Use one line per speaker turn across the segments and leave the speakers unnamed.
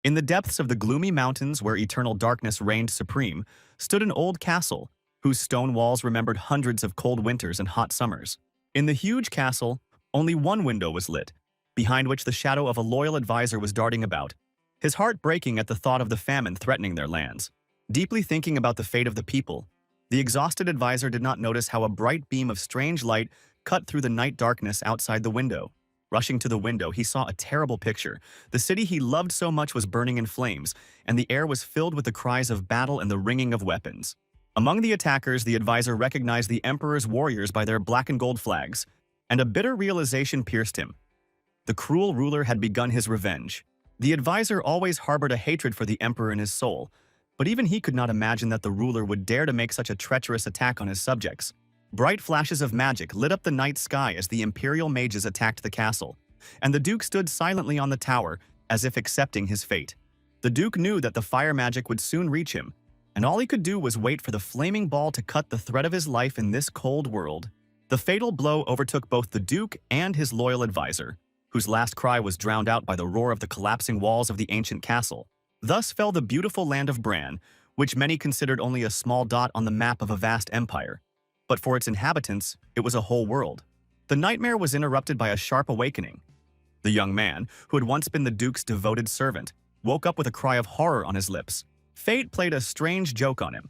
In the depths of the gloomy mountains where eternal darkness reigned supreme, stood an old castle, whose stone walls remembered hundreds of cold winters and hot summers. In the huge castle, only one window was lit, behind which the shadow of a loyal advisor was darting about, his heart breaking at the thought of the famine threatening their lands. Deeply thinking about the fate of the people, the exhausted advisor did not notice how a bright beam of strange light cut through the night darkness outside the window. Rushing to the window, he saw a terrible picture. The city he loved so much was burning in flames, and the air was filled with the cries of battle and the ringing of weapons. Among the attackers, the advisor recognized the emperor's warriors by their black and gold flags, and a bitter realization pierced him. The cruel ruler had begun his revenge. The advisor always harbored a hatred for the emperor in his soul, but even he could not imagine that the ruler would dare to make such a treacherous attack on his subjects. Bright flashes of magic lit up the night sky as the imperial mages attacked the castle, and the duke stood silently on the tower, as if accepting his fate. The duke knew that the fire magic would soon reach him, and all he could do was wait for the flaming ball to cut the thread of his life in this cold world. The fatal blow overtook both the duke and his loyal advisor, whose last cry was drowned out by the roar of the collapsing walls of the ancient castle. Thus fell the beautiful land of Bran, which many considered only a small dot on the map of a vast empire. But for its inhabitants, it was a whole world. The nightmare was interrupted by a sharp awakening. The young man, who had once been the duke's devoted servant, woke up with a cry of horror on his lips. Fate played a strange joke on him.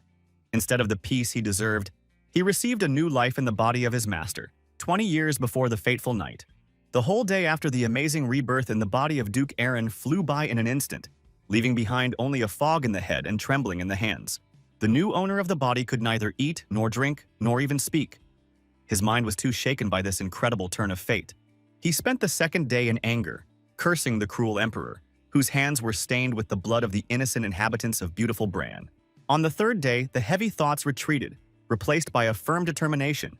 Instead of the peace he deserved, he received a new life in the body of his master, 20 years before the fateful night. The whole day after the amazing rebirth in the body of Duke Aaron flew by in an instant, leaving behind only a fog in the head and trembling in the hands. The new owner of the body could neither eat, nor drink, nor even speak. His mind was too shaken by this incredible turn of fate. He spent the second day in anger, cursing the cruel emperor, whose hands were stained with the blood of the innocent inhabitants of beautiful Bran. On the third day, the heavy thoughts retreated, replaced by a firm determination.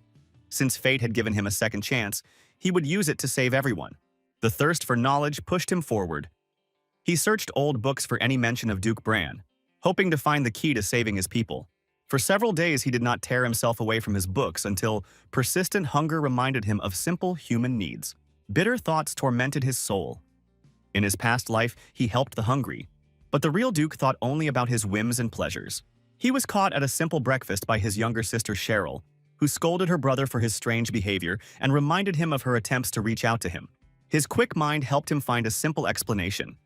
Since fate had given him a second chance, he would use it to save everyone. The thirst for knowledge pushed him forward. He searched old books for any mention of Duke Bran, hoping to find the key to saving his people. For several days he did not tear himself away from his books until persistent hunger reminded him of simple human needs. Bitter thoughts tormented his soul. In his past life, he helped the hungry, but the real Duke thought only about his whims and pleasures. He was caught at a simple breakfast by his younger sister Cheryl, who scolded her brother for his strange behavior and reminded him of her attempts to reach out to him. His quick mind helped him find a simple explanation.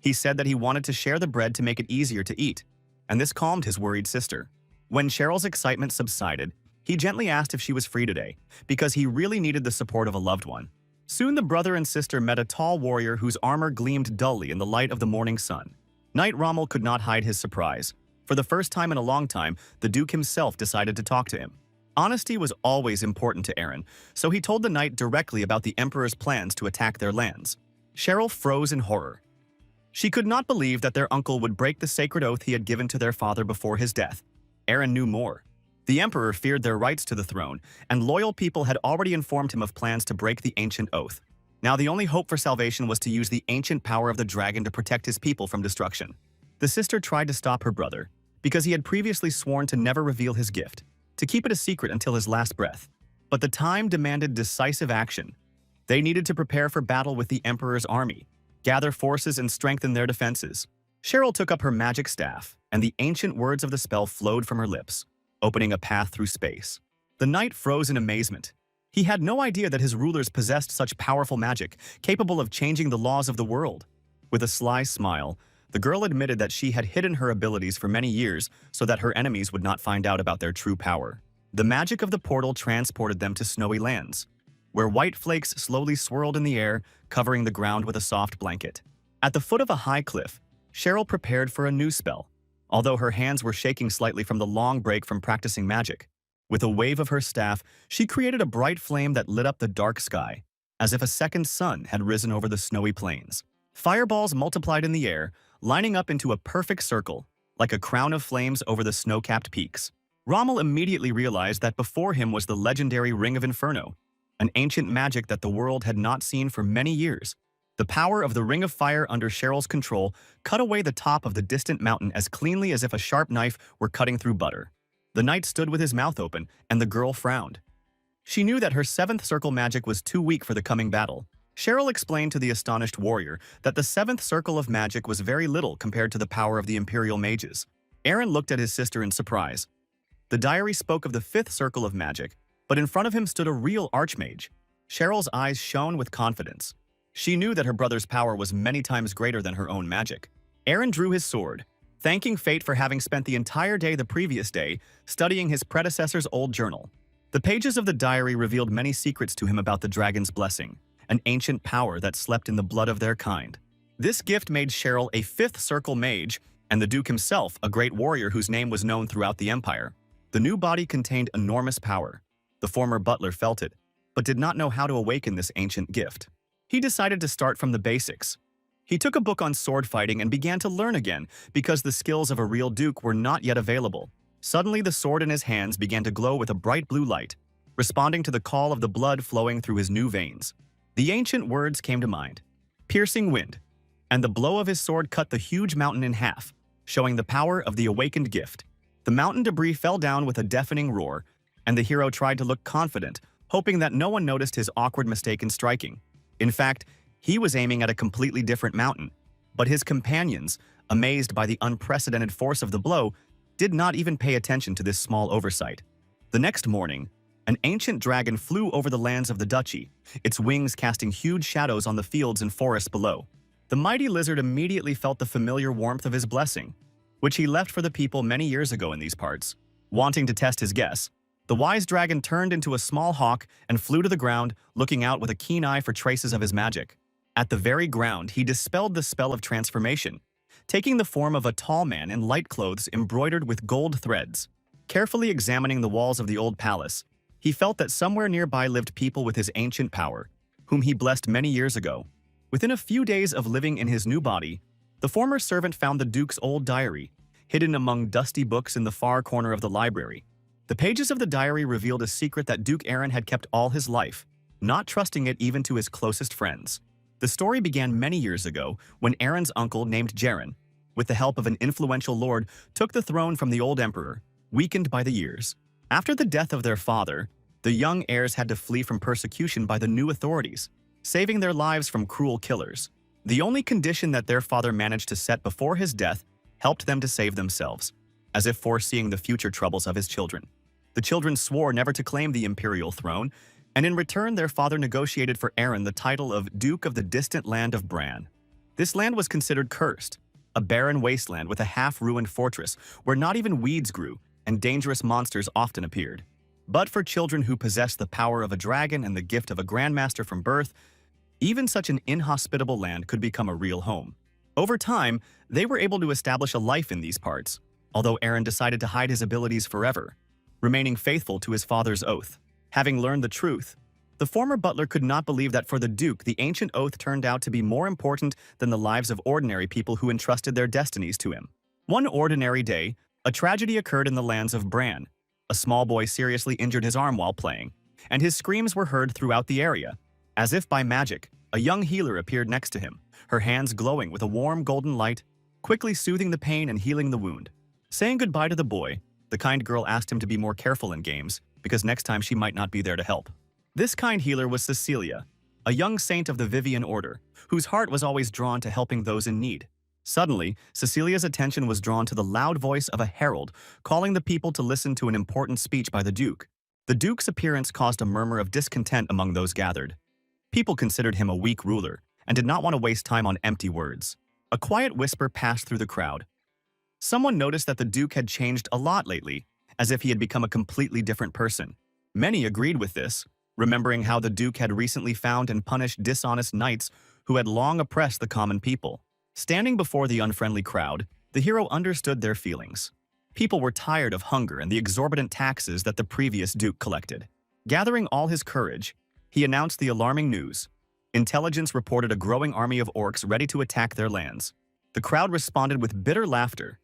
He said that he wanted to share the bread to make it easier to eat, and this calmed his worried sister. When Cheryl's excitement subsided, he gently asked if she was free today, because he really needed the support of a loved one. Soon the brother and sister met a tall warrior whose armor gleamed dully in the light of the morning sun. Knight Rommel could not hide his surprise. For the first time in a long time, the Duke himself decided to talk to him. Honesty was always important to Aaron, so he told the knight directly about the Emperor's plans to attack their lands. Cheryl froze in horror. She could not believe that their uncle would break the sacred oath he had given to their father before his death. Aaron knew more. The Emperor feared their rights to the throne, and loyal people had already informed him of plans to break the ancient oath. Now the only hope for salvation was to use the ancient power of the dragon to protect his people from destruction. The sister tried to stop her brother, because he had previously sworn to never reveal his gift, to keep it a secret until his last breath. But the time demanded decisive action. They needed to prepare for battle with the Emperor's army, gather forces and strengthen their defenses. Cheryl took up her magic staff, and the ancient words of the spell flowed from her lips, opening a path through space. The knight froze in amazement. He had no idea that his rulers possessed such powerful magic, capable of changing the laws of the world. With a sly smile, the girl admitted that she had hidden her abilities for many years so that her enemies would not find out about their true power. The magic of the portal transported them to snowy lands, where white flakes slowly swirled in the air, covering the ground with a soft blanket. At the foot of a high cliff, Cheryl prepared for a new spell, although her hands were shaking slightly from the long break from practicing magic. With a wave of her staff, she created a bright flame that lit up the dark sky, as if a second sun had risen over the snowy plains. Fireballs multiplied in the air, lining up into a perfect circle, like a crown of flames over the snow-capped peaks. Rommel immediately realized that before him was the legendary Ring of Inferno, an ancient magic that the world had not seen for many years. The power of the Ring of Fire under Cheryl's control cut away the top of the distant mountain as cleanly as if a sharp knife were cutting through butter. The knight stood with his mouth open, and the girl frowned. She knew that her seventh circle magic was too weak for the coming battle. Cheryl explained to the astonished warrior that the seventh circle of magic was very little compared to the power of the Imperial mages. Eren looked at his sister in surprise. The diary spoke of the fifth circle of magic, but in front of him stood a real archmage. Cheryl's eyes shone with confidence. She knew that her brother's power was many times greater than her own magic. Eren drew his sword, thanking fate for having spent the entire day the previous day studying his predecessor's old journal. The pages of the diary revealed many secrets to him about the dragon's blessing, an ancient power that slept in the blood of their kind. This gift made Cheryl a fifth circle mage, and the Duke himself a great warrior whose name was known throughout the Empire. The new body contained enormous power. The former butler felt it, but did not know how to awaken this ancient gift. He decided to start from the basics. He took a book on sword fighting and began to learn again because the skills of a real duke were not yet available. Suddenly, the sword in his hands began to glow with a bright blue light, responding to the call of the blood flowing through his new veins. The ancient words came to mind. Piercing wind. And the blow of his sword cut the huge mountain in half, showing the power of the awakened gift. The mountain debris fell down with a deafening roar, and the hero tried to look confident, hoping that no one noticed his awkward mistake in striking. In fact, he was aiming at a completely different mountain, but his companions, amazed by the unprecedented force of the blow, did not even pay attention to this small oversight. The next morning, an ancient dragon flew over the lands of the duchy, its wings casting huge shadows on the fields and forests below. The mighty lizard immediately felt the familiar warmth of his blessing, which he left for the people many years ago in these parts. Wanting to test his guess, the wise dragon turned into a small hawk and flew to the ground, looking out with a keen eye for traces of his magic. At the very ground, he dispelled the spell of transformation, taking the form of a tall man in light clothes embroidered with gold threads. Carefully examining the walls of the old palace, he felt that somewhere nearby lived people with his ancient power, whom he blessed many years ago. Within a few days of living in his new body, the former servant found the Duke's old diary, hidden among dusty books in the far corner of the library. The pages of the diary revealed a secret that Duke Eren had kept all his life, not trusting it even to his closest friends. The story began many years ago when Eren's uncle named Jaren, with the help of an influential lord, took the throne from the old emperor, weakened by the years. After the death of their father, the young heirs had to flee from persecution by the new authorities, saving their lives from cruel killers. The only condition that their father managed to set before his death helped them to save themselves, as if foreseeing the future troubles of his children. The children swore never to claim the imperial throne, and in return their father negotiated for Eren the title of Duke of the distant land of Bran. This land was considered cursed, a barren wasteland with a half-ruined fortress where not even weeds grew and dangerous monsters often appeared. But for children who possessed the power of a dragon and the gift of a grandmaster from birth, even such an inhospitable land could become a real home. Over time, they were able to establish a life in these parts, although Eren decided to hide his abilities forever, remaining faithful to his father's oath. Having learned the truth, the former butler could not believe that for the Duke, the ancient oath turned out to be more important than the lives of ordinary people who entrusted their destinies to him. One ordinary day, a tragedy occurred in the lands of Bran. A small boy seriously injured his arm while playing, and his screams were heard throughout the area. As if by magic, a young healer appeared next to him, her hands glowing with a warm golden light, quickly soothing the pain and healing the wound. Saying goodbye to the boy, the kind girl asked him to be more careful in games, because next time she might not be there to help. This kind healer was Cecilia, a young saint of the Vivian Order, whose heart was always drawn to helping those in need. Suddenly, Cecilia's attention was drawn to the loud voice of a herald calling the people to listen to an important speech by the Duke. The Duke's appearance caused a murmur of discontent among those gathered. People considered him a weak ruler and did not want to waste time on empty words. A quiet whisper passed through the crowd. Someone noticed that the Duke had changed a lot lately, as if he had become a completely different person. Many agreed with this, remembering how the Duke had recently found and punished dishonest knights who had long oppressed the common people. Standing before the unfriendly crowd, the hero understood their feelings. People were tired of hunger and the exorbitant taxes that the previous Duke collected. Gathering all his courage, he announced the alarming news. Intelligence reported a growing army of orcs ready to attack their lands. The crowd responded with bitter laughter.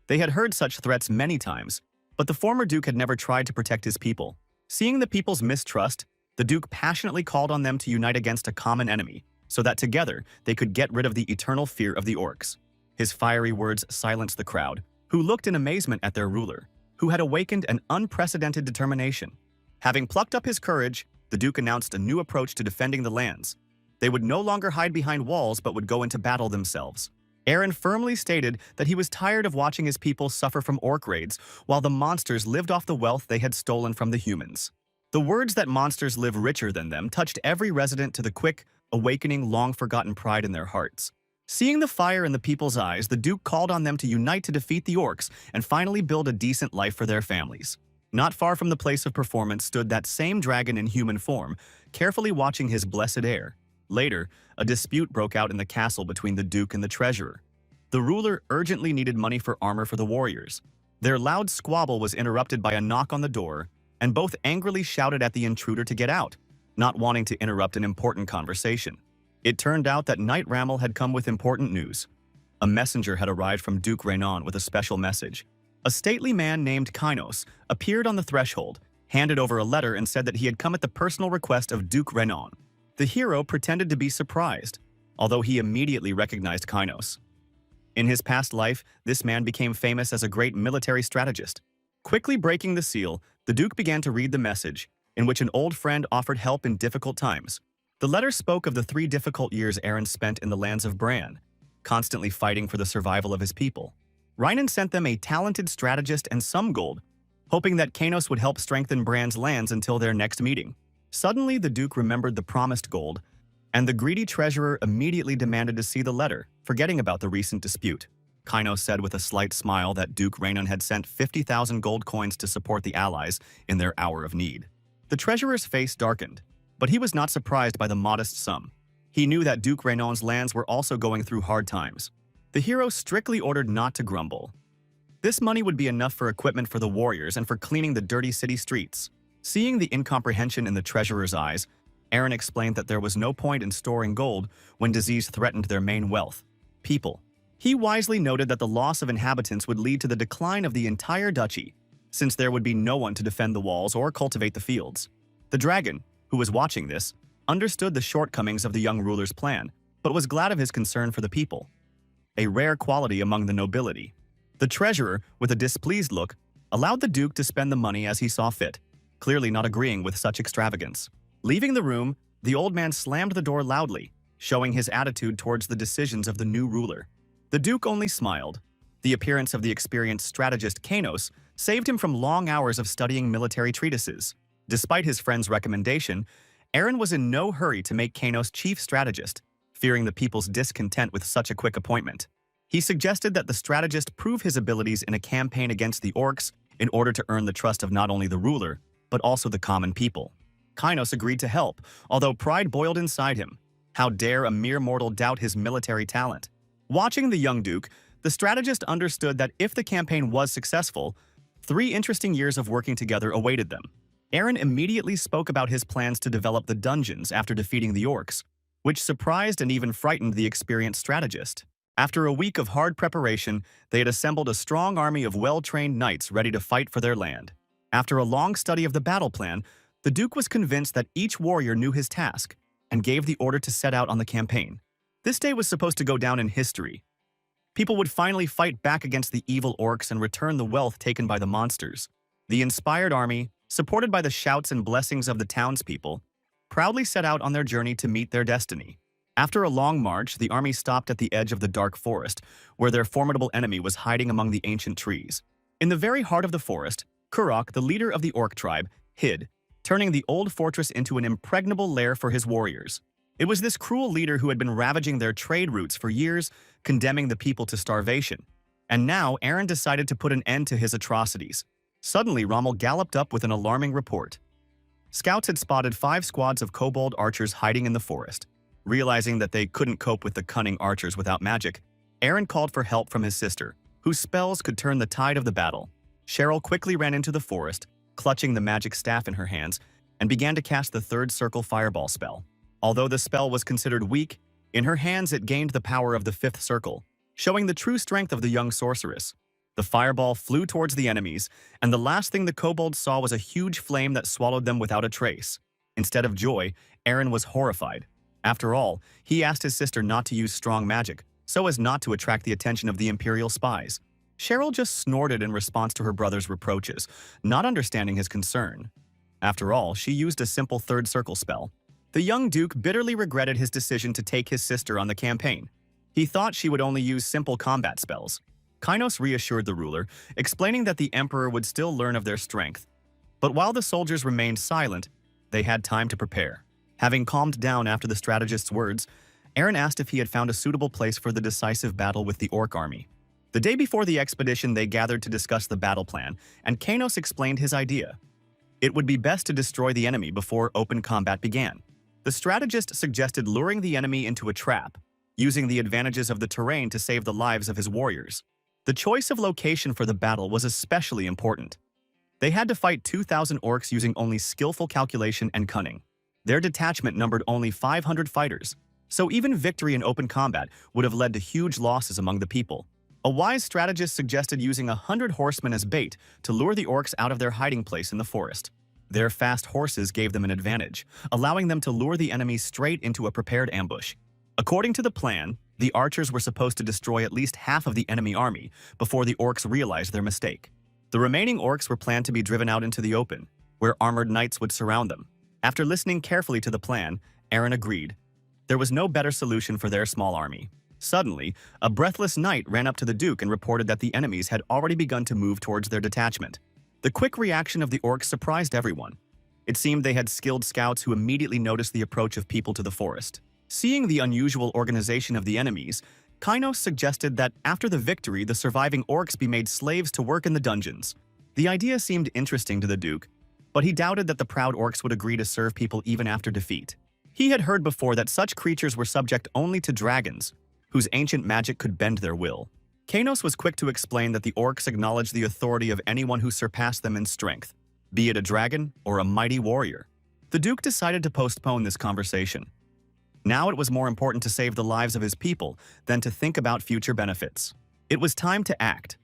They had heard such threats many times, but the former Duke had never tried to protect his people. Seeing the people's mistrust, the Duke passionately called on them to unite against a common enemy, so that together they could get rid of the eternal fear of the orcs. His fiery words silenced the crowd, who looked in amazement at their ruler, who had awakened an unprecedented determination. Having plucked up his courage, the Duke announced a new approach to defending the lands. They would no longer hide behind walls but would go into battle themselves. Eren firmly stated that he was tired of watching his people suffer from orc raids while the monsters lived off the wealth they had stolen from the humans. The words that monsters live richer than them touched every resident to the quick, awakening long-forgotten pride in their hearts. Seeing the fire in the people's eyes, the Duke called on them to unite to defeat the orcs and finally build a decent life for their families. Not far from the place of performance stood that same dragon in human form, carefully watching his blessed heir. Later, a dispute broke out in the castle between the Duke and the treasurer. The ruler urgently needed money for armor for the warriors. Their loud squabble was interrupted by a knock on the door, and both angrily shouted at the intruder to get out, not wanting to interrupt an important conversation. It turned out that Knight Rammel had come with important news. A messenger had arrived from Duke Raynon with a special message. A stately man named Kainos appeared on the threshold, handed over a letter and said that he had come at the personal request of Duke Raynon. The hero pretended to be surprised, although he immediately recognized Kainos. In his past life, this man became famous as a great military strategist. Quickly breaking the seal, the Duke began to read the message, in which an old friend offered help in difficult times. The letter spoke of the 3 difficult years Eren spent in the lands of Bran, constantly fighting for the survival of his people. Rhinon sent them a talented strategist and some gold, hoping that Kainos would help strengthen Bran's lands until their next meeting. Suddenly, the Duke remembered the promised gold, and the greedy treasurer immediately demanded to see the letter, forgetting about the recent dispute. Kainos said with a slight smile that Duke Raynon had sent 50,000 gold coins to support the allies in their hour of need. The treasurer's face darkened, but he was not surprised by the modest sum. He knew that Duke Raynon's lands were also going through hard times. The hero strictly ordered not to grumble. This money would be enough for equipment for the warriors and for cleaning the dirty city streets. Seeing the incomprehension in the treasurer's eyes, Eren explained that there was no point in storing gold when disease threatened their main wealth, people. He wisely noted that the loss of inhabitants would lead to the decline of the entire duchy, since there would be no one to defend the walls or cultivate the fields. The dragon, who was watching this, understood the shortcomings of the young ruler's plan, but was glad of his concern for the people, a rare quality among the nobility. The treasurer, with a displeased look, allowed the Duke to spend the money as he saw fit, clearly not agreeing with such extravagance. Leaving the room, the old man slammed the door loudly, showing his attitude towards the decisions of the new ruler. The Duke only smiled. The appearance of the experienced strategist Kainos saved him from long hours of studying military treatises. Despite his friend's recommendation, Eren was in no hurry to make Kainos chief strategist, fearing the people's discontent with such a quick appointment. He suggested that the strategist prove his abilities in a campaign against the orcs in order to earn the trust of not only the ruler, but also the common people. Kainos agreed to help, although pride boiled inside him. How dare a mere mortal doubt his military talent? Watching the young Duke, the strategist understood that if the campaign was successful, 3 interesting years of working together awaited them. Eren immediately spoke about his plans to develop the dungeons after defeating the orcs, which surprised and even frightened the experienced strategist. After a week of hard preparation, they had assembled a strong army of well-trained knights ready to fight for their land. After a long study of the battle plan, the Duke was convinced that each warrior knew his task and gave the order to set out on the campaign. This day was supposed to go down in history. People would finally fight back against the evil orcs and return the wealth taken by the monsters. The inspired army, supported by the shouts and blessings of the townspeople, proudly set out on their journey to meet their destiny. After a long march, the army stopped at the edge of the dark forest, where their formidable enemy was hiding among the ancient trees. In the very heart of the forest, Kurok, the leader of the orc tribe, hid, turning the old fortress into an impregnable lair for his warriors. It was this cruel leader who had been ravaging their trade routes for years, condemning the people to starvation. And now Eren decided to put an end to his atrocities. Suddenly, Rommel galloped up with an alarming report. Scouts had spotted 5 squads of kobold archers hiding in the forest. Realizing that they couldn't cope with the cunning archers without magic, Eren called for help from his sister, whose spells could turn the tide of the battle. Cheryl quickly ran into the forest, clutching the magic staff in her hands, and began to cast the 3rd circle fireball spell. Although the spell was considered weak, in her hands it gained the power of the 5th circle, showing the true strength of the young sorceress. The fireball flew towards the enemies, and the last thing the kobolds saw was a huge flame that swallowed them without a trace. Instead of joy, Eren was horrified. After all, he asked his sister not to use strong magic, so as not to attract the attention of the Imperial spies. Cheryl just snorted in response to her brother's reproaches, not understanding his concern. After all, she used a simple 3rd circle spell. The young duke bitterly regretted his decision to take his sister on the campaign. He thought she would only use simple combat spells. Kainos reassured the ruler, explaining that the emperor would still learn of their strength. But while the soldiers remained silent, they had time to prepare. Having calmed down after the strategist's words, Eren asked if he had found a suitable place for the decisive battle with the orc army. The day before the expedition, they gathered to discuss the battle plan, and Kainos explained his idea. It would be best to destroy the enemy before open combat began. The strategist suggested luring the enemy into a trap, using the advantages of the terrain to save the lives of his warriors. The choice of location for the battle was especially important. They had to fight 2,000 orcs using only skillful calculation and cunning. Their detachment numbered only 500 fighters, so even victory in open combat would have led to huge losses among the people. A wise strategist suggested using 100 horsemen as bait to lure the orcs out of their hiding place in the forest. Their fast horses gave them an advantage, allowing them to lure the enemy straight into a prepared ambush. According to the plan, the archers were supposed to destroy at least half of the enemy army before the orcs realized their mistake. The remaining orcs were planned to be driven out into the open, where armored knights would surround them. After listening carefully to the plan, Eren agreed. There was no better solution for their small army. Suddenly, a breathless knight ran up to the duke and reported that the enemies had already begun to move towards their detachment. The quick reaction of the orcs surprised everyone. It seemed they had skilled scouts who immediately noticed the approach of people to the forest. Seeing the unusual organization of the enemies, Kainos suggested that after the victory, the surviving orcs be made slaves to work in the dungeons. The idea seemed interesting to the duke, but he doubted that the proud orcs would agree to serve people even after defeat. He had heard before that such creatures were subject only to dragons, whose ancient magic could bend their will. Kainos was quick to explain that the orcs acknowledged the authority of anyone who surpassed them in strength, be it a dragon or a mighty warrior. The duke decided to postpone this conversation. Now it was more important to save the lives of his people than to think about future benefits. It was time to act.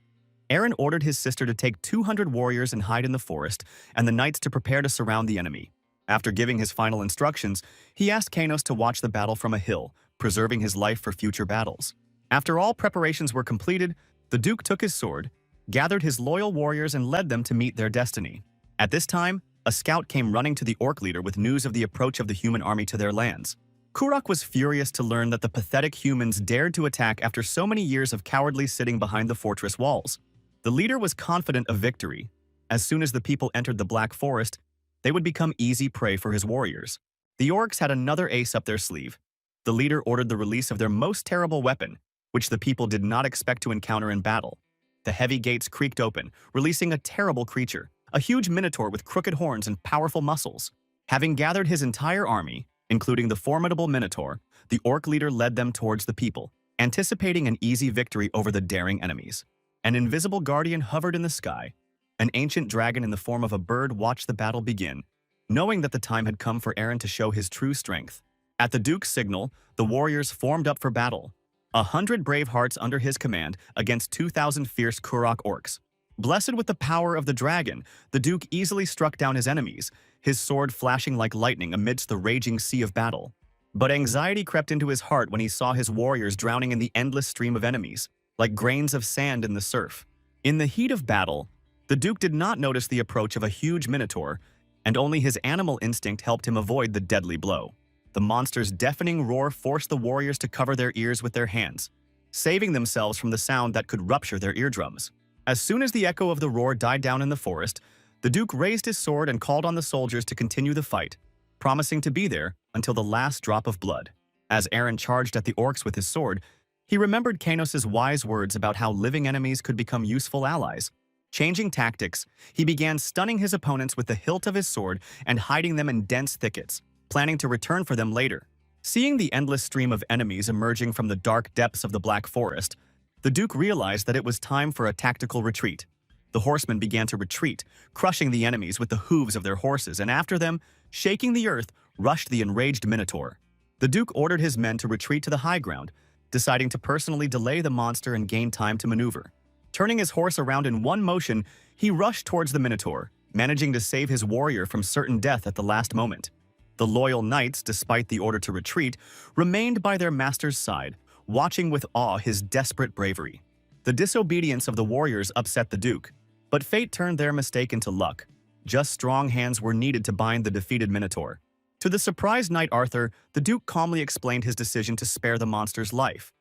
Eren ordered his sister to take 200 warriors and hide in the forest, and the knights to prepare to surround the enemy. After giving his final instructions, he asked Kainos to watch the battle from a hill, preserving his life for future battles. After all preparations were completed, the duke took his sword, gathered his loyal warriors, and led them to meet their destiny. At this time, a scout came running to the orc leader with news of the approach of the human army to their lands. Kurok was furious to learn that the pathetic humans dared to attack after so many years of cowardly sitting behind the fortress walls. The leader was confident of victory. As soon as the people entered the Black Forest, they would become easy prey for his warriors. The orcs had another ace up their sleeve. The leader ordered the release of their most terrible weapon, which the people did not expect to encounter in battle. The heavy gates creaked open, releasing a terrible creature, a huge minotaur with crooked horns and powerful muscles. Having gathered his entire army, including the formidable minotaur, the orc leader led them towards the people, anticipating an easy victory over the daring enemies. An invisible guardian hovered in the sky. An ancient dragon in the form of a bird watched the battle begin, knowing that the time had come for Eren to show his true strength. At the duke's signal, the warriors formed up for battle. 100 brave hearts under his command against 2,000 fierce Kurok orcs. Blessed with the power of the dragon, the duke easily struck down his enemies, his sword flashing like lightning amidst the raging sea of battle. But anxiety crept into his heart when he saw his warriors drowning in the endless stream of enemies, like grains of sand in the surf. In the heat of battle, the duke did not notice the approach of a huge minotaur, and only his animal instinct helped him avoid the deadly blow. The monster's deafening roar forced the warriors to cover their ears with their hands, saving themselves from the sound that could rupture their eardrums. As soon as the echo of the roar died down in the forest, the duke raised his sword and called on the soldiers to continue the fight, promising to be there until the last drop of blood. As Eren charged at the orcs with his sword, he remembered Kainos' wise words about how living enemies could become useful allies. Changing tactics, he began stunning his opponents with the hilt of his sword and hiding them in dense thickets, planning to return for them later. Seeing the endless stream of enemies emerging from the dark depths of the Black Forest, the duke realized that it was time for a tactical retreat. The horsemen began to retreat, crushing the enemies with the hooves of their horses, and after them, shaking the earth, rushed the enraged minotaur. The duke ordered his men to retreat to the high ground, deciding to personally delay the monster and gain time to maneuver. Turning his horse around in one motion, he rushed towards the minotaur, managing to save his warrior from certain death at the last moment. The loyal knights, despite the order to retreat, remained by their master's side, watching with awe his desperate bravery. The disobedience of the warriors upset the duke, but fate turned their mistake into luck. Just strong hands were needed to bind the defeated minotaur. To the surprised Knight Arthur, the Duke calmly explained his decision to spare the monster's life.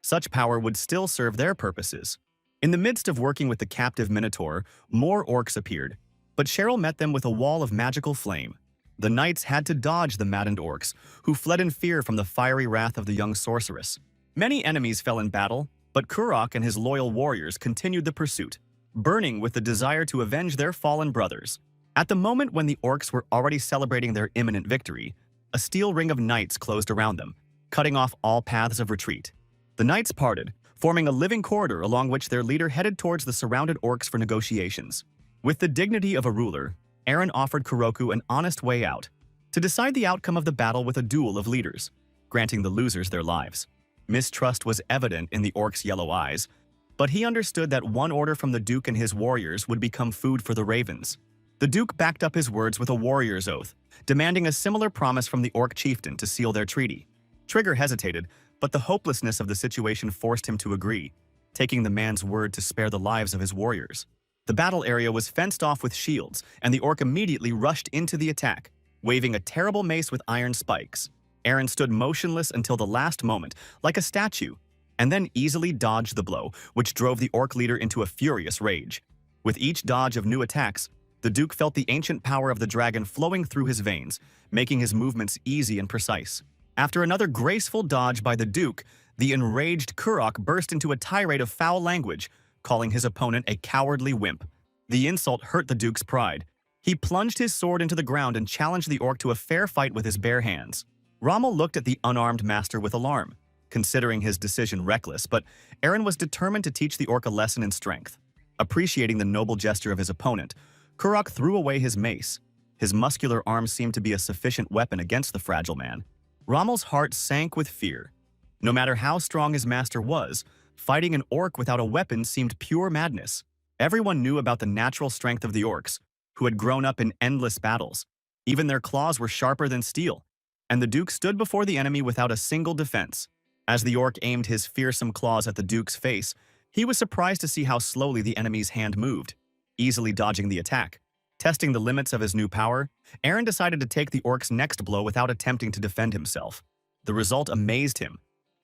Such power would still serve their purposes. In the midst of working with the captive Minotaur, more orcs appeared, but Cheryl met them with a wall of magical flame. The knights had to dodge the maddened orcs, who fled in fear from the fiery wrath of the young sorceress. Many enemies fell in battle, but Kurok and his loyal warriors continued the pursuit, burning with the desire to avenge their fallen brothers. At the moment when the orcs were already celebrating their imminent victory, a steel ring of knights closed around them, cutting off all paths of retreat. The knights parted, forming a living corridor along which their leader headed towards the surrounded orcs for negotiations. With the dignity of a ruler, Eren offered Kuroku an honest way out, to decide the outcome of the battle with a duel of leaders, granting the losers their lives. Mistrust was evident in the orcs' yellow eyes, but he understood that one order from the Duke and his warriors would become food for the ravens. The Duke backed up his words with a warrior's oath, demanding a similar promise from the orc chieftain to seal their treaty. Trigger hesitated, but the hopelessness of the situation forced him to agree, taking the man's word to spare the lives of his warriors. The battle area was fenced off with shields, and the orc immediately rushed into the attack, waving a terrible mace with iron spikes. Eren stood motionless until the last moment, like a statue, and then easily dodged the blow, which drove the orc leader into a furious rage. With each dodge of new attacks, the Duke felt the ancient power of the dragon flowing through his veins, making his movements easy and precise. After another graceful dodge by the Duke, the enraged Kurok burst into a tirade of foul language, calling his opponent a cowardly wimp. The insult hurt the Duke's pride. He plunged his sword into the ground and challenged the orc to a fair fight with his bare hands. Rommel looked at the unarmed master with alarm, considering his decision reckless, but Eren was determined to teach the orc a lesson in strength. Appreciating the noble gesture of his opponent, Kurok threw away his mace. His muscular arm seemed to be a sufficient weapon against the fragile man. Rommel's heart sank with fear. No matter how strong his master was, fighting an orc without a weapon seemed pure madness. Everyone knew about the natural strength of the orcs, who had grown up in endless battles. Even their claws were sharper than steel, and the Duke stood before the enemy without a single defense. As the orc aimed his fearsome claws at the Duke's face, he was surprised to see how slowly the enemy's hand moved, easily dodging the attack. Testing the limits of his new power, Eren decided to take the orc's next blow without attempting to defend himself. The result amazed him.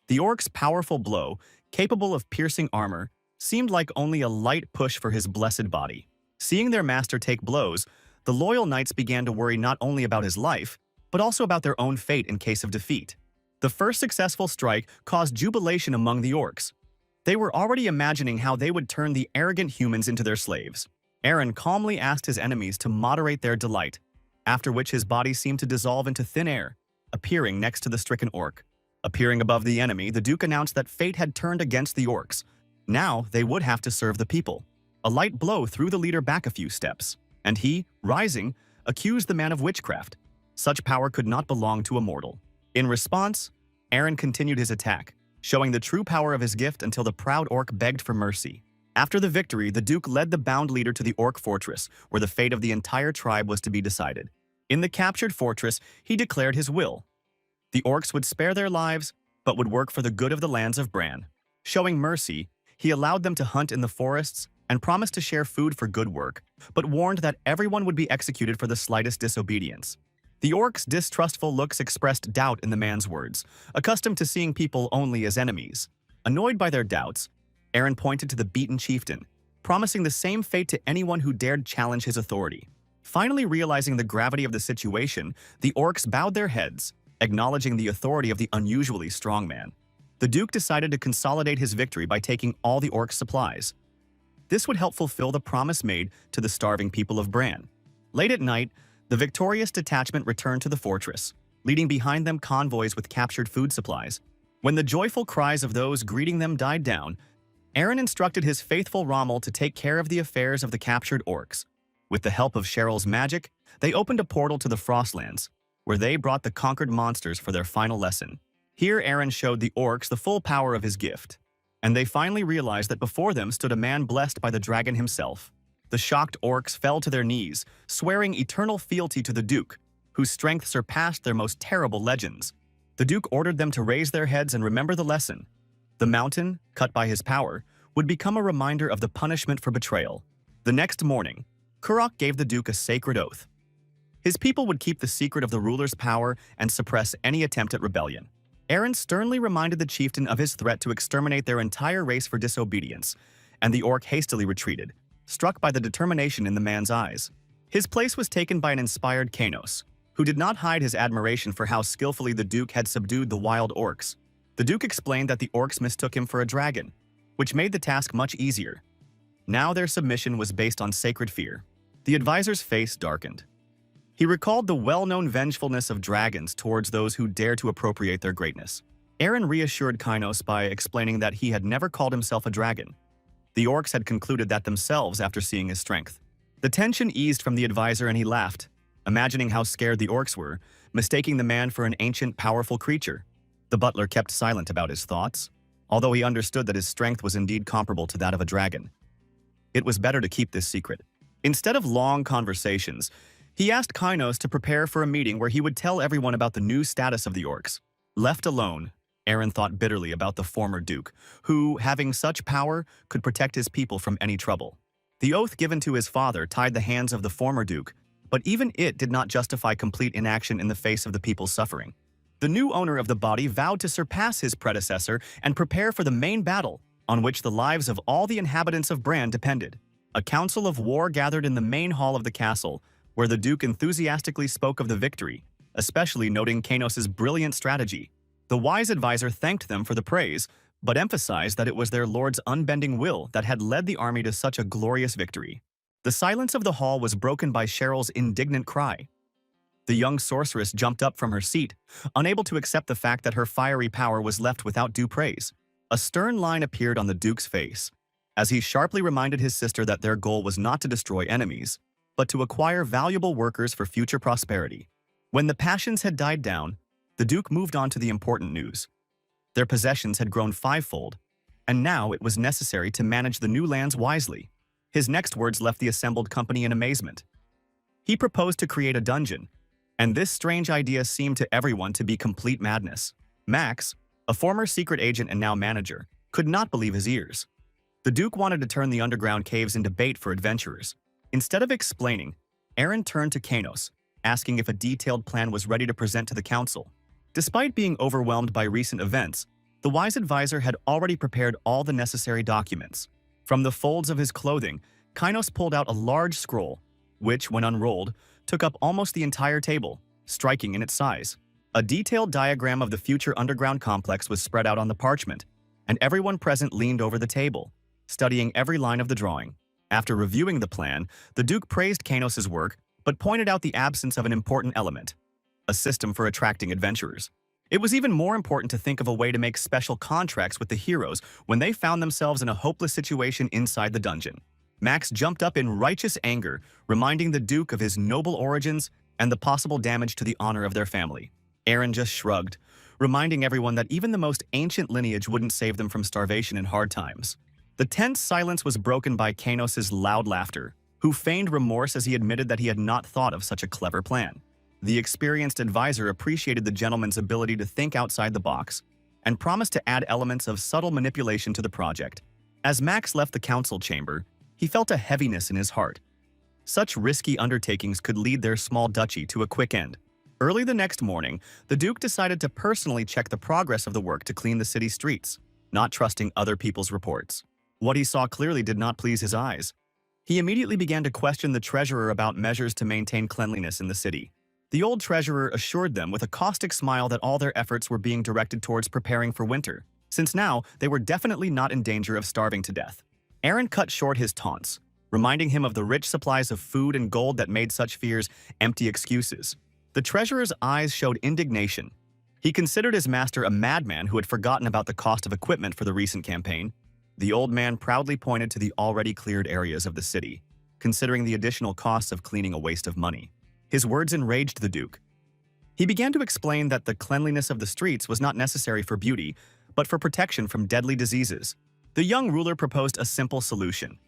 The orc's powerful blow, capable of piercing armor, seemed like only a light push for his blessed body. Seeing their master take blows, the loyal knights began to worry not only about his life, but also about their own fate in case of defeat. The first successful strike caused jubilation among the orcs. They were already imagining how they would turn the arrogant humans into their slaves. Eren calmly asked his enemies to moderate their delight, after which his body seemed to dissolve into thin air, appearing next to the stricken orc. Appearing above the enemy, the Duke announced that fate had turned against the orcs. Now they would have to serve the people. A light blow threw the leader back a few steps, and he, rising, accused the man of witchcraft. Such power could not belong to a mortal. In response, Eren continued his attack, showing the true power of his gift until the proud orc begged for mercy. After the victory, the Duke led the bound leader to the orc fortress, where the fate of the entire tribe was to be decided. In the captured fortress, he declared his will. The orcs would spare their lives, but would work for the good of the lands of Bran. Showing mercy, he allowed them to hunt in the forests and promised to share food for good work, but warned that everyone would be executed for the slightest disobedience. The orcs' distrustful looks expressed doubt in the man's words, accustomed to seeing people only as enemies. Annoyed by their doubts, Eren pointed to the beaten chieftain, promising the same fate to anyone who dared challenge his authority. Finally realizing the gravity of the situation, the orcs bowed their heads, acknowledging the authority of the unusually strong man. The Duke decided to consolidate his victory by taking all the orcs' supplies. This would help fulfill the promise made to the starving people of Bran. Late at night, the victorious detachment returned to the fortress, leading behind them convoys with captured food supplies. When the joyful cries of those greeting them died down, Eren instructed his faithful Rommel to take care of the affairs of the captured orcs. With the help of Cheryl's magic, they opened a portal to the Frostlands, where they brought the conquered monsters for their final lesson. Here Eren showed the orcs the full power of his gift, and they finally realized that before them stood a man blessed by the dragon himself. The shocked orcs fell to their knees, swearing eternal fealty to the Duke, whose strength surpassed their most terrible legends. The Duke ordered them to raise their heads and remember the lesson. The mountain, cut by his power, would become a reminder of the punishment for betrayal. The next morning, Kurok gave the Duke a sacred oath. His people would keep the secret of the ruler's power and suppress any attempt at rebellion. Aaron sternly reminded the chieftain of his threat to exterminate their entire race for disobedience, and the orc hastily retreated, struck by the determination in the man's eyes. His place was taken by an inspired Kanos, who did not hide his admiration for how skillfully the Duke had subdued the wild orcs. The Duke explained that the orcs mistook him for a dragon, which made the task much easier. Now their submission was based on sacred fear. The advisor's face darkened. He recalled the well-known vengefulness of dragons towards those who dare to appropriate their greatness. Aaron reassured Kynos by explaining that he had never called himself a dragon. The orcs had concluded that themselves after seeing his strength. The tension eased from the advisor and he laughed, imagining how scared the orcs were, mistaking the man for an ancient, powerful creature. The butler kept silent about his thoughts, although he understood that his strength was indeed comparable to that of a dragon. It was better to keep this secret. Instead of long conversations, he asked Kynos to prepare for a meeting where he would tell everyone about the new status of the orcs. Left alone, Aaron thought bitterly about the former duke, who, having such power, could protect his people from any trouble. The oath given to his father tied the hands of the former duke, but even it did not justify complete inaction in the face of the people's suffering. The new owner of the body vowed to surpass his predecessor and prepare for the main battle, on which the lives of all the inhabitants of Bran depended. A council of war gathered in the main hall of the castle, where the Duke enthusiastically spoke of the victory, especially noting Kanos' brilliant strategy. The wise advisor thanked them for the praise, but emphasized that it was their lord's unbending will that had led the army to such a glorious victory. The silence of the hall was broken by Cheryl's indignant cry. The young sorceress jumped up from her seat, unable to accept the fact that her fiery power was left without due praise. A stern line appeared on the Duke's face, as he sharply reminded his sister that their goal was not to destroy enemies, but to acquire valuable workers for future prosperity. When the passions had died down, the Duke moved on to the important news. Their possessions had grown fivefold, and now it was necessary to manage the new lands wisely. His next words left the assembled company in amazement. He proposed to create a dungeon, and this strange idea seemed to everyone to be complete madness. Max, a former secret agent and now manager, could not believe his ears. The Duke wanted to turn the underground caves into bait for adventurers. Instead of explaining, Aaron turned to Kanos, asking if a detailed plan was ready to present to the council. Despite being overwhelmed by recent events, the wise advisor had already prepared all the necessary documents. From the folds of his clothing, Kynos pulled out a large scroll, which, when unrolled, took up almost the entire table, striking in its size. A detailed diagram of the future underground complex was spread out on the parchment, and everyone present leaned over the table, studying every line of the drawing. After reviewing the plan, the Duke praised Kanos' work, but pointed out the absence of an important element: a system for attracting adventurers. It was even more important to think of a way to make special contracts with the heroes when they found themselves in a hopeless situation inside the dungeon. Max jumped up in righteous anger, reminding the Duke of his noble origins and the possible damage to the honor of their family. Aaron just shrugged, reminding everyone that even the most ancient lineage wouldn't save them from starvation in hard times. The tense silence was broken by Kanos' loud laughter, who feigned remorse as he admitted that he had not thought of such a clever plan. The experienced advisor appreciated the gentleman's ability to think outside the box and promised to add elements of subtle manipulation to the project. As Max left the council chamber, he felt a heaviness in his heart. Such risky undertakings could lead their small duchy to a quick end. Early the next morning, the Duke decided to personally check the progress of the work to clean the city streets, not trusting other people's reports. What he saw clearly did not please his eyes. He immediately began to question the treasurer about measures to maintain cleanliness in the city. The old treasurer assured them with a caustic smile that all their efforts were being directed towards preparing for winter, since now they were definitely not in danger of starving to death. Aaron cut short his taunts, reminding him of the rich supplies of food and gold that made such fears empty excuses. The treasurer's eyes showed indignation. He considered his master a madman who had forgotten about the cost of equipment for the recent campaign. The old man proudly pointed to the already cleared areas of the city, considering the additional costs of cleaning a waste of money. His words enraged the Duke. He began to explain that the cleanliness of the streets was not necessary for beauty, but for protection from deadly diseases. The young ruler proposed a simple solution: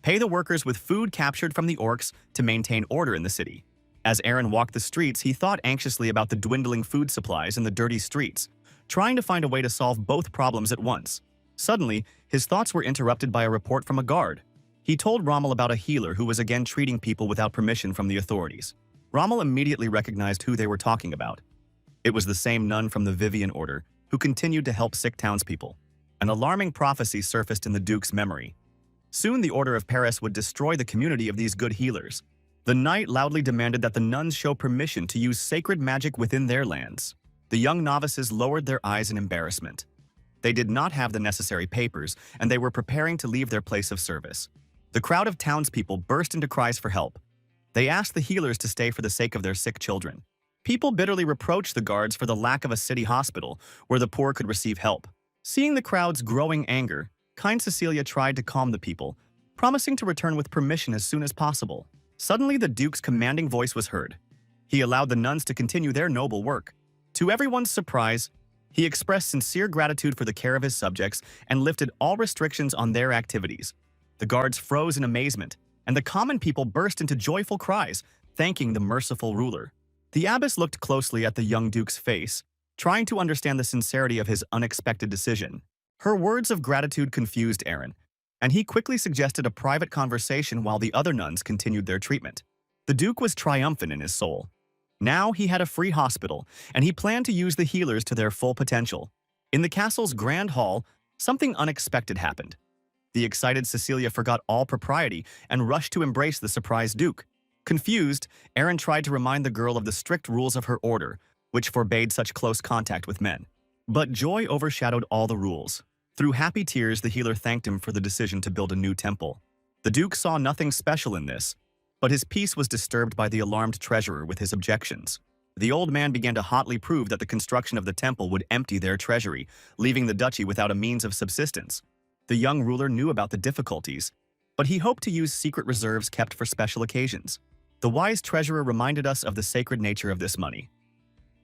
pay the workers with food captured from the orcs to maintain order in the city. As Aaron walked the streets, he thought anxiously about the dwindling food supplies and the dirty streets, trying to find a way to solve both problems at once. Suddenly, his thoughts were interrupted by a report from a guard. He told Rommel about a healer who was again treating people without permission from the authorities. Rommel immediately recognized who they were talking about. It was the same nun from the Vivian Order who continued to help sick townspeople. An alarming prophecy surfaced in the Duke's memory. Soon the Order of Paris would destroy the community of these good healers. The knight loudly demanded that the nuns show permission to use sacred magic within their lands. The young novices lowered their eyes in embarrassment. They did not have the necessary papers, and they were preparing to leave their place of service. The crowd of townspeople burst into cries for help. They asked the healers to stay for the sake of their sick children. People bitterly reproached the guards for the lack of a city hospital where the poor could receive help. Seeing the crowd's growing anger, kind Cecilia tried to calm the people, promising to return with permission as soon as possible. Suddenly, the Duke's commanding voice was heard. He allowed the nuns to continue their noble work. To everyone's surprise, he expressed sincere gratitude for the care of his subjects and lifted all restrictions on their activities. The guards froze in amazement, and the common people burst into joyful cries, thanking the merciful ruler. The abbess looked closely at the young Duke's face, trying to understand the sincerity of his unexpected decision. Her words of gratitude confused Aaron, and he quickly suggested a private conversation while the other nuns continued their treatment. The Duke was triumphant in his soul. Now he had a free hospital, and he planned to use the healers to their full potential. In the castle's grand hall, something unexpected happened. The excited Cecilia forgot all propriety and rushed to embrace the surprised Duke. Confused, Aaron tried to remind the girl of the strict rules of her order, which forbade such close contact with men. But joy overshadowed all the rules. Through happy tears, the healer thanked him for the decision to build a new temple. The Duke saw nothing special in this, but his peace was disturbed by the alarmed treasurer with his objections. The old man began to hotly prove that the construction of the temple would empty their treasury, leaving the duchy without a means of subsistence. The young ruler knew about the difficulties, but he hoped to use secret reserves kept for special occasions. The wise treasurer reminded us of the sacred nature of this money.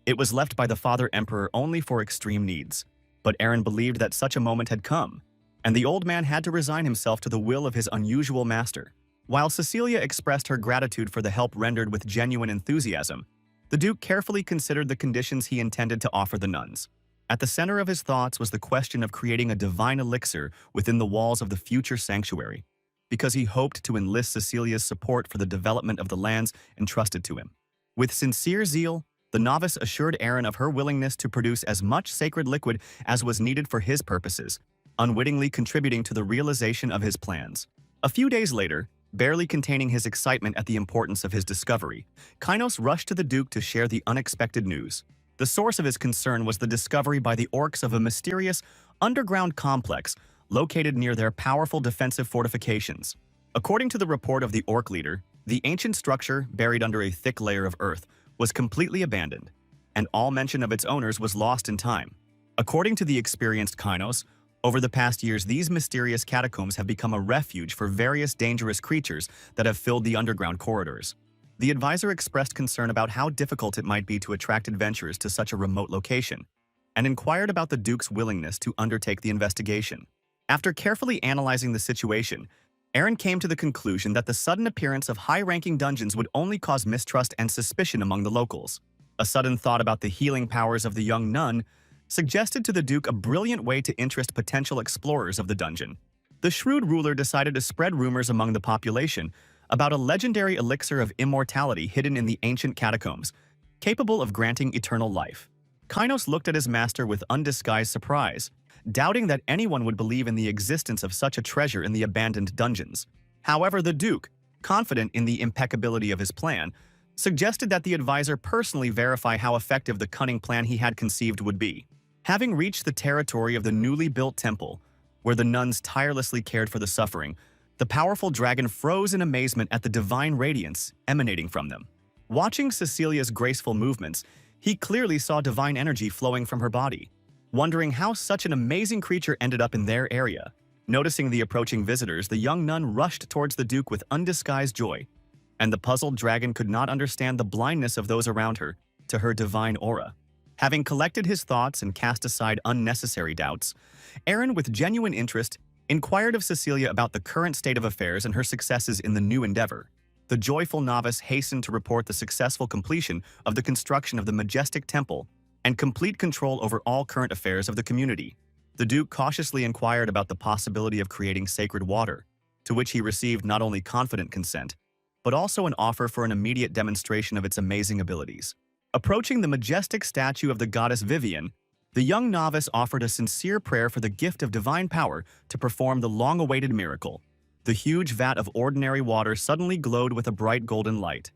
It was left by the father emperor only for extreme needs, but Aaron believed that such a moment had come, and the old man had to resign himself to the will of his unusual master. While Cecilia expressed her gratitude for the help rendered with genuine enthusiasm, the Duke carefully considered the conditions he intended to offer the nuns. At the center of his thoughts was the question of creating a divine elixir within the walls of the future sanctuary, because he hoped to enlist Cecilia's support for the development of the lands entrusted to him. With sincere zeal, the novice assured Aaron of her willingness to produce as much sacred liquid as was needed for his purposes, unwittingly contributing to the realization of his plans. A few days later, barely containing his excitement at the importance of his discovery, Kynos rushed to the Duke to share the unexpected news. The source of his concern was the discovery by the orcs of a mysterious, underground complex located near their powerful defensive fortifications. According to the report of the orc leader, the ancient structure, buried under a thick layer of earth, was completely abandoned, and all mention of its owners was lost in time. According to the experienced Kynos, over the past years, these mysterious catacombs have become a refuge for various dangerous creatures that have filled the underground corridors. The advisor expressed concern about how difficult it might be to attract adventurers to such a remote location, and inquired about the Duke's willingness to undertake the investigation. After carefully analyzing the situation, Aaron came to the conclusion that the sudden appearance of high-ranking dungeons would only cause mistrust and suspicion among the locals. A sudden thought about the healing powers of the young nun suggested to the Duke a brilliant way to interest potential explorers of the dungeon. The shrewd ruler decided to spread rumors among the population about a legendary elixir of immortality hidden in the ancient catacombs, capable of granting eternal life. Kynos looked at his master with undisguised surprise, doubting that anyone would believe in the existence of such a treasure in the abandoned dungeons. However, the Duke, confident in the impeccability of his plan, suggested that the advisor personally verify how effective the cunning plan he had conceived would be. Having reached the territory of the newly built temple, where the nuns tirelessly cared for the suffering, the powerful dragon froze in amazement at the divine radiance emanating from them. Watching Cecilia's graceful movements, he clearly saw divine energy flowing from her body. Wondering how such an amazing creature ended up in their area. Noticing the approaching visitors, the young nun rushed towards the Duke with undisguised joy, and the puzzled dragon could not understand the blindness of those around her to her divine aura. Having collected his thoughts and cast aside unnecessary doubts, Aaron, with genuine interest, inquired of Cecilia about the current state of affairs and her successes in the new endeavor. The joyful novice hastened to report the successful completion of the construction of the majestic temple and complete control over all current affairs of the community. The Duke cautiously inquired about the possibility of creating sacred water, to which he received not only confident consent, but also an offer for an immediate demonstration of its amazing abilities. Approaching the majestic statue of the goddess Vivian, the young novice offered a sincere prayer for the gift of divine power to perform the long-awaited miracle. The huge vat of ordinary water suddenly glowed with a bright golden light,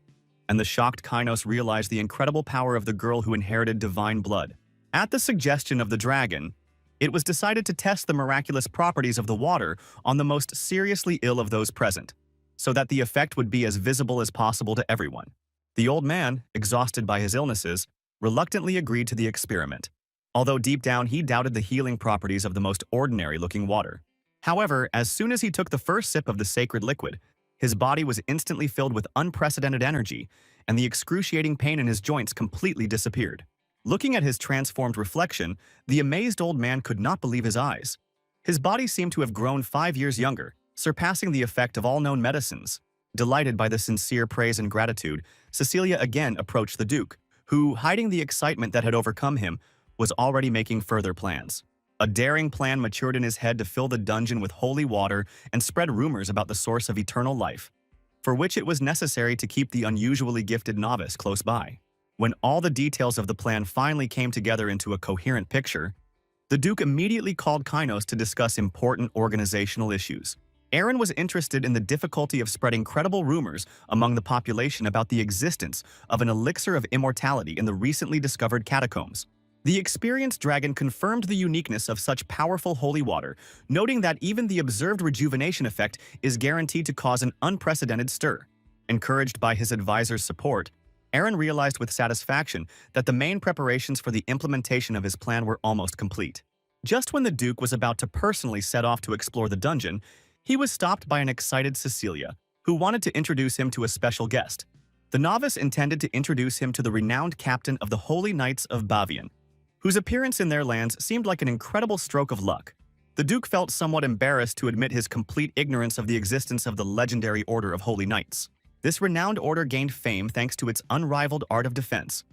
and the shocked Kainos realized the incredible power of the girl who inherited divine blood. At the suggestion of the dragon, it was decided to test the miraculous properties of the water on the most seriously ill of those present, so that the effect would be as visible as possible to everyone. The old man, exhausted by his illnesses, reluctantly agreed to the experiment, although deep down he doubted the healing properties of the most ordinary-looking water. However, as soon as he took the first sip of the sacred liquid, his body was instantly filled with unprecedented energy, and the excruciating pain in his joints completely disappeared. Looking at his transformed reflection, the amazed old man could not believe his eyes. His body seemed to have grown 5 years younger, surpassing the effect of all known medicines. Delighted by the sincere praise and gratitude, Cecilia again approached the Duke, who, hiding the excitement that had overcome him, was already making further plans. A daring plan matured in his head to fill the dungeon with holy water and spread rumors about the source of eternal life, for which it was necessary to keep the unusually gifted novice close by. When all the details of the plan finally came together into a coherent picture, the Duke immediately called Kainos to discuss important organizational issues. Aaron was interested in the difficulty of spreading credible rumors among the population about the existence of an elixir of immortality in the recently discovered catacombs. The experienced dragon confirmed the uniqueness of such powerful holy water, noting that even the observed rejuvenation effect is guaranteed to cause an unprecedented stir. Encouraged by his advisor's support, Aaron realized with satisfaction that the main preparations for the implementation of his plan were almost complete. Just when the Duke was about to personally set off to explore the dungeon, he was stopped by an excited Cecilia, who wanted to introduce him to a special guest. The novice intended to introduce him to the renowned captain of the Holy Knights of Bavian, whose appearance in their lands seemed like an incredible stroke of luck. The Duke felt somewhat embarrassed to admit his complete ignorance of the existence of the legendary Order of Holy Knights. This renowned order gained fame thanks to its unrivaled art of defense.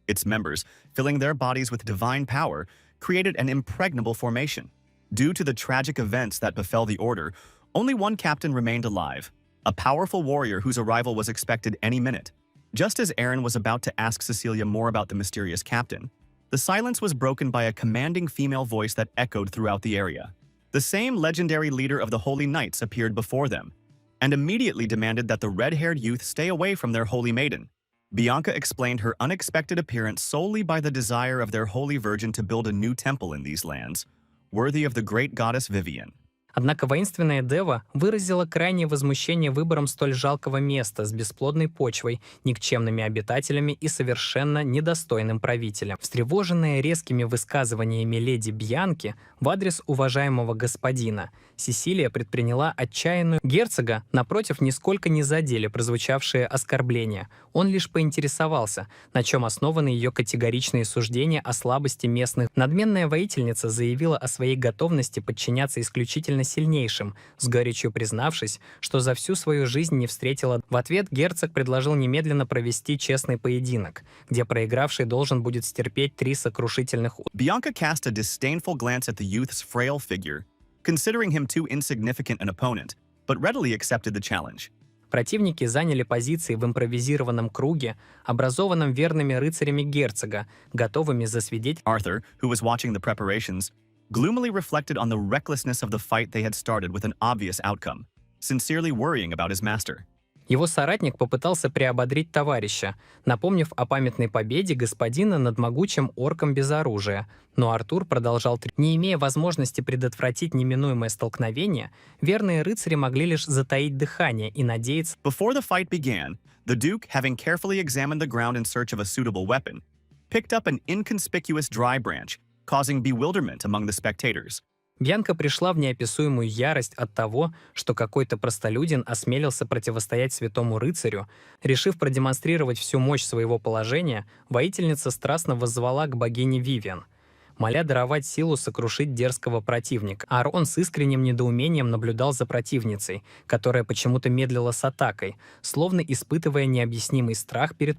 Its members, filling their bodies with divine power, created an impregnable formation. Due to the tragic events that befell the order, only one captain remained alive, a powerful warrior whose arrival was expected any minute. Just as Aaron was about to ask Cecilia more about the mysterious captain, the silence was broken by a commanding female voice that echoed throughout the area. The same legendary leader of the Holy Knights appeared before them, and immediately demanded that the red-haired youth stay away from their holy maiden. Bianca explained her unexpected appearance solely by the desire of their holy virgin to build a new temple in these lands, worthy of the great goddess Vivian.
Однако воинственная дева выразила крайнее возмущение выбором столь жалкого места с бесплодной почвой, никчемными обитателями и совершенно недостойным правителем. Встревоженная резкими высказываниями леди Бьянки в адрес уважаемого господина, Сесилия предприняла отчаянную. Герцога, напротив, нисколько не задели прозвучавшие оскорбления. Он лишь поинтересовался, на чем основаны ее категоричные суждения о слабости местных. Надменная воительница заявила о своей готовности подчиняться исключительно сильнейшим, с горечью признавшись, что за всю свою жизнь не встретила. В ответ герцог предложил немедленно провести честный поединок, где проигравший должен будет стерпеть 3 сокрушительных удара.
Bianca cast a disdainful glance at the youth's frail figure, considering him too insignificant an opponent, but readily accepted the challenge.
Противники заняли позиции в импровизированном круге, образованном верными рыцарями герцога, готовыми засвидетельствовать.
Arthur, who was watching the preparations, gloomily reflected on the recklessness of the fight they had started with an obvious outcome, sincerely worrying about his master.
Его соратник попытался приободрить товарища, напомнив о памятной победе господина над могучим орком без оружия, но Артур продолжал. Не имея возможности предотвратить неминуемое столкновение, верные рыцари могли лишь затаить дыхание и надеяться.
Before the fight began, the Duke, having carefully examined the ground in search of a suitable weapon, picked up an inconspicuous dry branch, causing bewilderment among the spectators.
Бьянка пришла в неописуемую ярость от того, что какой-то простолюдин осмелился противостоять святому рыцарю. Решив продемонстрировать всю мощь своего положения, воительница страстно воззвала к богине Вивиан. моля даровать силу сокрушить дерзкого противника. Аарон с искренним недоумением наблюдал за противницей, которая почему-то медлила с атакой, словно испытывая необъяснимый страх перед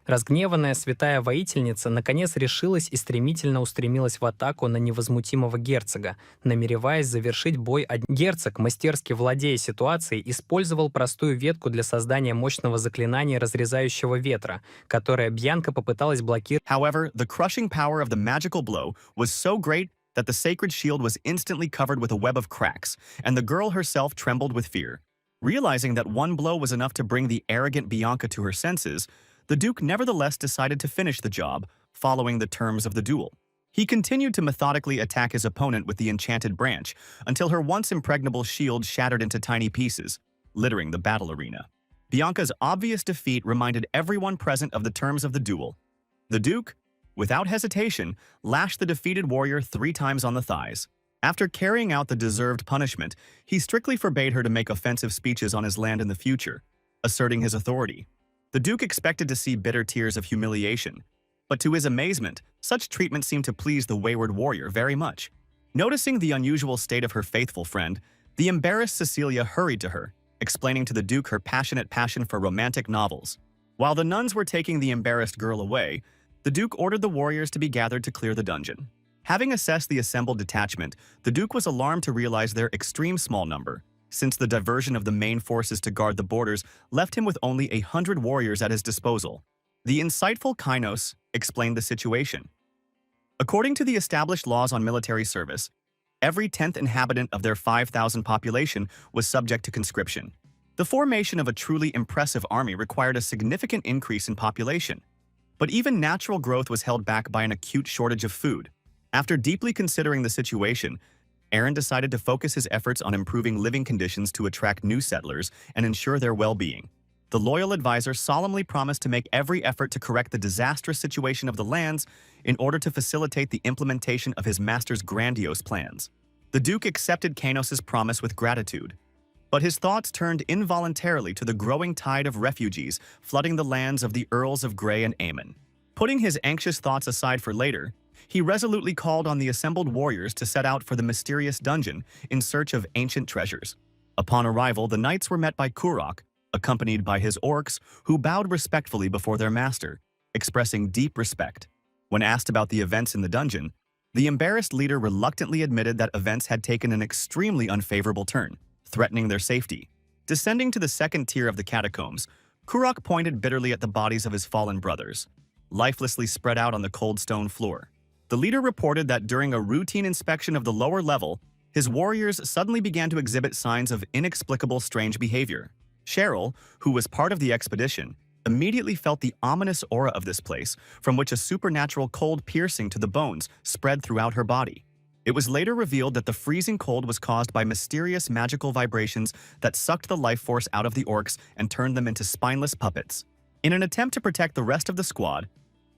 Разгневанная святая воительница наконец решилась и стремительно устремилась в атаку на невозмутимого герцога, намереваясь завершить бой. Герцог, мастерски владея ситуацией, использовал простую ветку для создания мощного заклинания разрезающего ветра, которое Бьянка попыталась блокировать.
However, the crushing power of the magical blow was so great that the sacred shield was instantly covered with a web of cracks, and the girl herself trembled with fear. Realizing that one blow was enough to bring the arrogant Bianca to her senses, the Duke nevertheless decided to finish the job, following the terms of the duel. He continued to methodically attack his opponent with the enchanted branch until her once impregnable shield shattered into tiny pieces, littering the battle arena. Bianca's obvious defeat reminded everyone present of the terms of the duel. The Duke, without hesitation, lashed the defeated warrior 3 times on the thighs. After carrying out the deserved punishment, he strictly forbade her to make offensive speeches on his land in the future, asserting his authority. The Duke expected to see bitter tears of humiliation, but to his amazement, such treatment seemed to please the wayward warrior very much. Noticing the unusual state of her faithful friend, the embarrassed Cecilia hurried to her, explaining to the Duke her passionate passion for romantic novels. While the nuns were taking the embarrassed girl away, the Duke ordered the warriors to be gathered to clear the dungeon. Having assessed the assembled detachment, the Duke was alarmed to realize their extreme small number, since the diversion of the main forces to guard the borders left him with only 100 warriors at his disposal. The insightful Kainos explained the situation. According to the established laws on military service, every 10th inhabitant of their 5,000 population was subject to conscription. The formation of a truly impressive army required a significant increase in population. But even natural growth was held back by an acute shortage of food. After deeply considering the situation, Aaron decided to focus his efforts on improving living conditions to attract new settlers and ensure their well-being. The loyal advisor solemnly promised to make every effort to correct the disastrous situation of the lands in order to facilitate the implementation of his master's grandiose plans. The Duke accepted Kainos' promise with gratitude, but his thoughts turned involuntarily to the growing tide of refugees flooding the lands of the Earls of Grey and Aemon. Putting his anxious thoughts aside for later, he resolutely called on the assembled warriors to set out for the mysterious dungeon in search of ancient treasures. Upon arrival, the knights were met by Kurok, accompanied by his orcs, who bowed respectfully before their master, expressing deep respect. When asked about the events in the dungeon, the embarrassed leader reluctantly admitted that events had taken an extremely unfavorable turn, threatening their safety. Descending to the second tier of the catacombs, Kurok pointed bitterly at the bodies of his fallen brothers, lifelessly spread out on the cold stone floor. The leader reported that during a routine inspection of the lower level, his warriors suddenly began to exhibit signs of inexplicable strange behavior. Cheryl, who was part of the expedition, immediately felt the ominous aura of this place, from which a supernatural cold piercing to the bones spread throughout her body. It was later revealed that the freezing cold was caused by mysterious magical vibrations that sucked the life force out of the orcs and turned them into spineless puppets. In an attempt to protect the rest of the squad,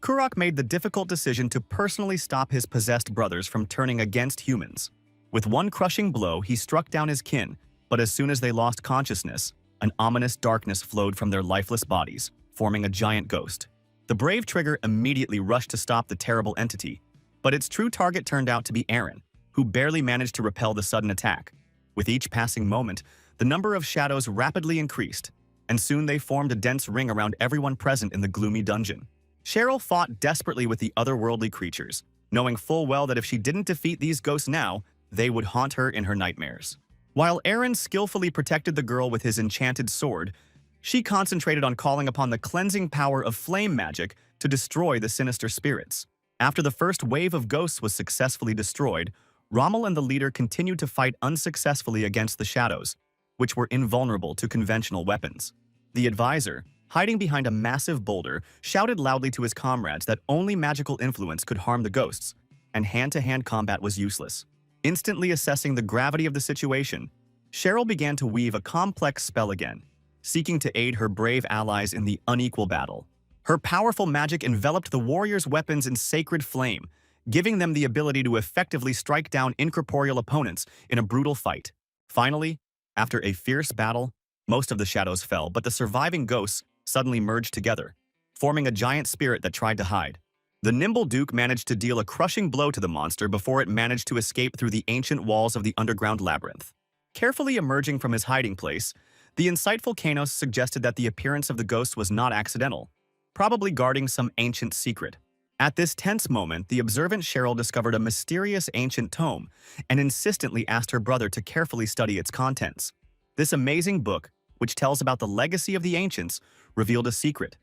Kurok made the difficult decision to personally stop his possessed brothers from turning against humans. With one crushing blow, he struck down his kin, but as soon as they lost consciousness, an ominous darkness flowed from their lifeless bodies, forming a giant ghost. The brave Trigger immediately rushed to stop the terrible entity, but its true target turned out to be Aaron, who barely managed to repel the sudden attack. With each passing moment, the number of shadows rapidly increased, and soon they formed a dense ring around everyone present in the gloomy dungeon. Cheryl fought desperately with the otherworldly creatures, knowing full well that if she didn't defeat these ghosts now, they would haunt her in her nightmares. While Aaron skillfully protected the girl with his enchanted sword, she concentrated on calling upon the cleansing power of flame magic to destroy the sinister spirits. After the first wave of ghosts was successfully destroyed, Rommel and the leader continued to fight unsuccessfully against the shadows, which were invulnerable to conventional weapons. The advisor, hiding behind a massive boulder, shouted loudly to his comrades that only magical influence could harm the ghosts, and hand-to-hand combat was useless. Instantly assessing the gravity of the situation, Cheryl began to weave a complex spell again, seeking to aid her brave allies in the unequal battle. Her powerful magic enveloped the warriors' weapons in sacred flame, giving them the ability to effectively strike down incorporeal opponents in a brutal fight. Finally, after a fierce battle, most of the shadows fell, but the surviving ghosts suddenly merged together, forming a giant spirit that tried to hide. The nimble Duke managed to deal a crushing blow to the monster before it managed to escape through the ancient walls of the underground labyrinth. Carefully emerging from his hiding place, the insightful Kanos suggested that the appearance of the ghost was not accidental, probably guarding some ancient secret. At this tense moment, the observant Cheryl discovered a mysterious ancient tome and insistently asked her brother to carefully study its contents. This amazing book, which tells about the legacy of the ancients, revealed a secret.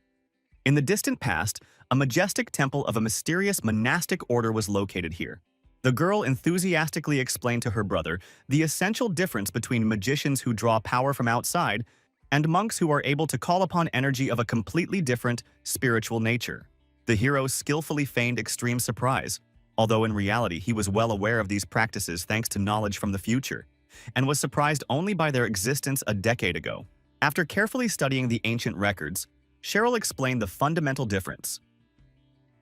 In the distant past, a majestic temple of a mysterious monastic order was located here. The girl enthusiastically explained to her brother the essential difference between magicians who draw power from outside and monks who are able to call upon energy of a completely different, spiritual nature. The hero skillfully feigned extreme surprise, although in reality he was well aware of these practices thanks to knowledge from the future, and was surprised only by their existence a decade ago. After carefully studying the ancient records, Cheryl explained the fundamental difference.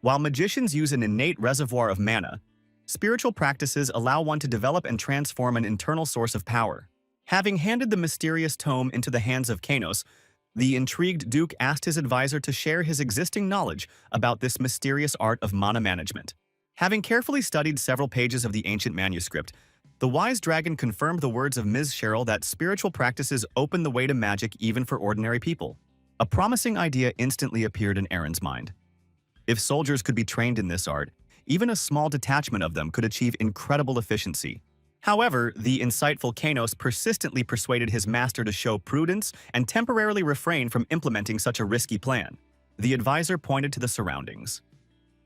While magicians use an innate reservoir of mana, spiritual practices allow one to develop and transform an internal source of power. Having handed the mysterious tome into the hands of Kanos, the intrigued Duke asked his advisor to share his existing knowledge about this mysterious art of mana management. Having carefully studied several pages of the ancient manuscript, the wise dragon confirmed the words of Ms. Cheryl that spiritual practices open the way to magic even for ordinary people. A promising idea instantly appeared in Aaron's mind. If soldiers could be trained in this art, even a small detachment of them could achieve incredible efficiency. However, the insightful Kanos persistently persuaded his master to show prudence and temporarily refrain from implementing such a risky plan. The advisor pointed to the surroundings.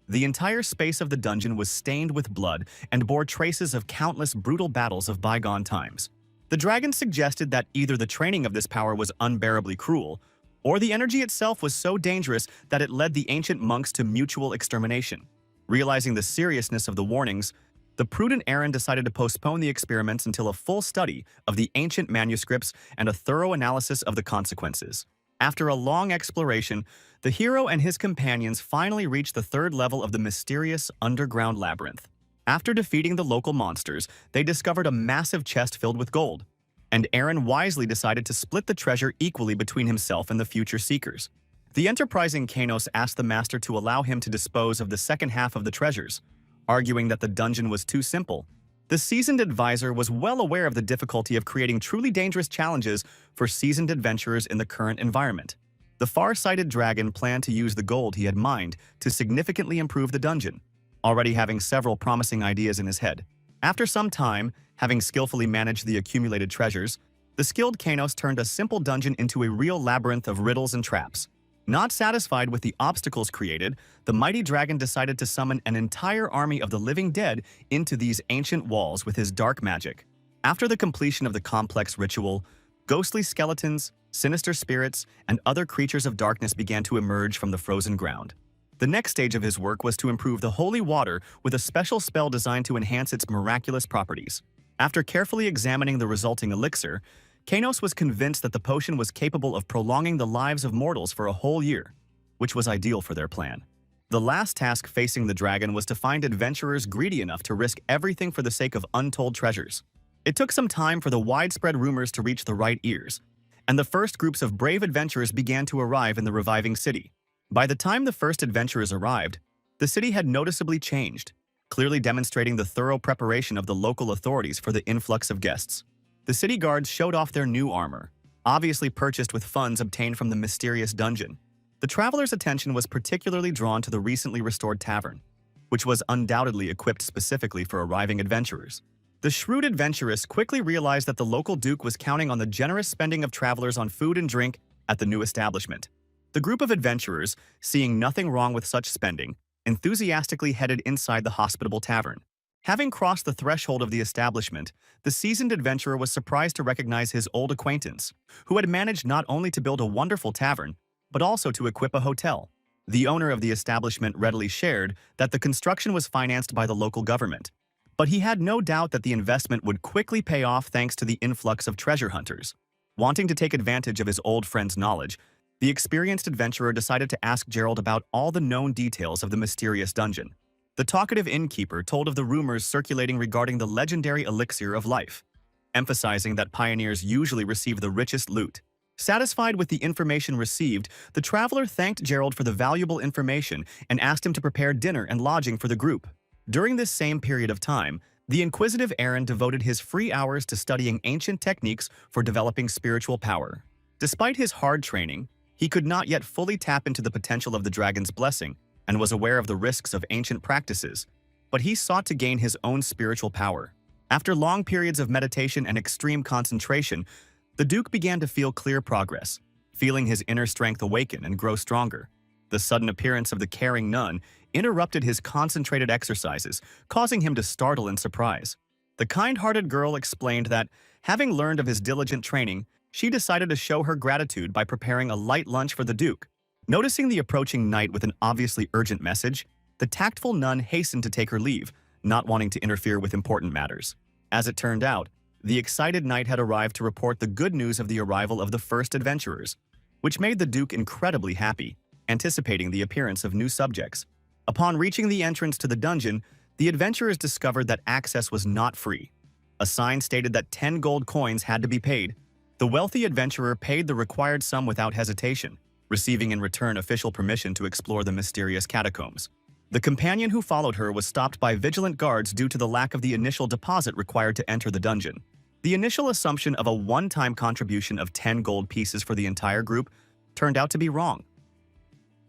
The entire space of the dungeon was stained with blood and bore traces of countless brutal battles of bygone times. The dragon suggested that either the training of this power was unbearably cruel, or the energy itself was so dangerous that it led the ancient monks to mutual extermination. Realizing the seriousness of the warnings, the prudent Aaron decided to postpone the experiments until a full study of the ancient manuscripts and a thorough analysis of the consequences. After a long exploration, the hero and his companions finally reached the third level of the mysterious underground labyrinth. After defeating the local monsters, they discovered a massive chest filled with gold, and Aaron wisely decided to split the treasure equally between himself and the future seekers. The enterprising Kanos asked the master to allow him to dispose of the second half of the treasures, arguing that the dungeon was too simple. The seasoned advisor was well aware of the difficulty of creating truly dangerous challenges for seasoned adventurers in the current environment. The far-sighted dragon planned to use the gold he had mined to significantly improve the dungeon, already having several promising ideas in his head. After some time, having skillfully managed the accumulated treasures, the skilled Kanos turned a simple dungeon into a real labyrinth of riddles and traps. Not satisfied with the obstacles created, the mighty dragon decided to summon an entire army of the living dead into these ancient walls with his dark magic. After the completion of the complex ritual, ghostly skeletons, sinister spirits, and other creatures of darkness began to emerge from the frozen ground. The next stage of his work was to improve the holy water with a special spell designed to enhance its miraculous properties. After carefully examining the resulting elixir, Kanos was convinced that the potion was capable of prolonging the lives of mortals for a whole year, which was ideal for their plan. The last task facing the dragon was to find adventurers greedy enough to risk everything for the sake of untold treasures. It took some time for the widespread rumors to reach the right ears, and the first groups of brave adventurers began to arrive in the reviving city. By the time the first adventurers arrived, the city had noticeably changed, clearly demonstrating the thorough preparation of the local authorities for the influx of guests. The city guards showed off their new armor, obviously purchased with funds obtained from the mysterious dungeon. The travelers' attention was particularly drawn to the recently restored tavern, which was undoubtedly equipped specifically for arriving adventurers. The shrewd adventuress quickly realized that the local duke was counting on the generous spending of travelers on food and drink at the new establishment. The group of adventurers, seeing nothing wrong with such spending, enthusiastically headed inside the hospitable tavern. Having crossed the threshold of the establishment, the seasoned adventurer was surprised to recognize his old acquaintance, who had managed not only to build a wonderful tavern, but also to equip a hotel. The owner of the establishment readily shared that the construction was financed by the local government, but he had no doubt that the investment would quickly pay off thanks to the influx of treasure hunters. Wanting to take advantage of his old friend's knowledge, the experienced adventurer decided to ask Gerald about all the known details of the mysterious dungeon. The talkative innkeeper told of the rumors circulating regarding the legendary elixir of life, emphasizing that pioneers usually receive the richest loot. Satisfied with the information received, the traveler thanked Gerald for the valuable information and asked him to prepare dinner and lodging for the group. During this same period of time, the inquisitive Aaron devoted his free hours to studying ancient techniques for developing spiritual power. Despite his hard training, he could not yet fully tap into the potential of the dragon's blessing and was aware of the risks of ancient practices, but he sought to gain his own spiritual power. After long periods of meditation and extreme concentration, the Duke began to feel clear progress, feeling his inner strength awaken and grow stronger. The sudden appearance of the caring nun interrupted his concentrated exercises, causing him to startle in surprise. The kind-hearted girl explained that, having learned of his diligent training, she decided to show her gratitude by preparing a light lunch for the Duke. Noticing the approaching knight with an obviously urgent message, the tactful nun hastened to take her leave, not wanting to interfere with important matters. As it turned out, the excited knight had arrived to report the good news of the arrival of the first adventurers, which made the Duke incredibly happy, anticipating the appearance of new subjects. Upon reaching the entrance to the dungeon, the adventurers discovered that access was not free. A sign stated that 10 gold coins had to be paid. The wealthy adventurer paid the required sum without hesitation, receiving in return official permission to explore the mysterious catacombs. The companion who followed her was stopped by vigilant guards due to the lack of the initial deposit required to enter the dungeon. The initial assumption of a one-time contribution of 10 gold pieces for the entire group turned out to be wrong.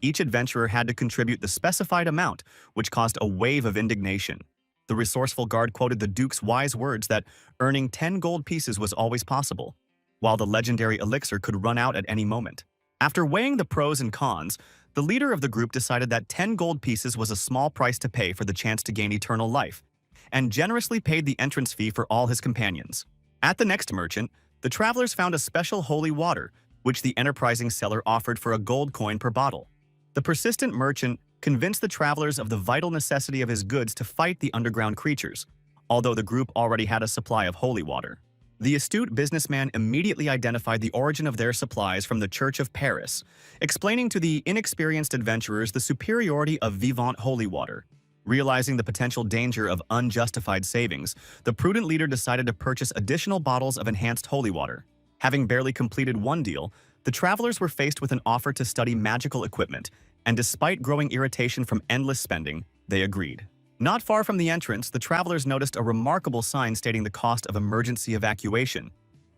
Each adventurer had to contribute the specified amount, which caused a wave of indignation. The resourceful guard quoted the Duke's wise words that earning 10 gold pieces was always possible, while the legendary elixir could run out at any moment. After weighing the pros and cons, the leader of the group decided that 10 gold pieces was a small price to pay for the chance to gain eternal life, and generously paid the entrance fee for all his companions. At the next merchant, the travelers found a special holy water, which the enterprising seller offered for a gold coin per bottle. The persistent merchant convinced the travelers of the vital necessity of his goods to fight the underground creatures, although the group already had a supply of holy water. The astute businessman immediately identified the origin of their supplies from the Church of Paris, explaining to the inexperienced adventurers the superiority of vivant holy water. Realizing the potential danger of unjustified savings, the prudent leader decided to purchase additional bottles of enhanced holy water. Having barely completed one deal, the travelers were faced with an offer to study magical equipment, and despite growing irritation from endless spending, they agreed. Not far from the entrance, the travelers noticed a remarkable sign stating the cost of emergency evacuation: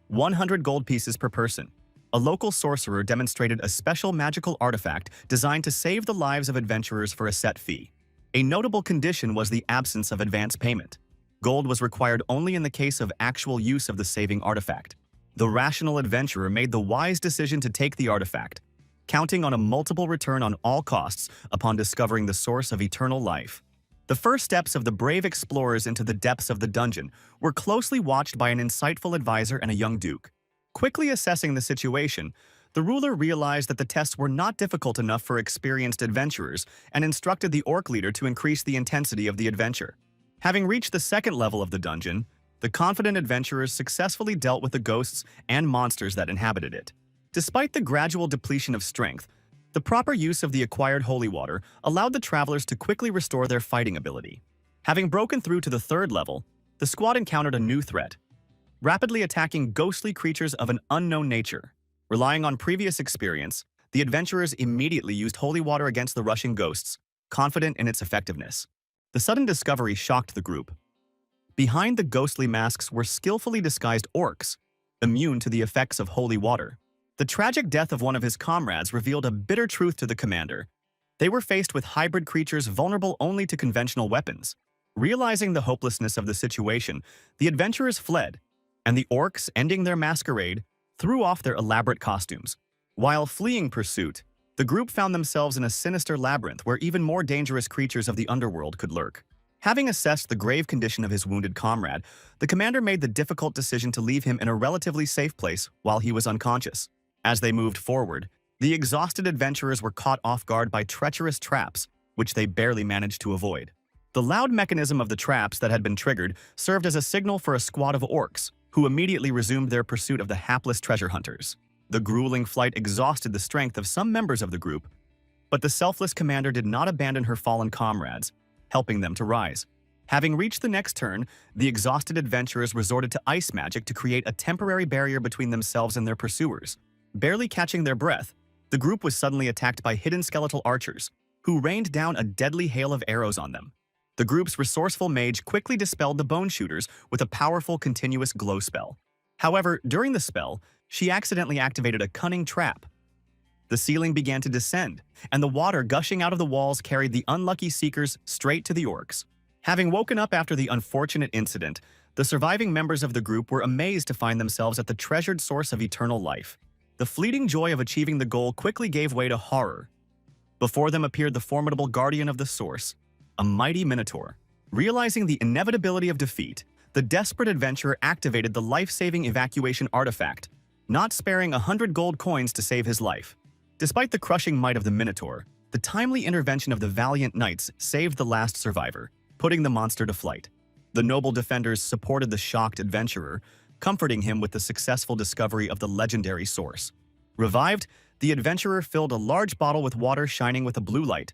100 gold pieces per person. A local sorcerer demonstrated a special magical artifact designed to save the lives of adventurers for a set fee. A notable condition was the absence of advance payment. Gold was required only in the case of actual use of the saving artifact. The rational adventurer made the wise decision to take the artifact, counting on a multiple return on all costs upon discovering the source of eternal life. The first steps of the brave explorers into the depths of the dungeon were closely watched by an insightful advisor and a young duke. Quickly assessing the situation, the ruler realized that the tests were not difficult enough for experienced adventurers and instructed the orc leader to increase the intensity of the adventure. Having reached the second level of the dungeon, the confident adventurers successfully dealt with the ghosts and monsters that inhabited it. Despite the gradual depletion of strength, the proper use of the acquired holy water allowed the travelers to quickly restore their fighting ability. Having broken through to the third level, the squad encountered a new threat, rapidly attacking ghostly creatures of an unknown nature. Relying on previous experience, the adventurers immediately used holy water against the rushing ghosts, confident in its effectiveness. The sudden discovery shocked the group. Behind the ghostly masks were skillfully disguised orcs, immune to the effects of holy water. The tragic death of one of his comrades revealed a bitter truth to the commander. They were faced with hybrid creatures vulnerable only to conventional weapons. Realizing the hopelessness of the situation, the adventurers fled, and the orcs, ending their masquerade, threw off their elaborate costumes. While fleeing pursuit, the group found themselves in a sinister labyrinth where even more dangerous creatures of the underworld could lurk. Having assessed the grave condition of his wounded comrade, the commander made the difficult decision to leave him in a relatively safe place while he was unconscious. As they moved forward, the exhausted adventurers were caught off guard by treacherous traps, which they barely managed to avoid. The loud mechanism of the traps that had been triggered served as a signal for a squad of orcs, who immediately resumed their pursuit of the hapless treasure hunters. The grueling flight exhausted the strength of some members of the group, but the selfless commander did not abandon her fallen comrades, helping them to rise. Having reached the next turn, the exhausted adventurers resorted to ice magic to create a temporary barrier between themselves and their pursuers. Barely catching their breath, the group was suddenly attacked by hidden skeletal archers, who rained down a deadly hail of arrows on them. The group's resourceful mage quickly dispelled the bone shooters with a powerful continuous glow spell. However, during the spell, she accidentally activated a cunning trap. The ceiling began to descend, and the water gushing out of the walls carried the unlucky seekers straight to the orcs. Having woken up after the unfortunate incident, the surviving members of the group were amazed to find themselves at the treasured source of eternal life. The fleeting joy of achieving the goal quickly gave way to horror. Before them appeared the formidable guardian of the source, a mighty minotaur. Realizing the inevitability of defeat, the desperate adventurer activated the life-saving evacuation artifact, not sparing 100 gold coins to save his life. Despite the crushing might of the minotaur, the timely intervention of the valiant knights saved the last survivor, putting the monster to flight. The noble defenders supported the shocked adventurer, comforting him with the successful discovery of the legendary source. Revived, the adventurer filled a large bottle with water shining with a blue light,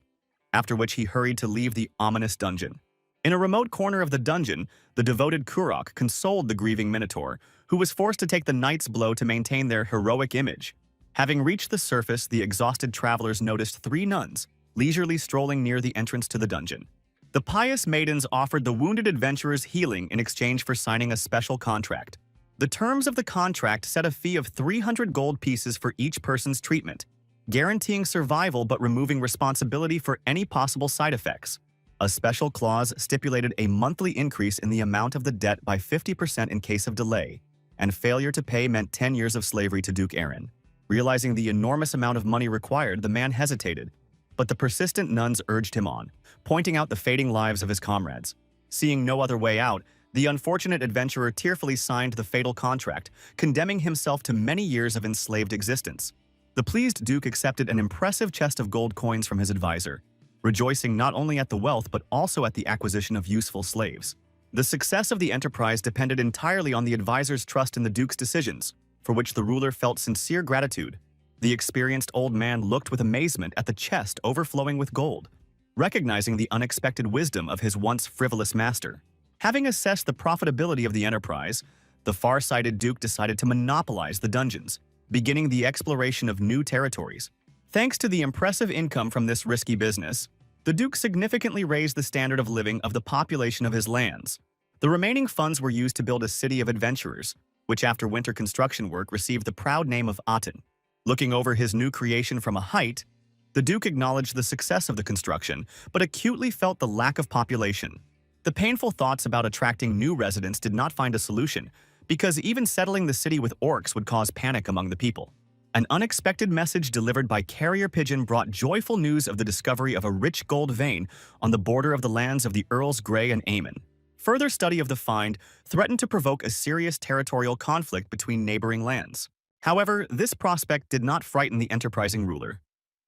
after which he hurried to leave the ominous dungeon. In a remote corner of the dungeon, the devoted Kurok consoled the grieving minotaur, who was forced to take the knight's blow to maintain their heroic image. Having reached the surface, the exhausted travelers noticed 3 nuns, leisurely strolling near the entrance to the dungeon. The pious maidens offered the wounded adventurers healing in exchange for signing a special contract. The terms of the contract set a fee of 300 gold pieces for each person's treatment, guaranteeing survival but removing responsibility for any possible side effects. A special clause stipulated a monthly increase in the amount of the debt by 50% in case of delay, and failure to pay meant 10 years of slavery to Duke Aaron. Realizing the enormous amount of money required, the man hesitated, but the persistent nuns urged him on, pointing out the fading lives of his comrades. Seeing no other way out, the unfortunate adventurer tearfully signed the fatal contract, condemning himself to many years of enslaved existence. The pleased Duke accepted an impressive chest of gold coins from his advisor, rejoicing not only at the wealth but also at the acquisition of useful slaves. The success of the enterprise depended entirely on the advisor's trust in the Duke's decisions, for which the ruler felt sincere gratitude. The experienced old man looked with amazement at the chest overflowing with gold, recognizing the unexpected wisdom of his once frivolous master. Having assessed the profitability of the enterprise, the far-sighted Duke decided to monopolize the dungeons, beginning the exploration of new territories. Thanks to the impressive income from this risky business, the Duke significantly raised the standard of living of the population of his lands. The remaining funds were used to build a city of adventurers, which after winter construction work received the proud name of Aten. Looking over his new creation from a height, the Duke acknowledged the success of the construction, but acutely felt the lack of population. The painful thoughts about attracting new residents did not find a solution, because even settling the city with orcs would cause panic among the people. An unexpected message delivered by carrier pigeon brought joyful news of the discovery of a rich gold vein on the border of the lands of the Earls Grey and Aemon. Further study of the find threatened to provoke a serious territorial conflict between neighboring lands. However, this prospect did not frighten the enterprising ruler.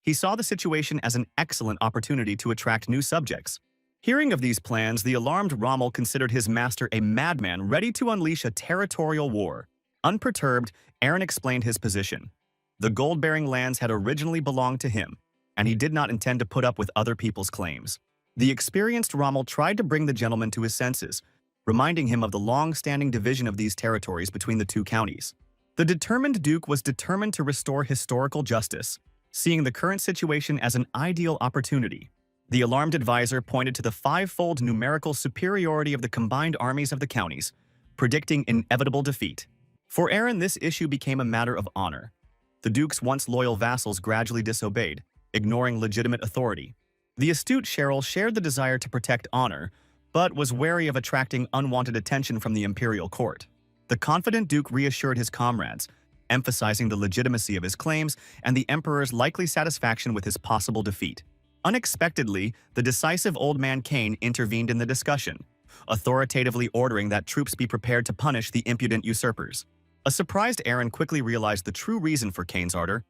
He saw the situation as an excellent opportunity to attract new subjects. Hearing of these plans, the alarmed Rommel considered his master a madman ready to unleash a territorial war. Unperturbed, Aaron explained his position. The gold-bearing lands had originally belonged to him, and he did not intend to put up with other people's claims. The experienced Rommel tried to bring the gentleman to his senses, reminding him of the long-standing division of these territories between the 2 counties. The determined Duke was determined to restore historical justice, seeing the current situation as an ideal opportunity. The alarmed advisor pointed to the 5-fold numerical superiority of the combined armies of the counties, predicting inevitable defeat. For Aaron, this issue became a matter of honor. The Duke's once loyal vassals gradually disobeyed, ignoring legitimate authority. The astute Cheryl shared the desire to protect honor, but was wary of attracting unwanted attention from the imperial court. The confident Duke reassured his comrades, emphasizing the legitimacy of his claims and the emperor's likely satisfaction with his possible defeat. Unexpectedly, the decisive old man Kane intervened in the discussion, authoritatively ordering that troops be prepared to punish the impudent usurpers. A surprised Aaron quickly realized the true reason for Kane's ardor.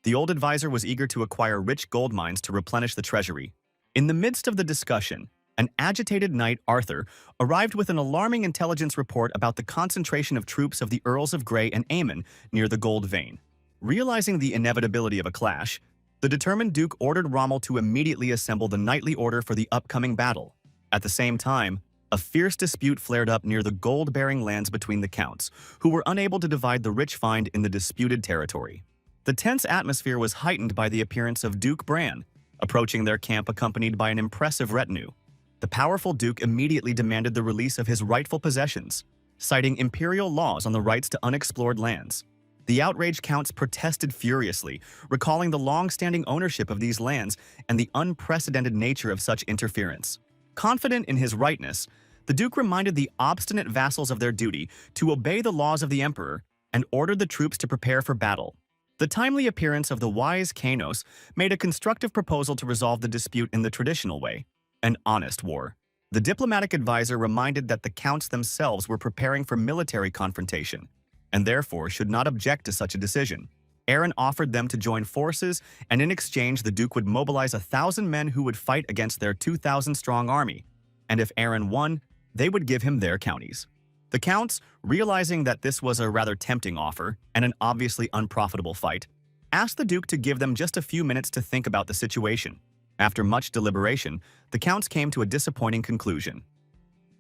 The old advisor was eager to acquire rich gold mines to replenish the treasury. In the midst of the discussion, an agitated knight, Arthur, arrived with an alarming intelligence report about the concentration of troops of the Earls of Grey and Aemon near the gold vein. Realizing the inevitability of a clash, the determined Duke ordered Rommel to immediately assemble the knightly order for the upcoming battle. At the same time, a fierce dispute flared up near the gold-bearing lands between the counts, who were unable to divide the rich find in the disputed territory. The tense atmosphere was heightened by the appearance of Duke Bran, approaching their camp accompanied by an impressive retinue. The powerful Duke immediately demanded the release of his rightful possessions, citing imperial laws on the rights to unexplored lands. The outraged counts protested furiously, recalling the long-standing ownership of these lands and the unprecedented nature of such interference. Confident in his rightness, the Duke reminded the obstinate vassals of their duty to obey the laws of the Emperor and ordered the troops to prepare for battle. The timely appearance of the wise Kainos made a constructive proposal to resolve the dispute in the traditional way, an honest war. The diplomatic advisor reminded that the counts themselves were preparing for military confrontation, and therefore should not object to such a decision. Aaron offered them to join forces, and in exchange the Duke would mobilize 1,000 men who would fight against their 2,000-strong army, and if Aaron won, they would give him their counties. The counts, realizing that this was a rather tempting offer and an obviously unprofitable fight, asked the Duke to give them just a few minutes to think about the situation. After much deliberation, the counts came to a disappointing conclusion.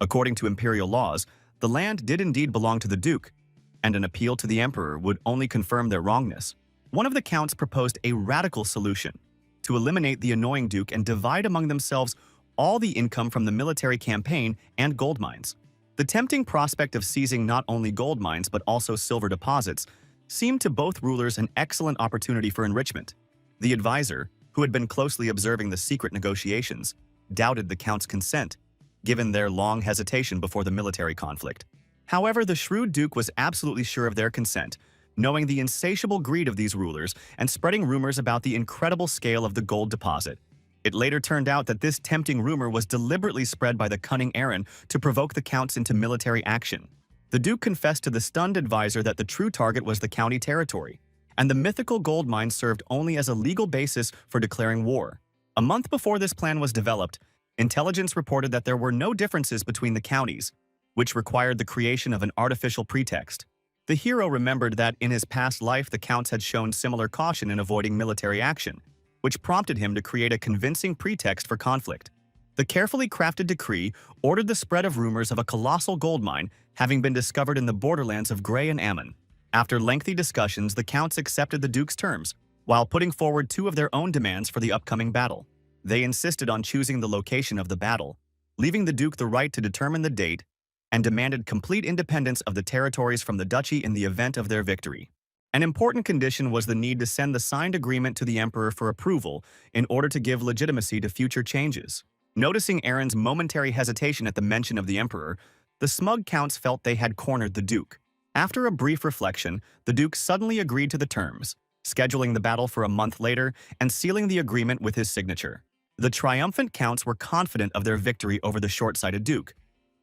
According to imperial laws, the land did indeed belong to the Duke, and an appeal to the Emperor would only confirm their wrongness. One of the counts proposed a radical solution: to eliminate the annoying Duke and divide among themselves all the income from the military campaign and gold mines. The tempting prospect of seizing not only gold mines but also silver deposits seemed to both rulers an excellent opportunity for enrichment. The advisor, who had been closely observing the secret negotiations, doubted the count's consent, given their long hesitation before the military conflict. However, the shrewd Duke was absolutely sure of their consent, knowing the insatiable greed of these rulers and spreading rumors about the incredible scale of the gold deposit. It later turned out that this tempting rumor was deliberately spread by the cunning Aaron to provoke the counts into military action. The Duke confessed to the stunned advisor that the true target was the county territory, and the mythical gold mine served only as a legal basis for declaring war. A month before this plan was developed, intelligence reported that there were no differences between the counties, which required the creation of an artificial pretext. The hero remembered that in his past life the counts had shown similar caution in avoiding military action, which prompted him to create a convincing pretext for conflict. The carefully crafted decree ordered the spread of rumors of a colossal gold mine having been discovered in the borderlands of Grey and Ammon. After lengthy discussions, the counts accepted the Duke's terms, while putting forward two of their own demands for the upcoming battle. They insisted on choosing the location of the battle, leaving the Duke the right to determine the date, and demanded complete independence of the territories from the duchy in the event of their victory. An important condition was the need to send the signed agreement to the Emperor for approval in order to give legitimacy to future changes. Noticing Aaron's momentary hesitation at the mention of the Emperor, the smug counts felt they had cornered the Duke. After a brief reflection, the Duke suddenly agreed to the terms, scheduling the battle for a month later and sealing the agreement with his signature. The triumphant counts were confident of their victory over the short-sighted Duke,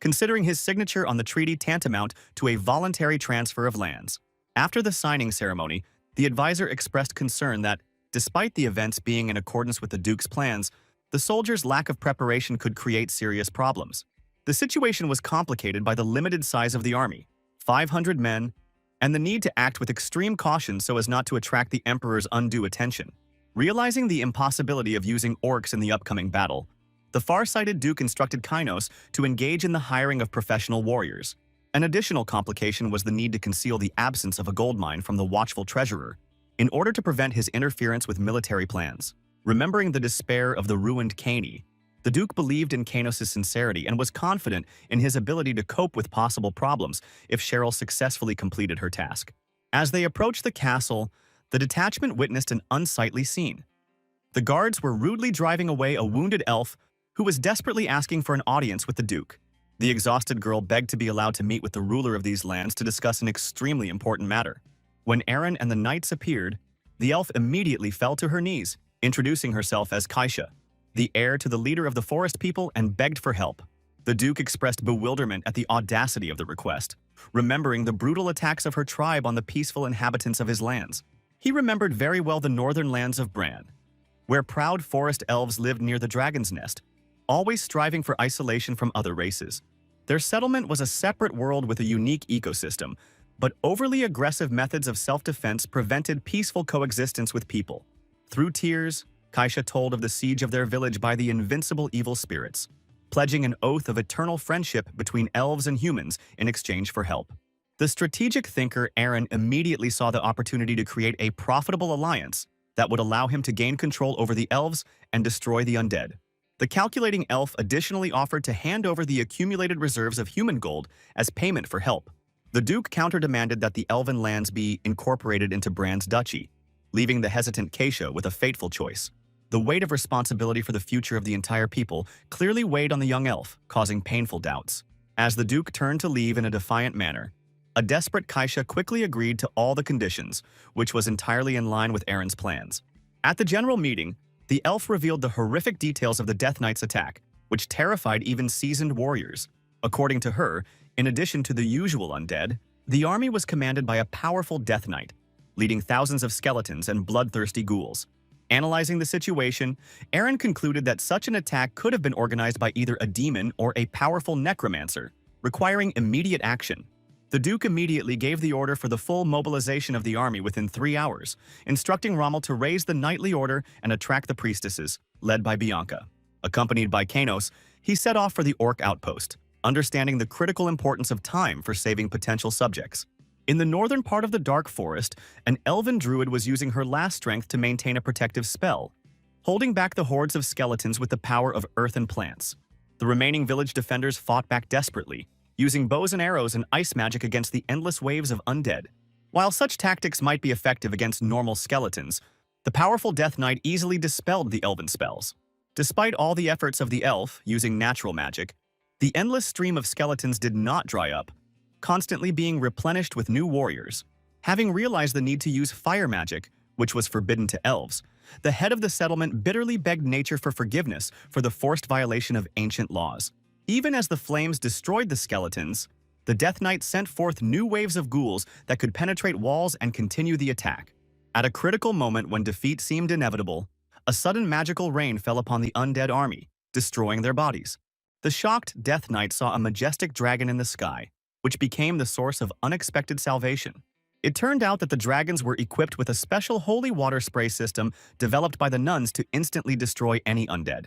considering his signature on the treaty tantamount to a voluntary transfer of lands. After the signing ceremony, the advisor expressed concern that, despite the events being in accordance with the Duke's plans, the soldiers' lack of preparation could create serious problems. The situation was complicated by the limited size of the army, 500 men, and the need to act with extreme caution so as not to attract the Emperor's undue attention. Realizing the impossibility of using orcs in the upcoming battle, the far-sighted Duke instructed Kainos to engage in the hiring of professional warriors. An additional complication was the need to conceal the absence of a gold mine from the watchful treasurer in order to prevent his interference with military plans. Remembering the despair of the ruined Caney, the Duke believed in Kainos' sincerity and was confident in his ability to cope with possible problems if Cheryl successfully completed her task. As they approached the castle, the detachment witnessed an unsightly scene. The guards were rudely driving away a wounded elf who was desperately asking for an audience with the Duke. The exhausted girl begged to be allowed to meet with the ruler of these lands to discuss an extremely important matter. When Aaron and the knights appeared, the elf immediately fell to her knees, introducing herself as Kaisha, the heir to the leader of the forest people, and begged for help. The Duke expressed bewilderment at the audacity of the request, remembering the brutal attacks of her tribe on the peaceful inhabitants of his lands. He remembered very well the northern lands of Bran, where proud forest elves lived near the dragon's nest, always striving for isolation from other races. Their settlement was a separate world with a unique ecosystem, but overly aggressive methods of self-defense prevented peaceful coexistence with people. Through tears, Kaisha told of the siege of their village by the invincible evil spirits, pledging an oath of eternal friendship between elves and humans in exchange for help. The strategic thinker Aaron immediately saw the opportunity to create a profitable alliance that would allow him to gain control over the elves and destroy the undead. The calculating elf additionally offered to hand over the accumulated reserves of human gold as payment for help. The Duke counter-demanded that the elven lands be incorporated into Bran's duchy, leaving the hesitant Keisha with a fateful choice. The weight of responsibility for the future of the entire people clearly weighed on the young elf, causing painful doubts. As the Duke turned to leave in a defiant manner, a desperate Keisha quickly agreed to all the conditions, which was entirely in line with Aaron's plans. At the general meeting, the elf revealed the horrific details of the Death Knight's attack, which terrified even seasoned warriors. According to her, in addition to the usual undead, the army was commanded by a powerful Death Knight, leading thousands of skeletons and bloodthirsty ghouls. Analyzing the situation, Aaron concluded that such an attack could have been organized by either a demon or a powerful necromancer, requiring immediate action. The Duke immediately gave the order for the full mobilization of the army within 3 hours, instructing Rommel to raise the knightly order and attract the priestesses, led by Bianca. Accompanied by Kanos, he set off for the Orc outpost, understanding the critical importance of time for saving potential subjects. In the northern part of the Dark Forest, an elven druid was using her last strength to maintain a protective spell, holding back the hordes of skeletons with the power of earth and plants. The remaining village defenders fought back desperately, using bows and arrows and ice magic against the endless waves of undead. While such tactics might be effective against normal skeletons, the powerful Death Knight easily dispelled the elven spells. Despite all the efforts of the elf using natural magic, the endless stream of skeletons did not dry up, constantly being replenished with new warriors. Having realized the need to use fire magic, which was forbidden to elves, the head of the settlement bitterly begged nature for forgiveness for the forced violation of ancient laws. Even as the flames destroyed the skeletons, the Death Knight sent forth new waves of ghouls that could penetrate walls and continue the attack. At a critical moment when defeat seemed inevitable, a sudden magical rain fell upon the undead army, destroying their bodies. The shocked Death Knight saw a majestic dragon in the sky, which became the source of unexpected salvation. It turned out that the dragons were equipped with a special holy water spray system developed by the nuns to instantly destroy any undead.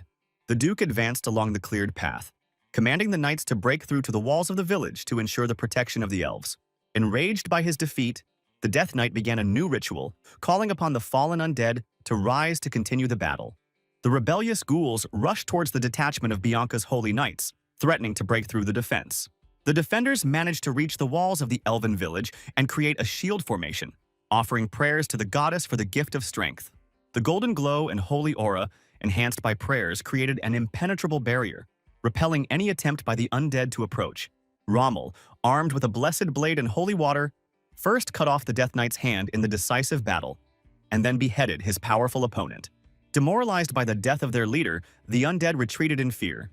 The Duke advanced along the cleared path, commanding the knights to break through to the walls of the village to ensure the protection of the elves. Enraged by his defeat, the Death Knight began a new ritual, calling upon the fallen undead to rise to continue the battle. The rebellious ghouls rushed towards the detachment of Bianca's holy knights, threatening to break through the defense. The defenders managed to reach the walls of the elven village and create a shield formation, offering prayers to the goddess for the gift of strength. The golden glow and holy aura, enhanced by prayers, created an impenetrable barrier, repelling any attempt by the undead to approach. Rommel, armed with a blessed blade and holy water, first cut off the Death Knight's hand in the decisive battle, and then beheaded his powerful opponent. Demoralized by the death of their leader, the undead retreated in fear.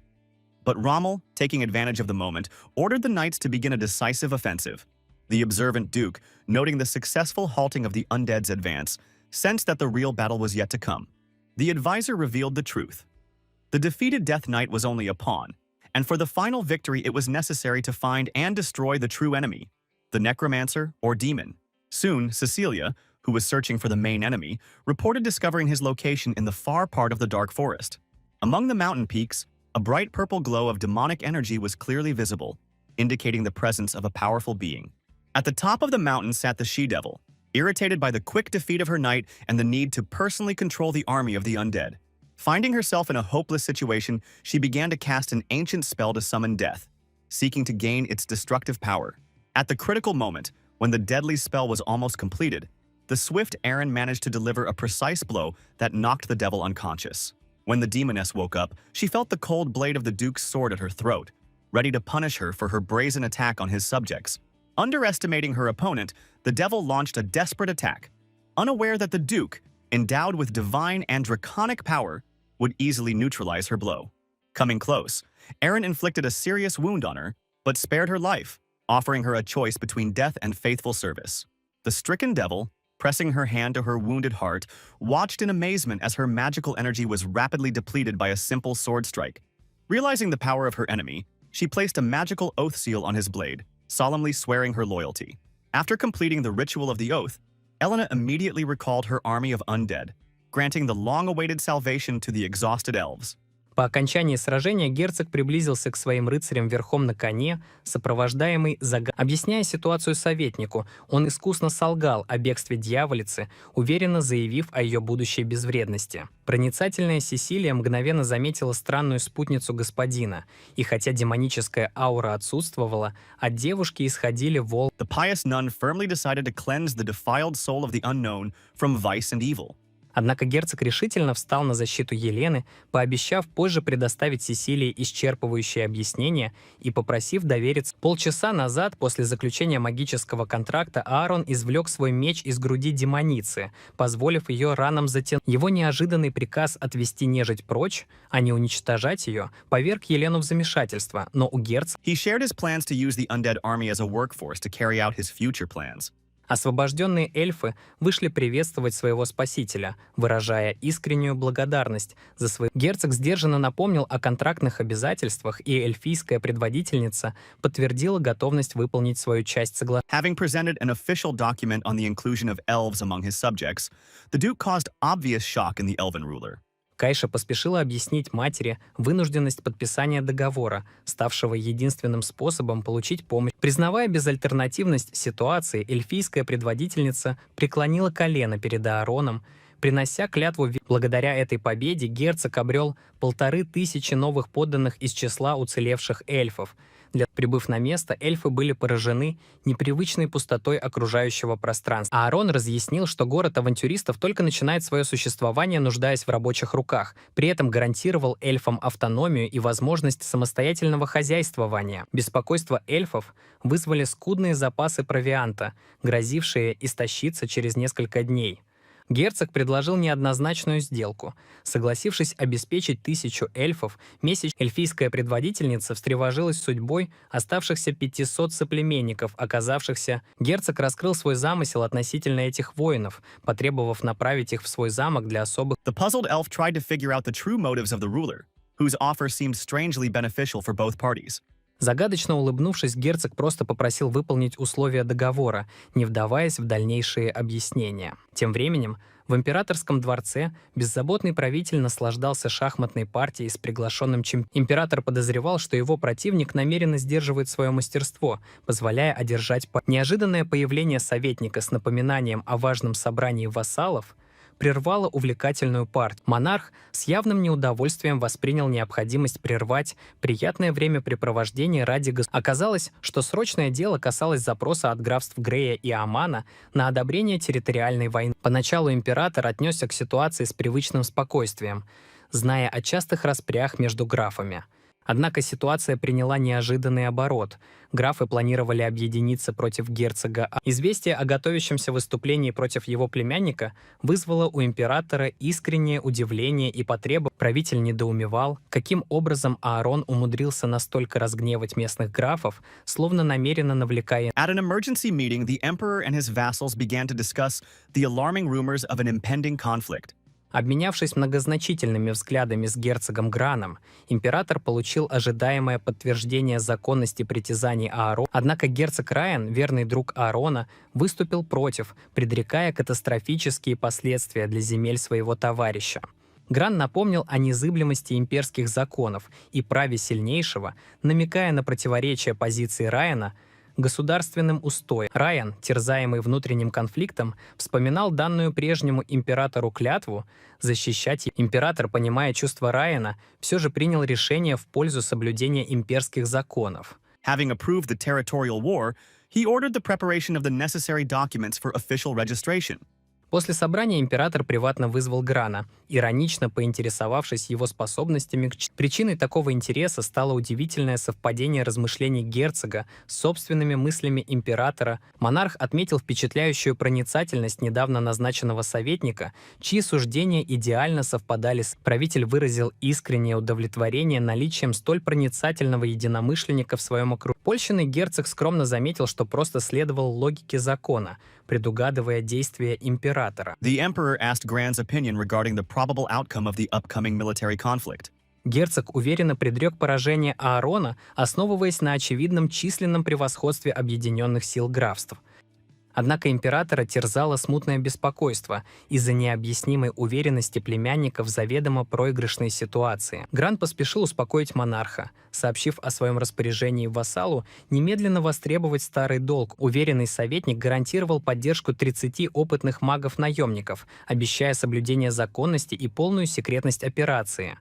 But Rommel, taking advantage of the moment, ordered the knights to begin a decisive offensive. The observant Duke, noting the successful halting of the undead's advance, sensed that the real battle was yet to come. The advisor revealed the truth. The defeated Death Knight was only a pawn, and for the final victory it was necessary to find and destroy the true enemy, the necromancer or demon. Soon, Cecilia, who was searching for the main enemy, reported discovering his location in the far part of the Dark Forest. Among the mountain peaks, a bright purple glow of demonic energy was clearly visible, indicating the presence of a powerful being. At the top of the mountain sat the she-devil, irritated by the quick defeat of her knight and the need to personally control the army of the undead. Finding herself in a hopeless situation, she began to cast an ancient spell to summon death, seeking to gain its destructive power. At the critical moment, when the deadly spell was almost completed, the swift Aaron managed to deliver a precise blow that knocked the devil unconscious. When the demoness woke up, she felt the cold blade of the Duke's sword at her throat, ready to punish her for her brazen attack on his subjects. Underestimating her opponent, the devil launched a desperate attack, unaware that the Duke, endowed with divine and draconic power, would easily neutralize her blow. Coming close, Aaron inflicted a serious wound on her, but spared her life, offering her a choice between death and faithful service. The stricken devil, pressing her hand to her wounded heart, watched in amazement as her magical energy was rapidly depleted by a simple sword strike. Realizing the power of her enemy, she placed a magical oath seal on his blade, solemnly swearing her loyalty. After completing the ritual of the oath, Elena immediately recalled her army of undead, granting the long-awaited salvation to the exhausted elves.
По окончании сражения герцог приблизился к своим рыцарям верхом на коне, сопровождаемый Объясняя ситуацию советнику, он искусно солгал о бегстве дьяволицы, уверенно заявив о ее будущей безвредности. Проницательная Сесилия мгновенно заметила странную спутницу господина, и хотя демоническая аура отсутствовала, от девушки исходили волны.
The pious nun firmly decided to cleanse the defiled soul of the unknown from vice and evil.
Однако герцог решительно встал на защиту Елены, пообещав позже предоставить Сесилии исчерпывающее объяснение и попросив довериться. Полчаса назад, после заключения магического контракта, Аарон извлек свой меч из груди демоницы, позволив ее ранам затянуть. Его неожиданный приказ отвести нежить прочь, а не уничтожать ее, поверг Елену в замешательство, но у герцога
He shared his plans to use the undead army as a workforce to carry out his future plans.
освобожденные эльфы вышли приветствовать своего спасителя, выражая искреннюю благодарность за свой. Герцог сдержанно напомнил о контрактных обязательствах, и эльфийская предводительница подтвердила готовность выполнить свою часть соглашения.
Having presented an official document on the inclusion of elves among his subjects, the Duke caused obvious shock in the elven ruler.
Кайша поспешила объяснить матери вынужденность подписания договора, ставшего единственным способом получить помощь. Признавая безальтернативность ситуации, эльфийская предводительница преклонила колено перед Аароном, принося клятву. Благодаря этой победе герцог обрел 1500 новых подданных из числа уцелевших эльфов. Прибыв на место, эльфы были поражены непривычной пустотой окружающего пространства. Аарон разъяснил, что город авантюристов только начинает свое существование, нуждаясь в рабочих руках. При этом гарантировал эльфам автономию и возможность самостоятельного хозяйствования. Беспокойство эльфов вызвали скудные запасы провианта, грозившие истощиться через несколько дней. Герцог предложил неоднозначную сделку. Согласившись обеспечить 1000 эльфов, эльфийская предводительница встревожилась судьбой оставшихся 500 соплеменников, оказавшихся. Герцог раскрыл свой замысел относительно этих воинов, потребовав направить их в свой замок для особых.
The puzzled elf tried to figure out the true motives of the ruler, whose offer seemed strangely beneficial for both parties.
Загадочно улыбнувшись, герцог просто попросил выполнить условия договора, не вдаваясь в дальнейшие объяснения. Тем временем, в императорском дворце беззаботный правитель наслаждался шахматной партией с приглашенным чемпионом. Император подозревал, что его противник намеренно сдерживает свое мастерство, позволяя одержать Неожиданное появление советника с напоминанием о важном собрании вассалов прервало увлекательную партию. Монарх с явным неудовольствием воспринял необходимость прервать приятное времяпрепровождение ради Оказалось, что срочное дело касалось запроса от графств Грея и Амана на одобрение территориальной войны. Поначалу император отнесся к ситуации с привычным спокойствием, зная о частых распрях между графами. Однако ситуация приняла неожиданный оборот. Графы планировали объединиться против герцога. Известие о готовящемся выступлении против его племянника вызвало у императора искреннее удивление и потребу. Правитель недоумевал, каким образом Аарон умудрился настолько разгневать местных графов, словно намеренно навлекая.
At an emergency meeting, the emperor and his vassals began to discuss the alarming rumors of an impending conflict.
Обменявшись многозначительными взглядами с герцогом Граном, император получил ожидаемое подтверждение законности притязаний Аарона. Однако герцог Райан, верный друг Аарона, выступил против, предрекая катастрофические последствия для земель своего товарища. Гран напомнил о незыблемости имперских законов и праве сильнейшего, намекая на противоречие позиции Райана государственным устоям. Райан, терзаемый внутренним конфликтом, вспоминал данную прежнему императору клятву защищать. Император, понимая чувства Райана, все же принял решение в пользу соблюдения имперских законов.
Having approved the territorial war, he ordered the preparation of the necessary documents for official registration.
После собрания император приватно вызвал Грана, иронично поинтересовавшись его способностями. Причиной такого интереса стало удивительное совпадение размышлений герцога с собственными мыслями императора. Монарх отметил впечатляющую проницательность недавно назначенного советника, чьи суждения идеально совпадали с. Правитель выразил искреннее удовлетворение наличием столь проницательного единомышленника в своем окружении. Польщенный герцог скромно заметил, что просто следовал логике закона, предугадывая действия императора.
The emperor asked Gran's opinion regarding the probable outcome of the upcoming military conflict.
Герцог уверенно предрек поражение Аарона, основываясь на очевидном численном превосходстве объединенных сил графств. Однако императора терзало смутное беспокойство из-за необъяснимой уверенности племянника в заведомо проигрышной ситуации. Грант поспешил успокоить монарха, сообщив о своем распоряжении вассалу немедленно востребовать старый долг. Уверенный советник гарантировал поддержку 30 опытных магов-наемников, обещая соблюдение законности и полную секретность операции.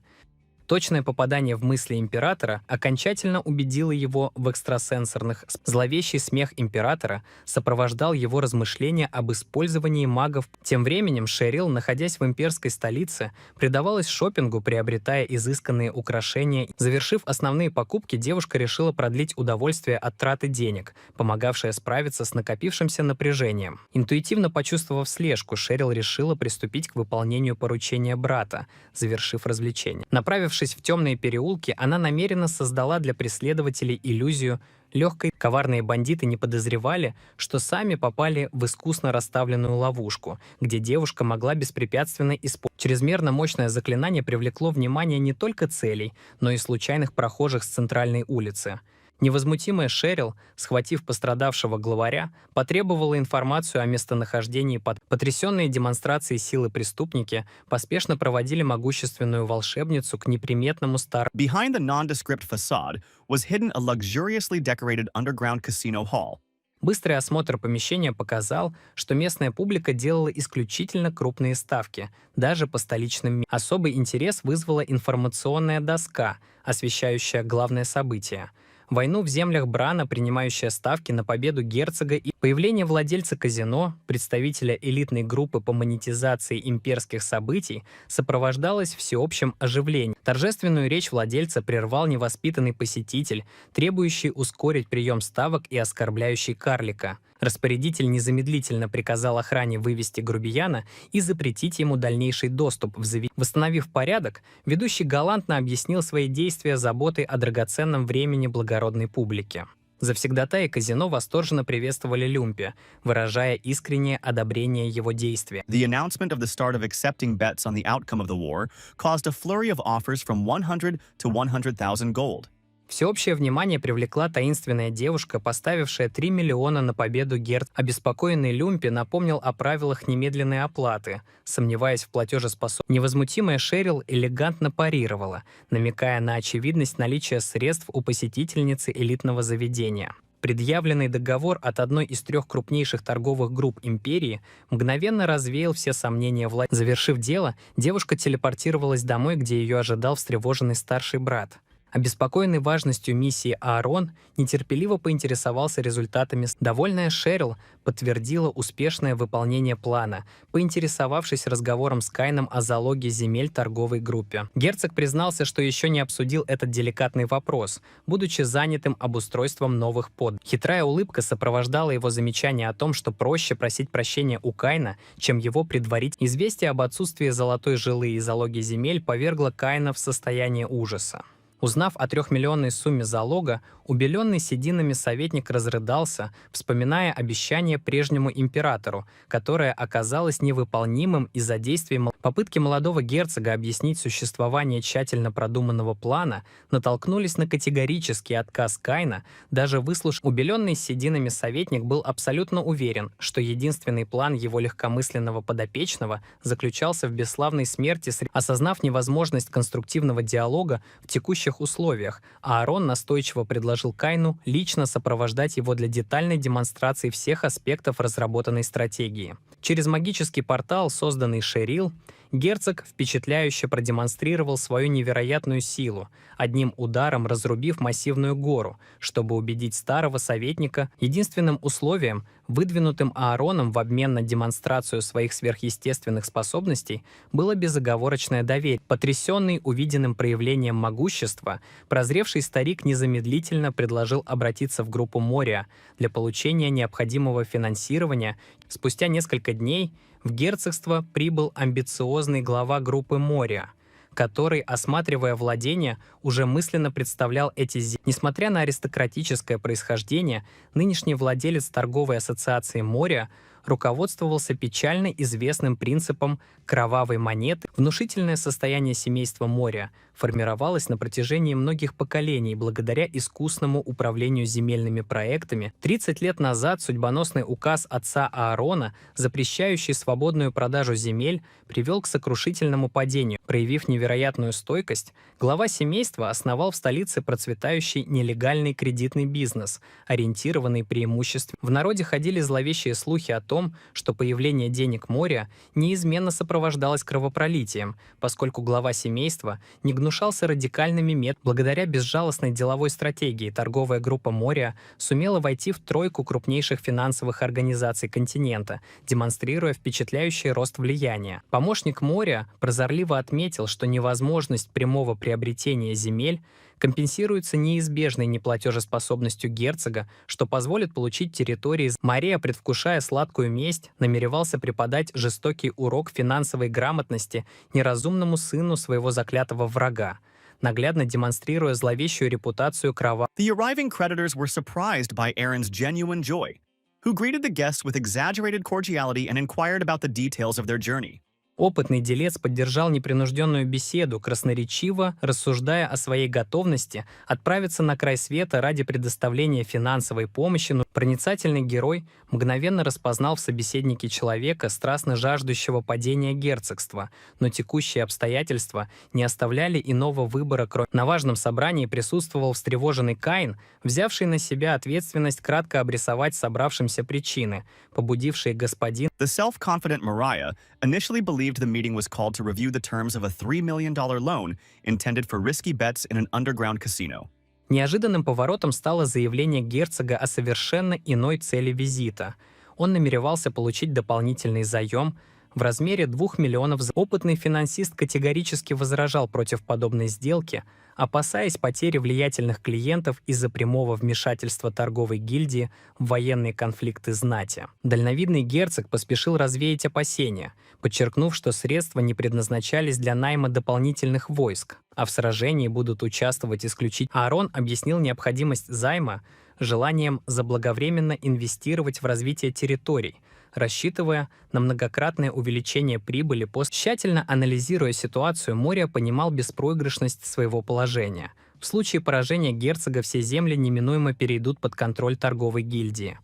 Точное попадание в мысли императора окончательно убедило его в экстрасенсорных. Зловещий смех императора сопровождал его размышления об использовании магов. Тем временем Шерил, находясь в имперской столице, предавалась шопингу, приобретая изысканные украшения. Завершив основные покупки, девушка решила продлить удовольствие от траты денег, помогавшее справиться с накопившимся напряжением. Интуитивно почувствовав слежку, Шерил решила приступить к выполнению поручения брата, завершив развлечение. Направившись в темные переулки, она намеренно создала для преследователей иллюзию легкой. Коварные бандиты не подозревали, что сами попали в искусно расставленную ловушку, где девушка могла беспрепятственно использовать. Чрезмерно мощное заклинание привлекло внимание не только целей, но и случайных прохожих с центральной улицы. Невозмутимая Шерил, схватив пострадавшего главаря, потребовала информацию о местонахождении. Потрясенные демонстрацией силы преступники поспешно проводили могущественную волшебницу к неприметному старому.
Behind the nondescript facade was hidden a luxuriously decorated underground casino hall.
Быстрый осмотр помещения показал, что местная публика делала исключительно крупные ставки, даже по столичным. Особый интерес вызвала информационная доска, освещающая главное событие — войну в землях Брана, принимающая ставки на победу герцога, и появление владельца казино, представителя элитной группы по монетизации имперских событий, сопровождалось всеобщим оживлением. Торжественную речь владельца прервал невоспитанный посетитель, требующий ускорить прием ставок и оскорбляющий карлика. Распорядитель незамедлительно приказал охране вывести грубияна и запретить ему дальнейший доступ в заведение. Восстановив порядок, ведущий галантно объяснил свои действия заботой о драгоценном времени благородной публики. Завсегдатаи казино восторженно приветствовали Люмпи, выражая искреннее одобрение его действия.
The announcement of the start of accepting bets on the outcome of the war caused a flurry of offers from 100 to 100,000 gold.
Всеобщее внимание привлекла таинственная девушка, поставившая 3 миллиона на победу герцога. Обеспокоенный Люмпи напомнил о правилах немедленной оплаты, сомневаясь в платежеспособности. Невозмутимая Шерил элегантно парировала, намекая на очевидность наличия средств у посетительницы элитного заведения. Предъявленный договор от одной из 3 крупнейших торговых групп империи мгновенно развеял все сомнения власти. Завершив дело, девушка телепортировалась домой, где ее ожидал встревоженный старший брат. Обеспокоенный важностью миссии Аарон нетерпеливо поинтересовался результатами. Довольная Шерил подтвердила успешное выполнение плана, поинтересовавшись разговором с Кайном о залоге земель торговой группе. Герцог признался, что еще не обсудил этот деликатный вопрос, будучи занятым обустройством новых подданных. Хитрая улыбка сопровождала его замечание о том, что проще просить прощения у Кайна, чем его предварить. Известие об отсутствии золотой жилы и залоге земель повергло Кайна в состояние ужаса. Узнав о 3-миллионной сумме залога, убеленный сединами советник разрыдался, вспоминая обещание прежнему императору, которое оказалось невыполнимым из-за действий. Попытки молодого герцога объяснить существование тщательно продуманного плана натолкнулись на категорический отказ Кайна. Даже выслушав убеленный сединами советник был абсолютно уверен, что единственный план его легкомысленного подопечного заключался в бесславной смерти. Осознав невозможность конструктивного диалога в текущих условиях, Аарон настойчиво предложил Кайну лично сопровождать его для детальной демонстрации всех аспектов разработанной стратегии. Через магический портал, созданный Шерил, герцог впечатляюще продемонстрировал свою невероятную силу, одним ударом разрубив массивную гору, чтобы убедить старого советника. Единственным условием, выдвинутым Аароном в обмен на демонстрацию своих сверхъестественных способностей, было безоговорочное доверие. Потрясенный увиденным проявлением могущества, прозревший старик незамедлительно предложил обратиться в группу Мория для получения необходимого финансирования. Спустя несколько дней в герцогство прибыл амбициозный глава группы Мория, который, осматривая владения, уже мысленно представлял эти земли. Несмотря на аристократическое происхождение, нынешний владелец торговой ассоциации Мория руководствовался печально известным принципом кровавой монеты. Внушительное состояние семейства Моря формировалось на протяжении многих поколений благодаря искусному управлению земельными проектами. 30 лет назад судьбоносный указ отца Аарона, запрещающий свободную продажу земель, привел к сокрушительному падению. Проявив невероятную стойкость, глава семейства основал в столице процветающий нелегальный кредитный бизнес, ориентированный преимущественно. В народе ходили зловещие слухи о том, что появление денег Моря неизменно сопровождалось кровопролитием, поскольку глава семейства не гнушался радикальными методами. Благодаря безжалостной деловой стратегии торговая группа Моря сумела войти в тройку крупнейших финансовых организаций континента, демонстрируя впечатляющий рост влияния. Помощник Моря прозорливо отметил, что невозможность прямого приобретения земель компенсируется неизбежной неплатежеспособностью герцога, что позволит получить территории. Мария, предвкушая сладкую месть, намеревался преподать жестокий урок финансовой грамотности неразумному сыну своего заклятого врага, наглядно демонстрируя зловещую репутацию кровавого.
The arriving creditors were surprised by Aaron's genuine joy, who greeted the guests with exaggerated cordiality and inquired about the details of their journey.
Опытный делец поддержал непринужденную беседу, красноречиво рассуждая о своей готовности отправиться на край света ради предоставления финансовой помощи, но проницательный герой мгновенно распознал в собеседнике человека, страстно жаждущего падения герцогства, но текущие обстоятельства не оставляли иного выбора, кроме... На важном собрании присутствовал встревоженный Каин, взявший на себя ответственность кратко обрисовать собравшимся причины, побудившие господин...
The self-confident Mariah initially believed the meeting was called to review the terms of a $3 million loan intended for risky bets in an underground casino.
Неожиданным поворотом стало заявление герцога о совершенно иной цели визита. Он намеревался получить дополнительный заем в размере 2 миллионов. Опытный финансист категорически возражал против подобной сделки, опасаясь потери влиятельных клиентов из-за прямого вмешательства торговой гильдии в военные конфликты знати. Дальновидный герцог поспешил развеять опасения, подчеркнув, что средства не предназначались для найма дополнительных войск, а в сражении будут участвовать исключительно. Аарон объяснил необходимость займа желанием заблаговременно инвестировать в развитие территорий, рассчитывая на многократное увеличение прибыли. Тщательно анализируя ситуацию, Мория понимал беспроигрышность своего положения. В случае поражения герцога все земли неминуемо перейдут под контроль торговой гильдии.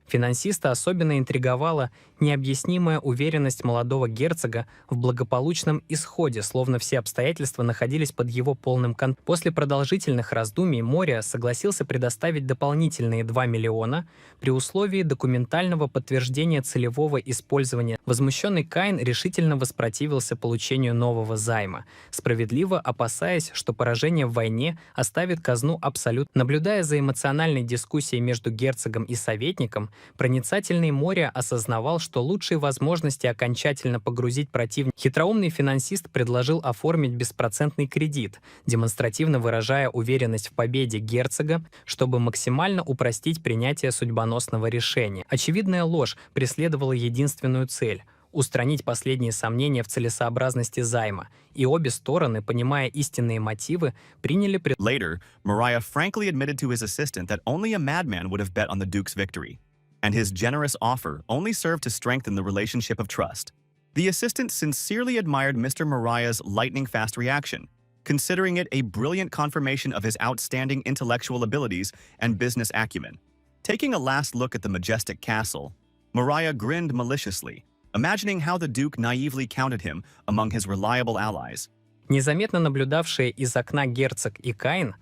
Финансиста особенно интриговала необъяснимая уверенность молодого герцога в благополучном исходе, словно все обстоятельства находились под его полным контролем. После продолжительных раздумий Мория согласился предоставить дополнительные 2 миллиона при условии документального подтверждения целевого использования. Возмущенный Каин решительно воспротивился получению нового займа, справедливо опасаясь, что поражение в войне оставит казну абсолютно. Наблюдая за эмоциональной дискуссией между герцогом и советником, проницательный Мория осознавал, что лучшие возможности окончательно погрузить противника. Хитроумный финансист предложил оформить беспроцентный кредит, демонстративно выражая уверенность в победе герцога, чтобы максимально упростить принятие судьбоносного решения. Очевидная ложь преследовала единственную цель — устранить последние сомнения в целесообразности займа, и обе стороны, понимая истинные мотивы, приняли...
Later, Mariah frankly admitted to his assistant that only a madman would have bet on the Duke's victory, and his generous offer only served to strengthen the relationship of trust. The assistant sincerely admired Mr. Mariah's lightning-fast reaction, considering it a brilliant confirmation of his outstanding intellectual abilities and business acumen. Taking a last look at the majestic castle, Mariah grinned maliciously, imagining how the Duke naively counted him among his reliable allies.
Незаметно наблюдавшие из окна герцог и Каин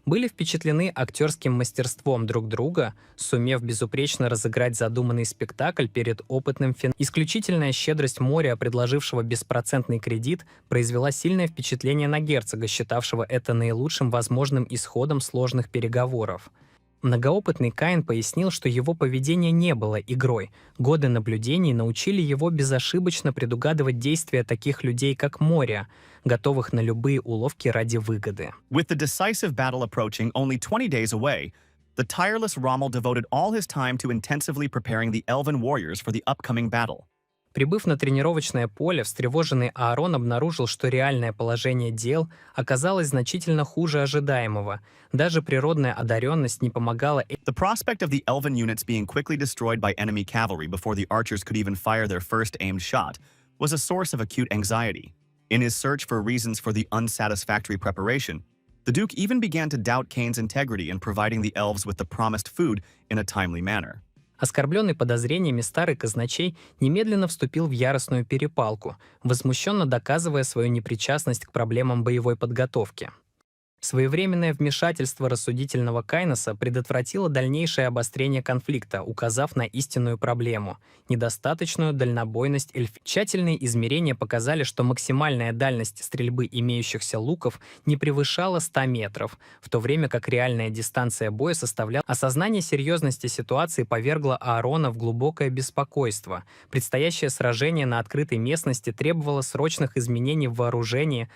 были впечатлены актерским мастерством друг друга, сумев безупречно разыграть задуманный спектакль перед опытным Исключительная щедрость Мория, предложившего беспроцентный кредит, произвела сильное впечатление на герцога, считавшего это наилучшим возможным исходом сложных переговоров. Многоопытный Каин пояснил, что его поведение не было игрой. Годы наблюдений научили его безошибочно предугадывать действия таких людей, как Мория, готовых на любые уловки ради выгоды.
With the decisive battle approaching only 20 days away, the tireless Rommel devoted all his time to intensively preparing the elven warriors for the upcoming battle.
Прибыв на тренировочное поле, встревоженный Аарон обнаружил, что реальное положение дел оказалось значительно хуже ожидаемого. Даже природная одаренность не помогала.
The prospect of the elven units being quickly destroyed by enemy cavalry before the archers could even fire their first aimed shot was a source of acute anxiety. In his search for reasons for the unsatisfactory preparation, the Duke even began to doubt Kane's integrity in providing the elves with the promised food in a timely manner.
Оскорбленный подозрениями старый казначей немедленно вступил в яростную перепалку, возмущенно доказывая свою непричастность к проблемам боевой подготовки. Своевременное вмешательство рассудительного Кайноса предотвратило дальнейшее обострение конфликта, указав на истинную проблему — недостаточную дальнобойность эльф. Тщательные измерения показали, что максимальная дальность стрельбы имеющихся луков не превышала 100 метров, в то время как реальная дистанция боя составляла. Осознание серьезности ситуации повергло Аарона в глубокое беспокойство. Предстоящее сражение на открытой местности требовало срочных изменений в вооружении.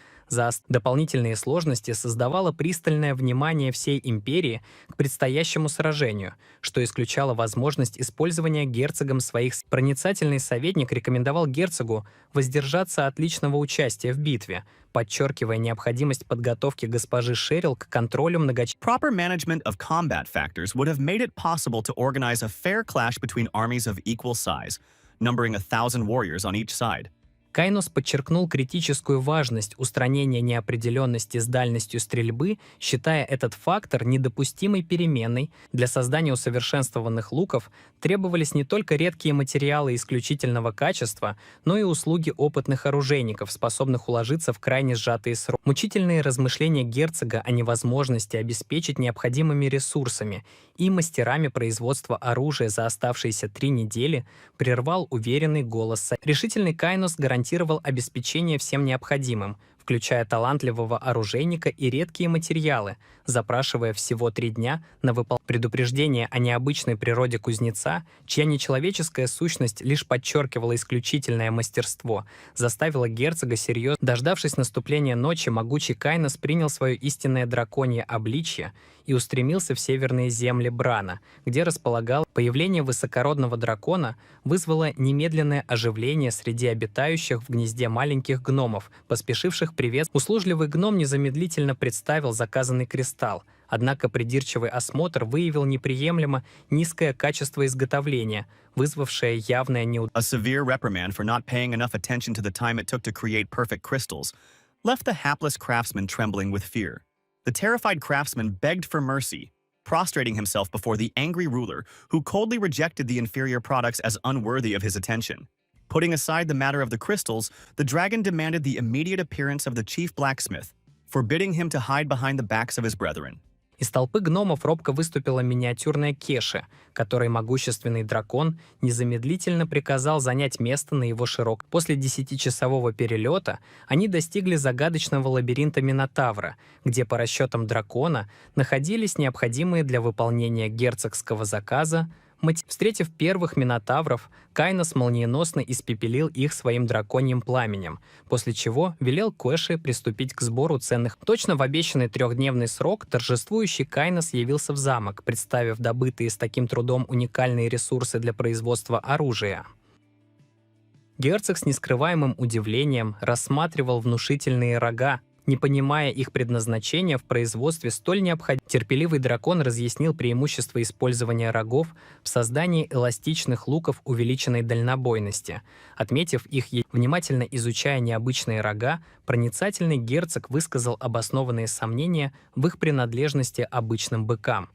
Дополнительные сложности создавало пристальное внимание всей империи к предстоящему сражению, что исключало возможность использования герцогом своих. Проницательный советник рекомендовал герцогу воздержаться от личного участия в битве, подчеркивая необходимость подготовки госпожи Шерил к контролю
Proper management of combat factors would have made it possible to organize a fair clash between armies of equal size, numbering 1,000 warriors on each side.
Кайнос подчеркнул критическую важность устранения неопределенности с дальностью стрельбы, считая этот фактор недопустимой переменной. Для создания усовершенствованных луков требовались не только редкие материалы исключительного качества, но и услуги опытных оружейников, способных уложиться в крайне сжатые сроки. Мучительные размышления герцога о невозможности обеспечить необходимыми ресурсами и мастерами производства оружия за оставшиеся 3 недели прервал уверенный голос. Решительный Кайнос гарантировал обеспечение всем необходимым, включая талантливого оружейника и редкие материалы, запрашивая всего 3 дня на выполнение. Предупреждение о необычной природе кузнеца, чья нечеловеческая сущность лишь подчеркивала исключительное мастерство, заставило герцога серьезно. Дождавшись наступления ночи, могучий Кайнос принял свое истинное драконье обличье и устремился в северные земли Брана, где располагал. Появление высокородного дракона вызвало немедленное оживление среди обитающих в гнезде маленьких гномов, поспешивших приветствовать. Услужливый гном незамедлительно представил заказанный кристалл, однако придирчивый осмотр выявил неприемлемо низкое качество изготовления, вызвавшее явное неудовольствие.
A severe reprimand for not paying enough attention to the time it took to create perfect crystals left the hapless craftsman trembling with fear. The terrified craftsman begged for mercy, prostrating himself before the angry ruler, who coldly rejected the inferior products as unworthy of his attention. Putting aside the matter of the crystals, the dragon demanded the immediate appearance of the chief blacksmith, forbidding him to hide behind the backs of his brethren.
Из толпы гномов робко выступила миниатюрная Кеши, которой могущественный дракон незамедлительно приказал занять место на его широком. После 10-часового перелета они достигли загадочного лабиринта Минотавра, где по расчетам дракона находились необходимые для выполнения герцогского заказа. Встретив первых минотавров, Кайнос молниеносно испепелил их своим драконьим пламенем, после чего велел Кэши приступить к сбору ценных. Точно в обещанный 3-дневный срок торжествующий Кайнос явился в замок, представив добытые с таким трудом уникальные ресурсы для производства оружия. Герцог с нескрываемым удивлением рассматривал внушительные рога, не понимая их предназначения в производстве столь необходимого. Терпеливый дракон разъяснил преимущество использования рогов в создании эластичных луков увеличенной дальнобойности. Отметив их, внимательно изучая необычные рога, проницательный герцог высказал обоснованные сомнения в их принадлежности обычным быкам.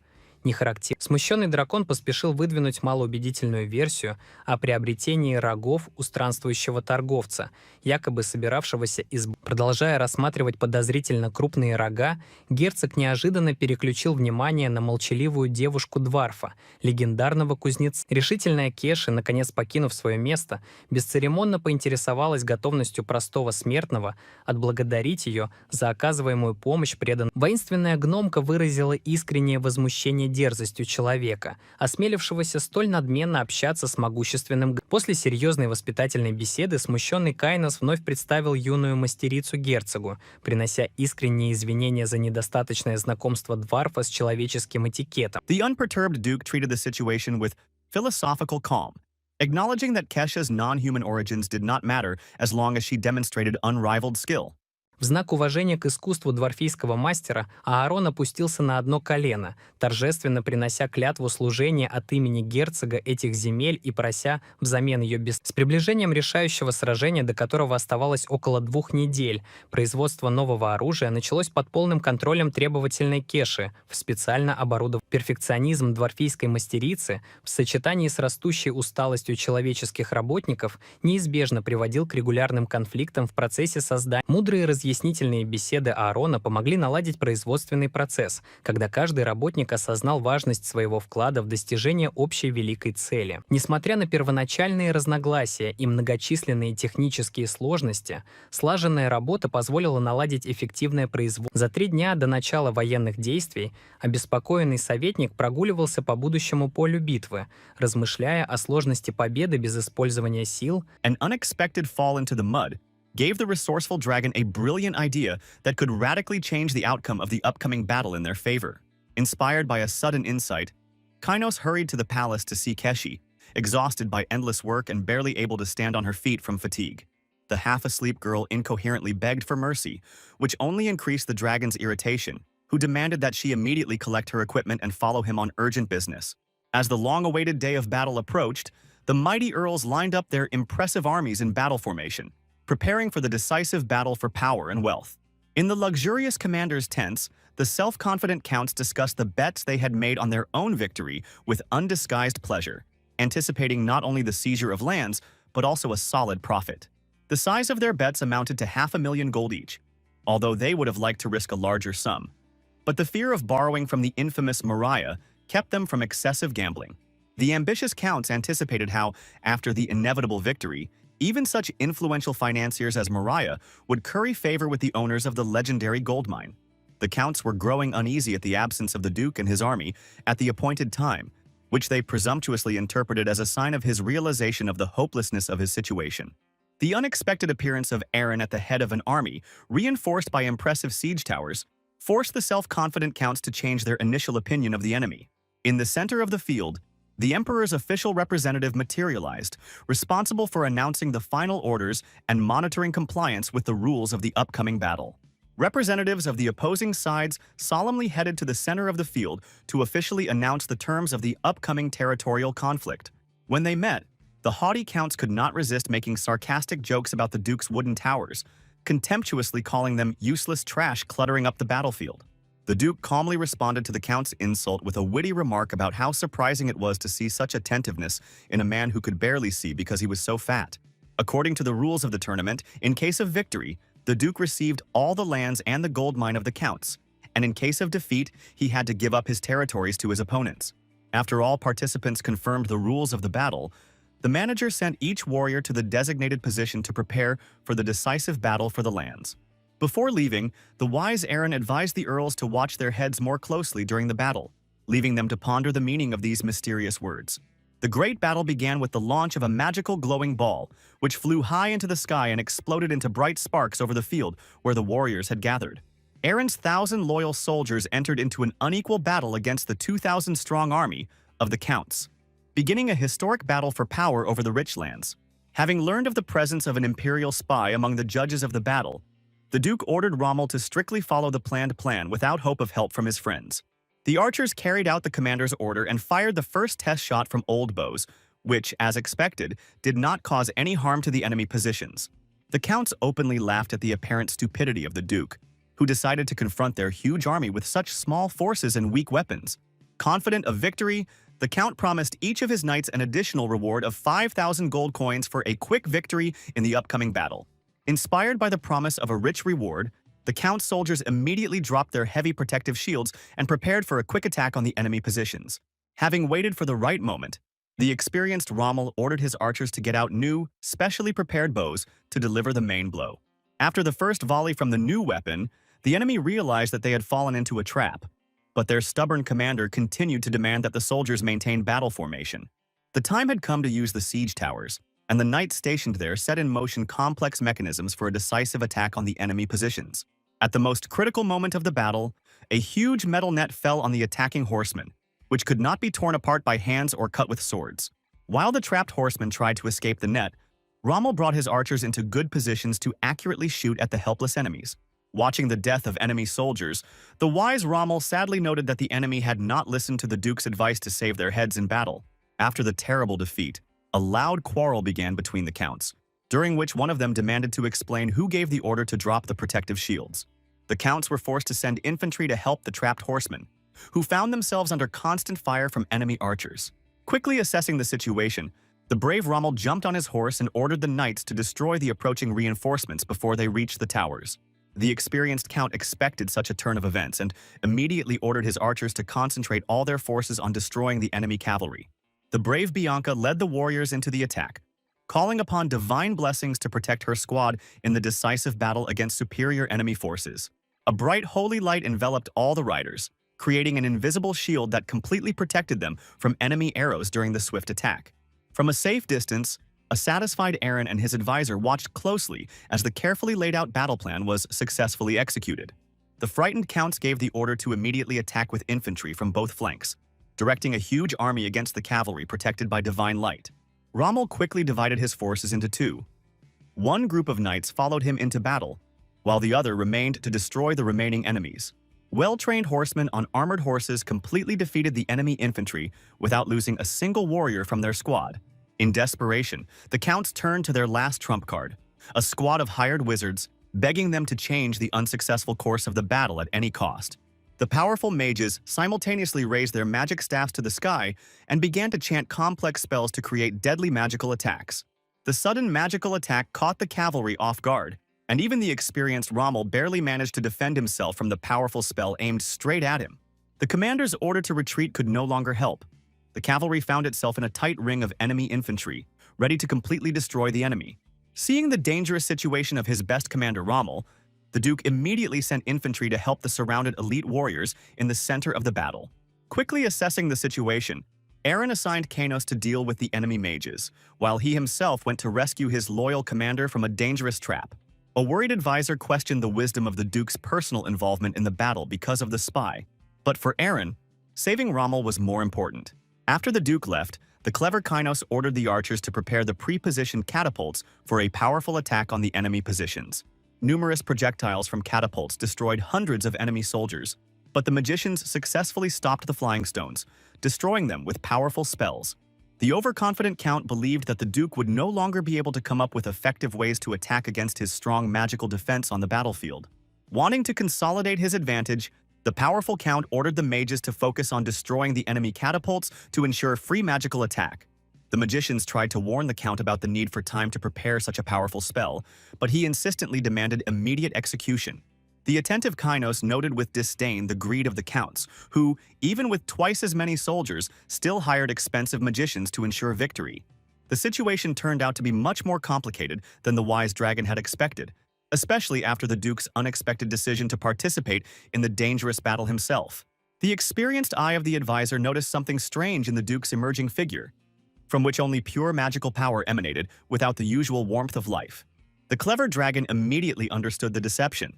Смущенный дракон поспешил выдвинуть малоубедительную версию о приобретении рогов у странствующего торговца, якобы собиравшегося из. Продолжая рассматривать подозрительно крупные рога, герцог неожиданно переключил внимание на молчаливую девушку-дварфа, легендарного кузнеца. Решительная Кеши, наконец покинув свое место, бесцеремонно поинтересовалась готовностью простого смертного отблагодарить ее за оказываемую помощь преданным. Воинственная гномка выразила искреннее возмущение дерзостью человека, осмелившегося столь надменно общаться с могущественным. После серьезной воспитательной беседы смущенный Кайнос вновь представил юную мастерицу герцогу, принося искренние извинения за недостаточное знакомство дварфа с человеческим этикетом.
The unperturbed Duke treated the situation with philosophical calm, acknowledging that Kesha's non-human origins did not matter as long as she demonstrated unrivaled skill.
В знак уважения к искусству дворфийского мастера Аарон опустился на одно колено, торжественно принося клятву служения от имени герцога этих земель и прося взамен ее без... С приближением решающего сражения, до которого оставалось около 2 недель, производство нового оружия началось под полным контролем требовательной Кеши в специально оборудованном. Перфекционизм дворфийской мастерицы в сочетании с растущей усталостью человеческих работников неизбежно приводил к регулярным конфликтам в процессе создания. Мудрые разъяснительные беседы Аарона помогли наладить производственный процесс, когда каждый работник осознал важность своего вклада в достижение общей великой цели. Несмотря на первоначальные разногласия и многочисленные технические сложности, слаженная работа позволила наладить эффективное производство. За 3 дня до начала военных действий обеспокоенный советник прогуливался по будущему полю битвы, размышляя о сложности победы без использования сил.
An unexpected fall into the mud gave the resourceful dragon a brilliant idea that could radically change the outcome of the upcoming battle in their favor. Inspired by a sudden insight, Kainos hurried to the palace to see Keshi, exhausted by endless work and barely able to stand on her feet from fatigue. The half-asleep girl incoherently begged for mercy, which only increased the dragon's irritation, who demanded that she immediately collect her equipment and follow him on urgent business. As the long-awaited day of battle approached, the mighty earls lined up their impressive armies in battle formation, preparing for the decisive battle for power and wealth. In the luxurious commander's tents, the self-confident counts discussed the bets they had made on their own victory with undisguised pleasure, anticipating not only the seizure of lands, but also a solid profit. The size of their bets amounted to 500,000 gold each, although they would have liked to risk a larger sum. But the fear of borrowing from the infamous Mariah kept them from excessive gambling. The ambitious counts anticipated how, after the inevitable victory, even such influential financiers as Mariah would curry favor with the owners of the legendary gold mine. The counts were growing uneasy at the absence of the Duke and his army at the appointed time, which they presumptuously interpreted as a sign of his realization of the hopelessness of his situation. The unexpected appearance of Aaron at the head of an army, reinforced by impressive siege towers, forced the self-confident counts to change their initial opinion of the enemy. In the center of the field, the Emperor's official representative materialized, responsible for announcing the final orders and monitoring compliance with the rules of the upcoming battle. Representatives of the opposing sides solemnly headed to the center of the field to officially announce the terms of the upcoming territorial conflict. When they met, the haughty counts could not resist making sarcastic jokes about the Duke's wooden towers, contemptuously calling them useless trash cluttering up the battlefield. The Duke calmly responded to the Count's insult with a witty remark about how surprising it was to see such attentiveness in a man who could barely see because he was so fat. According to the rules of the tournament, in case of victory, the Duke received all the lands and the gold mine of the Counts, and in case of defeat, he had to give up his territories to his opponents. After all participants confirmed the rules of the battle, the manager sent each warrior to the designated position to prepare for the decisive battle for the lands. Before leaving, the wise Aaron advised the earls to watch their heads more closely during the battle, leaving them to ponder the meaning of these mysterious words. The great battle began with the launch of a magical glowing ball, which flew high into the sky and exploded into bright sparks over the field where the warriors had gathered. Aaron's 1,000 loyal soldiers entered into an unequal battle against the 2,000-strong army of the Counts, beginning a historic battle for power over the rich lands. Having learned of the presence of an imperial spy among the judges of the battle, the Duke ordered Rommel to strictly follow the planned plan without hope of help from his friends. The archers carried out the commander's order and fired the first test shot from old bows, which, as expected, did not cause any harm to the enemy positions. The Counts openly laughed at the apparent stupidity of the Duke, who decided to confront their huge army with such small forces and weak weapons. Confident of victory, the Count promised each of his knights an additional reward of 5,000 gold coins for a quick victory in the upcoming battle. Inspired by the promise of a rich reward, the Count's soldiers immediately dropped their heavy protective shields and prepared for a quick attack on the enemy positions. Having waited for the right moment, the experienced Rommel ordered his archers to get out new, specially prepared bows to deliver the main blow. After the first volley from the new weapon, the enemy realized that they had fallen into a trap, but their stubborn commander continued to demand that the soldiers maintain battle formation. The time had come to use the siege towers, and the knights stationed there set in motion complex mechanisms for a decisive attack on the enemy positions. At the most critical moment of the battle, a huge metal net fell on the attacking horsemen, which could not be torn apart by hands or cut with swords. While the trapped horsemen tried to escape the net, Rommel brought his archers into good positions to accurately shoot at the helpless enemies. Watching the death of enemy soldiers, the wise Rommel sadly noted that the enemy had not listened to the Duke's advice to save their heads in battle. After the terrible defeat, a loud quarrel began between the counts, during which one of them demanded to explain who gave the order to drop the protective shields. The counts were forced to send infantry to help the trapped horsemen, who found themselves under constant fire from enemy archers. Quickly assessing the situation, the brave Rommel jumped on his horse and ordered the knights to destroy the approaching reinforcements before they reached the towers. The experienced count expected such a turn of events and immediately ordered his archers to concentrate all their forces on destroying the enemy cavalry. The brave Bianca led the warriors into the attack, calling upon divine blessings to protect her squad in the decisive battle against superior enemy forces. A bright holy light enveloped all the riders, creating an invisible shield that completely protected them from enemy arrows during the swift attack. From a safe distance, a satisfied Eren and his advisor watched closely as the carefully laid out battle plan was successfully executed. The frightened counts gave the order to immediately attack with infantry from both flanks, directing a huge army against the cavalry protected by divine light. Rommel quickly divided his forces into two. One group of knights followed him into battle, while the other remained to destroy the remaining enemies. Well-trained horsemen on armored horses completely defeated the enemy infantry without losing a single warrior from their squad. In desperation, the counts turned to their last trump card, a squad of hired wizards, begging them to change the unsuccessful course of the battle at any cost. The powerful mages simultaneously raised their magic staffs to the sky and began to chant complex spells to create deadly magical attacks. The sudden magical attack caught the cavalry off guard, and even the experienced Rommel barely managed to defend himself from the powerful spell aimed straight at him. The commander's order to retreat could no longer help. The cavalry found itself in a tight ring of enemy infantry, ready to completely destroy the enemy. Seeing the dangerous situation of his best commander Rommel, the Duke immediately sent infantry to help the surrounded elite warriors in the center of the battle. Quickly assessing the situation, Eren assigned Kainos to deal with the enemy mages, while he himself went to rescue his loyal commander from a dangerous trap. A worried advisor questioned the wisdom of the Duke's personal involvement in the battle because of the spy. But for Eren, saving Rommel was more important. After the Duke left, the clever Kainos ordered the archers to prepare the pre-positioned catapults for a powerful attack on the enemy positions. Numerous projectiles from catapults destroyed hundreds of enemy soldiers, but the magicians successfully stopped the flying stones, destroying them with powerful spells. The overconfident count believed that the Duke would no longer be able to come up with effective ways to attack against his strong magical defense on the battlefield. Wanting to consolidate his advantage, the powerful count ordered the mages to focus on destroying the enemy catapults to ensure free magical attack. The magicians tried to warn the count about the need for time to prepare such a powerful spell, but he insistently demanded immediate execution. The attentive Kainos noted with disdain the greed of the counts, who, even with twice as many soldiers, still hired expensive magicians to ensure victory. The situation turned out to be much more complicated than the wise dragon had expected, especially after the Duke's unexpected decision to participate in the dangerous battle himself. The experienced eye of the advisor noticed something strange in the Duke's emerging figure, from which only pure magical power emanated without the usual warmth of life. The clever dragon immediately understood the deception.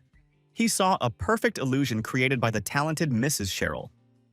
He saw a perfect illusion created by the talented Mrs. Cheryl,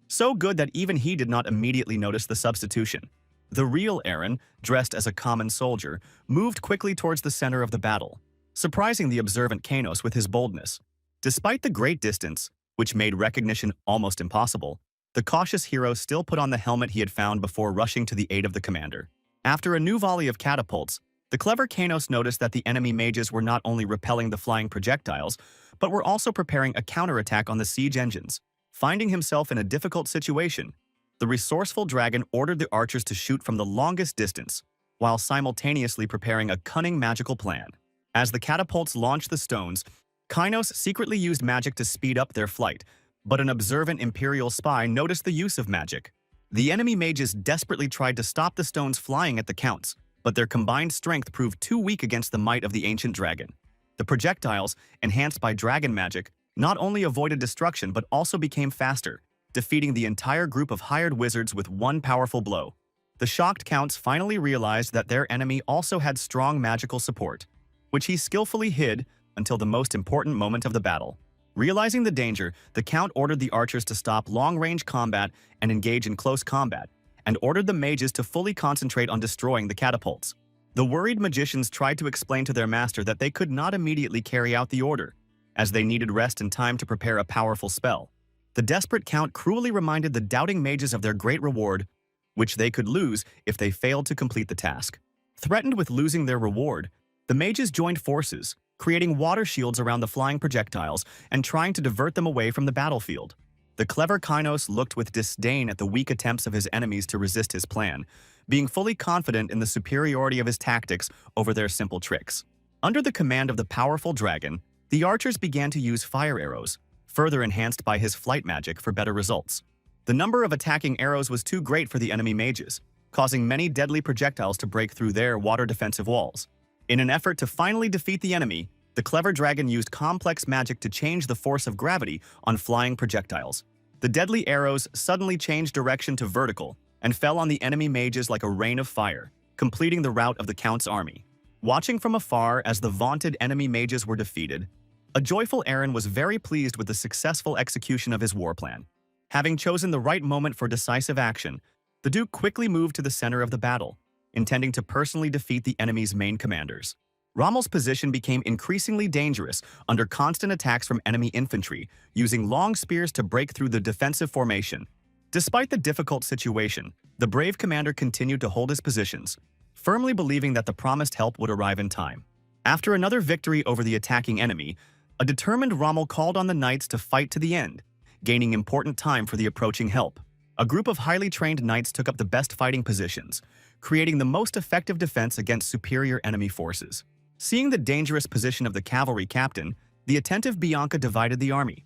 so good that even he did not immediately notice the substitution. The real Eren, dressed as a common soldier, moved quickly towards the center of the battle, surprising the observant Kainos with his boldness. Despite the great distance, which made recognition almost impossible, the cautious hero still put on the helmet he had found before rushing to the aid of the commander. After a new volley of catapults, the clever Kainos noticed that the enemy mages were not only repelling the flying projectiles, but were also preparing a counterattack on the siege engines. Finding himself in a difficult situation, the resourceful dragon ordered the archers to shoot from the longest distance, while simultaneously preparing a cunning magical plan. As the catapults launched the stones, Kainos secretly used magic to speed up their flight, but an observant Imperial spy noticed the use of magic. The enemy mages desperately tried to stop the stones flying at the counts, but their combined strength proved too weak against the might of the ancient dragon. The projectiles, enhanced by dragon magic, not only avoided destruction but also became faster, defeating the entire group of hired wizards with one powerful blow. The shocked counts finally realized that their enemy also had strong magical support, which he skillfully hid until the most important moment of the battle. Realizing the danger, the count ordered the archers to stop long-range combat and engage in close combat, and ordered the mages to fully concentrate on destroying the catapults. The worried magicians tried to explain to their master that they could not immediately carry out the order, as they needed rest and time to prepare a powerful spell. The desperate count cruelly reminded the doubting mages of their great reward, which they could lose if they failed to complete the task. Threatened with losing their reward, the mages joined forces, creating water shields around the flying projectiles and trying to divert them away from the battlefield. The clever Kainos looked with disdain at the weak attempts of his enemies to resist his plan, being fully confident in the superiority of his tactics over their simple tricks. Under the command of the powerful dragon, the archers began to use fire arrows, further enhanced by his flight magic for better results. The number of attacking arrows was too great for the enemy mages, causing many deadly projectiles to break through their water defensive walls. In an effort to finally defeat the enemy, the clever dragon used complex magic to change the force of gravity on flying projectiles. The deadly arrows suddenly changed direction to vertical and fell on the enemy mages like a rain of fire, completing the rout of the Count's army. Watching from afar as the vaunted enemy mages were defeated, a joyful Eren was very pleased with the successful execution of his war plan. Having chosen the right moment for decisive action, the Duke quickly moved to the center of the battle, intending to personally defeat the enemy's main commanders. Rommel's position became increasingly dangerous under constant attacks from enemy infantry, using long spears to break through the defensive formation. Despite the difficult situation, the brave commander continued to hold his positions, firmly believing that the promised help would arrive in time. After another victory over the attacking enemy, a determined Rommel called on the knights to fight to the end, gaining important time for the approaching help. A group of highly trained knights took up the best fighting positions, creating the most effective defense against superior enemy forces. Seeing the dangerous position of the cavalry captain, the attentive Bianca divided the army.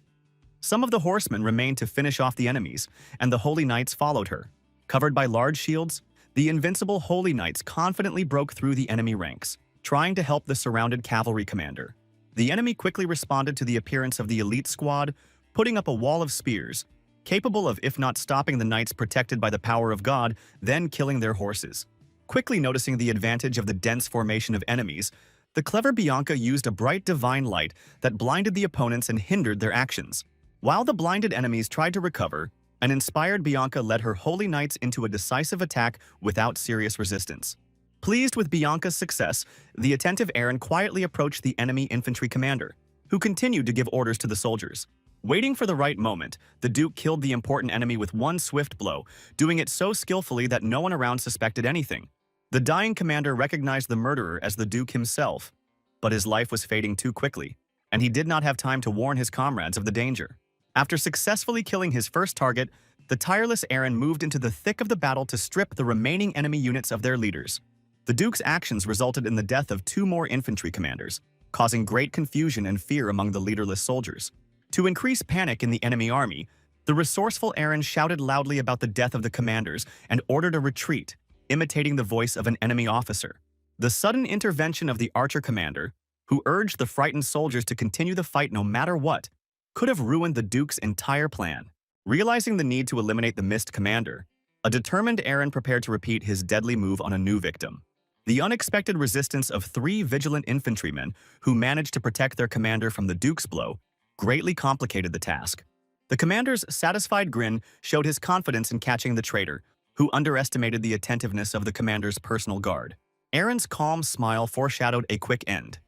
Some of the horsemen remained to finish off the enemies, and the holy knights followed her. Covered by large shields, the invincible holy knights confidently broke through the enemy ranks, trying to help the surrounded cavalry commander. The enemy quickly responded to the appearance of the elite squad, putting up a wall of spears, capable of, if not stopping the knights protected by the power of God, then killing their horses. Quickly noticing the advantage of the dense formation of enemies, the clever Bianca used a bright divine light that blinded the opponents and hindered their actions. While the blinded enemies tried to recover, an inspired Bianca led her holy knights into a decisive attack without serious resistance. Pleased with Bianca's success, the attentive Eren quietly approached the enemy infantry commander, who continued to give orders to the soldiers. Waiting for the right moment, the Duke killed the important enemy with one swift blow, doing it so skillfully that no one around suspected anything. The dying commander recognized the murderer as the Duke himself, but his life was fading too quickly, and he did not have time to warn his comrades of the danger. After successfully killing his first target, the tireless Eren moved into the thick of the battle to strip the remaining enemy units of their leaders. The Duke's actions resulted in the death of 2 more infantry commanders, causing great confusion and fear among the leaderless soldiers. To increase panic in the enemy army, the resourceful Eren shouted loudly about the death of the commanders and ordered a retreat, imitating the voice of an enemy officer. The sudden intervention of the archer commander, who urged the frightened soldiers to continue the fight no matter what, could have ruined the Duke's entire plan. Realizing the need to eliminate the missed commander, a determined Eren prepared to repeat his deadly move on a new victim. The unexpected resistance of 3 vigilant infantrymen who managed to protect their commander from the Duke's blow greatly complicated the task. The commander's satisfied grin showed his confidence in catching the traitor, who underestimated the attentiveness of the commander's personal guard. Eren's calm smile foreshadowed a quick end.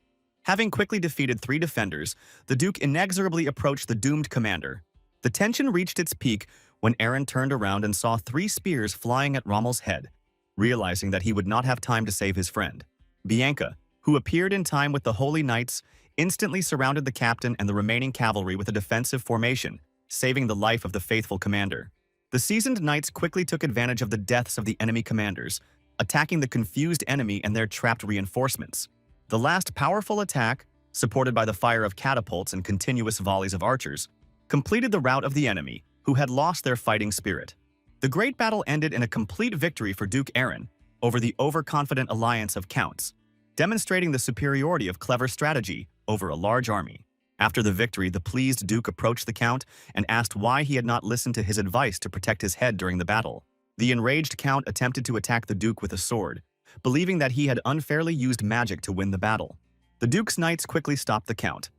Having quickly defeated 3 defenders, the Duke inexorably approached the doomed commander. The tension reached its peak when Eren turned around and saw 3 spears flying at Rommel's head, realizing that he would not have time to save his friend. Bianca, who appeared in time with the Holy Knights, instantly surrounded the captain and the remaining cavalry with a defensive formation, saving the life of the faithful commander. The seasoned knights quickly took advantage of the deaths of the enemy commanders, attacking the confused enemy and their trapped reinforcements. The last powerful attack, supported by the fire of catapults and continuous volleys of archers, completed the rout of the enemy, who had lost their fighting spirit. The great battle ended in a complete victory for Duke Eren over the overconfident alliance of counts, demonstrating the superiority of clever strategy over a large army. After the victory, the pleased Duke approached the Count and asked why he had not listened to his advice to protect his head during the battle. The enraged Count attempted to attack the Duke with a sword, believing that he had unfairly used magic to win the battle. The Duke's knights quickly stopped the Count,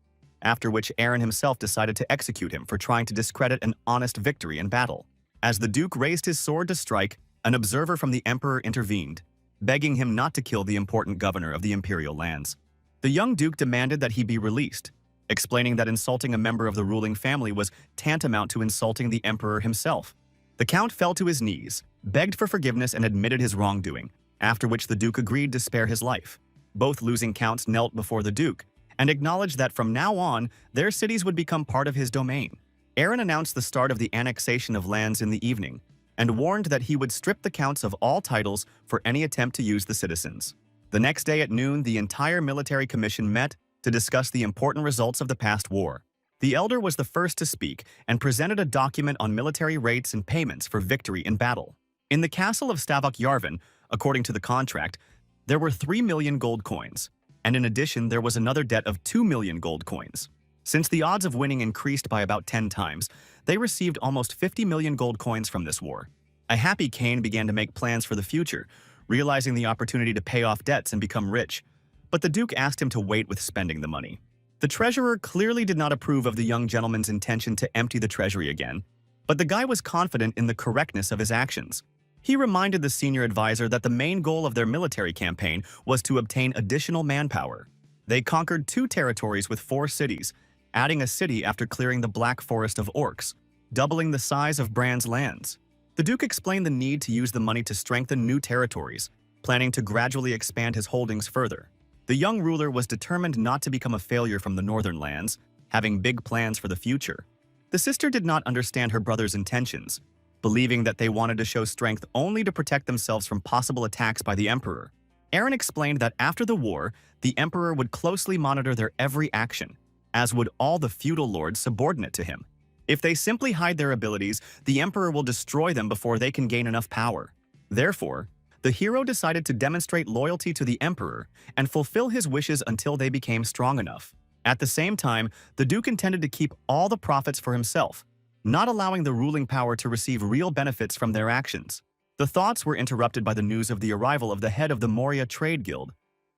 after which Eren himself decided to execute him for trying to discredit an honest victory in battle. As the Duke raised his sword to strike, An observer from the emperor intervened, begging him not to kill the important governor of the imperial lands. The young duke demanded that he be released, explaining that insulting a member of the ruling family was tantamount to insulting the emperor himself. The count fell to his knees, begged for forgiveness and admitted his wrongdoing, after which the duke agreed to spare his life. Both losing counts knelt before the duke and acknowledged that from now on, their cities would become part of his domain. Aaron announced the start of the annexation of lands in the evening and warned that he would strip the counts of all titles for any attempt to use the citizens. The next day at noon, the entire military commission met to discuss the important results of the past war. The elder was the first to speak and presented a document on military rates and payments for victory in battle. In the castle of Stavok Yarvan, according to the contract, there were 3 million gold coins, and in addition there was another debt of 2 million gold coins. Since the odds of winning increased by about 10 times, they received almost 50 million gold coins from this war. A happy Cain began to make plans for the future, realizing the opportunity to pay off debts and become rich. But the duke asked him to wait with spending the money. The treasurer clearly did not approve of the young gentleman's intention to empty the treasury again, but the guy was confident in the correctness of his actions. He reminded the senior advisor that the main goal of their military campaign was to obtain additional manpower. They conquered 2 territories with 4 cities, adding a city after clearing the Black Forest of orcs, doubling the size of Bran's lands. The duke explained the need to use the money to strengthen new territories, planning to gradually expand his holdings further. The young ruler was determined not to become a failure from the northern lands, having big plans for the future. The sister did not understand her brother's intentions, believing that they wanted to show strength only to protect themselves from possible attacks by the emperor. Aaron explained that after the war, the emperor would closely monitor their every action, as would all the feudal lords subordinate to him. If they simply hide their abilities, the emperor will destroy them before they can gain enough power. Therefore, the hero decided to demonstrate loyalty to the emperor and fulfill his wishes until they became strong enough. At the same time, the duke intended to keep all the profits for himself, not allowing the ruling power to receive real benefits from their actions. The thoughts were interrupted by the news of the arrival of the head of the Moria Trade Guild,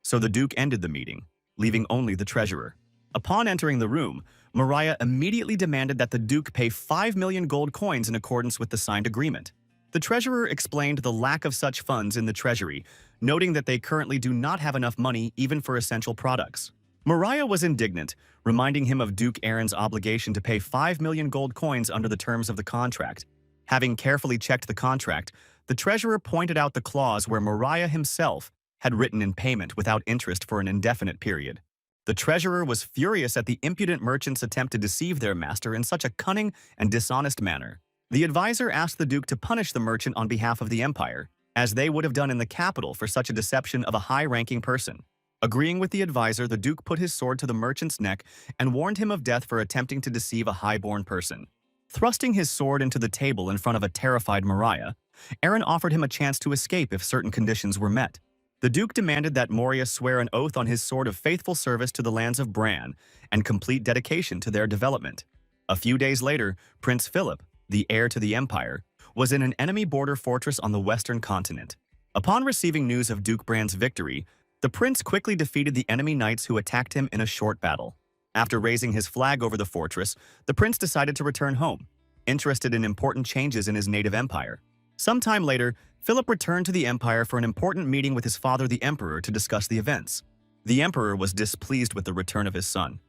so the duke ended the meeting, leaving only the treasurer. Upon entering the room, Mariah immediately demanded that the duke pay 5 million gold coins in accordance with the signed agreement. The treasurer explained the lack of such funds in the treasury, noting that they currently do not have enough money even for essential products. Mariah was indignant, reminding him of Duke Aaron's obligation to pay 5 million gold coins under the terms of the contract. Having carefully checked the contract, the treasurer pointed out the clause where Mariah himself had written in payment without interest for an indefinite period. The treasurer was furious at the impudent merchant's attempt to deceive their master in such a cunning and dishonest manner. The advisor asked the duke to punish the merchant on behalf of the empire, as they would have done in the capital for such a deception of a high-ranking person. Agreeing with the advisor, the duke put his sword to the merchant's neck and warned him of death for attempting to deceive a high-born person. Thrusting his sword into the table in front of a terrified Mariah, Aaron offered him a chance to escape if certain conditions were met. The duke demanded that Moria swear an oath on his sword of faithful service to the lands of Bran and complete dedication to their development. A few days later, Prince Philip, the heir to the empire, was in an enemy border fortress on the western continent. Upon receiving news of Duke Bran's victory, the prince quickly defeated the enemy knights who attacked him in a short battle. After raising his flag over the fortress, the prince decided to return home, interested in important changes in his native empire. Sometime later, Philip returned to the empire for an important meeting with his father the emperor to discuss the events. The emperor was displeased with the return of his son,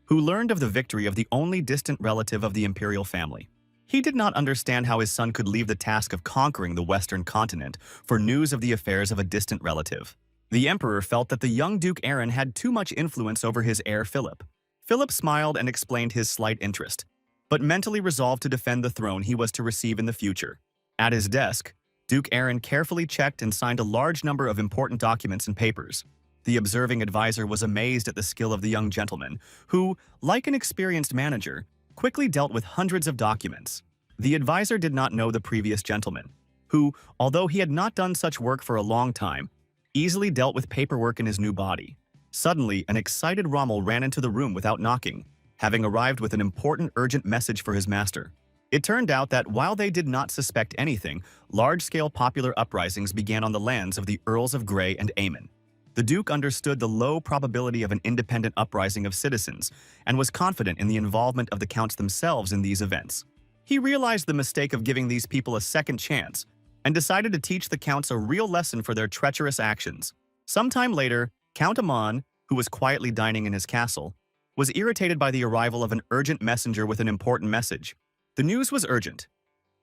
who learned of the victory of the only distant relative of the imperial family. He did not understand how his son could leave the task of conquering the western continent for news of the affairs of a distant relative. The emperor felt that the young Duke Aaron had too much influence over his heir Philip. Philip smiled and explained his slight interest, but mentally resolved to defend the throne he was to receive in the future. At his desk, Duke Aaron carefully checked and signed a large number of important documents and papers. The observing advisor was amazed at the skill of the young gentleman, who, like an experienced manager, quickly dealt with hundreds of documents. The advisor did not know the previous gentleman, who, although he had not done such work for a long time, easily dealt with paperwork in his new body. Suddenly, an excited Rommel ran into the room without knocking, having arrived with an important urgent message for his master. It turned out that while they did not suspect anything, large-scale popular uprisings began on the lands of the Earls of Grey and Aemon. The Duke understood the low probability of an independent uprising of citizens and was confident in the involvement of the counts themselves in these events. He realized the mistake of giving these people a second chance and decided to teach the counts a real lesson for their treacherous actions. Sometime later, Count Amon, who was quietly dining in his castle, was irritated by the arrival of an urgent messenger with an important message. The news was urgent.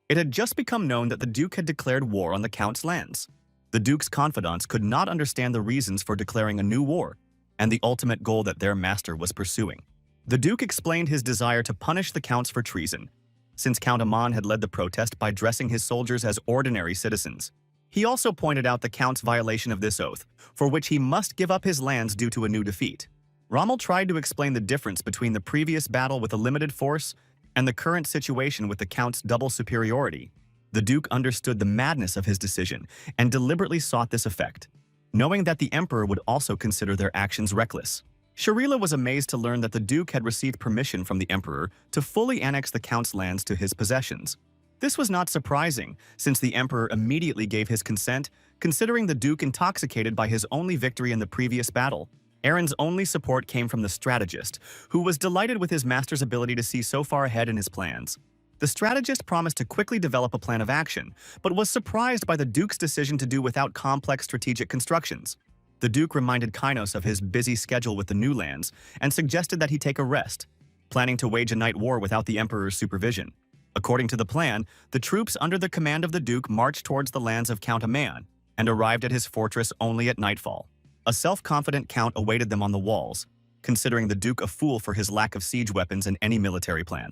It had just become known that the Duke had declared war on the Count's lands. The Duke's confidants could not understand the reasons for declaring a new war and the ultimate goal that their master was pursuing. The Duke explained his desire to punish the Counts for treason, since Count Amon had led the protest by dressing his soldiers as ordinary citizens. He also pointed out the Count's violation of this oath, for which he must give up his lands due to a new defeat. Rommel tried to explain the difference between the previous battle with a limited force and the current situation with the Count's double superiority. The Duke understood the madness of his decision and deliberately sought this effect, knowing that the Emperor would also consider their actions reckless. Sharila was amazed to learn that the Duke had received permission from the Emperor to fully annex the Count's lands to his possessions. This was not surprising, since the Emperor immediately gave his consent, considering the Duke intoxicated by his only victory in the previous battle. Aaron's only support came from the strategist, who was delighted with his master's ability to see so far ahead in his plans. The strategist promised to quickly develop a plan of action, but was surprised by the Duke's decision to do without complex strategic constructions. The Duke reminded Kainos of his busy schedule with the new lands and suggested that he take a rest, planning to wage a night war without the Emperor's supervision. According to the plan, the troops under the command of the Duke marched towards the lands of Count Aman and arrived at his fortress only at nightfall. A self-confident Count awaited them on the walls, considering the Duke a fool for his lack of siege weapons and any military plan.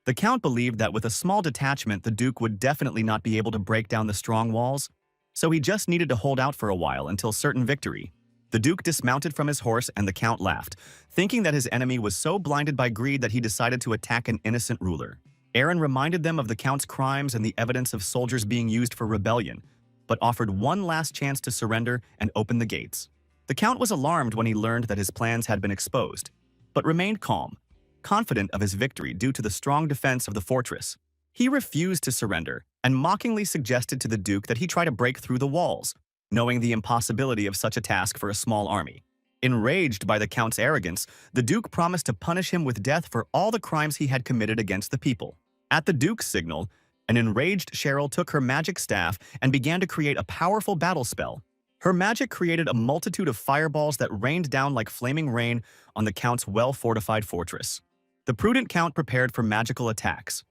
The Count believed that with a small detachment the Duke would definitely not be able to break down the strong walls, so he just needed to hold out for a while until certain victory. The Duke dismounted from his horse and the Count laughed, thinking that his enemy was so blinded by greed that he decided to attack an innocent ruler. Aaron reminded them of the Count's crimes and the evidence of soldiers being used for rebellion, but offered one last chance to surrender and open the gates. The Count was alarmed when he learned that his plans had been exposed, but remained calm, confident of his victory due to the strong defense of the fortress. He refused to surrender and mockingly suggested to the Duke that he try to break through the walls, knowing the impossibility of such a task for a small army. Enraged by the Count's arrogance, the Duke promised to punish him with death for all the crimes he had committed against the people. At the Duke's signal, an enraged Cheryl took her magic staff and began to create a powerful battle spell. Her magic created a multitude of fireballs that rained down like flaming rain on the Count's well-fortified fortress. The prudent Count prepared for magical attacks.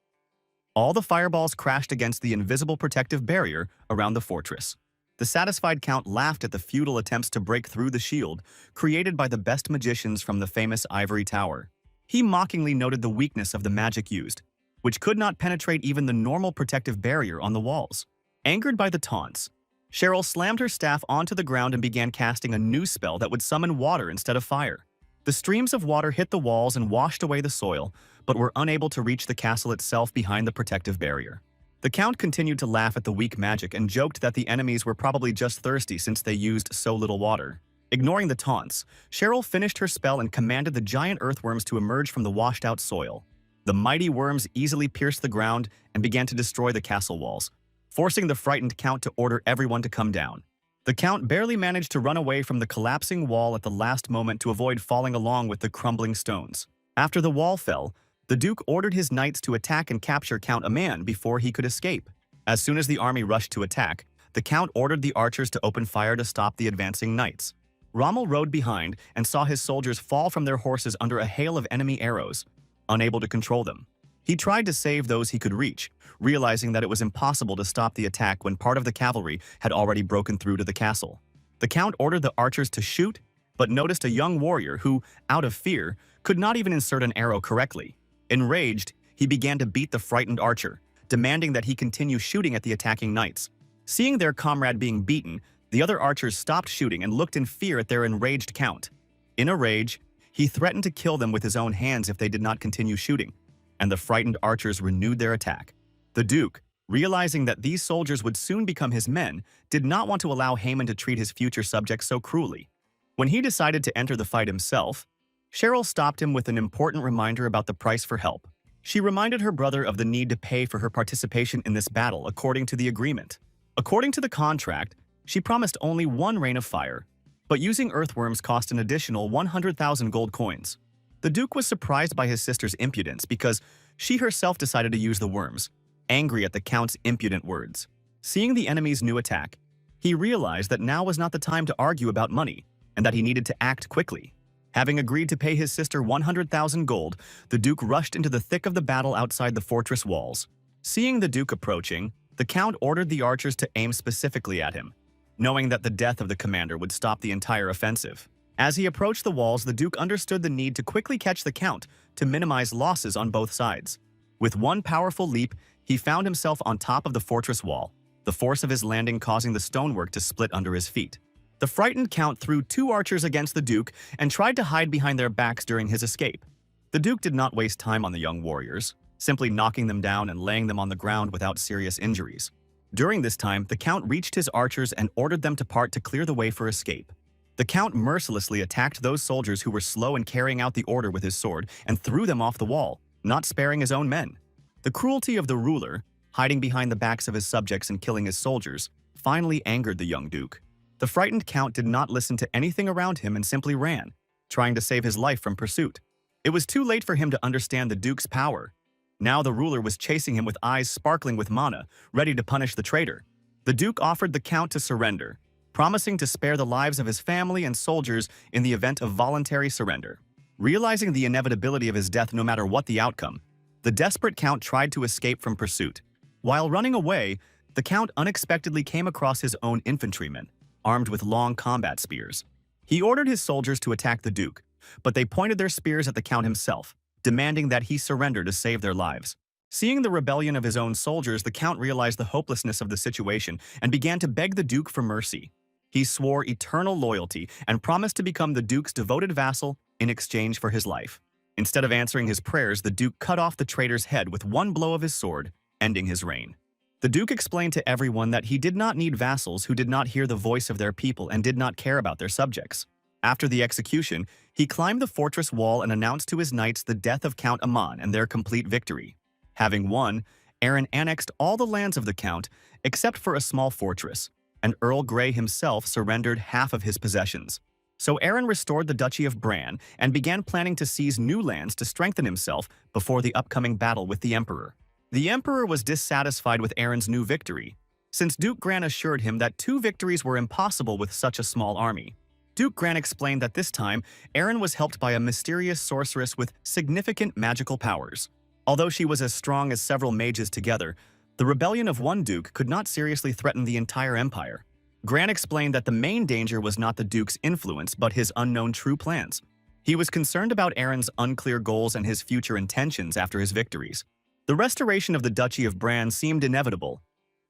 All the fireballs crashed against the invisible protective barrier around the fortress. The satisfied Count laughed at the futile attempts to break through the shield created by the best magicians from the famous Ivory Tower. He mockingly noted the weakness of the magic used, which could not penetrate even the normal protective barrier on the walls. Angered by the taunts, Cheryl slammed her staff onto the ground and began casting a new spell that would summon water instead of fire. The streams of water hit the walls and washed away the soil, but were unable to reach the castle itself behind the protective barrier. The Count continued to laugh at the weak magic and joked that the enemies were probably just thirsty since they used so little water. Ignoring the taunts, Cheryl finished her spell and commanded the giant earthworms to emerge from the washed-out soil. The mighty worms easily pierced the ground and began to destroy the castle walls, forcing the frightened Count to order everyone to come down. The Count barely managed to run away from the collapsing wall at the last moment to avoid falling along with the crumbling stones. After the wall fell, the Duke ordered his knights to attack and capture Count Aman before he could escape. As soon as the army rushed to attack, the Count ordered the archers to open fire to stop the advancing knights. Rommel rode behind and saw his soldiers fall from their horses under a hail of enemy arrows, unable to control them. He tried to save those he could reach, realizing that it was impossible to stop the attack when part of the cavalry had already broken through to the castle. The Count ordered the archers to shoot, but noticed a young warrior who, out of fear, could not even insert an arrow correctly. Enraged, he began to beat the frightened archer, demanding that he continue shooting at the attacking knights. Seeing their comrade being beaten, the other archers stopped shooting and looked in fear at their enraged Count. In a rage, he threatened to kill them with his own hands if they did not continue shooting, and the frightened archers renewed their attack. The Duke, realizing that these soldiers would soon become his men, did not want to allow Haman to treat his future subjects so cruelly. When he decided to enter the fight himself, Cheryl stopped him with an important reminder about the price for help. She reminded her brother of the need to pay for her participation in this battle according to the agreement. According to the contract, she promised only one rain of fire, but using earthworms cost an additional 100,000 gold coins. The Duke was surprised by his sister's impudence because she herself decided to use the worms, angry at the Count's impudent words. Seeing the enemy's new attack, he realized that now was not the time to argue about money and that he needed to act quickly. Having agreed to pay his sister 100,000 gold, the Duke rushed into the thick of the battle outside the fortress walls. Seeing the Duke approaching, the Count ordered the archers to aim specifically at him, knowing that the death of the commander would stop the entire offensive. As he approached the walls, the Duke understood the need to quickly catch the Count to minimize losses on both sides. With one powerful leap, he found himself on top of the fortress wall, the force of his landing causing the stonework to split under his feet. The frightened Count threw two archers against the Duke and tried to hide behind their backs during his escape. The Duke did not waste time on the young warriors, simply knocking them down and laying them on the ground without serious injuries. During this time, the Count reached his archers and ordered them to part to clear the way for escape. The Count mercilessly attacked those soldiers who were slow in carrying out the order with his sword and threw them off the wall, not sparing his own men. The cruelty of the ruler, hiding behind the backs of his subjects and killing his soldiers, finally angered the young Duke. The frightened Count did not listen to anything around him and simply ran, trying to save his life from pursuit. It was too late for him to understand the Duke's power. Now the ruler was chasing him with eyes sparkling with mana, ready to punish the traitor. The Duke offered the Count to surrender, promising to spare the lives of his family and soldiers in the event of voluntary surrender. Realizing the inevitability of his death no matter what the outcome, the desperate Count tried to escape from pursuit. While running away, the Count unexpectedly came across his own infantrymen, armed with long combat spears. He ordered his soldiers to attack the Duke, but they pointed their spears at the Count himself, demanding that he surrender to save their lives. Seeing the rebellion of his own soldiers, the Count realized the hopelessness of the situation and began to beg the Duke for mercy. He swore eternal loyalty and promised to become the Duke's devoted vassal in exchange for his life. Instead of answering his prayers, the Duke cut off the traitor's head with one blow of his sword, ending his reign. The Duke explained to everyone that he did not need vassals who did not hear the voice of their people and did not care about their subjects. After the execution, he climbed the fortress wall and announced to his knights the death of Count Aman and their complete victory. Having won, Aaron annexed all the lands of the Count except for a small fortress, and Earl Grey himself surrendered half of his possessions. So Aaron restored the Duchy of Bran and began planning to seize new lands to strengthen himself before the upcoming battle with the Emperor. The Emperor was dissatisfied with Aaron's new victory, since Duke Gran assured him that 2 victories were impossible with such a small army. Duke Gran explained that this time, Aaron was helped by a mysterious sorceress with significant magical powers. Although she was as strong as several mages together, the rebellion of one Duke could not seriously threaten the entire empire. Gran explained that the main danger was not the Duke's influence but his unknown true plans. He was concerned about Aaron's unclear goals and his future intentions after his victories. The restoration of the Duchy of Bran seemed inevitable,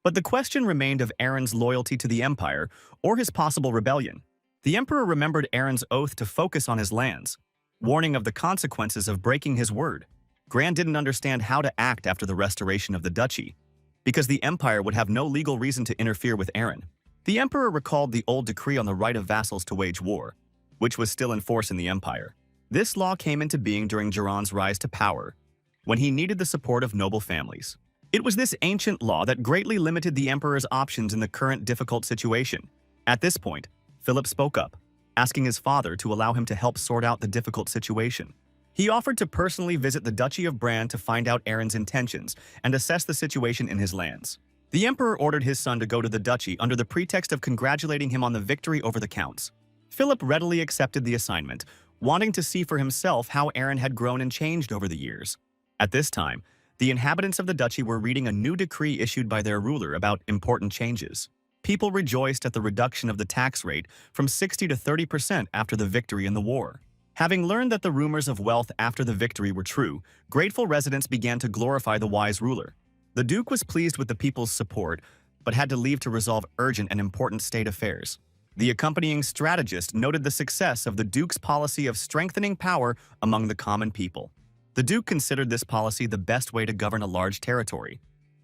but the question remained of Aaron's loyalty to the Empire or his possible rebellion. The Emperor remembered Aaron's oath to focus on his lands, warning of the consequences of breaking his word. Gran didn't understand how to act after the restoration of the duchy, because the Empire would have no legal reason to interfere with Aaron. The Emperor recalled the old decree on the right of vassals to wage war, which was still in force in the Empire. This law came into being during Jiran's rise to power, when he needed the support of noble families. It was this ancient law that greatly limited the Emperor's options in the current difficult situation. At this point, Philip spoke up, asking his father to allow him to help sort out the difficult situation. He offered to personally visit the Duchy of Bran to find out Aaron's intentions and assess the situation in his lands. The Emperor ordered his son to go to the duchy under the pretext of congratulating him on the victory over the Counts. Philip readily accepted the assignment, wanting to see for himself how Aaron had grown and changed over the years. At this time, the inhabitants of the duchy were reading a new decree issued by their ruler about important changes. People rejoiced at the reduction of the tax rate from 60 to 30% after the victory in the war. Having learned that the rumors of wealth after the victory were true, grateful residents began to glorify the wise ruler. The Duke was pleased with the people's support, but had to leave to resolve urgent and important state affairs. The accompanying strategist noted the success of the Duke's policy of strengthening power among the common people. The Duke considered this policy the best way to govern a large territory,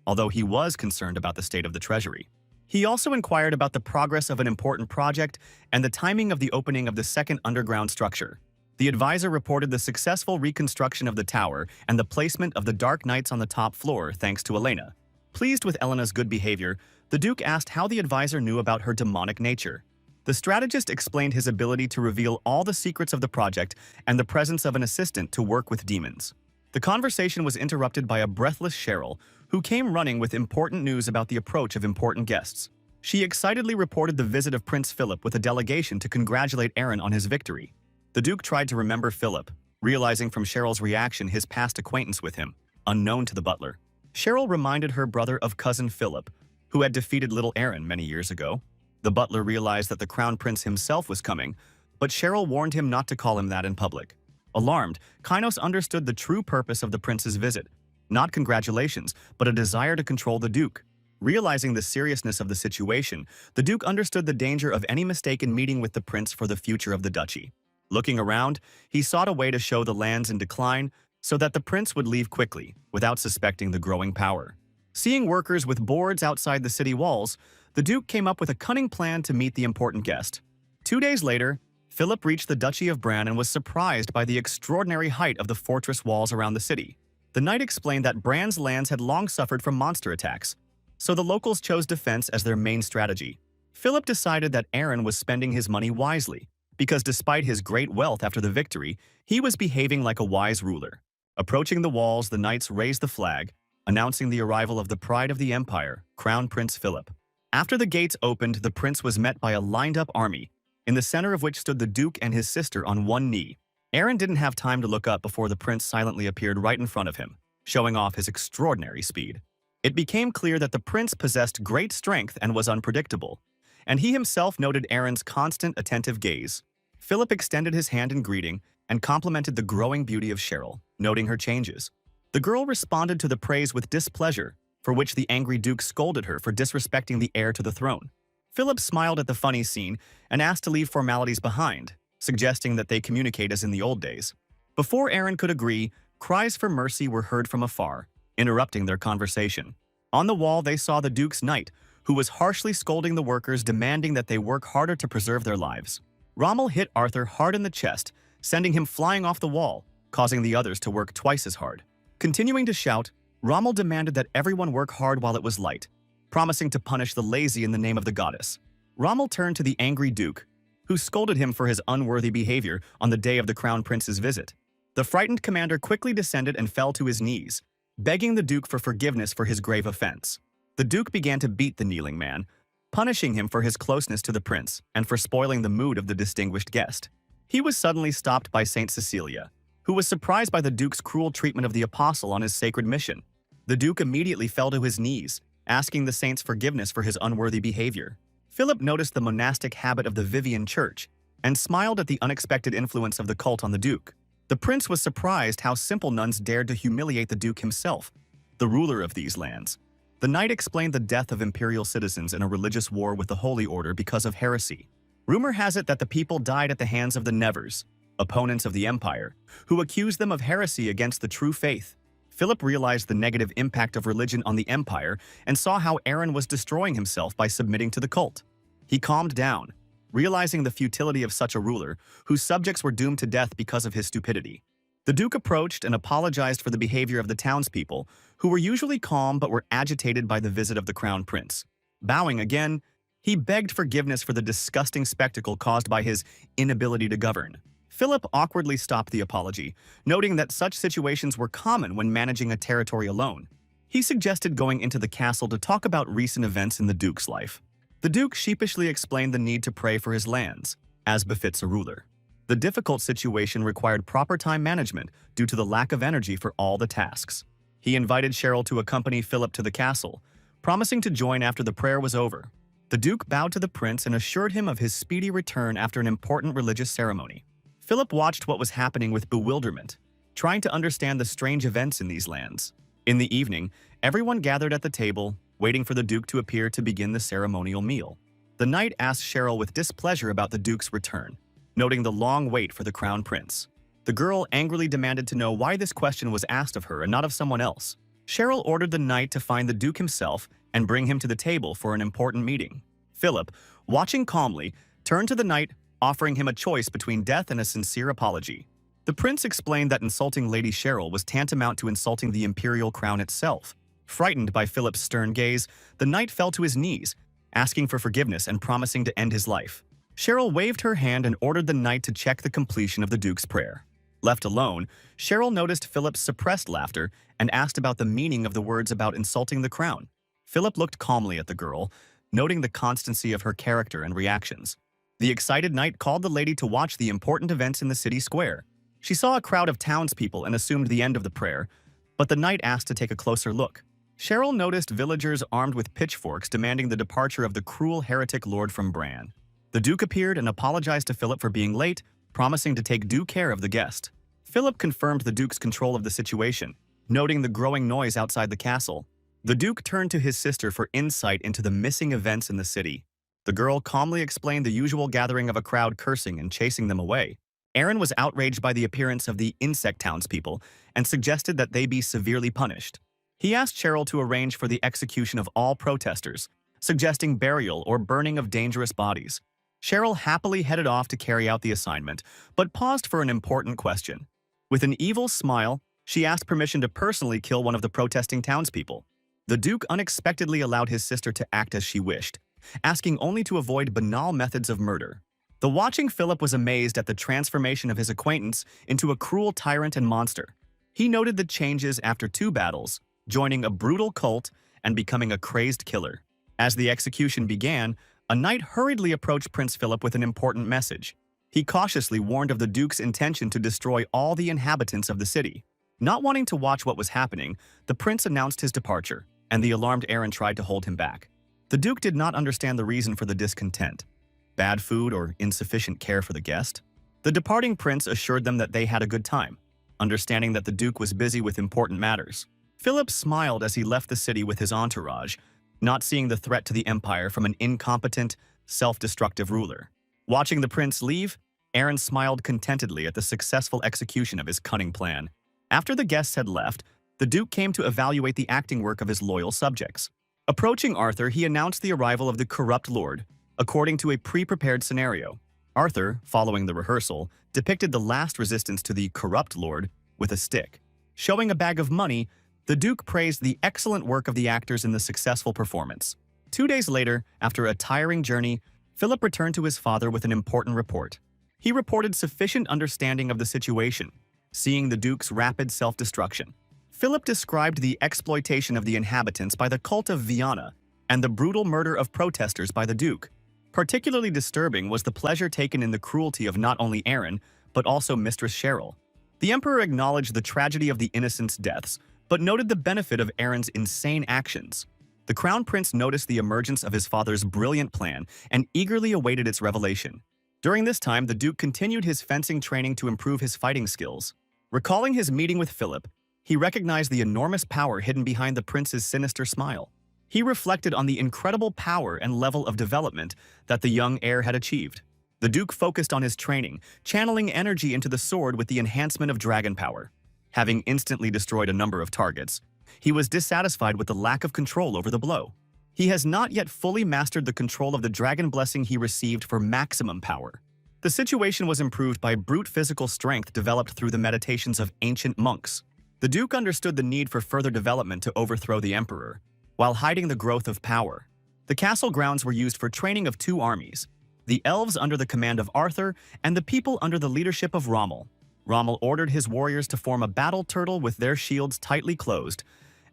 although he was concerned about the state of the treasury. He also inquired about the progress of an important project and the timing of the opening of the second underground structure. The advisor reported the successful reconstruction of the tower and the placement of the Dark Knights on the top floor thanks to Elena. Pleased with Elena's good behavior, the Duke asked how the advisor knew about her demonic nature. The strategist explained his ability to reveal all the secrets of the project and the presence of an assistant to work with demons. The conversation was interrupted by a breathless Cheryl, who came running with important news about the approach of important guests. She excitedly reported the visit of Prince Philip with a delegation to congratulate Aaron on his victory. The Duke tried to remember Philip, realizing from Cheryl's reaction his past acquaintance with him, unknown to the butler. Cheryl reminded her brother of cousin Philip, who had defeated little Aaron many years ago. The butler realized that the crown prince himself was coming, but Cheryl warned him not to call him that in public. Alarmed, Kynos understood the true purpose of the prince's visit. Not congratulations, but a desire to control the Duke. Realizing the seriousness of the situation, the Duke understood the danger of any mistake in meeting with the prince for the future of the duchy. Looking around, he sought a way to show the lands in decline so that the prince would leave quickly, without suspecting the growing power. Seeing workers with boards outside the city walls, the Duke came up with a cunning plan to meet the important guest. 2 days later, Philip reached the Duchy of Bran and was surprised by the extraordinary height of the fortress walls around the city. The knight explained that Bran's lands had long suffered from monster attacks, so the locals chose defense as their main strategy. Philip decided that Aaron was spending his money wisely, because despite his great wealth after the victory, he was behaving like a wise ruler. Approaching the walls, the knights raised the flag, announcing the arrival of the pride of the empire, Crown Prince Philip. After the gates opened, the prince was met by a lined-up army, in the center of which stood the Duke and his sister on one knee. Aaron didn't have time to look up before the prince silently appeared right in front of him, showing off his extraordinary speed. It became clear that the prince possessed great strength and was unpredictable, and he himself noted Aaron's constant, attentive gaze. Philip extended his hand in greeting and complimented the growing beauty of Cheryl, noting her changes. The girl responded to the praise with displeasure, for which the angry Duke scolded her for disrespecting the heir to the throne. Philip smiled at the funny scene and asked to leave formalities behind, suggesting that they communicate as in the old days. Before Aaron could agree, cries for mercy were heard from afar, interrupting their conversation. On the wall, they saw the Duke's knight, who was harshly scolding the workers, demanding that they work harder to preserve their lives. Rommel hit Arthur hard in the chest, sending him flying off the wall, causing the others to work twice as hard. Continuing to shout, Rommel demanded that everyone work hard while it was light, promising to punish the lazy in the name of the goddess. Rommel turned to the angry Duke, who scolded him for his unworthy behavior on the day of the Crown Prince's visit. The frightened commander quickly descended and fell to his knees, begging the Duke for forgiveness for his grave offense. The Duke began to beat the kneeling man, punishing him for his closeness to the prince and for spoiling the mood of the distinguished guest. He was suddenly stopped by Saint Cecilia, who was surprised by the Duke's cruel treatment of the apostle on his sacred mission. The Duke immediately fell to his knees, asking the saint's forgiveness for his unworthy behavior. Philip noticed the monastic habit of the Vivian Church and smiled at the unexpected influence of the cult on the Duke. The prince was surprised how simple nuns dared to humiliate the Duke himself, the ruler of these lands. The knight explained the death of imperial citizens in a religious war with the Holy Order because of heresy. Rumor has it that the people died at the hands of the Nevers, opponents of the empire, who accused them of heresy against the true faith. Philip realized the negative impact of religion on the empire and saw how Aaron was destroying himself by submitting to the cult. He calmed down, realizing the futility of such a ruler whose subjects were doomed to death because of his stupidity. The Duke approached and apologized for the behavior of the townspeople, who were usually calm but were agitated by the visit of the Crown Prince. Bowing again, he begged forgiveness for the disgusting spectacle caused by his inability to govern. Philip awkwardly stopped the apology, noting that such situations were common when managing a territory alone. He suggested going into the castle to talk about recent events in the Duke's life. The Duke sheepishly explained the need to pray for his lands, as befits a ruler. The difficult situation required proper time management due to the lack of energy for all the tasks. He invited Cheryl to accompany Philip to the castle, promising to join after the prayer was over. The Duke bowed to the prince and assured him of his speedy return after an important religious ceremony. Philip watched what was happening with bewilderment, trying to understand the strange events in these lands. In the evening, everyone gathered at the table, waiting for the Duke to appear to begin the ceremonial meal. The knight asked Cheryl with displeasure about the Duke's return, noting the long wait for the Crown Prince. The girl angrily demanded to know why this question was asked of her and not of someone else. Cheryl ordered the knight to find the Duke himself and bring him to the table for an important meeting. Philip, watching calmly, turned to the knight, offering him a choice between death and a sincere apology. The prince explained that insulting Lady Cheryl was tantamount to insulting the imperial crown itself. Frightened by Philip's stern gaze, the knight fell to his knees, asking for forgiveness and promising to end his life. Cheryl waved her hand and ordered the knight to check the completion of the Duke's prayer. Left alone, Cheryl noticed Philip's suppressed laughter and asked about the meaning of the words about insulting the crown. Philip looked calmly at the girl, noting the constancy of her character and reactions. The excited knight called the lady to watch the important events in the city square. She saw a crowd of townspeople and assumed the end of the prayer, but the knight asked to take a closer look. Cheryl noticed villagers armed with pitchforks demanding the departure of the cruel heretic lord from Bran. The Duke appeared and apologized to Philip for being late, promising to take due care of the guest. Philip confirmed the Duke's control of the situation, noting the growing noise outside the castle. The Duke turned to his sister for insight into the missing events in the city. The girl calmly explained the usual gathering of a crowd cursing and chasing them away. Aaron was outraged by the appearance of the insect townspeople and suggested that they be severely punished. He asked Cheryl to arrange for the execution of all protesters, suggesting burial or burning of dangerous bodies. Cheryl happily headed off to carry out the assignment, but paused for an important question. With an evil smile, she asked permission to personally kill one of the protesting townspeople. The Duke unexpectedly allowed his sister to act as she wished, asking only to avoid banal methods of murder. The watching Philip was amazed at the transformation of his acquaintance into a cruel tyrant and monster. He noted the changes after 2 battles, joining a brutal cult and becoming a crazed killer. As the execution began, a knight hurriedly approached Prince Philip with an important message. He cautiously warned of the Duke's intention to destroy all the inhabitants of the city. Not wanting to watch what was happening, the prince announced his departure, and the alarmed Aaron tried to hold him back. The Duke did not understand the reason for the discontent. Bad food or insufficient care for the guest? The departing prince assured them that they had a good time, understanding that the Duke was busy with important matters. Philip smiled as he left the city with his entourage, not seeing the threat to the empire from an incompetent, self-destructive ruler. Watching the prince leave, Aaron smiled contentedly at the successful execution of his cunning plan. After the guests had left, the Duke came to evaluate the acting work of his loyal subjects. Approaching Arthur, he announced the arrival of the corrupt lord, according to a pre-prepared scenario. Arthur, following the rehearsal, depicted the last resistance to the corrupt lord with a stick. Showing a bag of money, the Duke praised the excellent work of the actors in the successful performance. 2 days later, after a tiring journey, Philip returned to his father with an important report. He reported sufficient understanding of the situation, seeing the Duke's rapid self-destruction. Philip described the exploitation of the inhabitants by the cult of Viana and the brutal murder of protesters by the Duke. Particularly disturbing was the pleasure taken in the cruelty of not only Aaron, but also Mistress Cheryl. The Emperor acknowledged the tragedy of the innocents' deaths, but noted the benefit of Aaron's insane actions. The Crown Prince noticed the emergence of his father's brilliant plan and eagerly awaited its revelation. During this time, the Duke continued his fencing training to improve his fighting skills. Recalling his meeting with Philip, he recognized the enormous power hidden behind the prince's sinister smile. He reflected on the incredible power and level of development that the young heir had achieved. The Duke focused on his training, channeling energy into the sword with the enhancement of dragon power. Having instantly destroyed a number of targets, he was dissatisfied with the lack of control over the blow. He has not yet fully mastered the control of the dragon blessing he received for maximum power. The situation was improved by brute physical strength developed through the meditations of ancient monks. The Duke understood the need for further development to overthrow the Emperor, while hiding the growth of power. The castle grounds were used for training of 2 armies, the elves under the command of Arthur and the people under the leadership of Rommel. Rommel ordered his warriors to form a battle turtle with their shields tightly closed,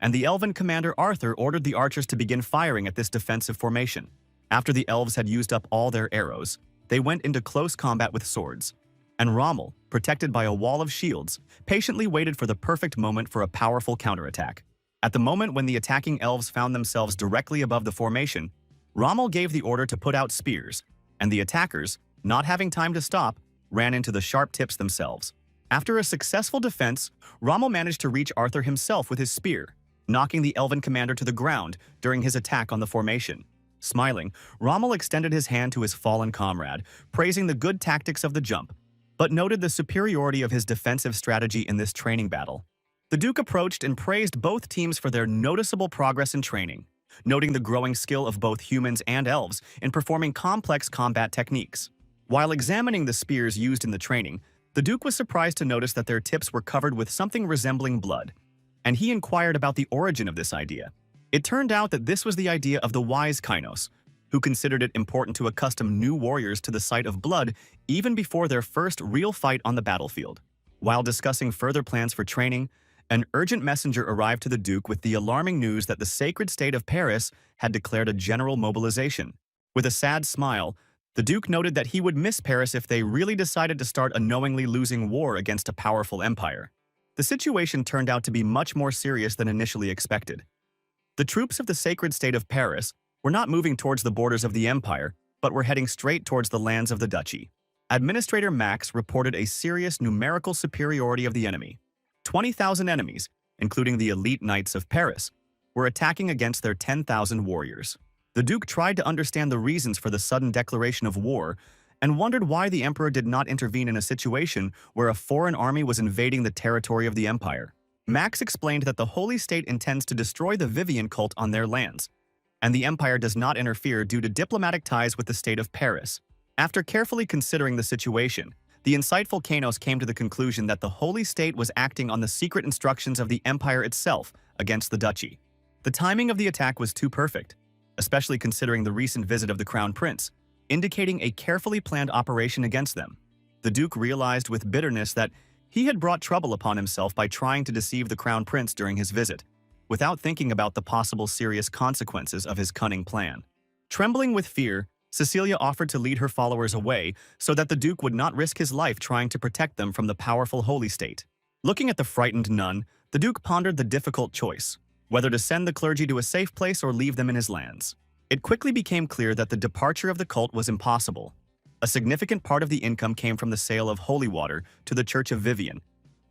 and the elven commander Arthur ordered the archers to begin firing at this defensive formation. After the elves had used up all their arrows, they went into close combat with swords, and Rommel, protected by a wall of shields, patiently waited for the perfect moment for a powerful counterattack. At the moment when the attacking elves found themselves directly above the formation, Rommel gave the order to put out spears, and the attackers, not having time to stop, ran into the sharp tips themselves. After a successful defense, Rommel managed to reach Arthur himself with his spear, knocking the elven commander to the ground during his attack on the formation. Smiling, Rommel extended his hand to his fallen comrade, praising the good tactics of the jump, but noted the superiority of his defensive strategy in this training battle. The Duke approached and praised both teams for their noticeable progress in training, noting the growing skill of both humans and elves in performing complex combat techniques. While examining the spears used in the training, the Duke was surprised to notice that their tips were covered with something resembling blood, and he inquired about the origin of this idea. It turned out that this was the idea of the wise Kainos, who considered it important to accustom new warriors to the sight of blood even before their first real fight on the battlefield. While discussing further plans for training, an urgent messenger arrived to the Duke with the alarming news that the sacred state of Paris had declared a general mobilization. With a sad smile, the Duke noted that he would miss Paris if they really decided to start a knowingly losing war against a powerful empire. The situation turned out to be much more serious than initially expected. The troops of the sacred state of Paris were not moving towards the borders of the empire, but were heading straight towards the lands of the duchy. Administrator Max reported a serious numerical superiority of the enemy. 20,000 enemies, including the elite knights of Paris, were attacking against their 10,000 warriors. The Duke tried to understand the reasons for the sudden declaration of war and wondered why the emperor did not intervene in a situation where a foreign army was invading the territory of the empire. Max explained that the Holy State intends to destroy the Vivian cult on their lands, and the empire does not interfere due to diplomatic ties with the state of Paris. After carefully considering the situation, the insightful Kanos came to the conclusion that the Holy State was acting on the secret instructions of the empire itself against the duchy. The timing of the attack was too perfect, especially considering the recent visit of the Crown Prince, indicating a carefully planned operation against them. The Duke realized with bitterness that he had brought trouble upon himself by trying to deceive the Crown Prince during his visit, without thinking about the possible serious consequences of his cunning plan. Trembling with fear, Cecilia offered to lead her followers away so that the Duke would not risk his life trying to protect them from the powerful Holy State. Looking at the frightened nun, the Duke pondered the difficult choice, whether to send the clergy to a safe place or leave them in his lands. It quickly became clear that the departure of the cult was impossible. A significant part of the income came from the sale of holy water to the Church of Vivian,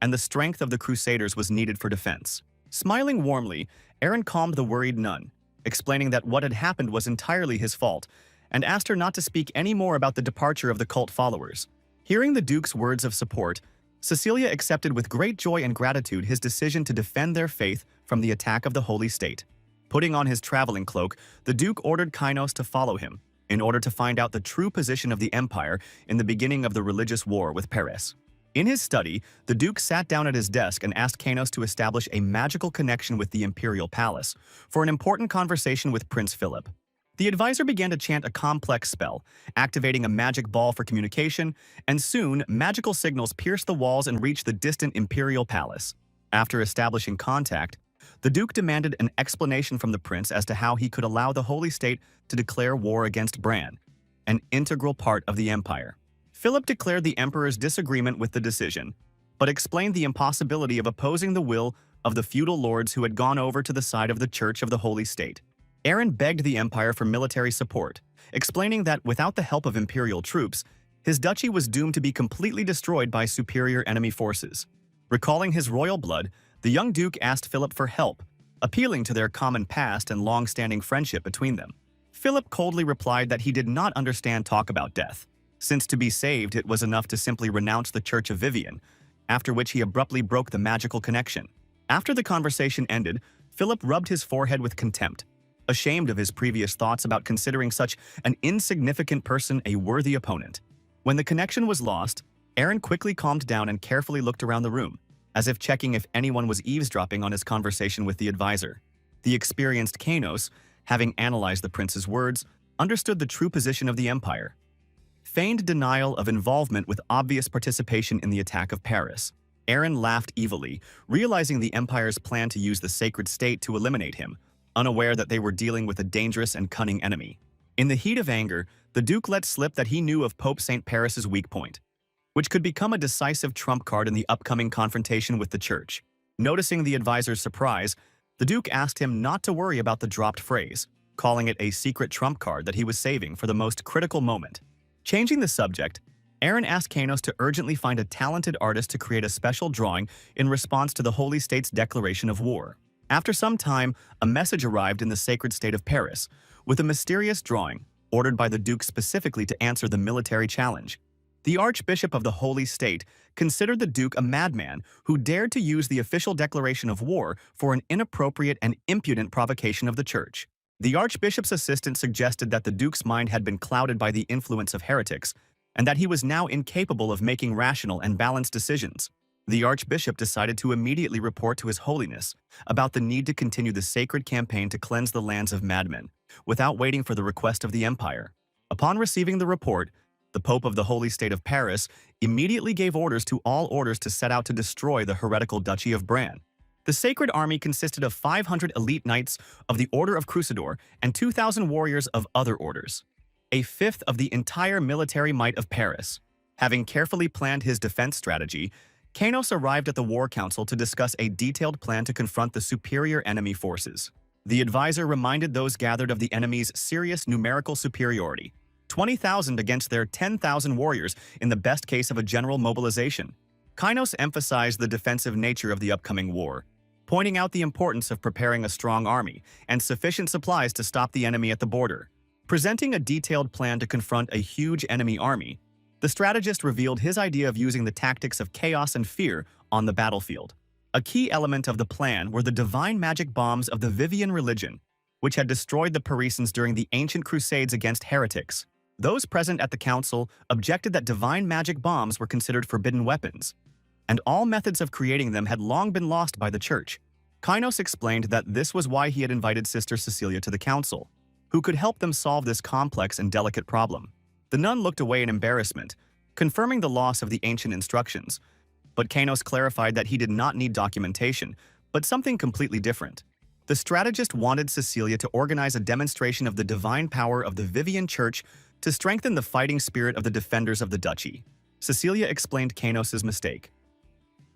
and the strength of the Crusaders was needed for defense. Smiling warmly, Aaron calmed the worried nun, explaining that what had happened was entirely his fault, and asked her not to speak any more about the departure of the cult followers. Hearing the Duke's words of support, Cecilia accepted with great joy and gratitude his decision to defend their faith from the attack of the Holy State. Putting on his traveling cloak, the Duke ordered Kynos to follow him, in order to find out the true position of the empire in the beginning of the religious war with Paris. In his study, the Duke sat down at his desk and asked Kynos to establish a magical connection with the imperial palace for an important conversation with Prince Philip. The advisor began to chant a complex spell, activating a magic ball for communication, and soon magical signals pierced the walls and reached the distant imperial palace. After establishing contact, the Duke demanded an explanation from the prince as to how he could allow the Holy State to declare war against Bran, an integral part of the empire. Philip declared the emperor's disagreement with the decision, but explained the impossibility of opposing the will of the feudal lords who had gone over to the side of the Church of the Holy State. Aaron begged the empire for military support, explaining that without the help of imperial troops, his duchy was doomed to be completely destroyed by superior enemy forces. Recalling his royal blood, the young duke asked Philip for help, appealing to their common past and long-standing friendship between them. Philip coldly replied that he did not understand talk about death, since to be saved it was enough to simply renounce the Church of Vivian, after which he abruptly broke the magical connection. After the conversation ended, Philip rubbed his forehead with contempt, ashamed of his previous thoughts about considering such an insignificant person a worthy opponent. When the connection was lost, Aaron quickly calmed down and carefully looked around the room, as if checking if anyone was eavesdropping on his conversation with the advisor. The experienced Kanos, having analyzed the prince's words, understood the true position of the empire. Feigned denial of involvement with obvious participation in the attack of Paris. Aaron laughed evilly, realizing the empire's plan to use the sacred state to eliminate him, unaware that they were dealing with a dangerous and cunning enemy. In the heat of anger, the Duke let slip that he knew of Pope St. Paris's weak point, which could become a decisive trump card in the upcoming confrontation with the Church. Noticing the advisor's surprise, the Duke asked him not to worry about the dropped phrase, calling it a secret trump card that he was saving for the most critical moment. Changing the subject, Aaron asked Kanos to urgently find a talented artist to create a special drawing in response to the Holy State's declaration of war. After some time, a message arrived in the sacred state of Paris, with a mysterious drawing, ordered by the Duke specifically to answer the military challenge. The Archbishop of the Holy State considered the Duke a madman who dared to use the official declaration of war for an inappropriate and impudent provocation of the Church. The Archbishop's assistant suggested that the Duke's mind had been clouded by the influence of heretics, and that he was now incapable of making rational and balanced decisions. The Archbishop decided to immediately report to His Holiness about the need to continue the sacred campaign to cleanse the lands of madmen, without waiting for the request of the Empire. Upon receiving the report, the Pope of the Holy State of Paris, immediately gave orders to set out to destroy the heretical Duchy of Bran. The Sacred Army consisted of 500 elite knights of the Order of Crusador and 2,000 warriors of other orders, a fifth of the entire military might of Paris. Having carefully planned his defense strategy, Kainos arrived at the War Council to discuss a detailed plan to confront the superior enemy forces. The advisor reminded those gathered of the enemy's serious numerical superiority, 20,000 against their 10,000 warriors in the best case of a general mobilization. Kainos emphasized the defensive nature of the upcoming war, pointing out the importance of preparing a strong army and sufficient supplies to stop the enemy at the border. Presenting a detailed plan to confront a huge enemy army, the strategist revealed his idea of using the tactics of chaos and fear on the battlefield. A key element of the plan were the divine magic bombs of the Vivian religion, which had destroyed the Parisians during the ancient crusades against heretics. Those present at the council objected that divine magic bombs were considered forbidden weapons, and all methods of creating them had long been lost by the church. Kainos explained that this was why he had invited Sister Cecilia to the council, who could help them solve this complex and delicate problem. The nun looked away in embarrassment, confirming the loss of the ancient instructions, but Kainos clarified that he did not need documentation, but something completely different. The strategist wanted Cecilia to organize a demonstration of the divine power of the Vivian Church to strengthen the fighting spirit of the defenders of the duchy. Cecilia explained Kainos' mistake.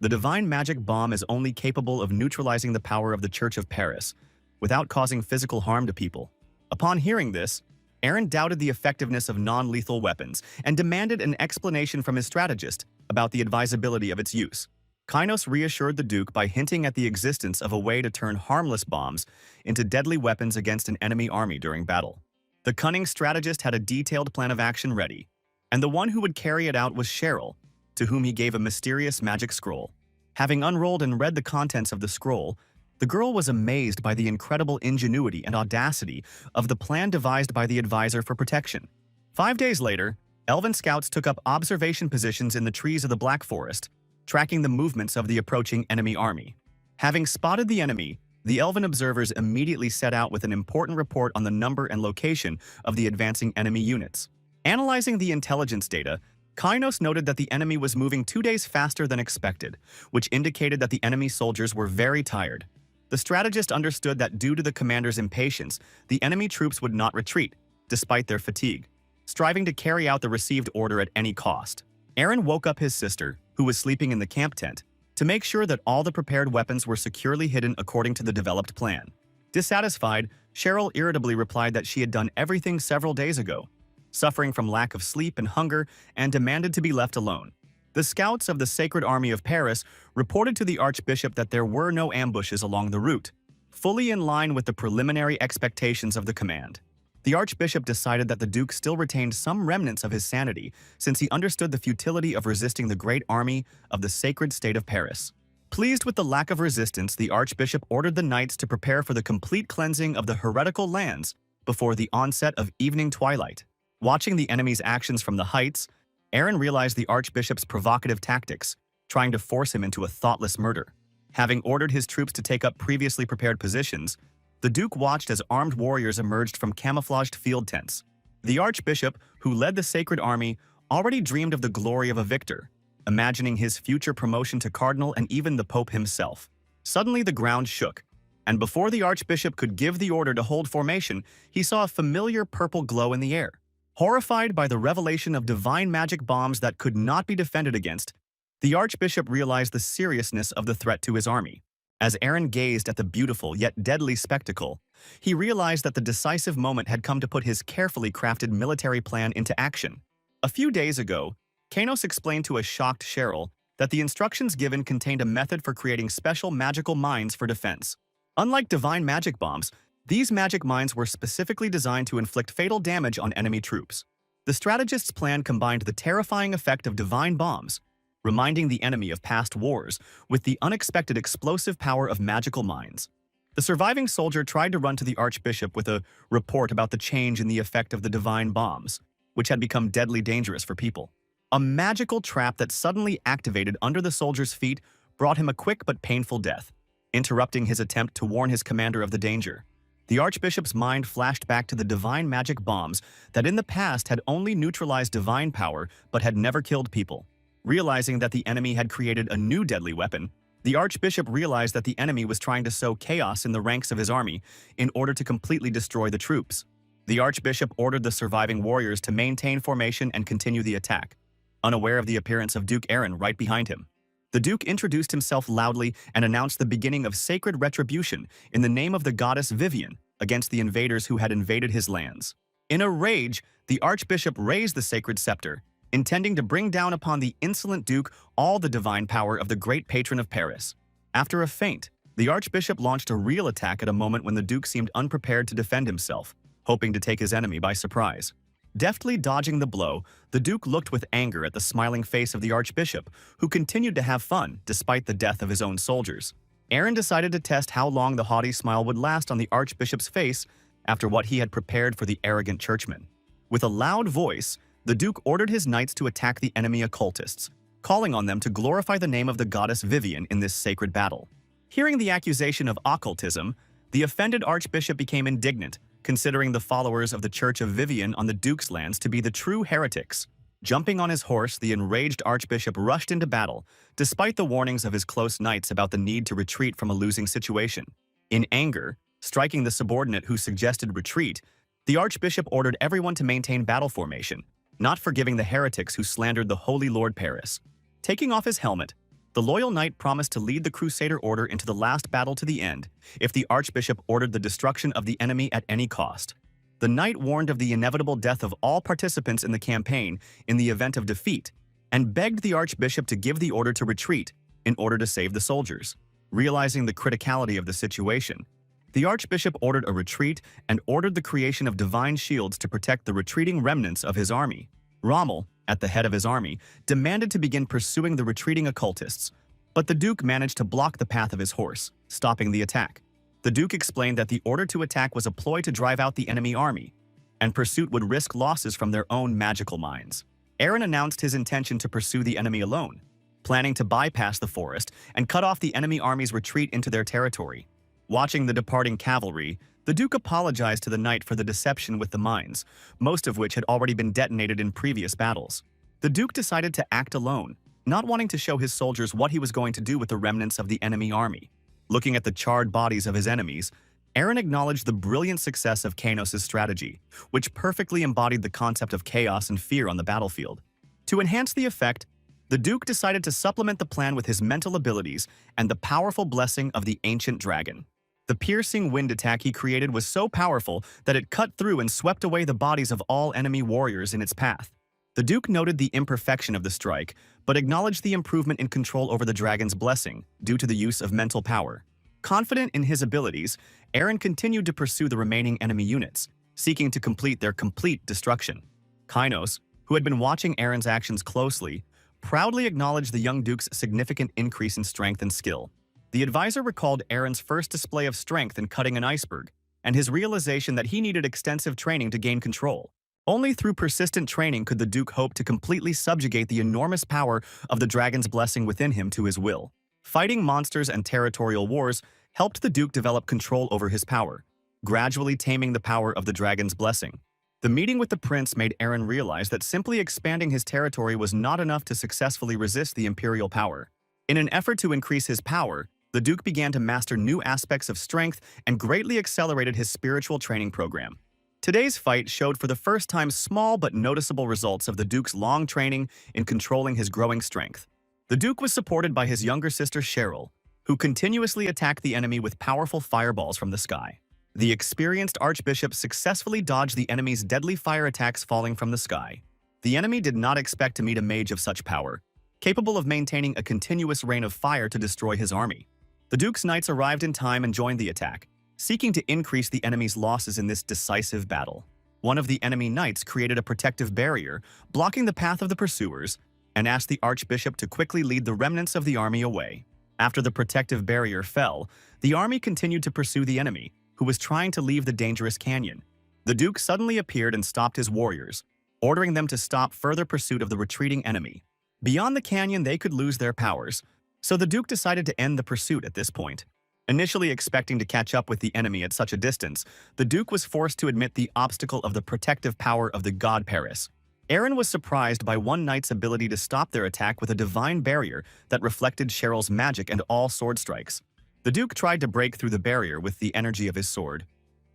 The divine magic bomb is only capable of neutralizing the power of the Church of Paris, without causing physical harm to people. Upon hearing this, Aaron doubted the effectiveness of non-lethal weapons and demanded an explanation from his strategist about the advisability of its use. Kainos reassured the Duke by hinting at the existence of a way to turn harmless bombs into deadly weapons against an enemy army during battle. The cunning strategist had a detailed plan of action ready, and the one who would carry it out was Cheryl, to whom he gave a mysterious magic scroll. Having unrolled and read the contents of the scroll, the girl was amazed by the incredible ingenuity and audacity of the plan devised by the advisor for protection. 5 days later, Elven scouts took up observation positions in the trees of the Black Forest, tracking the movements of the approaching enemy army. Having spotted the enemy, the Elven observers immediately set out with an important report on the number and location of the advancing enemy units. Analyzing the intelligence data, Kainos noted that the enemy was moving 2 days faster than expected, which indicated that the enemy soldiers were very tired. The strategist understood that due to the commander's impatience, the enemy troops would not retreat, despite their fatigue, striving to carry out the received order at any cost. Aaron woke up his sister, who was sleeping in the camp tent, to make sure that all the prepared weapons were securely hidden according to the developed plan. Dissatisfied, Cheryl irritably replied that she had done everything several days ago, suffering from lack of sleep and hunger, and demanded to be left alone. The scouts of the Sacred Army of Paris reported to the Archbishop that there were no ambushes along the route, fully in line with the preliminary expectations of the command. The Archbishop decided that the Duke still retained some remnants of his sanity, since he understood the futility of resisting the great army of the Sacred State of Paris. Pleased with the lack of resistance, the Archbishop ordered the knights to prepare for the complete cleansing of the heretical lands before the onset of evening twilight. Watching the enemy's actions from the heights, Aaron realized the Archbishop's provocative tactics, trying to force him into a thoughtless murder. Having ordered his troops to take up previously prepared positions, the Duke watched as armed warriors emerged from camouflaged field tents. The Archbishop, who led the Sacred Army, already dreamed of the glory of a victor, imagining his future promotion to cardinal and even the Pope himself. Suddenly the ground shook, and before the Archbishop could give the order to hold formation, he saw a familiar purple glow in the air. Horrified by the revelation of divine magic bombs that could not be defended against, the Archbishop realized the seriousness of the threat to his army. As Aaron gazed at the beautiful yet deadly spectacle, he realized that the decisive moment had come to put his carefully crafted military plan into action. A few days ago, Kainos explained to a shocked Cheryl that the instructions given contained a method for creating special magical mines for defense. Unlike divine magic bombs, these magic mines were specifically designed to inflict fatal damage on enemy troops. The strategist's plan combined the terrifying effect of divine bombs, reminding the enemy of past wars, with the unexpected explosive power of magical mines. The surviving soldier tried to run to the Archbishop with a report about the change in the effect of the divine bombs, which had become deadly dangerous for people. A magical trap that suddenly activated under the soldier's feet brought him a quick but painful death, interrupting his attempt to warn his commander of the danger. The Archbishop's mind flashed back to the divine magic bombs that in the past had only neutralized divine power but had never killed people. Realizing that the enemy had created a new deadly weapon, the Archbishop realized that the enemy was trying to sow chaos in the ranks of his army in order to completely destroy the troops. The Archbishop ordered the surviving warriors to maintain formation and continue the attack, unaware of the appearance of Duke Aaron right behind him. The Duke introduced himself loudly and announced the beginning of sacred retribution in the name of the goddess Vivian against the invaders who had invaded his lands. In a rage, the Archbishop raised the sacred scepter, intending to bring down upon the insolent Duke all the divine power of the great patron of Paris. After a feint, the Archbishop launched a real attack at a moment when the Duke seemed unprepared to defend himself, hoping to take his enemy by surprise. Deftly dodging the blow, the Duke looked with anger at the smiling face of the Archbishop, who continued to have fun despite the death of his own soldiers. Aaron decided to test how long the haughty smile would last on the Archbishop's face after what he had prepared for the arrogant churchman. With a loud voice, the Duke ordered his knights to attack the enemy occultists, calling on them to glorify the name of the goddess Vivian in this sacred battle. Hearing the accusation of occultism, the offended Archbishop became indignant, considering the followers of the Church of Vivian on the Duke's lands to be the true heretics. Jumping on his horse, the enraged Archbishop rushed into battle, despite the warnings of his close knights about the need to retreat from a losing situation. In anger, striking the subordinate who suggested retreat, the Archbishop ordered everyone to maintain battle formation, not forgiving the heretics who slandered the Holy Lord Paris. Taking off his helmet, the loyal knight promised to lead the Crusader order into the last battle to the end if the Archbishop ordered the destruction of the enemy at any cost. The knight warned of the inevitable death of all participants in the campaign in the event of defeat, and begged the Archbishop to give the order to retreat in order to save the soldiers. Realizing the criticality of the situation, the Archbishop ordered a retreat and ordered the creation of divine shields to protect the retreating remnants of his army. Rommel, at the head of his army, demanded to begin pursuing the retreating occultists, but the Duke managed to block the path of his horse, stopping the attack. The Duke explained that the order to attack was a ploy to drive out the enemy army, and pursuit would risk losses from their own magical minds. Aaron announced his intention to pursue the enemy alone, planning to bypass the forest and cut off the enemy army's retreat into their territory. Watching the departing cavalry, the Duke apologized to the knight for the deception with the mines, most of which had already been detonated in previous battles. The Duke decided to act alone, not wanting to show his soldiers what he was going to do with the remnants of the enemy army. Looking at the charred bodies of his enemies, Aaron acknowledged the brilliant success of Kainos' strategy, which perfectly embodied the concept of chaos and fear on the battlefield. To enhance the effect, the Duke decided to supplement the plan with his mental abilities and the powerful blessing of the ancient dragon. The piercing wind attack he created was so powerful that it cut through and swept away the bodies of all enemy warriors in its path. The Duke noted the imperfection of the strike, but acknowledged the improvement in control over the dragon's blessing due to the use of mental power. Confident in his abilities, Aaron continued to pursue the remaining enemy units, seeking to complete their complete destruction. Kainos, who had been watching Aaron's actions closely, proudly acknowledged the young Duke's significant increase in strength and skill. The advisor recalled Aaron's first display of strength in cutting an iceberg, and his realization that he needed extensive training to gain control. Only through persistent training could the Duke hope to completely subjugate the enormous power of the dragon's blessing within him to his will. Fighting monsters and territorial wars helped the Duke develop control over his power, gradually taming the power of the dragon's blessing. The meeting with the prince made Aaron realize that simply expanding his territory was not enough to successfully resist the imperial power. In an effort to increase his power, the Duke began to master new aspects of strength and greatly accelerated his spiritual training program. Today's fight showed for the first time small but noticeable results of the Duke's long training in controlling his growing strength. The Duke was supported by his younger sister Cheryl, who continuously attacked the enemy with powerful fireballs from the sky. The experienced Archbishop successfully dodged the enemy's deadly fire attacks falling from the sky. The enemy did not expect to meet a mage of such power, capable of maintaining a continuous rain of fire to destroy his army. The Duke's knights arrived in time and joined the attack, seeking to increase the enemy's losses in this decisive battle. One of the enemy knights created a protective barrier, blocking the path of the pursuers, and asked the Archbishop to quickly lead the remnants of the army away. After the protective barrier fell, the army continued to pursue the enemy, who was trying to leave the dangerous canyon. The Duke suddenly appeared and stopped his warriors, ordering them to stop further pursuit of the retreating enemy. Beyond the canyon, they could lose their powers, so the Duke decided to end the pursuit at this point. Initially expecting to catch up with the enemy at such a distance, the Duke was forced to admit the obstacle of the protective power of the god Paris. Eren was surprised by one knight's ability to stop their attack with a divine barrier that reflected Cheryl's magic and all sword strikes. The Duke tried to break through the barrier with the energy of his sword.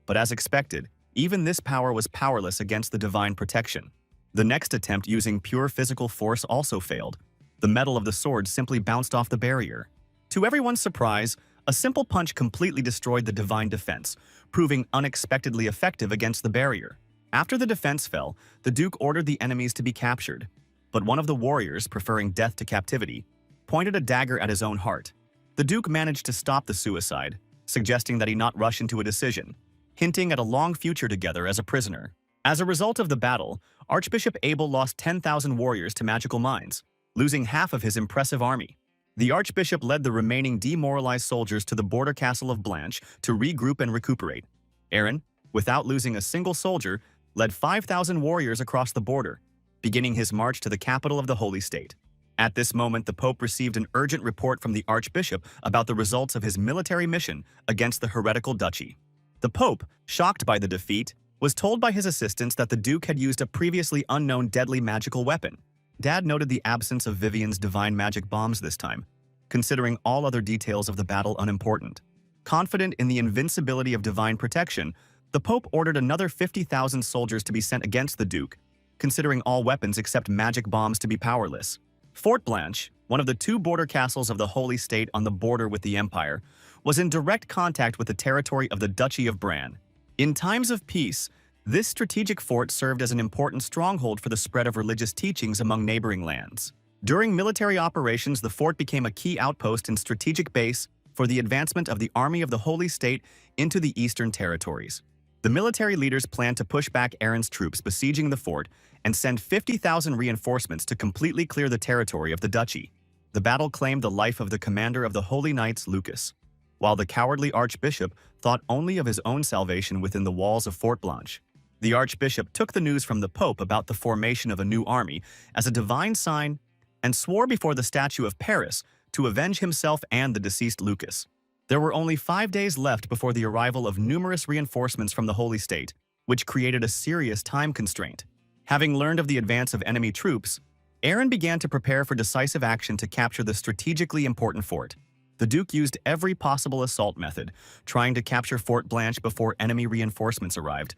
But as expected, even this power was powerless against the divine protection. The next attempt using pure physical force also failed. The metal of the sword simply bounced off the barrier. To everyone's surprise, a simple punch completely destroyed the divine defense, proving unexpectedly effective against the barrier. After the defense fell, the Duke ordered the enemies to be captured. But one of the warriors, preferring death to captivity, pointed a dagger at his own heart. The Duke managed to stop the suicide, suggesting that he not rush into a decision, hinting at a long future together as a prisoner. As a result of the battle, Archbishop Abel lost 10,000 warriors to magical mines, losing half of his impressive army. The Archbishop led the remaining demoralized soldiers to the border castle of Blanche to regroup and recuperate. Eren, without losing a single soldier, led 5,000 warriors across the border, beginning his march to the capital of the Holy State. At this moment, the Pope received an urgent report from the Archbishop about the results of his military mission against the heretical duchy. The Pope, shocked by the defeat, was told by his assistants that the Duke had used a previously unknown deadly magical weapon. Dad noted the absence of Vivian's divine magic bombs this time, considering all other details of the battle unimportant. Confident in the invincibility of divine protection, the Pope ordered another 50,000 soldiers to be sent against the Duke, considering all weapons except magic bombs to be powerless. Fort Blanche, one of the two border castles of the Holy State on the border with the Empire, was in direct contact with the territory of the Duchy of Bran. In times of peace, this strategic fort served as an important stronghold for the spread of religious teachings among neighboring lands. During military operations, the fort became a key outpost and strategic base for the advancement of the army of the Holy State into the eastern territories. The military leaders planned to push back Eren's troops besieging the fort and send 50,000 reinforcements to completely clear the territory of the duchy. The battle claimed the life of the commander of the Holy Knights, Lucas, while the cowardly archbishop thought only of his own salvation within the walls of Fort Blanche. The archbishop took the news from the Pope about the formation of a new army as a divine sign and swore before the statue of Paris to avenge himself and the deceased Lucas. There were only 5 days left before the arrival of numerous reinforcements from the Holy State, which created a serious time constraint. Having learned of the advance of enemy troops, Eren began to prepare for decisive action to capture the strategically important fort. The Duke used every possible assault method, trying to capture Fort Blanche before enemy reinforcements arrived.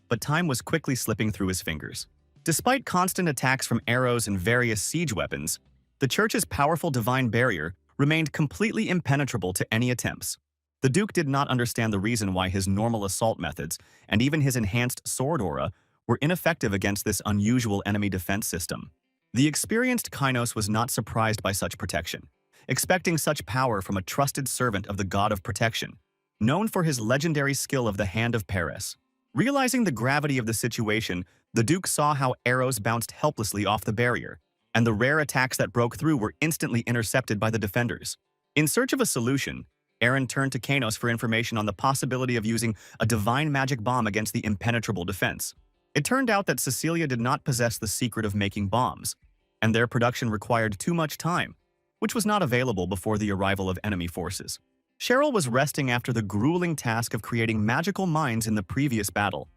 But time was quickly slipping through his fingers. Despite constant attacks from arrows and various siege weapons, the Church's powerful divine barrier remained completely impenetrable to any attempts. The Duke did not understand the reason why his normal assault methods, and even his enhanced sword aura, were ineffective against this unusual enemy defense system. The experienced Kainos was not surprised by such protection, expecting such power from a trusted servant of the god of protection, known for his legendary skill of the Hand of Paris. Realizing the gravity of the situation, the Duke saw how arrows bounced helplessly off the barrier, and the rare attacks that broke through were instantly intercepted by the defenders. In search of a solution, Eren turned to Kainos for information on the possibility of using a divine magic bomb against the impenetrable defense. It turned out that Cecilia did not possess the secret of making bombs, and their production required too much time, which was not available before the arrival of enemy forces. Cheryl was resting after the grueling task of creating magical mines in the previous battle,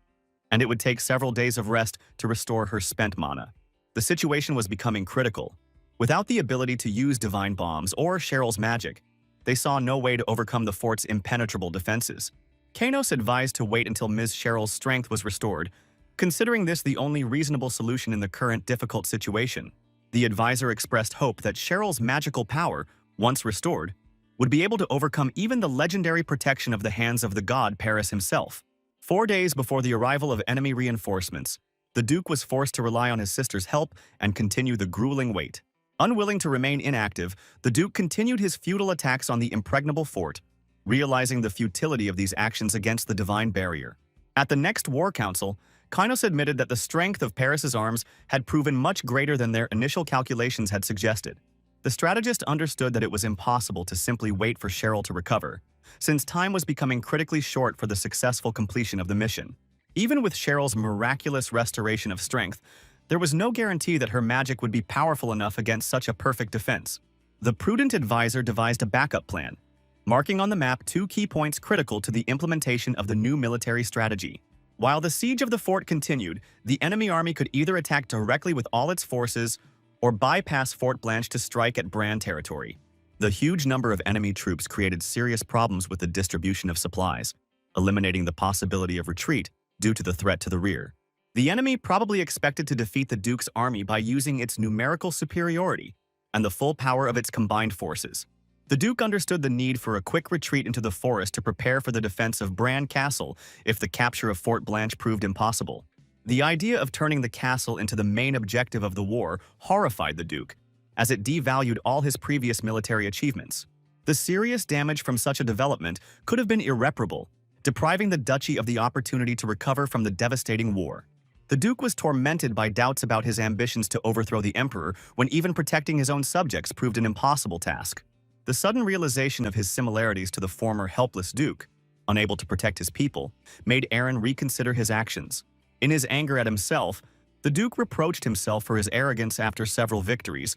and it would take several days of rest to restore her spent mana. The situation was becoming critical. Without the ability to use divine bombs or Cheryl's magic, they saw no way to overcome the fort's impenetrable defenses. Kainos advised to wait until Ms. Cheryl's strength was restored, considering this the only reasonable solution in the current difficult situation. The advisor expressed hope that Cheryl's magical power, once restored, would be able to overcome even the legendary protection of the hands of the god Paris himself. 4 days before the arrival of enemy reinforcements, the Duke was forced to rely on his sister's help and continue the grueling wait. Unwilling to remain inactive, the Duke continued his futile attacks on the impregnable fort, realizing the futility of these actions against the divine barrier. At the next war council, Kainos admitted that the strength of Paris's arms had proven much greater than their initial calculations had suggested. The strategist understood that it was impossible to simply wait for Cheryl to recover, since time was becoming critically short for the successful completion of the mission. Even with Cheryl's miraculous restoration of strength, there was no guarantee that her magic would be powerful enough against such a perfect defense. The prudent advisor devised a backup plan, marking on the map two key points critical to the implementation of the new military strategy. While the siege of the fort continued, the enemy army could either attack directly with all its forces or bypass Fort Blanche to strike at Brand territory. The huge number of enemy troops created serious problems with the distribution of supplies, eliminating the possibility of retreat due to the threat to the rear. The enemy probably expected to defeat the Duke's army by using its numerical superiority and the full power of its combined forces. The Duke understood the need for a quick retreat into the forest to prepare for the defense of Bran Castle if the capture of Fort Blanche proved impossible. The idea of turning the castle into the main objective of the war horrified the Duke, as it devalued all his previous military achievements. The serious damage from such a development could have been irreparable, depriving the duchy of the opportunity to recover from the devastating war. The Duke was tormented by doubts about his ambitions to overthrow the Emperor when even protecting his own subjects proved an impossible task. The sudden realization of his similarities to the former helpless Duke, unable to protect his people, made Aaron reconsider his actions. In his anger at himself, the Duke reproached himself for his arrogance after several victories,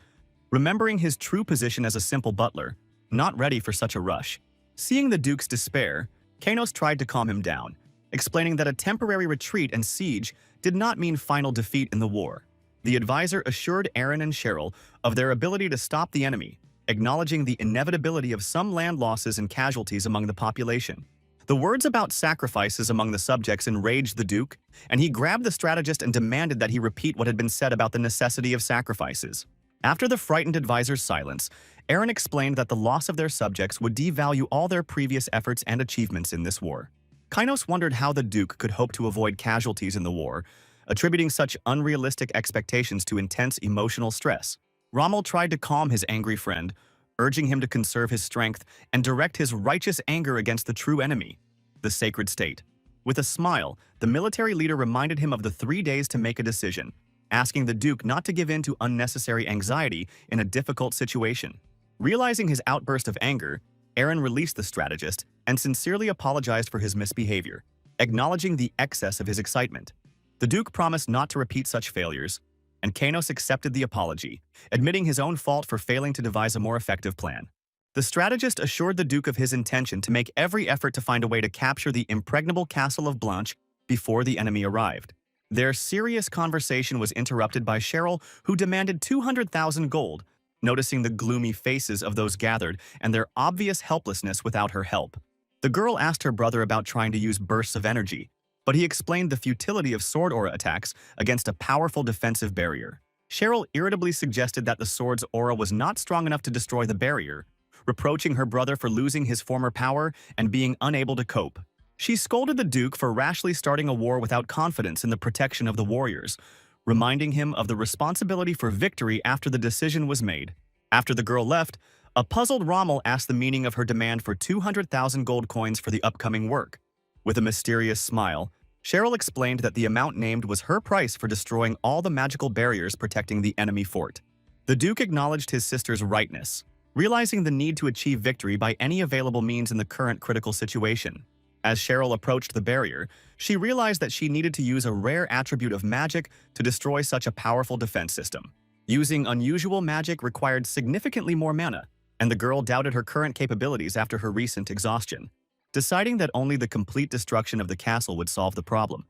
remembering his true position as a simple butler, not ready for such a rush. Seeing the Duke's despair, Kainos tried to calm him down, explaining that a temporary retreat and siege did not mean final defeat in the war. The advisor assured Aaron and Cheryl of their ability to stop the enemy, acknowledging the inevitability of some land losses and casualties among the population. The words about sacrifices among the subjects enraged the Duke, and he grabbed the strategist and demanded that he repeat what had been said about the necessity of sacrifices. After the frightened advisor's silence, Aaron explained that the loss of their subjects would devalue all their previous efforts and achievements in this war. Kainos wondered how the Duke could hope to avoid casualties in the war, attributing such unrealistic expectations to intense emotional stress. Rommel tried to calm his angry friend, urging him to conserve his strength and direct his righteous anger against the true enemy, the sacred state. With a smile, the military leader reminded him of the 3 days to make a decision, asking the Duke not to give in to unnecessary anxiety in a difficult situation. Realizing his outburst of anger, Aaron released the strategist and sincerely apologized for his misbehavior, acknowledging the excess of his excitement. The Duke promised not to repeat such failures, and Kainos accepted the apology, admitting his own fault for failing to devise a more effective plan. The strategist assured the Duke of his intention to make every effort to find a way to capture the impregnable castle of Blanche before the enemy arrived. Their serious conversation was interrupted by Cheryl, who demanded 200,000 gold, noticing the gloomy faces of those gathered and their obvious helplessness without her help. The girl asked her brother about trying to use bursts of energy, but he explained the futility of sword aura attacks against a powerful defensive barrier. Cheryl irritably suggested that the sword's aura was not strong enough to destroy the barrier, reproaching her brother for losing his former power and being unable to cope. She scolded the Duke for rashly starting a war without confidence in the protection of the warriors, reminding him of the responsibility for victory after the decision was made. After the girl left, a puzzled Rommel asked the meaning of her demand for 200,000 gold coins for the upcoming work. With a mysterious smile, Cheryl explained that the amount named was her price for destroying all the magical barriers protecting the enemy fort. The Duke acknowledged his sister's rightness, realizing the need to achieve victory by any available means in the current critical situation. As Cheryl approached the barrier, she realized that she needed to use a rare attribute of magic to destroy such a powerful defense system. Using unusual magic required significantly more mana, and the girl doubted her current capabilities after her recent exhaustion. Deciding that only the complete destruction of the castle would solve the problem,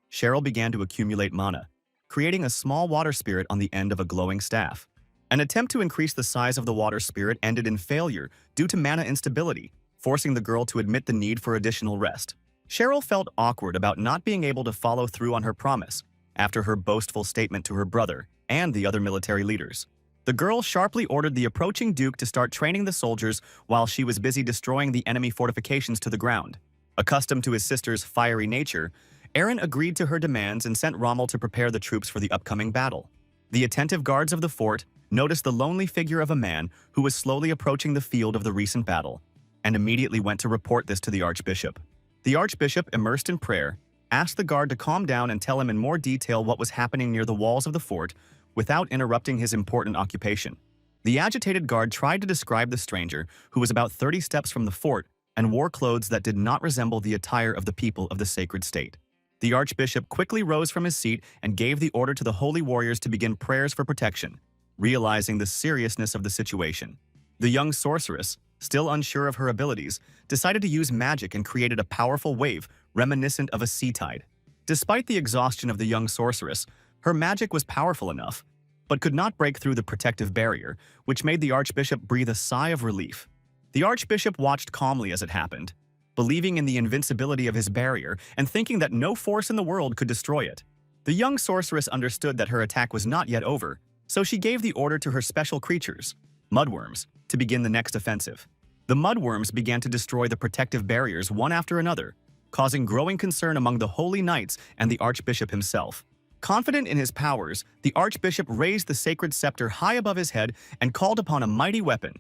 Cheryl began to accumulate mana, creating a small water spirit on the end of a glowing staff. An attempt to increase the size of the water spirit ended in failure due to mana instability, forcing the girl to admit the need for additional rest. Cheryl felt awkward about not being able to follow through on her promise after her boastful statement to her brother and the other military leaders. The girl sharply ordered the approaching Duke to start training the soldiers while she was busy destroying the enemy fortifications to the ground. Accustomed to his sister's fiery nature, Aaron agreed to her demands and sent Rommel to prepare the troops for the upcoming battle. The attentive guards of the fort noticed the lonely figure of a man who was slowly approaching the field of the recent battle, and immediately went to report this to the Archbishop. The Archbishop, immersed in prayer, asked the guard to calm down and tell him in more detail what was happening near the walls of the fort without interrupting his important occupation. The agitated guard tried to describe the stranger, who was about 30 steps from the fort and wore clothes that did not resemble the attire of the people of the sacred state. The Archbishop quickly rose from his seat and gave the order to the holy warriors to begin prayers for protection, realizing the seriousness of the situation. The young sorceress, still unsure of her abilities, decided to use magic and created a powerful wave reminiscent of a sea tide. Despite the exhaustion of the young sorceress, her magic was powerful enough, but could not break through the protective barrier, which made the archbishop breathe a sigh of relief. The archbishop watched calmly as it happened, believing in the invincibility of his barrier and thinking that no force in the world could destroy it. The young sorceress understood that her attack was not yet over, so she gave the order to her special creatures, mudworms, to begin the next offensive. The mudworms began to destroy the protective barriers one after another, causing growing concern among the holy knights and the archbishop himself. Confident in his powers, the archbishop raised the sacred scepter high above his head and called upon a mighty weapon,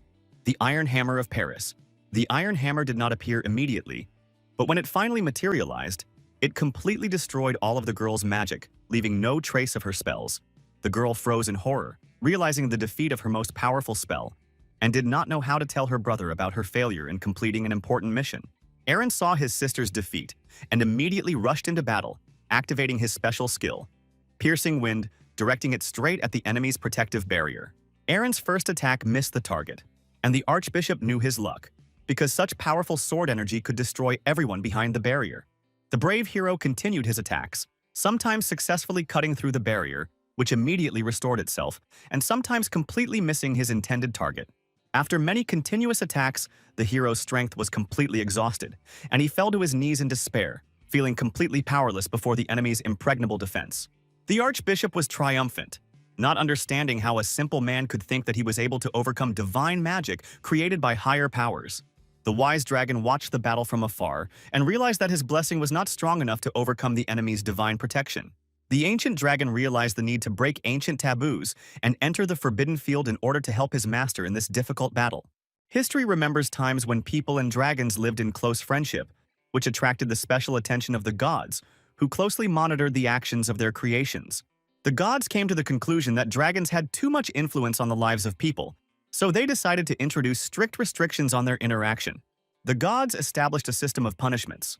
the iron hammer of Paris. The iron hammer did not appear immediately, but when it finally materialized, it completely destroyed all of the girl's magic, leaving no trace of her spells. The girl froze in horror, realizing the defeat of her most powerful spell, and did not know how to tell her brother about her failure in completing an important mission. Eren saw his sister's defeat and immediately rushed into battle, activating his special skill, Piercing Wind, directing it straight at the enemy's protective barrier. Eren's first attack missed the target, and the archbishop knew his luck, because such powerful sword energy could destroy everyone behind the barrier. The brave hero continued his attacks, sometimes successfully cutting through the barrier, which immediately restored itself, and sometimes completely missing his intended target. After many continuous attacks, the hero's strength was completely exhausted, and he fell to his knees in despair, feeling completely powerless before the enemy's impregnable defense. The archbishop was triumphant, not understanding how a simple man could think that he was able to overcome divine magic created by higher powers. The wise dragon watched the battle from afar and realized that his blessing was not strong enough to overcome the enemy's divine protection. The ancient dragon realized the need to break ancient taboos and enter the forbidden field in order to help his master in this difficult battle. History remembers times when people and dragons lived in close friendship, which attracted the special attention of the gods, who closely monitored the actions of their creations. The gods came to the conclusion that dragons had too much influence on the lives of people, so they decided to introduce strict restrictions on their interaction. The gods established a system of punishments.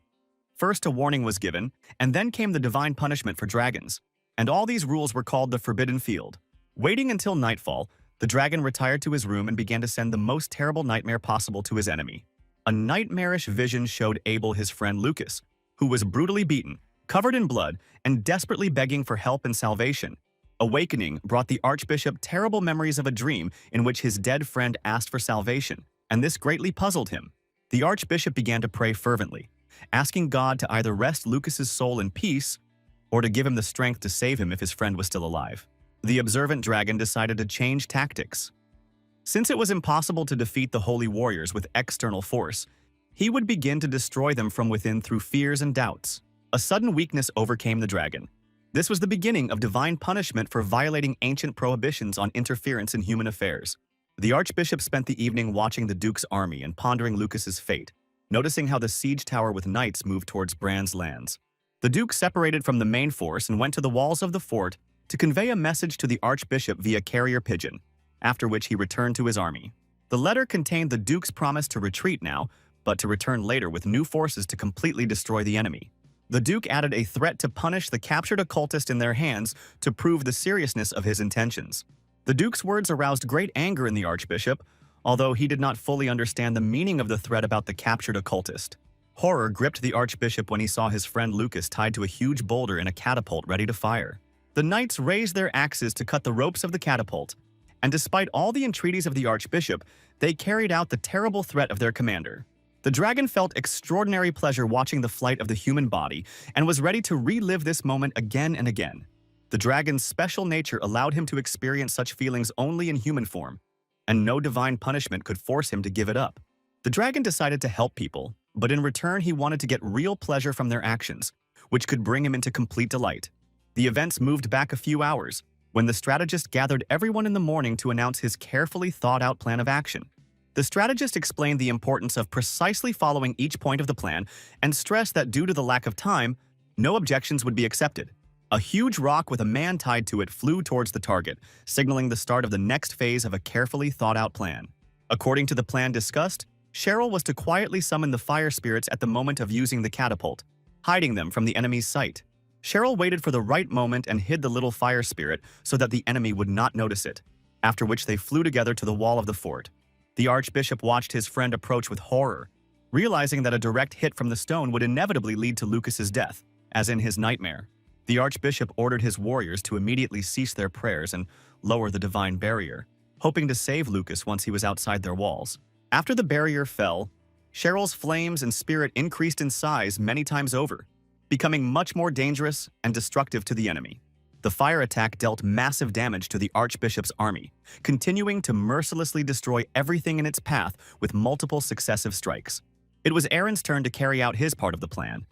First, a warning was given, and then came the divine punishment for dragons, and all these rules were called the Forbidden Field. Waiting until nightfall, the dragon retired to his room and began to send the most terrible nightmare possible to his enemy. A nightmarish vision showed Abel his friend Lucas, who was brutally beaten, covered in blood, and desperately begging for help and salvation. Awakening brought the archbishop terrible memories of a dream in which his dead friend asked for salvation, and this greatly puzzled him. The archbishop began to pray fervently, asking God to either rest Lucas's soul in peace or to give him the strength to save him if his friend was still alive. The observant dragon decided to change tactics. Since it was impossible to defeat the holy warriors with external force, he would begin to destroy them from within through fears and doubts. A sudden weakness overcame the dragon. This was the beginning of divine punishment for violating ancient prohibitions on interference in human affairs. The archbishop spent the evening watching the duke's army and pondering Lucas's fate, noticing how the siege tower with knights moved towards Bran's lands. The duke separated from the main force and went to the walls of the fort to convey a message to the archbishop via carrier pigeon, after which he returned to his army. The letter contained the duke's promise to retreat now, but to return later with new forces to completely destroy the enemy. The duke added a threat to punish the captured occultist in their hands to prove the seriousness of his intentions. The duke's words aroused great anger in the archbishop, although he did not fully understand the meaning of the threat about the captured occultist. Horror gripped the archbishop when he saw his friend Lucas tied to a huge boulder in a catapult ready to fire. The knights raised their axes to cut the ropes of the catapult, and despite all the entreaties of the archbishop, they carried out the terrible threat of their commander. The dragon felt extraordinary pleasure watching the flight of the human body and was ready to relive this moment again and again. The dragon's special nature allowed him to experience such feelings only in human form, and no divine punishment could force him to give it up. The dragon decided to help people, but in return he wanted to get real pleasure from their actions, which could bring him into complete delight. The events moved back a few hours, when the strategist gathered everyone in the morning to announce his carefully thought-out plan of action. The strategist explained the importance of precisely following each point of the plan and stressed that due to the lack of time, no objections would be accepted. A huge rock with a man tied to it flew towards the target, signaling the start of the next phase of a carefully thought-out plan. According to the plan discussed, Cheryl was to quietly summon the fire spirits at the moment of using the catapult, hiding them from the enemy's sight. Cheryl waited for the right moment and hid the little fire spirit so that the enemy would not notice it, after which they flew together to the wall of the fort. The archbishop watched his friend approach with horror, realizing that a direct hit from the stone would inevitably lead to Lucas's death, as in his nightmare. The archbishop ordered his warriors to immediately cease their prayers and lower the divine barrier, hoping to save Lucas once he was outside their walls. After the barrier fell, Cheryl's flames and spirit increased in size many times over, becoming much more dangerous and destructive to the enemy. The fire attack dealt massive damage to the archbishop's army, continuing to mercilessly destroy everything in its path with multiple successive strikes. It was Aaron's turn to carry out his part of the plan,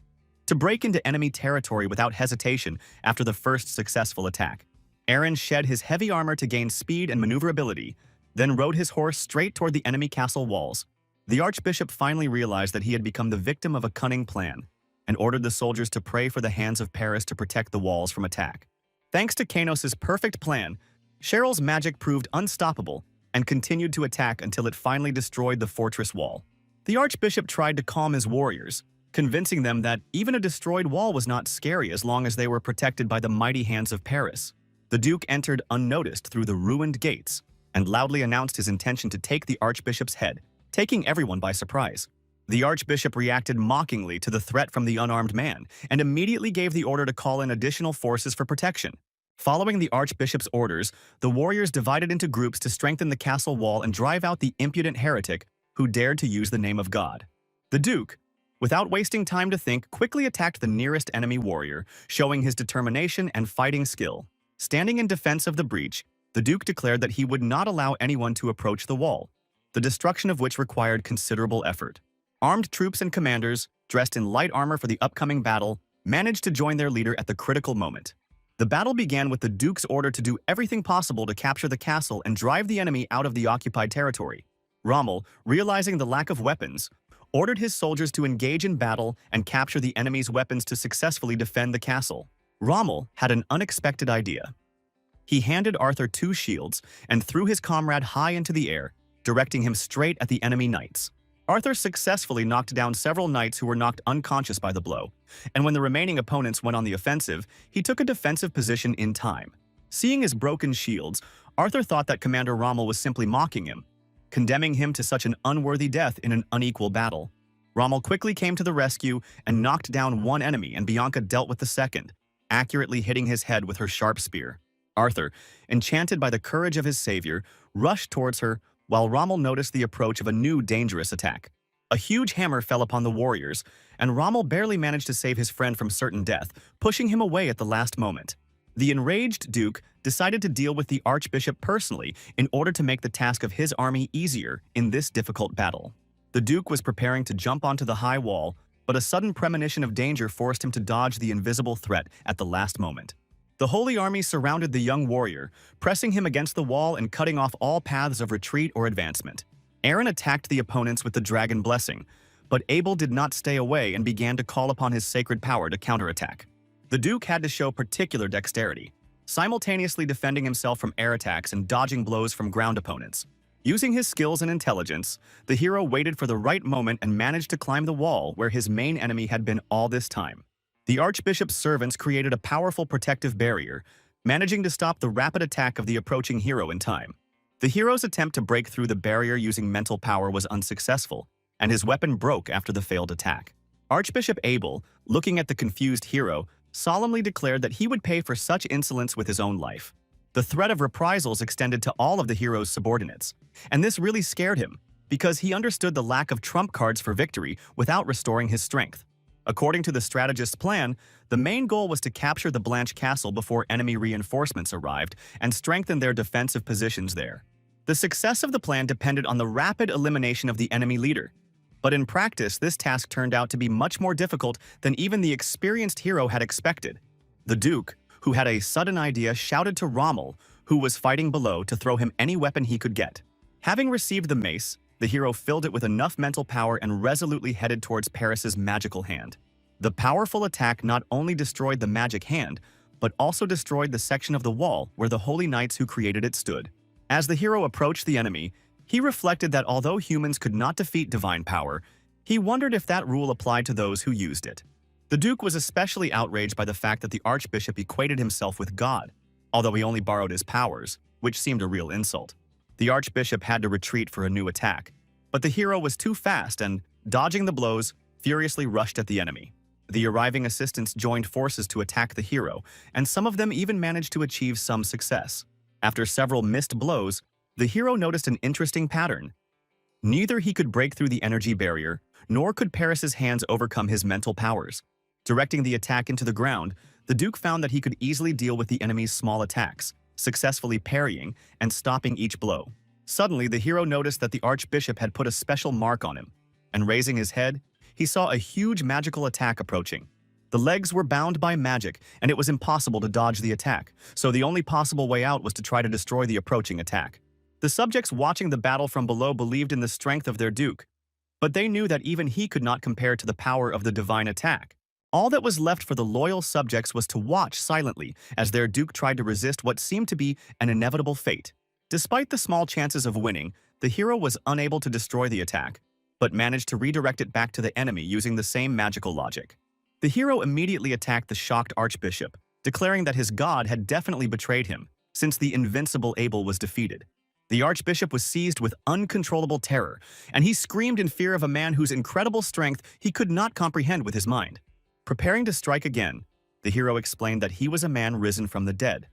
to break into enemy territory without hesitation after the first successful attack. Aaron shed his heavy armor to gain speed and maneuverability, then rode his horse straight toward the enemy castle walls. The archbishop finally realized that he had become the victim of a cunning plan and ordered the soldiers to pray for the hands of Paris to protect the walls from attack. Thanks to Kanos' perfect plan, Cheryl's magic proved unstoppable and continued to attack until it finally destroyed the fortress wall. The archbishop tried to calm his warriors, convincing them that even a destroyed wall was not scary as long as they were protected by the mighty hands of Paris. The duke entered unnoticed through the ruined gates and loudly announced his intention to take the archbishop's head, taking everyone by surprise. The archbishop reacted mockingly to the threat from the unarmed man and immediately gave the order to call in additional forces for protection. Following the archbishop's orders, the warriors divided into groups to strengthen the castle wall and drive out the impudent heretic who dared to use the name of God. The duke, without wasting time to think, quickly attacked the nearest enemy warrior, showing his determination and fighting skill. Standing in defense of the breach, the duke declared that he would not allow anyone to approach the wall, the destruction of which required considerable effort. Armed troops and commanders, dressed in light armor for the upcoming battle, managed to join their leader at the critical moment. The battle began with the duke's order to do everything possible to capture the castle and drive the enemy out of the occupied territory. Rommel, realizing the lack of weapons, ordered his soldiers to engage in battle and capture the enemy's weapons to successfully defend the castle. Rommel had an unexpected idea. He handed Arthur 2 shields and threw his comrade high into the air, directing him straight at the enemy knights. Arthur successfully knocked down several knights who were knocked unconscious by the blow, and when the remaining opponents went on the offensive, he took a defensive position in time. Seeing his broken shields, Arthur thought that Commander Rommel was simply mocking him, condemning him to such an unworthy death in an unequal battle. Rommel quickly came to the rescue and knocked down one enemy, and Bianca dealt with the second, accurately hitting his head with her sharp spear. Arthur, enchanted by the courage of his savior, rushed towards her, while Rommel noticed the approach of a new dangerous attack. A huge hammer fell upon the warriors, and Rommel barely managed to save his friend from certain death, pushing him away at the last moment. The enraged duke decided to deal with the archbishop personally in order to make the task of his army easier in this difficult battle. The duke was preparing to jump onto the high wall, but a sudden premonition of danger forced him to dodge the invisible threat at the last moment. The Holy Army surrounded the young warrior, pressing him against the wall and cutting off all paths of retreat or advancement. Aaron attacked the opponents with the Dragon Blessing, but Abel did not stay away and began to call upon his sacred power to counterattack. The Duke had to show particular dexterity, simultaneously defending himself from air attacks and dodging blows from ground opponents. Using his skills and intelligence, the hero waited for the right moment and managed to climb the wall where his main enemy had been all this time. The Archbishop's servants created a powerful protective barrier, managing to stop the rapid attack of the approaching hero in time. The hero's attempt to break through the barrier using mental power was unsuccessful, and his weapon broke after the failed attack. Archbishop Abel, looking at the confused hero, solemnly declared that he would pay for such insolence with his own life. The threat of reprisals extended to all of the hero's subordinates, and this really scared him, because he understood the lack of trump cards for victory without restoring his strength. According to the strategist's plan, the main goal was to capture the Blanche Castle before enemy reinforcements arrived and strengthen their defensive positions there. The success of the plan depended on the rapid elimination of the enemy leader, but in practice, this task turned out to be much more difficult than even the experienced hero had expected. The Duke, who had a sudden idea, shouted to Rommel, who was fighting below, to throw him any weapon he could get. Having received the mace, the hero filled it with enough mental power and resolutely headed towards Paris's magical hand. The powerful attack not only destroyed the magic hand, but also destroyed the section of the wall where the holy knights who created it stood. As the hero approached the enemy, he reflected that although humans could not defeat divine power, he wondered if that rule applied to those who used it. The Duke was especially outraged by the fact that the Archbishop equated himself with God, although he only borrowed his powers, which seemed a real insult. The archbishop had to retreat for a new attack, but the hero was too fast and, dodging the blows, furiously rushed at the enemy. The arriving assistants joined forces to attack the hero, and some of them even managed to achieve some success. After several missed blows, the hero noticed an interesting pattern. Neither he could break through the energy barrier, nor could Paris's hands overcome his mental powers. Directing the attack into the ground, the Duke found that he could easily deal with the enemy's small attacks, successfully parrying and stopping each blow. Suddenly, the hero noticed that the archbishop had put a special mark on him, and raising his head, he saw a huge magical attack approaching. The legs were bound by magic, and it was impossible to dodge the attack, so the only possible way out was to try to destroy the approaching attack. The subjects watching the battle from below believed in the strength of their Duke, but they knew that even he could not compare to the power of the divine attack. All that was left for the loyal subjects was to watch silently as their Duke tried to resist what seemed to be an inevitable fate. Despite the small chances of winning, the hero was unable to destroy the attack, but managed to redirect it back to the enemy using the same magical logic. The hero immediately attacked the shocked archbishop, declaring that his god had definitely betrayed him, since the invincible Abel was defeated. The archbishop was seized with uncontrollable terror, and he screamed in fear of a man whose incredible strength he could not comprehend with his mind. Preparing to strike again, the hero explained that he was a man risen from the dead,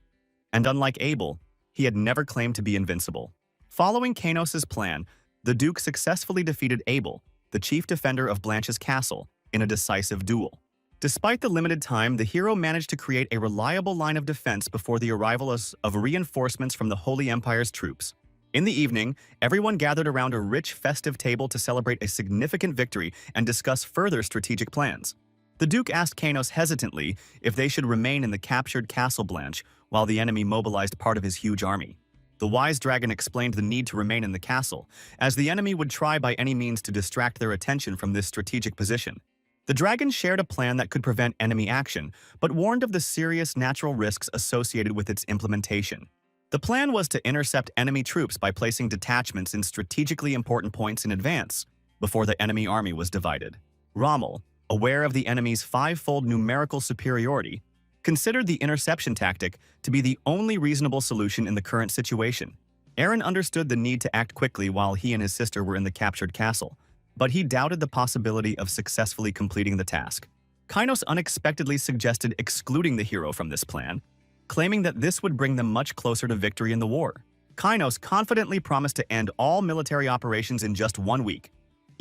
and unlike Abel, he had never claimed to be invincible. Following Kainos' plan, the Duke successfully defeated Abel, the chief defender of Blanche's castle, in a decisive duel. Despite the limited time, the hero managed to create a reliable line of defense before the arrival of reinforcements from the Holy Empire's troops. In the evening, everyone gathered around a rich, festive table to celebrate a significant victory and discuss further strategic plans. The Duke asked Kainos hesitantly if they should remain in the captured Castle Blanche while the enemy mobilized part of his huge army. The wise dragon explained the need to remain in the castle, as the enemy would try by any means to distract their attention from this strategic position. The dragon shared a plan that could prevent enemy action, but warned of the serious natural risks associated with its implementation. The plan was to intercept enemy troops by placing detachments in strategically important points in advance, before the enemy army was divided. Rommel, aware of the enemy's five-fold numerical superiority, considered the interception tactic to be the only reasonable solution in the current situation. Aaron understood the need to act quickly while he and his sister were in the captured castle, but he doubted the possibility of successfully completing the task. Kainos unexpectedly suggested excluding the hero from this plan, claiming that this would bring them much closer to victory in the war. Kainos confidently promised to end all military operations in just 1 week,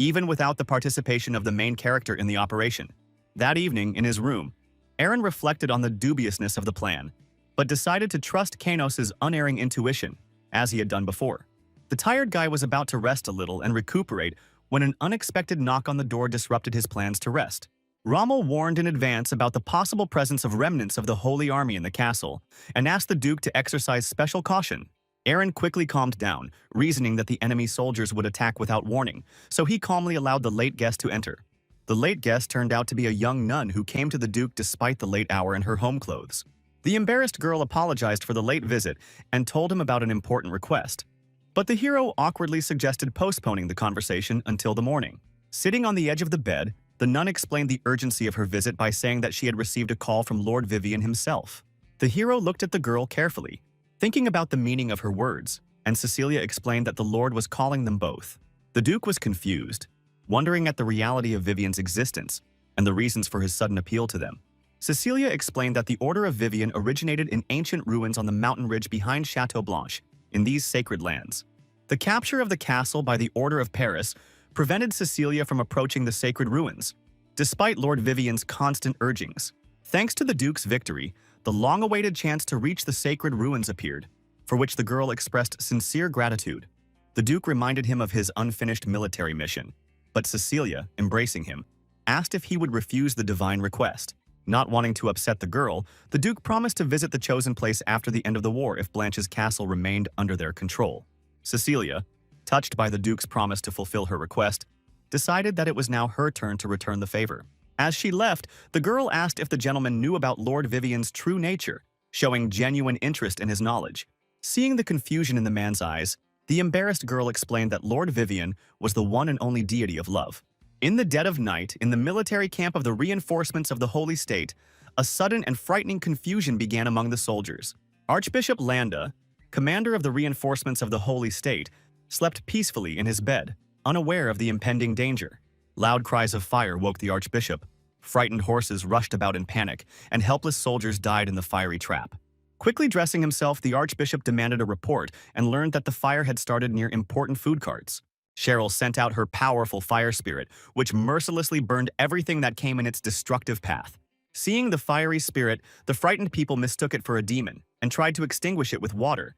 even without the participation of the main character in the operation. That evening, in his room, Aaron reflected on the dubiousness of the plan, but decided to trust Kainos' unerring intuition, as he had done before. The tired guy was about to rest a little and recuperate when an unexpected knock on the door disrupted his plans to rest. Rommel warned in advance about the possible presence of remnants of the Holy Army in the castle, and asked the Duke to exercise special caution. Aaron quickly calmed down, reasoning that the enemy soldiers would attack without warning, so he calmly allowed the late guest to enter. The late guest turned out to be a young nun who came to the Duke despite the late hour in her home clothes. The embarrassed girl apologized for the late visit and told him about an important request. But the hero awkwardly suggested postponing the conversation until the morning. Sitting on the edge of the bed, the nun explained the urgency of her visit by saying that she had received a call from Lord Vivian himself. The hero looked at the girl carefully, thinking about the meaning of her words, and Cecilia explained that the Lord was calling them both. The Duke was confused, wondering at the reality of Vivian's existence and the reasons for his sudden appeal to them. Cecilia explained that the Order of Vivian originated in ancient ruins on the mountain ridge behind Chateau Blanche, in these sacred lands. The capture of the castle by the Order of Paris prevented Cecilia from approaching the sacred ruins, despite Lord Vivian's constant urgings. Thanks to the Duke's victory, the long-awaited chance to reach the sacred ruins appeared, for which the girl expressed sincere gratitude. The Duke reminded him of his unfinished military mission, but Cecilia, embracing him, asked if he would refuse the divine request. Not wanting to upset the girl, the Duke promised to visit the chosen place after the end of the war if Blanche's castle remained under their control. Cecilia, touched by the Duke's promise to fulfill her request, decided that it was now her turn to return the favor. As she left, the girl asked if the gentleman knew about Lord Vivian's true nature, showing genuine interest in his knowledge. Seeing the confusion in the man's eyes, the embarrassed girl explained that Lord Vivian was the one and only deity of love. In the dead of night, in the military camp of the reinforcements of the Holy State, a sudden and frightening confusion began among the soldiers. Archbishop Landa, commander of the reinforcements of the Holy State, slept peacefully in his bed, unaware of the impending danger. Loud cries of fire woke the archbishop. Frightened horses rushed about in panic, and helpless soldiers died in the fiery trap. Quickly dressing himself, the archbishop demanded a report and learned that the fire had started near important food carts. Cheryl sent out her powerful fire spirit, which mercilessly burned everything that came in its destructive path. Seeing the fiery spirit, the frightened people mistook it for a demon and tried to extinguish it with water.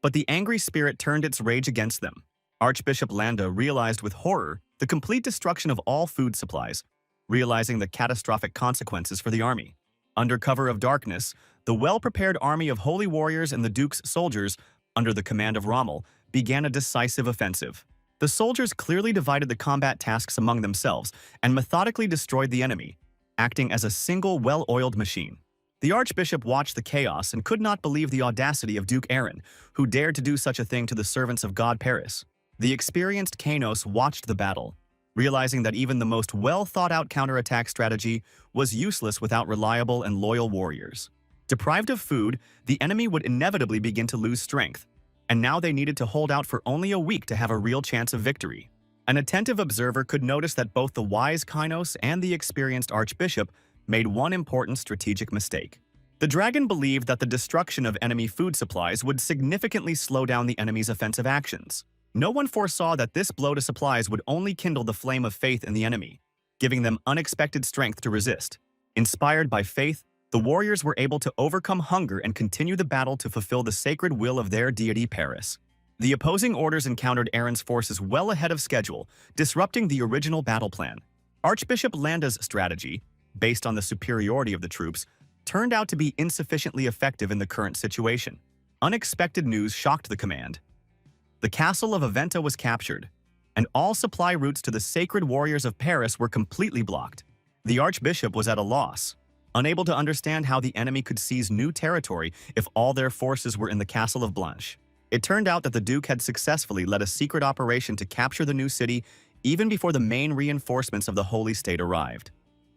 But the angry spirit turned its rage against them. Archbishop Landa realized with horror the complete destruction of all food supplies, realizing the catastrophic consequences for the army. Under cover of darkness, the well-prepared army of holy warriors and the Duke's soldiers, under the command of Rommel, began a decisive offensive. The soldiers clearly divided the combat tasks among themselves and methodically destroyed the enemy, acting as a single well-oiled machine. The archbishop watched the chaos and could not believe the audacity of Duke Aaron, who dared to do such a thing to the servants of God Paris. The experienced Kanos watched the battle, realizing that even the most well-thought-out counterattack strategy was useless without reliable and loyal warriors. Deprived of food, the enemy would inevitably begin to lose strength, and now they needed to hold out for only a week to have a real chance of victory. An attentive observer could notice that both the wise Kynos and the experienced archbishop made one important strategic mistake. The dragon believed that the destruction of enemy food supplies would significantly slow down the enemy's offensive actions. No one foresaw that this blow to supplies would only kindle the flame of faith in the enemy, giving them unexpected strength to resist. Inspired by faith, the warriors were able to overcome hunger and continue the battle to fulfill the sacred will of their deity Paris. The opposing orders encountered Aaron's forces well ahead of schedule, disrupting the original battle plan. Archbishop Landa's strategy, based on the superiority of the troops, turned out to be insufficiently effective in the current situation. Unexpected news shocked the command. The castle of Aventa was captured, and all supply routes to the sacred warriors of Paris were completely blocked. The archbishop was at a loss, unable to understand how the enemy could seize new territory if all their forces were in the castle of Blanche. It turned out that the Duke had successfully led a secret operation to capture the new city even before the main reinforcements of the Holy State arrived.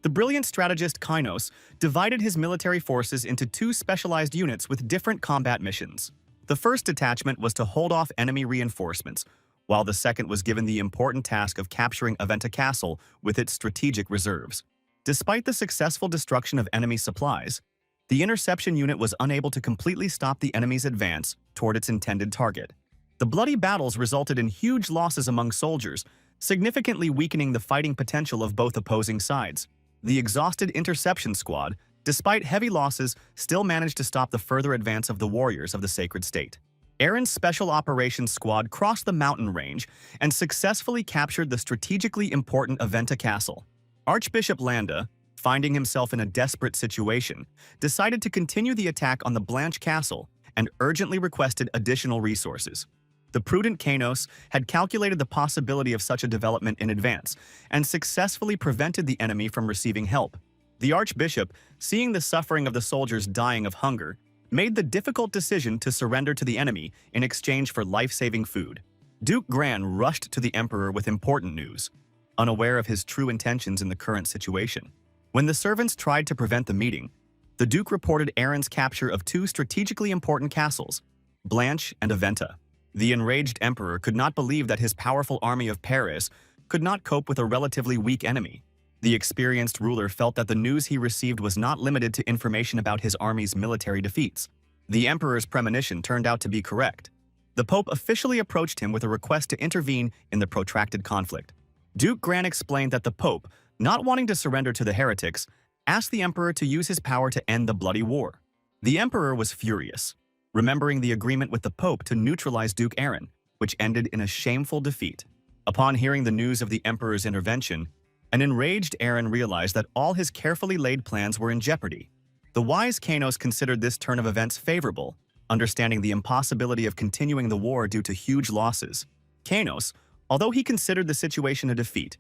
The brilliant strategist Kynos divided his military forces into two specialized units with different combat missions. The first detachment was to hold off enemy reinforcements, while the second was given the important task of capturing Aventa Castle with its strategic reserves. Despite the successful destruction of enemy supplies, the interception unit was unable to completely stop the enemy's advance toward its intended target. The bloody battles resulted in huge losses among soldiers, significantly weakening the fighting potential of both opposing sides. The exhausted interception squad, despite heavy losses, still managed to stop the further advance of the warriors of the Sacred State. Aaron's Special Operations Squad crossed the mountain range and successfully captured the strategically important Aventa Castle. Archbishop Landa, finding himself in a desperate situation, decided to continue the attack on the Blanche Castle and urgently requested additional resources. The prudent Kanos had calculated the possibility of such a development in advance and successfully prevented the enemy from receiving help. The archbishop, seeing the suffering of the soldiers dying of hunger, made the difficult decision to surrender to the enemy in exchange for life-saving food. Duke Gran rushed to the emperor with important news, unaware of his true intentions in the current situation. When the servants tried to prevent the meeting, the duke reported Aaron's capture of two strategically important castles, Blanche and Aventa. The enraged emperor could not believe that his powerful army of Paris could not cope with a relatively weak enemy. The experienced ruler felt that the news he received was not limited to information about his army's military defeats. The emperor's premonition turned out to be correct. The pope officially approached him with a request to intervene in the protracted conflict. Duke Gran explained that the pope, not wanting to surrender to the heretics, asked the emperor to use his power to end the bloody war. The emperor was furious, remembering the agreement with the pope to neutralize Duke Aaron, which ended in a shameful defeat. Upon hearing the news of the emperor's intervention, an enraged Aaron realized that all his carefully laid plans were in jeopardy. The wise Kanos considered this turn of events favorable, understanding the impossibility of continuing the war due to huge losses. Kanos, although he considered the situation a defeat,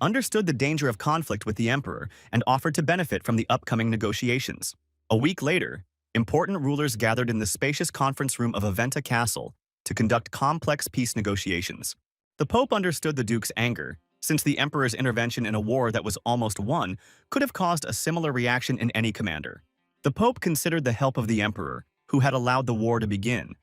understood the danger of conflict with the emperor and offered to benefit from the upcoming negotiations. A week later, important rulers gathered in the spacious conference room of Aventa Castle to conduct complex peace negotiations. The Pope understood the Duke's anger, since the Emperor's intervention in a war that was almost won could have caused a similar reaction in any commander. The Pope considered the help of the Emperor, who had allowed the war to begin,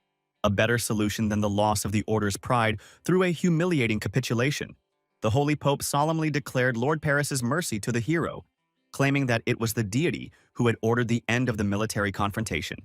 a better solution than the loss of the order's pride through a humiliating capitulation. The Holy Pope solemnly declared Lord Paris's mercy to the hero, claiming that it was the deity who had ordered the end of the military confrontation.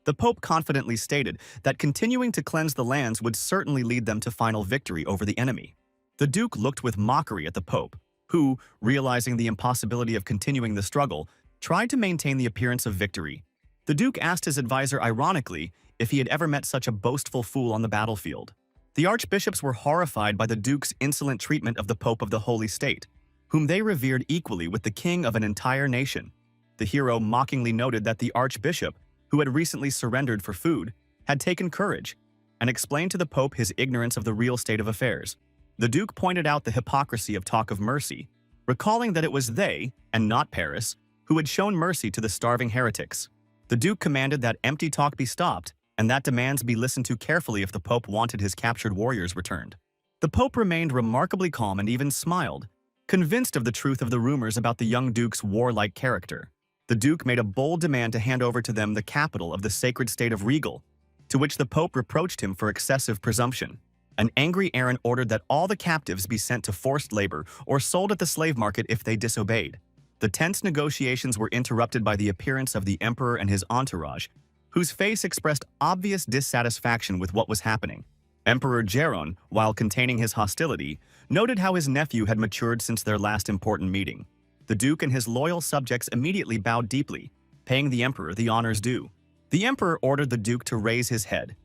The Pope confidently stated that continuing to cleanse the lands would certainly lead them to final victory over the enemy. The Duke looked with mockery at the Pope, who, realizing the impossibility of continuing the struggle, tried to maintain the appearance of victory. The Duke asked his advisor ironically if he had ever met such a boastful fool on the battlefield. The archbishops were horrified by the Duke's insolent treatment of the Pope of the Holy State, whom they revered equally with the king of an entire nation. The hero mockingly noted that the archbishop, who had recently surrendered for food, had taken courage, and explained to the Pope his ignorance of the real state of affairs. The Duke pointed out the hypocrisy of talk of mercy, recalling that it was they, and not Paris, who had shown mercy to the starving heretics. The Duke commanded that empty talk be stopped, and that demands be listened to carefully if the Pope wanted his captured warriors returned. The Pope remained remarkably calm and even smiled, convinced of the truth of the rumors about the young Duke's warlike character. The Duke made a bold demand to hand over to them the capital of the sacred state of Regal, to which the Pope reproached him for excessive presumption. An angry Aaron ordered that all the captives be sent to forced labor or sold at the slave market if they disobeyed. The tense negotiations were interrupted by the appearance of the emperor and his entourage, whose face expressed obvious dissatisfaction with what was happening. Emperor Jeron, while containing his hostility, noted how his nephew had matured since their last important meeting. The Duke and his loyal subjects immediately bowed deeply, paying the emperor the honors due. The emperor ordered the Duke to raise his head,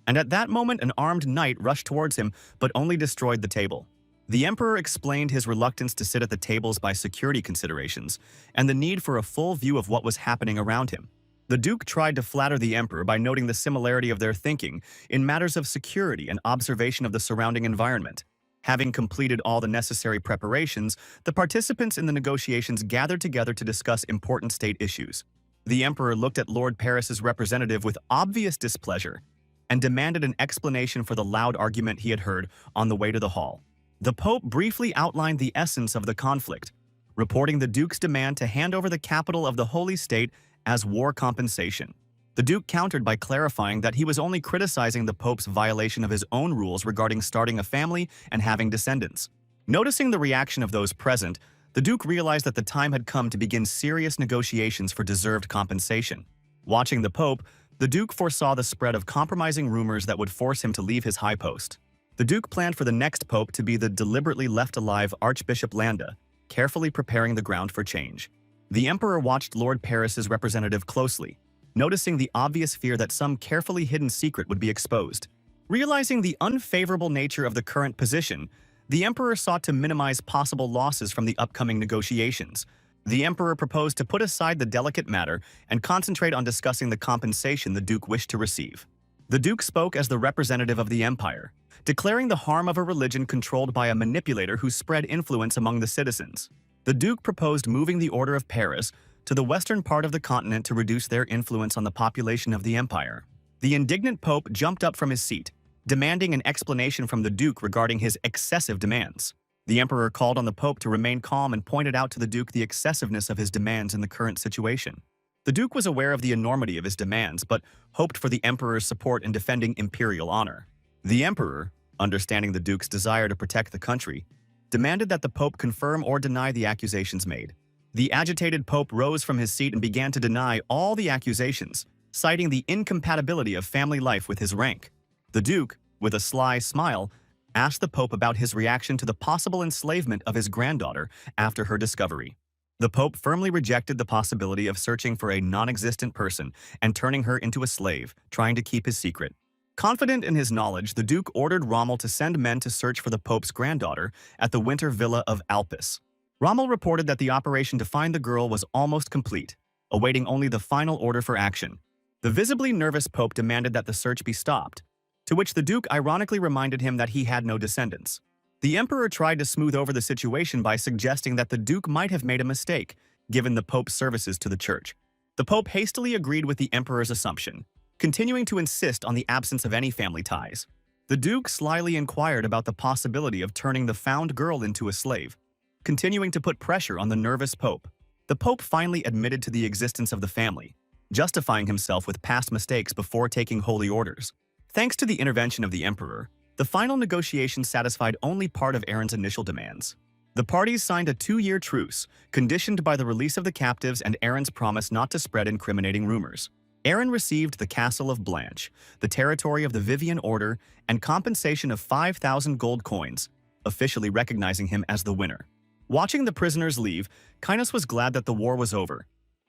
and at that moment an armed knight rushed towards him but only destroyed the table. The emperor explained his reluctance to sit at the tables by security considerations and the need for a full view of what was happening around him. The Duke tried to flatter the emperor by noting the similarity of their thinking in matters of security and observation of the surrounding environment. Having completed all the necessary preparations, the participants in the negotiations gathered together to discuss important state issues. The emperor looked at Lord Paris's representative with obvious displeasure and demanded an explanation for the loud argument he had heard on the way to the hall. The Pope briefly outlined the essence of the conflict, reporting the Duke's demand to hand over the capital of the Holy State as war compensation. The Duke countered by clarifying that he was only criticizing the Pope's violation of his own rules regarding starting a family and having descendants. Noticing the reaction of those present, the Duke realized that the time had come to begin serious negotiations for deserved compensation. Watching the Pope, the Duke foresaw the spread of compromising rumors that would force him to leave his high post. The Duke planned for the next Pope to be the deliberately left alive Archbishop Landa, carefully preparing the ground for change. The Emperor watched Lord Paris's representative closely, noticing the obvious fear that some carefully hidden secret would be exposed. Realizing the unfavorable nature of the current position, the Emperor sought to minimize possible losses from the upcoming negotiations. The Emperor proposed to put aside the delicate matter and concentrate on discussing the compensation the Duke wished to receive. The Duke spoke as the representative of the Empire, declaring the harm of a religion controlled by a manipulator who spread influence among the citizens. The Duke proposed moving the Order of Paris to the western part of the continent to reduce their influence on the population of the Empire. The indignant Pope jumped up from his seat, demanding an explanation from the Duke regarding his excessive demands. The Emperor called on the Pope to remain calm and pointed out to the Duke the excessiveness of his demands in the current situation. The Duke was aware of the enormity of his demands, but hoped for the Emperor's support in defending imperial honor. The Emperor, understanding the Duke's desire to protect the country, demanded that the Pope confirm or deny the accusations made. The agitated Pope rose from his seat and began to deny all the accusations, citing the incompatibility of family life with his rank. The Duke, with a sly smile, asked the Pope about his reaction to the possible enslavement of his granddaughter after her discovery. The Pope firmly rejected the possibility of searching for a non-existent person and turning her into a slave, trying to keep his secret. Confident in his knowledge, the Duke ordered Rommel to send men to search for the Pope's granddaughter at the winter villa of Alpes. Rommel reported that the operation to find the girl was almost complete, awaiting only the final order for action. The visibly nervous Pope demanded that the search be stopped, to which the Duke ironically reminded him that he had no descendants. The Emperor tried to smooth over the situation by suggesting that the Duke might have made a mistake, given the Pope's services to the Church. The Pope hastily agreed with the Emperor's assumption, continuing to insist on the absence of any family ties. The Duke slyly inquired about the possibility of turning the found girl into a slave, continuing to put pressure on the nervous Pope. The Pope finally admitted to the existence of the family, justifying himself with past mistakes before taking holy orders. Thanks to the intervention of the emperor, the final negotiation satisfied only part of Aaron's initial demands. The parties signed a 2-year truce, conditioned by the release of the captives and Aaron's promise not to spread incriminating rumors. Aaron received the castle of Blanche, the territory of the Vivian Order, and compensation of 5,000 gold coins, officially recognizing him as the winner. Watching the prisoners leave, Kynos was glad that the war was over,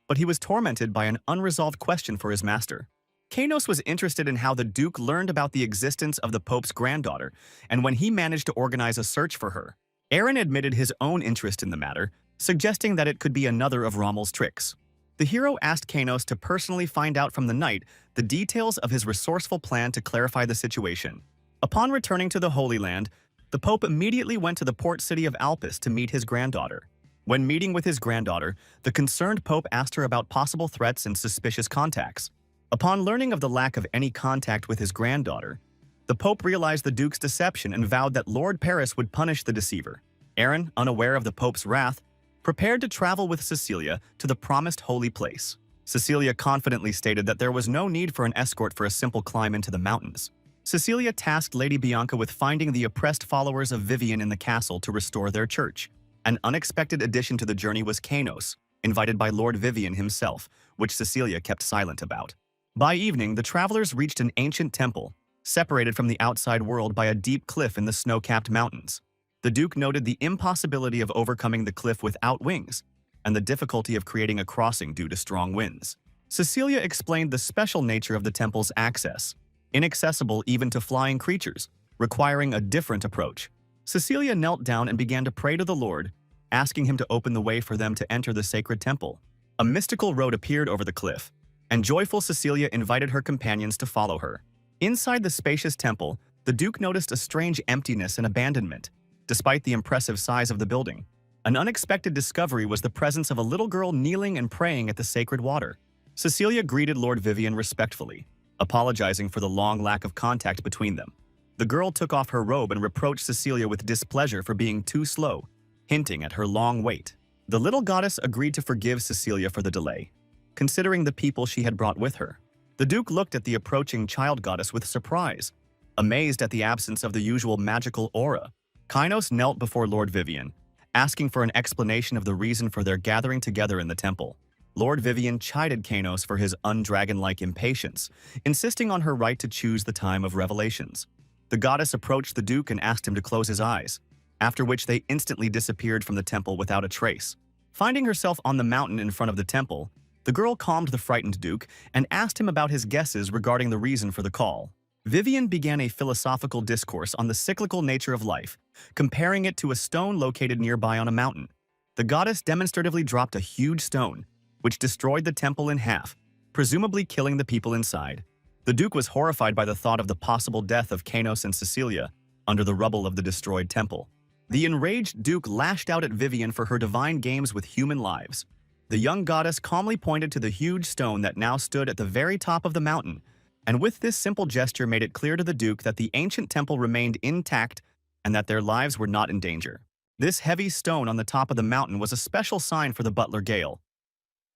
but he was tormented by an unresolved question for his master. Kynos was interested in how the Duke learned about the existence of the Pope's granddaughter, and when he managed to organize a search for her. Aaron admitted his own interest in the matter, suggesting that it could be another of Rommel's tricks. The hero asked Kynos to personally find out from the knight the details of his resourceful plan to clarify the situation. Upon returning to the Holy Land, the Pope immediately went to the port city of Alpes to meet his granddaughter. When meeting with his granddaughter, the concerned Pope asked her about possible threats and suspicious contacts. Upon learning of the lack of any contact with his granddaughter, the Pope realized the Duke's deception and vowed that Lord Paris would punish the deceiver. Aaron, unaware of the Pope's wrath, prepared to travel with Cecilia to the promised holy place. Cecilia confidently stated that there was no need for an escort for a simple climb into the mountains. Cecilia tasked Lady Bianca with finding the oppressed followers of Vivian in the castle to restore their church. An unexpected addition to the journey was Kynos, invited by Lord Vivian himself, which Cecilia kept silent about. By evening, the travelers reached an ancient temple, separated from the outside world by a deep cliff in the snow-capped mountains. The Duke noted the impossibility of overcoming the cliff without wings, and the difficulty of creating a crossing due to strong winds. Cecilia explained the special nature of the temple's access, inaccessible even to flying creatures, requiring a different approach. Cecilia knelt down and began to pray to the Lord, asking him to open the way for them to enter the sacred temple. A mystical road appeared over the cliff, and joyful Cecilia invited her companions to follow her. Inside the spacious temple, the Duke noticed a strange emptiness and abandonment, despite the impressive size of the building. An unexpected discovery was the presence of a little girl kneeling and praying at the sacred water. Cecilia greeted Lord Vivian respectfully, apologizing for the long lack of contact between them. The girl took off her robe and reproached Cecilia with displeasure for being too slow, hinting at her long wait. The little goddess agreed to forgive Cecilia for the delay, considering the people she had brought with her. The Duke looked at the approaching child goddess with surprise, amazed at the absence of the usual magical aura. Kynos knelt before Lord Vivian, asking for an explanation of the reason for their gathering together in the temple. Lord Vivian chided Kynos for his undragon-like impatience, insisting on her right to choose the time of revelations. The goddess approached the Duke and asked him to close his eyes, after which they instantly disappeared from the temple without a trace. Finding herself on the mountain in front of the temple, the girl calmed the frightened Duke and asked him about his guesses regarding the reason for the call. Vivian began a philosophical discourse on the cyclical nature of life, comparing it to a stone located nearby on a mountain. The goddess demonstratively dropped a huge stone, which destroyed the temple in half, presumably killing the people inside. The Duke was horrified by the thought of the possible death of Kynos and Cecilia under the rubble of the destroyed temple. The enraged Duke lashed out at Vivian for her divine games with human lives. The young goddess calmly pointed to the huge stone that now stood at the very top of the mountain, and with this simple gesture made it clear to the Duke that the ancient temple remained intact and that their lives were not in danger. This heavy stone on the top of the mountain was a special sign for the butler Gale.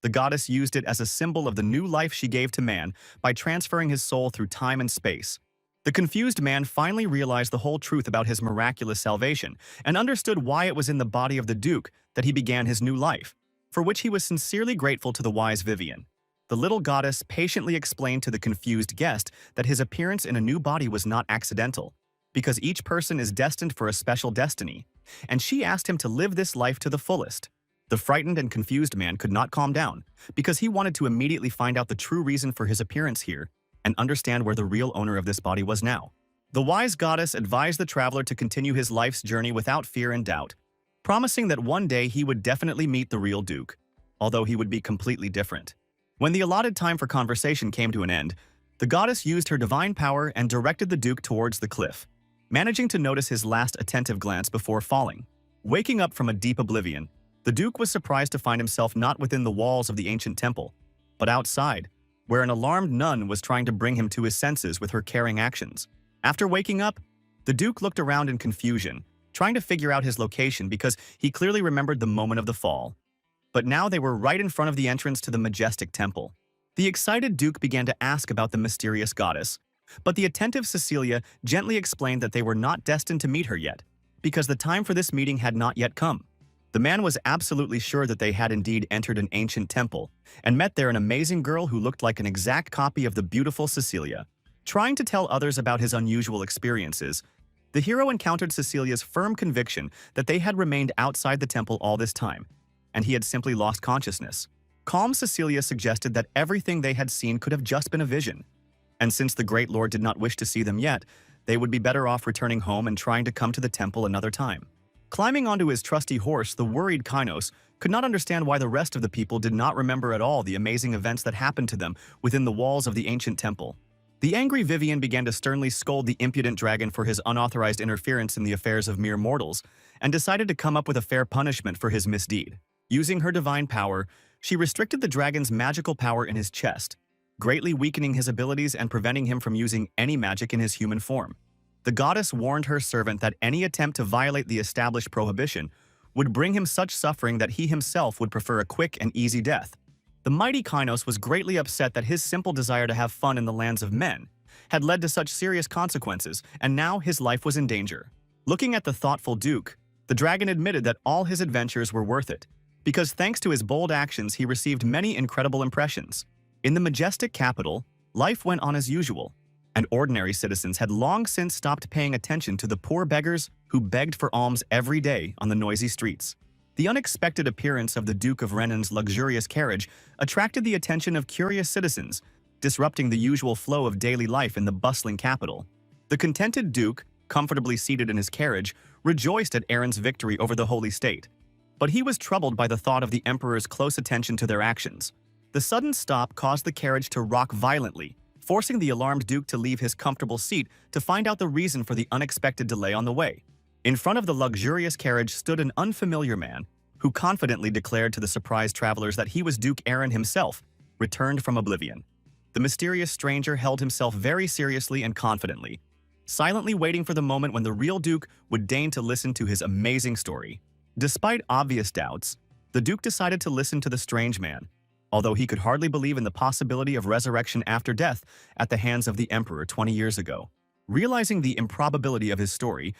The goddess used it as a symbol of the new life she gave to man by transferring his soul through time and space. The confused man finally realized the whole truth about his miraculous salvation and understood why it was in the body of the Duke that he began his new life, for which he was sincerely grateful to the wise Vivian. The little goddess patiently explained to the confused guest that his appearance in a new body was not accidental, because each person is destined for a special destiny, and she asked him to live this life to the fullest. The frightened and confused man could not calm down, because he wanted to immediately find out the true reason for his appearance here and understand where the real owner of this body was now. The wise goddess advised the traveler to continue his life's journey without fear and doubt, promising that one day he would definitely meet the real Duke, although he would be completely different. When the allotted time for conversation came to an end, the goddess used her divine power and directed the Duke towards the cliff, managing to notice his last attentive glance before falling. Waking up from a deep oblivion, the Duke was surprised to find himself not within the walls of the ancient temple, but outside, where an alarmed nun was trying to bring him to his senses with her caring actions. After waking up, the Duke looked around in confusion, trying to figure out his location because he clearly remembered the moment of the fall. But now they were right in front of the entrance to the majestic temple. The excited Duke began to ask about the mysterious goddess, But the attentive Cecilia gently explained that they were not destined to meet her yet, because the time for this meeting had not yet come. The man was absolutely sure that they had indeed entered an ancient temple, and met there an amazing girl who looked like an exact copy of the beautiful Cecilia. Trying to tell others about his unusual experiences, the hero encountered Cecilia's firm conviction that they had remained outside the temple all this time, and he had simply lost consciousness. Calm Cecilia suggested that everything they had seen could have just been a vision, and since the Great Lord did not wish to see them yet, they would be better off returning home and trying to come to the temple another time. Climbing onto his trusty horse, the worried Kainos could not understand why the rest of the people did not remember at all the amazing events that happened to them within the walls of the ancient temple. The angry Vivian began to sternly scold the impudent dragon for his unauthorized interference in the affairs of mere mortals, and decided to come up with a fair punishment for his misdeed. Using her divine power, she restricted the dragon's magical power in his chest, greatly weakening his abilities and preventing him from using any magic in his human form. The goddess warned her servant that any attempt to violate the established prohibition would bring him such suffering that he himself would prefer a quick and easy death. The mighty Kainos was greatly upset that his simple desire to have fun in the lands of men had led to such serious consequences, and now his life was in danger. Looking at the thoughtful Duke, the dragon admitted that all his adventures were worth it, because thanks to his bold actions he received many incredible impressions. In the majestic capital, life went on as usual, and ordinary citizens had long since stopped paying attention to the poor beggars who begged for alms every day on the noisy streets. The unexpected appearance of the Duke of Renan's luxurious carriage attracted the attention of curious citizens, disrupting the usual flow of daily life in the bustling capital. The contented Duke, comfortably seated in his carriage, rejoiced at Aaron's victory over the holy state. But he was troubled by the thought of the Emperor's close attention to their actions. The sudden stop caused the carriage to rock violently, forcing the alarmed Duke to leave his comfortable seat to find out the reason for the unexpected delay on the way. In front of the luxurious carriage stood an unfamiliar man, who confidently declared to the surprised travelers that he was Duke Aaron himself, returned from oblivion. The mysterious stranger held himself very seriously and confidently, silently waiting for the moment when the real Duke would deign to listen to his amazing story. Despite obvious doubts, the Duke decided to listen to the strange man, although he could hardly believe in the possibility of resurrection after death at the hands of the Emperor 20 years ago. Realizing the improbability of his story,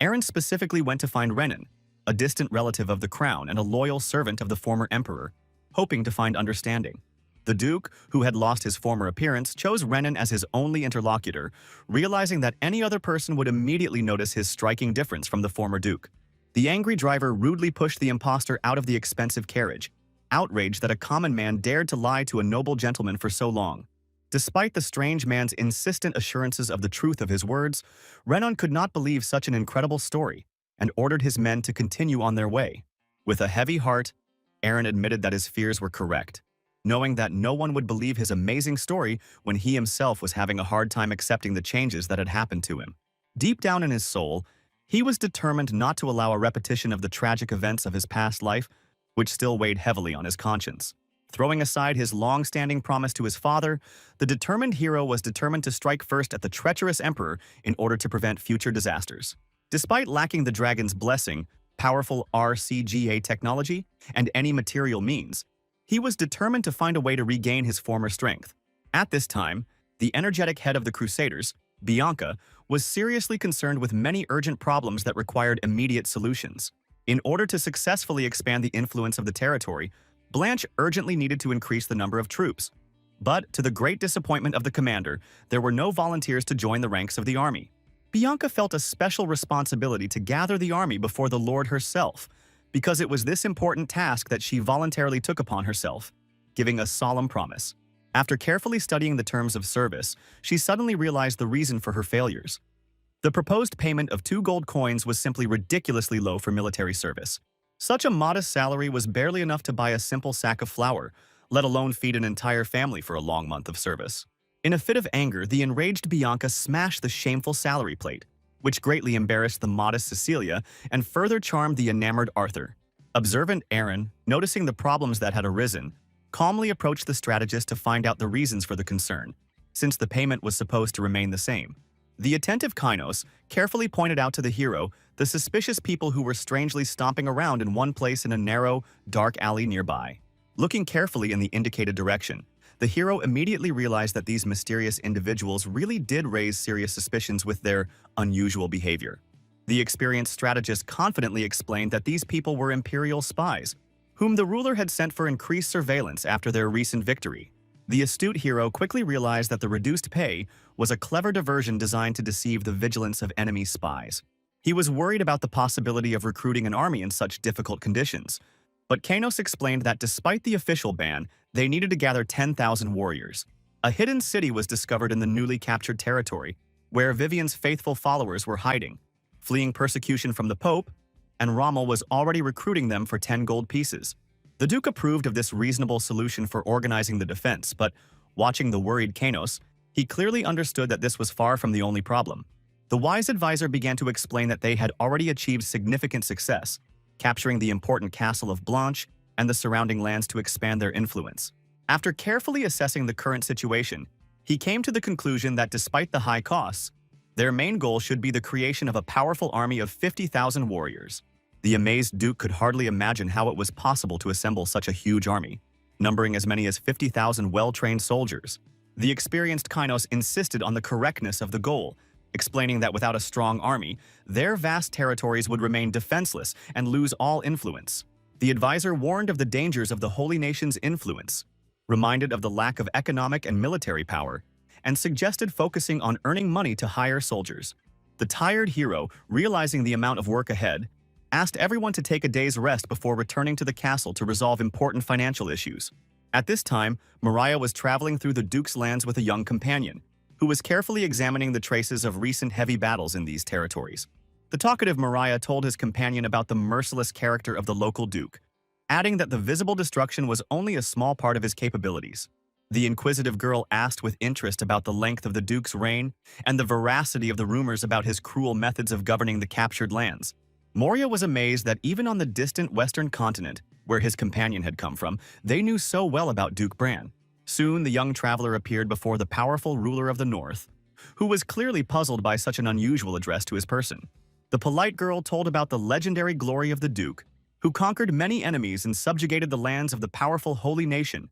Aaron specifically went to find Renan, a distant relative of the crown and a loyal servant of the former emperor, hoping to find understanding. The Duke, who had lost his former appearance, chose Renan as his only interlocutor, realizing that any other person would immediately notice his striking difference from the former Duke. The angry driver rudely pushed the impostor out of the expensive carriage, outraged that a common man dared to lie to a noble gentleman for so long. Despite the strange man's insistent assurances of the truth of his words, Renan could not believe such an incredible story, and ordered his men to continue on their way. With a heavy heart, Aaron admitted that his fears were correct, knowing that no one would believe his amazing story when he himself was having a hard time accepting the changes that had happened to him. Deep down in his soul, he was determined not to allow a repetition of the tragic events of his past life, which still weighed heavily on his conscience. Throwing aside his long-standing promise to his father, the determined hero was determined to strike first at the treacherous emperor in order to prevent future disasters. Despite lacking the dragon's blessing, powerful RCGA technology, and any material means, he was determined to find a way to regain his former strength. At this time, the energetic head of the Crusaders, Bianca, was seriously concerned with many urgent problems that required immediate solutions. In order to successfully expand the influence of the territory, Blanche urgently needed to increase the number of troops. But, to the great disappointment of the commander, there were no volunteers to join the ranks of the army. Bianca felt a special responsibility to gather the army before the Lord herself, because it was this important task that she voluntarily took upon herself, giving a solemn promise. After carefully studying the terms of service, she suddenly realized the reason for her failures. The proposed payment of 2 gold coins was simply ridiculously low for military service. Such a modest salary was barely enough to buy a simple sack of flour, let alone feed an entire family for a long month of service. In a fit of anger, the enraged Bianca smashed the shameful salary plate, which greatly embarrassed the modest Cecilia and further charmed the enamored Arthur. Observant Aaron, noticing the problems that had arisen, calmly approached the strategist to find out the reasons for the concern, since the payment was supposed to remain the same. The attentive Kainos carefully pointed out to the hero the suspicious people who were strangely stomping around in one place in a narrow, dark alley nearby. Looking carefully in the indicated direction, the hero immediately realized that these mysterious individuals really did raise serious suspicions with their unusual behavior. The experienced strategist confidently explained that these people were imperial spies, whom the ruler had sent for increased surveillance after their recent victory. The astute hero quickly realized that the reduced pay was a clever diversion designed to deceive the vigilance of enemy spies. He was worried about the possibility of recruiting an army in such difficult conditions, but Kanos explained that despite the official ban, they needed to gather 10,000 warriors. A hidden city was discovered in the newly captured territory, where Vivian's faithful followers were hiding, fleeing persecution from the Pope, and Rommel was already recruiting them for 10 gold pieces. The Duke approved of this reasonable solution for organizing the defense, but watching the worried Kanos, he clearly understood that this was far from the only problem. The wise advisor began to explain that they had already achieved significant success, capturing the important castle of Blanche and the surrounding lands to expand their influence. After carefully assessing the current situation, he came to the conclusion that despite the high costs, their main goal should be the creation of a powerful army of 50,000 warriors. The amazed Duke could hardly imagine how it was possible to assemble such a huge army, numbering as many as 50,000 well-trained soldiers. The experienced Kainos insisted on the correctness of the goal, explaining that without a strong army, their vast territories would remain defenseless and lose all influence. The advisor warned of the dangers of the holy nation's influence, reminded of the lack of economic and military power, and suggested focusing on earning money to hire soldiers. The tired hero, realizing the amount of work ahead, asked everyone to take a day's rest before returning to the castle to resolve important financial issues. At this time, Mariah was traveling through the Duke's lands with a young companion, who was carefully examining the traces of recent heavy battles in these territories. The talkative Mariah told his companion about the merciless character of the local Duke, adding that the visible destruction was only a small part of his capabilities. The inquisitive girl asked with interest about the length of the Duke's reign and the veracity of the rumors about his cruel methods of governing the captured lands. Moria was amazed that even on the distant western continent, where his companion had come from, they knew so well about Duke Bran. Soon the young traveler appeared before the powerful ruler of the north, who was clearly puzzled by such an unusual address to his person. The polite girl told about the legendary glory of the Duke, who conquered many enemies and subjugated the lands of the powerful holy nation,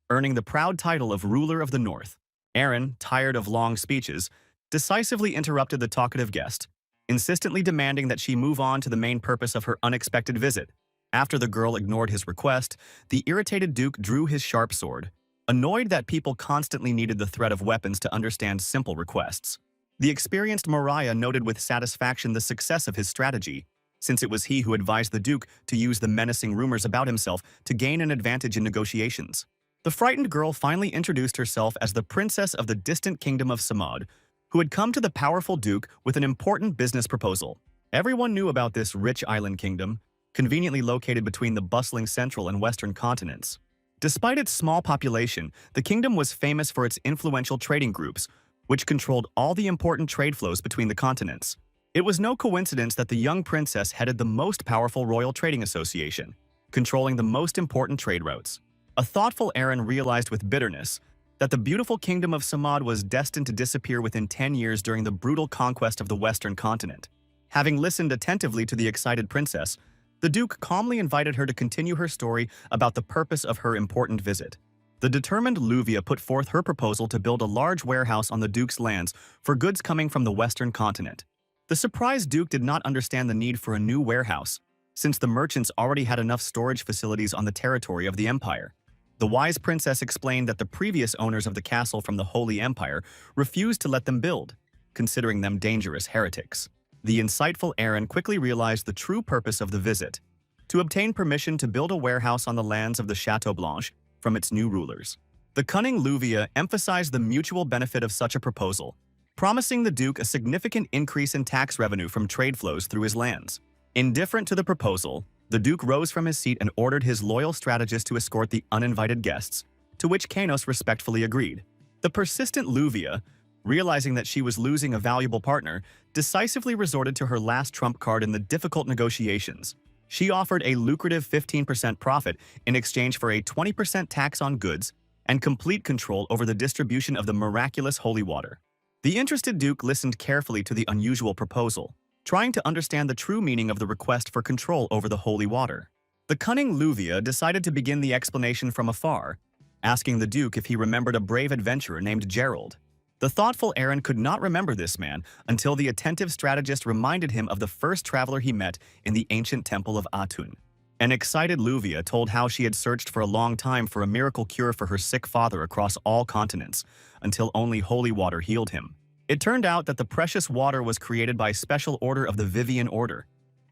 earning the proud title of ruler of the north. Aaron, tired of long speeches, decisively interrupted the talkative guest, insistently demanding that she move on to the main purpose of her unexpected visit. After the girl ignored his request, the irritated Duke drew his sharp sword, annoyed that people constantly needed the threat of weapons to understand simple requests. The experienced Mariah noted with satisfaction the success of his strategy, since it was he who advised the Duke to use the menacing rumors about himself to gain an advantage in negotiations. The frightened girl finally introduced herself as the princess of the distant kingdom of Samad, who had come to the powerful Duke with an important business proposal. Everyone knew about this rich island kingdom, conveniently located between the bustling central and western continents. Despite its small population, the kingdom was famous for its influential trading groups, which controlled all the important trade flows between the continents. It was no coincidence that the young princess headed the most powerful royal trading association, controlling the most important trade routes. A thoughtful Aaron realized with bitterness that the beautiful kingdom of Samad was destined to disappear within 10 years during the brutal conquest of the western continent. Having listened attentively to the excited princess, the Duke calmly invited her to continue her story about the purpose of her important visit. The determined Luvia put forth her proposal to build a large warehouse on the Duke's lands for goods coming from the western continent. The surprised Duke did not understand the need for a new warehouse, since the merchants already had enough storage facilities on the territory of the empire. The wise princess explained that the previous owners of the castle from the Holy Empire refused to let them build, considering them dangerous heretics. The insightful Aaron quickly realized the true purpose of the visit: to obtain permission to build a warehouse on the lands of the Chateau Blanche from its new rulers. The cunning Luvia emphasized the mutual benefit of such a proposal, promising the Duke a significant increase in tax revenue from trade flows through his lands. Indifferent to the proposal, the Duke rose from his seat and ordered his loyal strategist to escort the uninvited guests, to which Kanos respectfully agreed. The persistent Luvia, realizing that she was losing a valuable partner, decisively resorted to her last trump card in the difficult negotiations. She offered a lucrative 15% profit in exchange for a 20% tax on goods and complete control over the distribution of the miraculous holy water. The interested Duke listened carefully to the unusual proposal, trying to understand the true meaning of the request for control over the holy water. The cunning Luvia decided to begin the explanation from afar, asking the Duke if he remembered a brave adventurer named Gerald. The thoughtful Aaron could not remember this man until the attentive strategist reminded him of the first traveler he met in the ancient temple of Atun. An excited Luvia told how she had searched for a long time for a miracle cure for her sick father across all continents, until only holy water healed him. It turned out that the precious water was created by special order of the Vivian Order,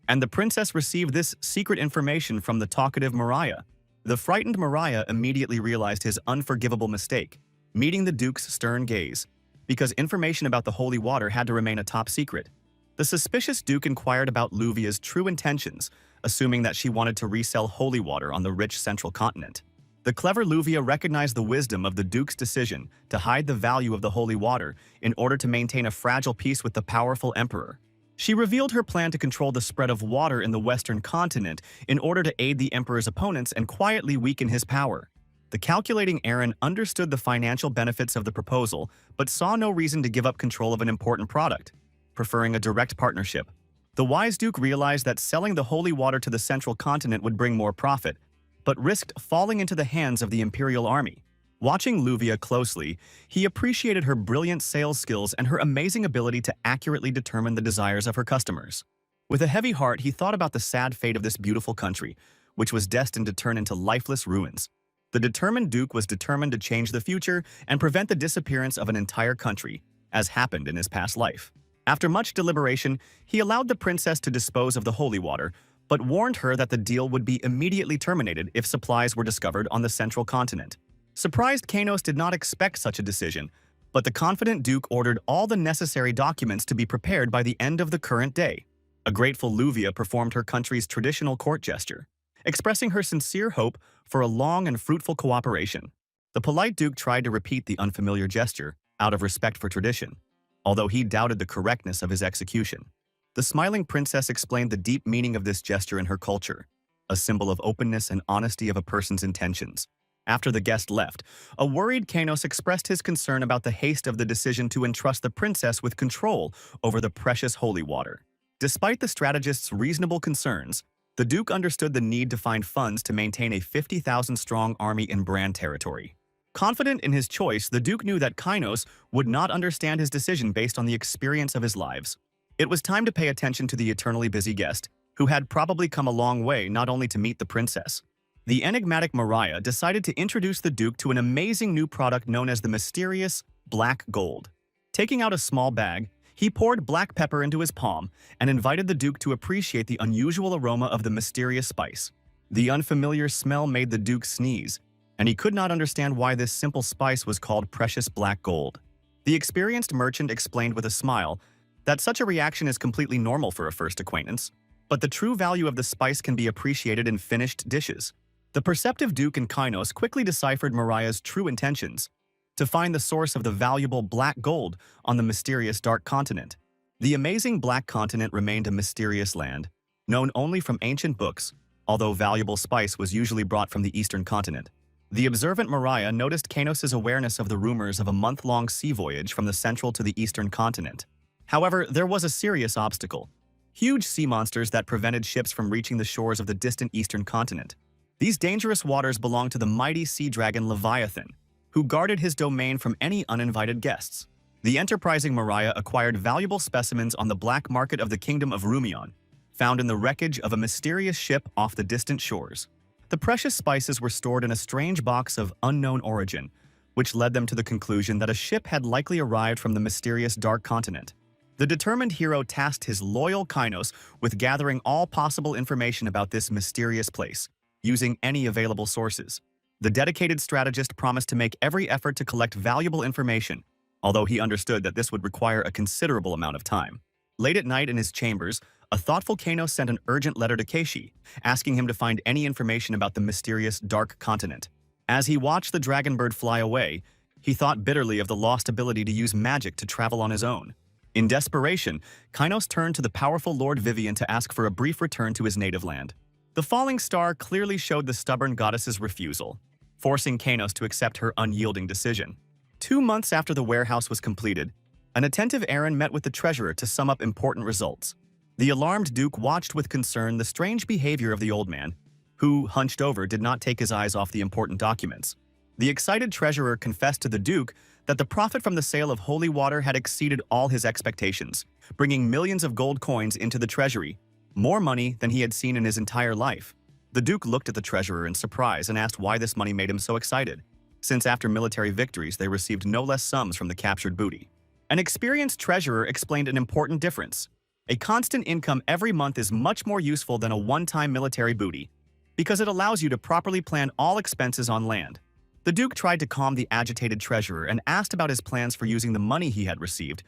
and the princess received this secret information from the talkative Mariah. The frightened Mariah immediately realized his unforgivable mistake, meeting the Duke's stern gaze, because information about the holy water had to remain a top secret. The suspicious Duke inquired about Luvia's true intentions, assuming that she wanted to resell holy water on the rich central continent. The clever Luvia recognized the wisdom of the Duke's decision to hide the value of the holy water in order to maintain a fragile peace with the powerful emperor. She revealed her plan to control the spread of water in the western continent in order to aid the emperor's opponents and quietly weaken his power. The calculating Aaron understood the financial benefits of the proposal, but saw no reason to give up control of an important product, preferring a direct partnership. The wise Duke realized that selling the holy water to the central continent would bring more profit, but risked falling into the hands of the imperial army. Watching Luvia closely, he appreciated her brilliant sales skills and her amazing ability to accurately determine the desires of her customers. With a heavy heart, he thought about the sad fate of this beautiful country, which was destined to turn into lifeless ruins. The determined Duke was determined to change the future and prevent the disappearance of an entire country, as happened in his past life. After much deliberation, he allowed the princess to dispose of the holy water, but warned her that the deal would be immediately terminated if supplies were discovered on the central continent. Surprised Kanos did not expect such a decision, but the confident Duke ordered all the necessary documents to be prepared by the end of the current day. A grateful Luvia performed her country's traditional court gesture, expressing her sincere hope for a long and fruitful cooperation. The polite Duke tried to repeat the unfamiliar gesture out of respect for tradition, although he doubted the correctness of his execution. The smiling princess explained the deep meaning of this gesture in her culture, a symbol of openness and honesty of a person's intentions. After the guest left, a worried Kanos expressed his concern about the haste of the decision to entrust the princess with control over the precious holy water. Despite the strategist's reasonable concerns, the Duke understood the need to find funds to maintain a 50,000-strong army in Bran territory. Confident in his choice, the Duke knew that Kanos would not understand his decision based on the experience of his lives. It was time to pay attention to the eternally busy guest, who had probably come a long way not only to meet the princess. The enigmatic Mariah decided to introduce the Duke to an amazing new product known as the mysterious black gold. Taking out a small bag, he poured black pepper into his palm and invited the Duke to appreciate the unusual aroma of the mysterious spice. The unfamiliar smell made the Duke sneeze, and he could not understand why this simple spice was called precious black gold. The experienced merchant explained with a smile that such a reaction is completely normal for a first acquaintance, but the true value of the spice can be appreciated in finished dishes. The perceptive Duke and Kynos quickly deciphered Mariah's true intentions to find the source of the valuable black gold on the mysterious dark continent. The amazing black continent remained a mysterious land, known only from ancient books, although valuable spice was usually brought from the eastern continent. The observant Mariah noticed Kanos' awareness of the rumors of a month-long sea voyage from the central to the eastern continent. However, there was a serious obstacle: huge sea monsters that prevented ships from reaching the shores of the distant eastern continent. These dangerous waters belonged to the mighty sea dragon Leviathan, who guarded his domain from any uninvited guests. The enterprising Mariah acquired valuable specimens on the black market of the kingdom of Rumion, found in the wreckage of a mysterious ship off the distant shores. The precious spices were stored in a strange box of unknown origin, which led them to the conclusion that a ship had likely arrived from the mysterious dark continent. The determined hero tasked his loyal Kynos with gathering all possible information about this mysterious place, using any available sources. The dedicated strategist promised to make every effort to collect valuable information, although he understood that this would require a considerable amount of time. Late at night in his chambers, a thoughtful Kanos sent an urgent letter to Keishi, asking him to find any information about the mysterious dark continent. As he watched the dragonbird fly away, he thought bitterly of the lost ability to use magic to travel on his own. In desperation, Kynos turned to the powerful Lord Vivian to ask for a brief return to his native land. The falling star clearly showed the stubborn goddess's refusal, forcing Kanos to accept her unyielding decision. 2 months after the warehouse was completed, an attentive Aaron met with the treasurer to sum up important results. The alarmed Duke watched with concern the strange behavior of the old man, who, hunched over, did not take his eyes off the important documents. The excited treasurer confessed to the Duke that the profit from the sale of holy water had exceeded all his expectations, bringing millions of gold coins into the treasury, more money than he had seen in his entire life. The Duke looked at the treasurer in surprise and asked why this money made him so excited, since after military victories they received no less sums from the captured booty. An experienced treasurer explained an important difference. A constant income every month is much more useful than a one-time military booty, because it allows you to properly plan all expenses on land. The Duke tried to calm the agitated treasurer and asked about his plans for using the money he had received,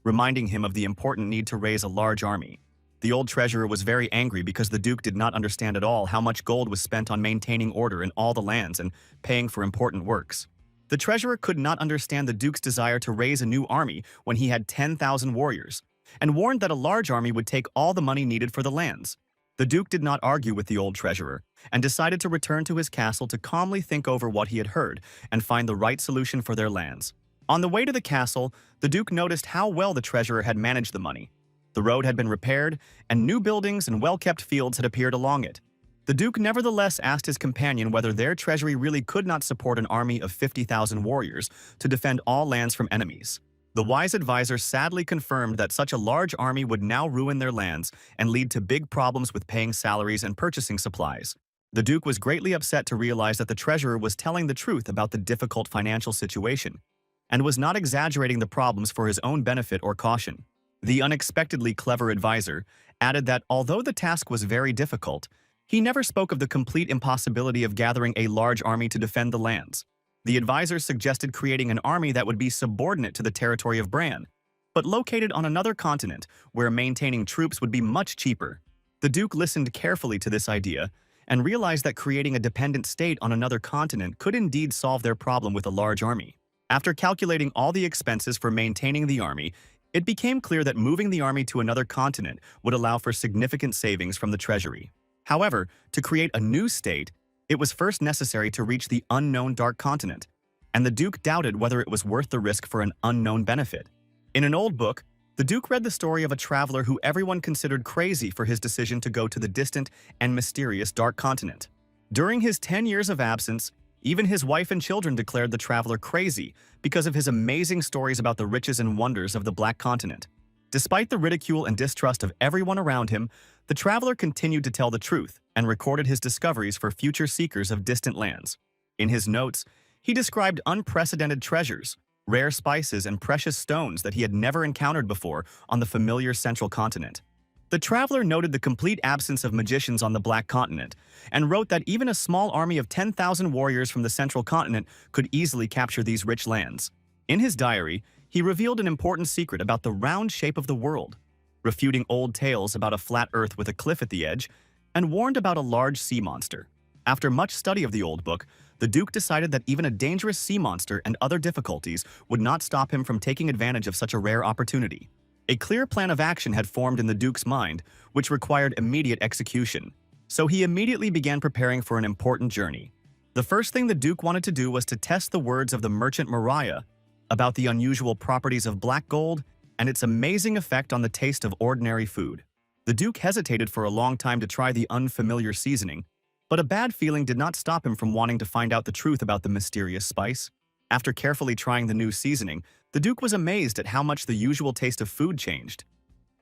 reminding him of the important need to raise a large army. The old treasurer was very angry because the Duke did not understand at all how much gold was spent on maintaining order in all the lands and paying for important works. The treasurer could not understand the Duke's desire to raise a new army when he had 10,000 warriors, and warned that a large army would take all the money needed for the lands. The Duke did not argue with the old treasurer, and decided to return to his castle to calmly think over what he had heard and find the right solution for their lands. On the way to the castle, the Duke noticed how well the treasurer had managed the money. The road had been repaired, and new buildings and well-kept fields had appeared along it. The Duke nevertheless asked his companion whether their treasury really could not support an army of 50,000 warriors to defend all lands from enemies. The wise advisor sadly confirmed that such a large army would now ruin their lands and lead to big problems with paying salaries and purchasing supplies. The Duke was greatly upset to realize that the treasurer was telling the truth about the difficult financial situation, and was not exaggerating the problems for his own benefit or caution. The unexpectedly clever advisor added that although the task was very difficult, he never spoke of the complete impossibility of gathering a large army to defend the lands. The advisor suggested creating an army that would be subordinate to the territory of Bran, but located on another continent where maintaining troops would be much cheaper. The Duke listened carefully to this idea and realized that creating a dependent state on another continent could indeed solve their problem with a large army. After calculating all the expenses for maintaining the army, it became clear that moving the army to another continent would allow for significant savings from the treasury. However, to create a new state, it was first necessary to reach the unknown Dark Continent, and the Duke doubted whether it was worth the risk for an unknown benefit. In an old book, the Duke read the story of a traveler who everyone considered crazy for his decision to go to the distant and mysterious Dark Continent. During his 10 years of absence, even his wife and children declared the traveler crazy because of his amazing stories about the riches and wonders of the Black Continent. Despite the ridicule and distrust of everyone around him, the traveler continued to tell the truth and recorded his discoveries for future seekers of distant lands. In his notes, he described unprecedented treasures, rare spices, and precious stones that he had never encountered before on the familiar central continent. The traveler noted the complete absence of magicians on the Black Continent and wrote that even a small army of 10,000 warriors from the central continent could easily capture these rich lands. In his diary, he revealed an important secret about the round shape of the world, refuting old tales about a flat earth with a cliff at the edge, and warned about a large sea monster. After much study of the old book, the Duke decided that even a dangerous sea monster and other difficulties would not stop him from taking advantage of such a rare opportunity. A clear plan of action had formed in the Duke's mind, which required immediate execution, so he immediately began preparing for an important journey. The first thing the Duke wanted to do was to test the words of the merchant Mariah about the unusual properties of black gold and its amazing effect on the taste of ordinary food. The Duke hesitated for a long time to try the unfamiliar seasoning, but a bad feeling did not stop him from wanting to find out the truth about the mysterious spice. After carefully trying the new seasoning, the Duke was amazed at how much the usual taste of food changed.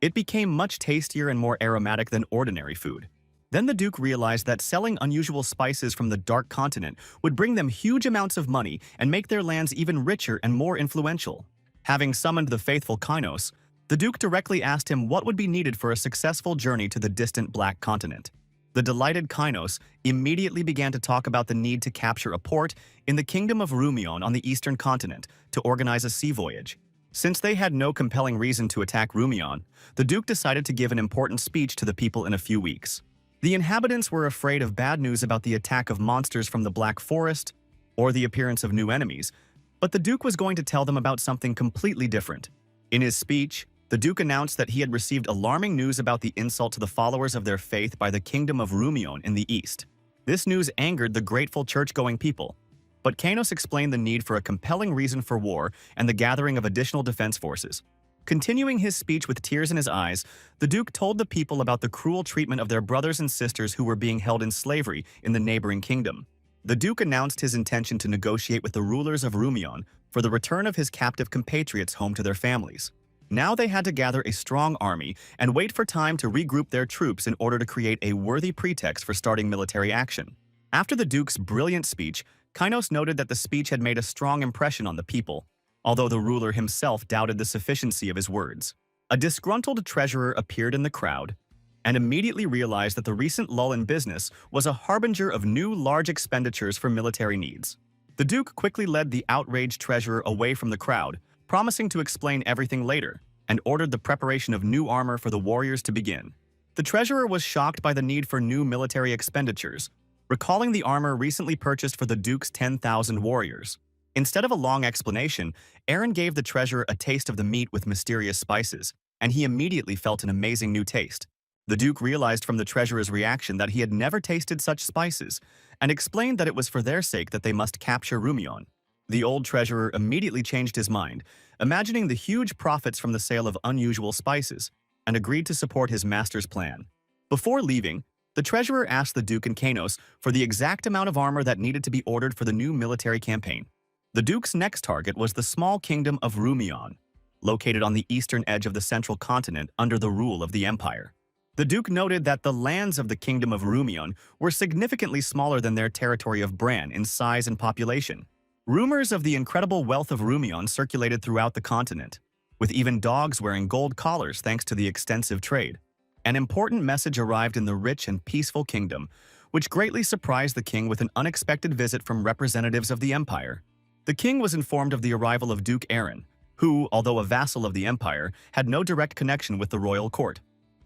It became much tastier and more aromatic than ordinary food. Then the Duke realized that selling unusual spices from the Dark Continent would bring them huge amounts of money and make their lands even richer and more influential. Having summoned the faithful Kynos, the Duke directly asked him what would be needed for a successful journey to the distant Black Continent. The delighted Kynos immediately began to talk about the need to capture a port in the kingdom of Rumion on the eastern continent to organize a sea voyage. Since they had no compelling reason to attack Rumion, the Duke decided to give an important speech to the people in a few weeks. The inhabitants were afraid of bad news about the attack of monsters from the Black Forest or the appearance of new enemies, but the Duke was going to tell them about something completely different. In his speech, the Duke announced that he had received alarming news about the insult to the followers of their faith by the kingdom of Rumion in the east. This news angered the grateful church-going people, but Kynos explained the need for a compelling reason for war and the gathering of additional defense forces. Continuing his speech with tears in his eyes, the Duke told the people about the cruel treatment of their brothers and sisters who were being held in slavery in the neighboring kingdom. The Duke announced his intention to negotiate with the rulers of Rumion for the return of his captive compatriots home to their families. Now they had to gather a strong army and wait for time to regroup their troops in order to create a worthy pretext for starting military action. After the Duke's brilliant speech, Kainos noted that the speech had made a strong impression on the people, although the ruler himself doubted the sufficiency of his words. A disgruntled treasurer appeared in the crowd and immediately realized that the recent lull in business was a harbinger of new large expenditures for military needs. The Duke quickly led the outraged treasurer away from the crowd, promising to explain everything later, and ordered the preparation of new armor for the warriors to begin. The treasurer was shocked by the need for new military expenditures, recalling the armor recently purchased for the Duke's 10,000 warriors. Instead of a long explanation, Aaron gave the treasurer a taste of the meat with mysterious spices, and he immediately felt an amazing new taste. The Duke realized from the treasurer's reaction that he had never tasted such spices, and explained that it was for their sake that they must capture Rumion. The old treasurer immediately changed his mind, imagining the huge profits from the sale of unusual spices, and agreed to support his master's plan. Before leaving, the treasurer asked the Duke and Kainos for the exact amount of armor that needed to be ordered for the new military campaign. The Duke's next target was the small kingdom of Rumion, located on the eastern edge of the central continent under the rule of the empire. The Duke noted that the lands of the Kingdom of Rumion were significantly smaller than their territory of Bran in size and population. Rumors of the incredible wealth of Rumion circulated throughout the continent, with even dogs wearing gold collars thanks to the extensive trade. An important message arrived in the rich and peaceful kingdom, which greatly surprised the king with an unexpected visit from representatives of the empire. The king was informed of the arrival of Duke Aaron, who, although a vassal of the empire, had no direct connection with the royal court.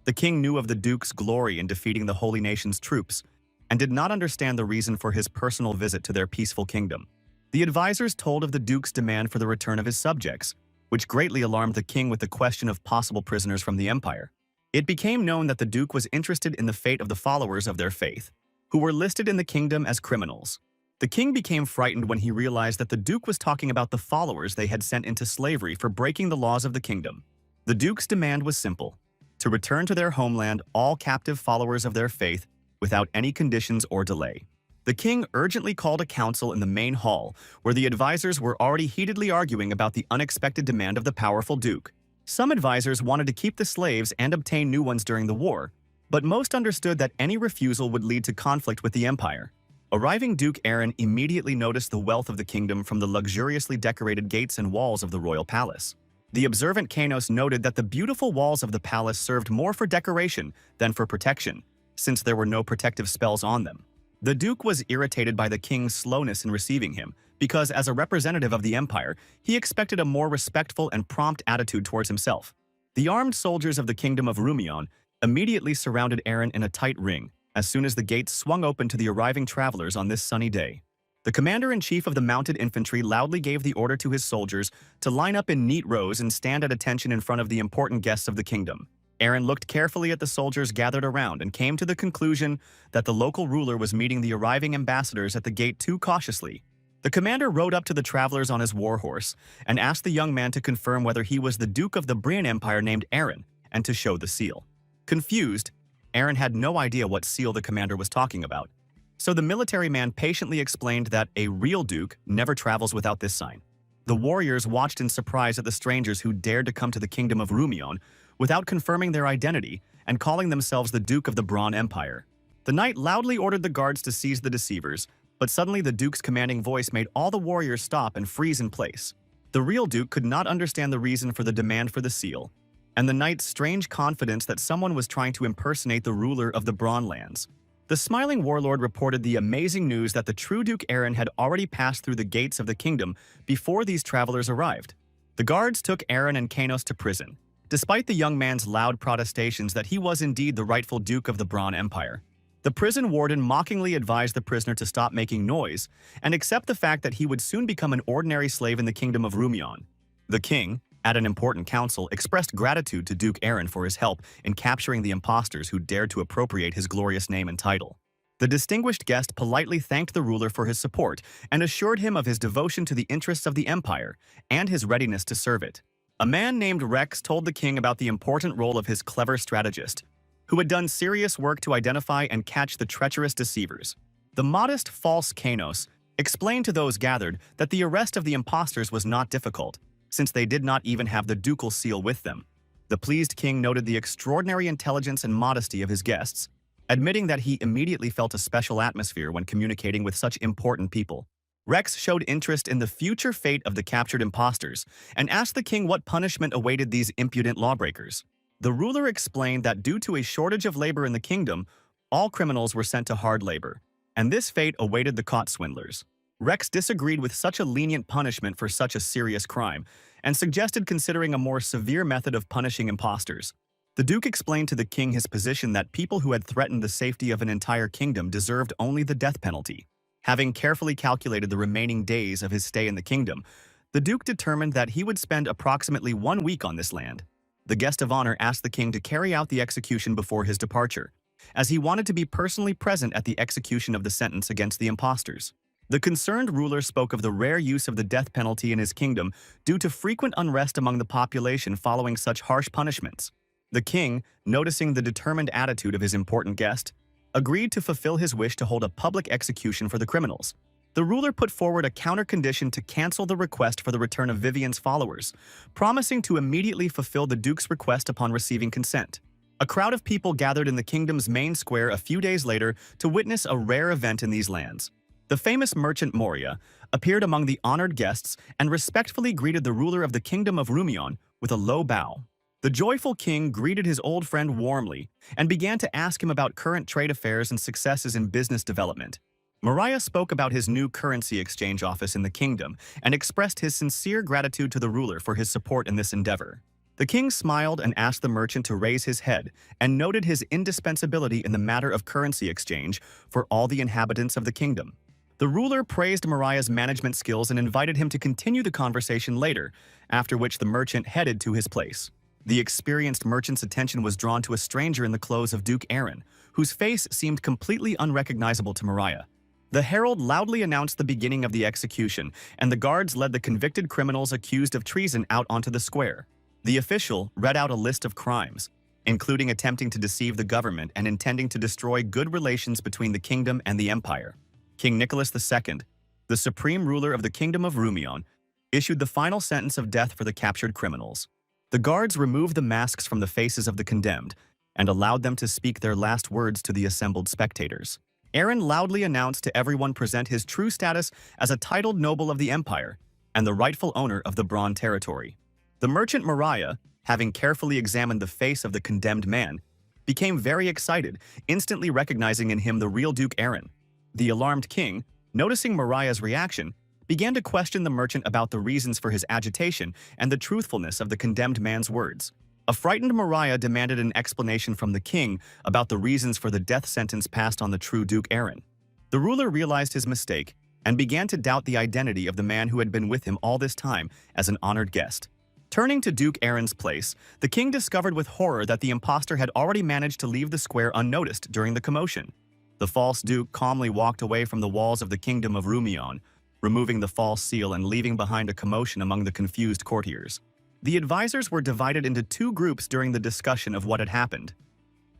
The king knew of the Duke's glory in defeating the Holy Nation's troops, and did not understand the reason for his personal visit to their peaceful kingdom. The advisors told of the Duke's demand for the return of his subjects, which greatly alarmed the king with the question of possible prisoners from the empire. It became known that the Duke was interested in the fate of the followers of their faith, who were listed in the kingdom as criminals. The king became frightened when he realized that the Duke was talking about the followers they had sent into slavery for breaking the laws of the kingdom. The Duke's demand was simple: to return to their homeland all captive followers of their faith without any conditions or delay. The king urgently called a council in the main hall, where the advisors were already heatedly arguing about the unexpected demand of the powerful Duke. Some advisors wanted to keep the slaves and obtain new ones during the war, but most understood that any refusal would lead to conflict with the empire. Arriving Duke Aaron immediately noticed the wealth of the kingdom from the luxuriously decorated gates and walls of the royal palace. The observant Kainos noted that the beautiful walls of the palace served more for decoration than for protection, since there were no protective spells on them. The Duke was irritated by the king's slowness in receiving him, because as a representative of the empire, he expected a more respectful and prompt attitude towards himself. The armed soldiers of the kingdom of Rumion immediately surrounded Aaron in a tight ring as soon as the gates swung open to the arriving travelers on this sunny day. The commander-in-chief of the mounted infantry loudly gave the order to his soldiers to line up in neat rows and stand at attention in front of the important guests of the kingdom. Aaron looked carefully at the soldiers gathered around and came to the conclusion that the local ruler was meeting the arriving ambassadors at the gate too cautiously. The commander rode up to the travelers on his warhorse and asked the young man to confirm whether he was the Duke of the Brian Empire named Aaron and to show the seal. Confused, Aaron had no idea what seal the commander was talking about. So the military man patiently explained that a real duke never travels without this sign. The warriors watched in surprise at the strangers who dared to come to the kingdom of Rumion without confirming their identity and calling themselves the Duke of the Braun Empire. The knight loudly ordered the guards to seize the deceivers, but suddenly the duke's commanding voice made all the warriors stop and freeze in place. The real duke could not understand the reason for the demand for the seal, and the knight's strange confidence that someone was trying to impersonate the ruler of the Braun lands. The smiling warlord reported the amazing news that the true Duke Aaron had already passed through the gates of the kingdom before these travelers arrived. The guards took Aaron and Kainos to prison, despite the young man's loud protestations that he was indeed the rightful Duke of the Braun Empire. The prison warden mockingly advised the prisoner to stop making noise and accept the fact that he would soon become an ordinary slave in the kingdom of Rumion. The king, at an important council, expressed gratitude to Duke Aaron for his help in capturing the impostors who dared to appropriate his glorious name and title. The distinguished guest politely thanked the ruler for his support and assured him of his devotion to the interests of the empire and his readiness to serve it. A man named Rex told the king about the important role of his clever strategist, who had done serious work to identify and catch the treacherous deceivers. The modest false Kanos explained to those gathered that the arrest of the impostors was not difficult, since they did not even have the ducal seal with them. The pleased king noted the extraordinary intelligence and modesty of his guests, admitting that he immediately felt a special atmosphere when communicating with such important people. Rex showed interest in the future fate of the captured impostors and asked the king what punishment awaited these impudent lawbreakers. The ruler explained that due to a shortage of labor in the kingdom, all criminals were sent to hard labor, and this fate awaited the caught swindlers. Rex disagreed with such a lenient punishment for such a serious crime and suggested considering a more severe method of punishing impostors. The Duke explained to the king his position that people who had threatened the safety of an entire kingdom deserved only the death penalty. Having carefully calculated the remaining days of his stay in the kingdom, the Duke determined that he would spend approximately 1 week on this land. The guest of honor asked the king to carry out the execution before his departure, as he wanted to be personally present at the execution of the sentence against the impostors. The concerned ruler spoke of the rare use of the death penalty in his kingdom due to frequent unrest among the population following such harsh punishments. The king, noticing the determined attitude of his important guest, agreed to fulfill his wish to hold a public execution for the criminals. The ruler put forward a counter-condition to cancel the request for the return of Vivian's followers, promising to immediately fulfill the Duke's request upon receiving consent. A crowd of people gathered in the kingdom's main square a few days later to witness a rare event in these lands. The famous merchant Moria appeared among the honored guests and respectfully greeted the ruler of the kingdom of Rumion with a low bow. The joyful king greeted his old friend warmly and began to ask him about current trade affairs and successes in business development. Moria spoke about his new currency exchange office in the kingdom and expressed his sincere gratitude to the ruler for his support in this endeavor. The king smiled and asked the merchant to raise his head and noted his indispensability in the matter of currency exchange for all the inhabitants of the kingdom. The ruler praised Mariah's management skills and invited him to continue the conversation later, after which the merchant headed to his place. The experienced merchant's attention was drawn to a stranger in the clothes of Duke Aaron, whose face seemed completely unrecognizable to Mariah. The herald loudly announced the beginning of the execution, and the guards led the convicted criminals accused of treason out onto the square. The official read out a list of crimes, including attempting to deceive the government and intending to destroy good relations between the kingdom and the empire. King Nicholas II, the supreme ruler of the kingdom of Rumion, issued the final sentence of death for the captured criminals. The guards removed the masks from the faces of the condemned and allowed them to speak their last words to the assembled spectators. Aaron loudly announced to everyone present his true status as a titled noble of the empire and the rightful owner of the Braun territory. The merchant Mariah, having carefully examined the face of the condemned man, became very excited, instantly recognizing in him the real Duke Aaron. The alarmed king, noticing Mariah's reaction, began to question the merchant about the reasons for his agitation and the truthfulness of the condemned man's words. A frightened Mariah demanded an explanation from the king about the reasons for the death sentence passed on the true Duke Aaron. The ruler realized his mistake and began to doubt the identity of the man who had been with him all this time as an honored guest. Turning to Duke Aaron's place, the king discovered with horror that the impostor had already managed to leave the square unnoticed during the commotion. The false duke calmly walked away from the walls of the kingdom of Rumion, removing the false seal and leaving behind a commotion among the confused courtiers. The advisors were divided into 2 groups during the discussion of what had happened.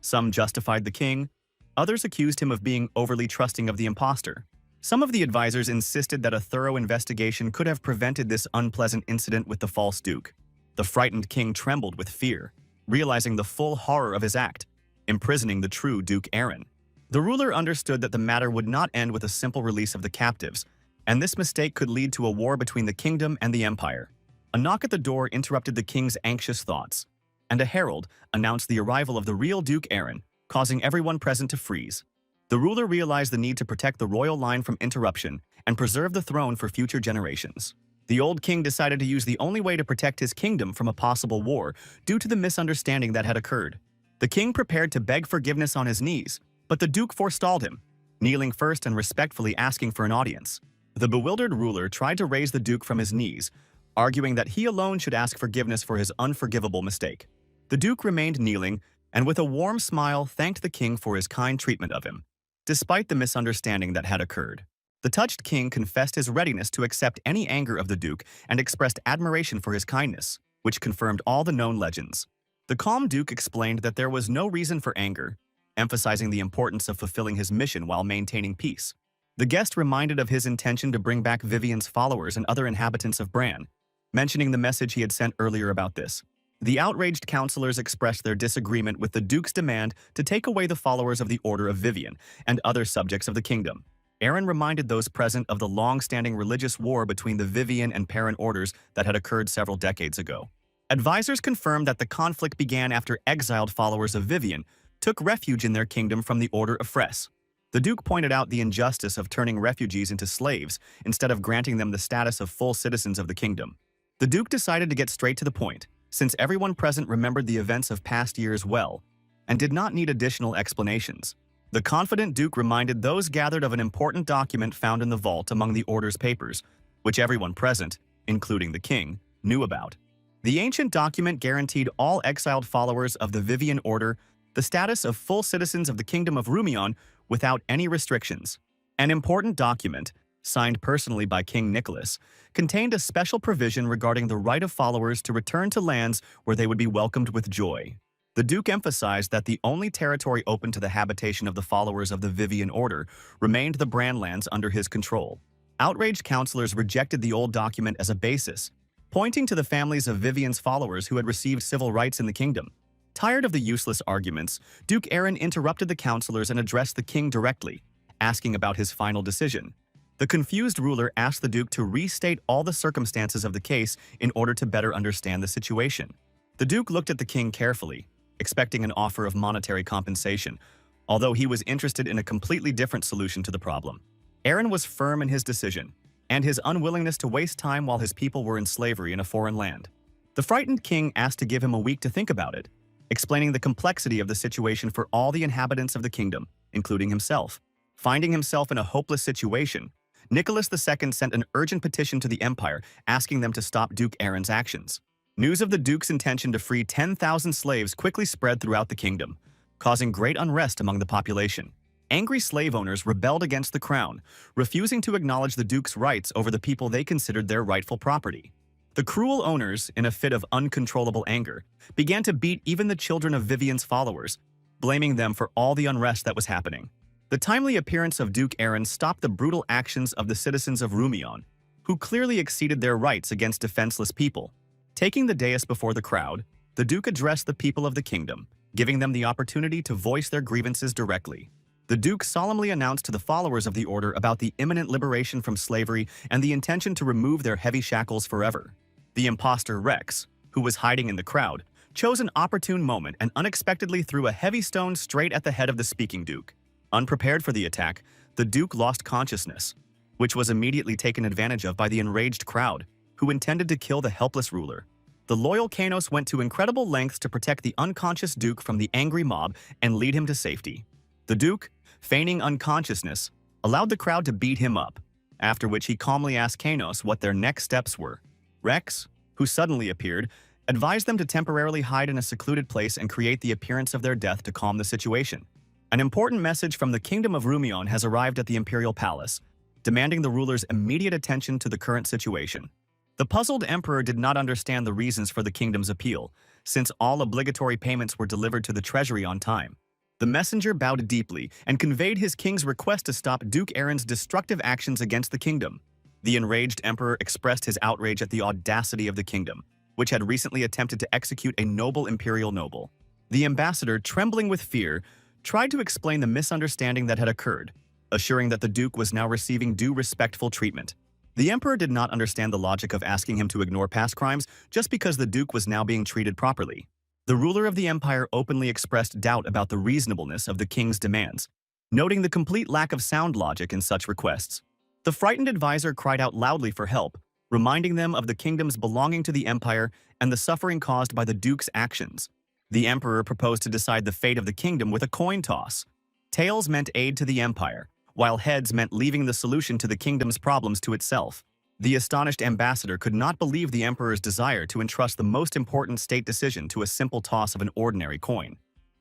Some justified the king, others accused him of being overly trusting of the impostor. Some of the advisors insisted that a thorough investigation could have prevented this unpleasant incident with the false duke. The frightened king trembled with fear, realizing the full horror of his act, imprisoning the true Duke Aaron. The ruler understood that the matter would not end with a simple release of the captives, and this mistake could lead to a war between the kingdom and the empire. A knock at the door interrupted the king's anxious thoughts, and a herald announced the arrival of the real Duke Aaron, causing everyone present to freeze. The ruler realized the need to protect the royal line from interruption and preserve the throne for future generations. The old king decided to use the only way to protect his kingdom from a possible war due to the misunderstanding that had occurred. The king prepared to beg forgiveness on his knees, but the duke forestalled him, kneeling first and respectfully asking for an audience. The bewildered ruler tried to raise the duke from his knees, arguing that he alone should ask forgiveness for his unforgivable mistake. The duke remained kneeling and with a warm smile thanked the king for his kind treatment of him, despite the misunderstanding that had occurred. The touched king confessed his readiness to accept any anger of the duke and expressed admiration for his kindness, which confirmed all the known legends. The calm duke explained that there was no reason for anger, emphasizing the importance of fulfilling his mission while maintaining peace. The guest reminded of his intention to bring back Vivian's followers and other inhabitants of Bran, mentioning the message he had sent earlier about this. The outraged counselors expressed their disagreement with the Duke's demand to take away the followers of the Order of Vivian and other subjects of the kingdom. Aaron reminded those present of the long-standing religious war between the Vivian and Perrin orders that had occurred several decades ago. Advisors confirmed that the conflict began after exiled followers of Vivian took refuge in their kingdom from the Order of Fres. The Duke pointed out the injustice of turning refugees into slaves instead of granting them the status of full citizens of the kingdom. The Duke decided to get straight to the point, since everyone present remembered the events of past years well and did not need additional explanations. The confident Duke reminded those gathered of an important document found in the vault among the Order's papers, which everyone present, including the king, knew about. The ancient document guaranteed all exiled followers of the Vivian Order the status of full citizens of the Kingdom of Rumion without any restrictions. An important document, signed personally by King Nicholas, contained a special provision regarding the right of followers to return to lands where they would be welcomed with joy. The Duke emphasized that the only territory open to the habitation of the followers of the Vivian Order remained the Bran lands under his control. Outraged counselors rejected the old document as a basis, pointing to the families of Vivian's followers who had received civil rights in the kingdom. Tired of the useless arguments, Duke Aaron interrupted the counselors and addressed the king directly, asking about his final decision. The confused ruler asked the Duke to restate all the circumstances of the case in order to better understand the situation. The Duke looked at the king carefully, expecting an offer of monetary compensation, although he was interested in a completely different solution to the problem. Aaron was firm in his decision, and his unwillingness to waste time while his people were in slavery in a foreign land. The frightened king asked to give him a week to think about it, explaining the complexity of the situation for all the inhabitants of the kingdom, including himself. Finding himself in a hopeless situation, Nicholas II sent an urgent petition to the empire asking them to stop Duke Aaron's actions. News of the Duke's intention to free 10,000 slaves quickly spread throughout the kingdom, causing great unrest among the population. Angry slave owners rebelled against the crown, refusing to acknowledge the Duke's rights over the people they considered their rightful property. The cruel owners, in a fit of uncontrollable anger, began to beat even the children of Vivian's followers, blaming them for all the unrest that was happening. The timely appearance of Duke Aaron stopped the brutal actions of the citizens of Rumion, who clearly exceeded their rights against defenseless people. Taking the dais before the crowd, the Duke addressed the people of the kingdom, giving them the opportunity to voice their grievances directly. The Duke solemnly announced to the followers of the order about the imminent liberation from slavery and the intention to remove their heavy shackles forever. The impostor Rex, who was hiding in the crowd, chose an opportune moment and unexpectedly threw a heavy stone straight at the head of the speaking Duke. Unprepared for the attack, the Duke lost consciousness, which was immediately taken advantage of by the enraged crowd, who intended to kill the helpless ruler. The loyal Kanos went to incredible lengths to protect the unconscious Duke from the angry mob and lead him to safety. The Duke, feigning unconsciousness, allowed the crowd to beat him up, after which he calmly asked Kanos what their next steps were. Rex, who suddenly appeared, advised them to temporarily hide in a secluded place and create the appearance of their death to calm the situation. An important message from the Kingdom of Rumion has arrived at the Imperial Palace, demanding the ruler's immediate attention to the current situation. The puzzled emperor did not understand the reasons for the kingdom's appeal, since all obligatory payments were delivered to the treasury on time. The messenger bowed deeply and conveyed his king's request to stop Duke Aaron's destructive actions against the kingdom. The enraged emperor expressed his outrage at the audacity of the kingdom, which had recently attempted to execute a noble imperial noble. The ambassador, trembling with fear, tried to explain the misunderstanding that had occurred, assuring that the Duke was now receiving due respectful treatment. The emperor did not understand the logic of asking him to ignore past crimes just because the Duke was now being treated properly. The ruler of the empire openly expressed doubt about the reasonableness of the king's demands, noting the complete lack of sound logic in such requests. The frightened advisor cried out loudly for help, reminding them of the kingdom's belonging to the empire and the suffering caused by the Duke's actions. The emperor proposed to decide the fate of the kingdom with a coin toss. Tails meant aid to the empire, while heads meant leaving the solution to the kingdom's problems to itself. The astonished ambassador could not believe the emperor's desire to entrust the most important state decision to a simple toss of an ordinary coin.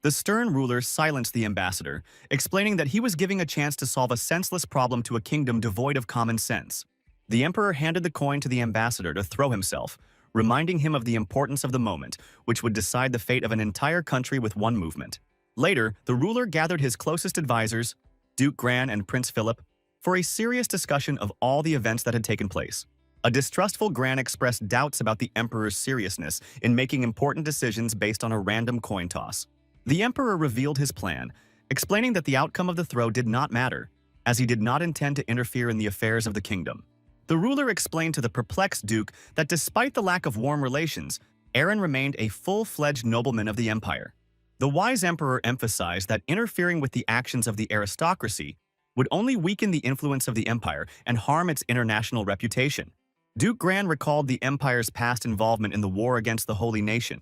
The stern ruler silenced the ambassador, explaining that he was giving a chance to solve a senseless problem to a kingdom devoid of common sense. The emperor handed the coin to the ambassador to throw himself, reminding him of the importance of the moment, which would decide the fate of an entire country with one movement. Later, the ruler gathered his closest advisors, Duke Gran and Prince Philip, for a serious discussion of all the events that had taken place. A distrustful Gran expressed doubts about the emperor's seriousness in making important decisions based on a random coin toss. The emperor revealed his plan, explaining that the outcome of the throw did not matter, as he did not intend to interfere in the affairs of the kingdom. The ruler explained to the perplexed duke that despite the lack of warm relations, Aaron remained a full-fledged nobleman of the empire. The wise emperor emphasized that interfering with the actions of the aristocracy would only weaken the influence of the empire and harm its international reputation. Duke Gran recalled the empire's past involvement in the war against the Holy Nation,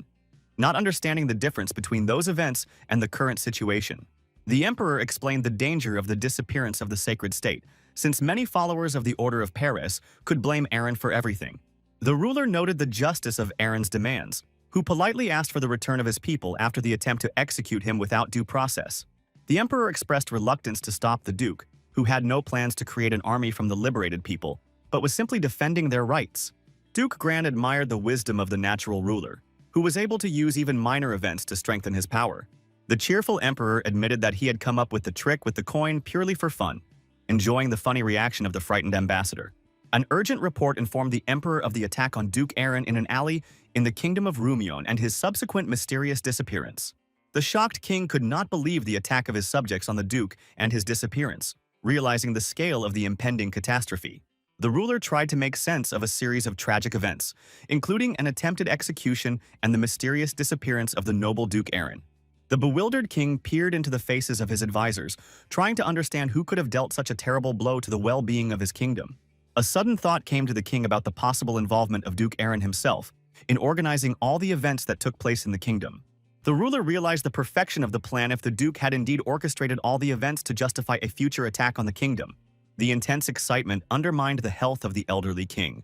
not understanding the difference between those events and the current situation. The emperor explained the danger of the disappearance of the sacred state, since many followers of the Order of Paris could blame Aaron for everything. The ruler noted the justice of Aaron's demands, who politely asked for the return of his people after the attempt to execute him without due process. The emperor expressed reluctance to stop the duke, who had no plans to create an army from the liberated people, but was simply defending their rights. Duke Gran admired the wisdom of the natural ruler, who was able to use even minor events to strengthen his power. The cheerful emperor admitted that he had come up with the trick with the coin purely for fun, enjoying the funny reaction of the frightened ambassador. An urgent report informed the emperor of the attack on Duke Aaron in an alley in the kingdom of Rumion and his subsequent mysterious disappearance. The shocked king could not believe the attack of his subjects on the duke and his disappearance, realizing the scale of the impending catastrophe. The ruler tried to make sense of a series of tragic events, including an attempted execution and the mysterious disappearance of the noble Duke Aaron. The bewildered king peered into the faces of his advisors, trying to understand who could have dealt such a terrible blow to the well-being of his kingdom. A sudden thought came to the king about the possible involvement of Duke Aaron himself in organizing all the events that took place in the kingdom. The ruler realized the perfection of the plan if the duke had indeed orchestrated all the events to justify a future attack on the kingdom. The intense excitement undermined the health of the elderly king,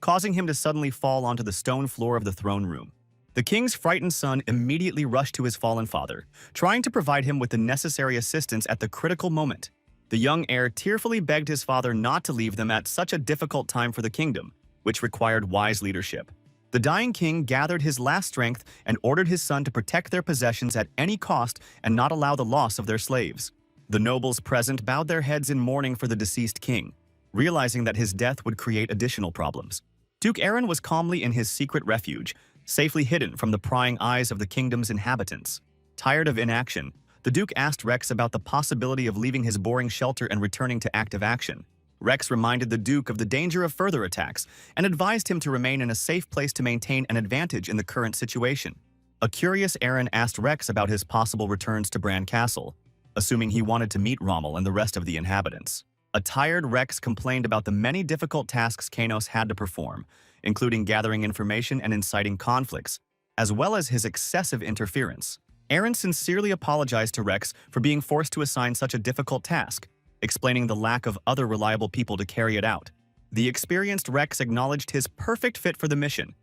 causing him to suddenly fall onto the stone floor of the throne room. The king's frightened son immediately rushed to his fallen father, trying to provide him with the necessary assistance at the critical moment. The young heir tearfully begged his father not to leave them at such a difficult time for the kingdom, which required wise leadership. The dying king gathered his last strength and ordered his son to protect their possessions at any cost and not allow the loss of their slaves. The nobles present bowed their heads in mourning for the deceased king, realizing that his death would create additional problems. Duke Aaron was calmly in his secret refuge, safely hidden from the prying eyes of the kingdom's inhabitants. Tired of inaction, the duke asked Rex about the possibility of leaving his boring shelter and returning to active action. Rex reminded the duke of the danger of further attacks and advised him to remain in a safe place to maintain an advantage in the current situation. A curious Aaron asked Rex about his possible returns to Bran Castle, assuming he wanted to meet Rommel and the rest of the inhabitants. A tired Rex complained about the many difficult tasks Kanos had to perform, including gathering information and inciting conflicts, as well as his excessive interference. Aaron sincerely apologized to Rex for being forced to assign such a difficult task, explaining the lack of other reliable people to carry it out. The experienced Rex acknowledged his perfect fit for the mission,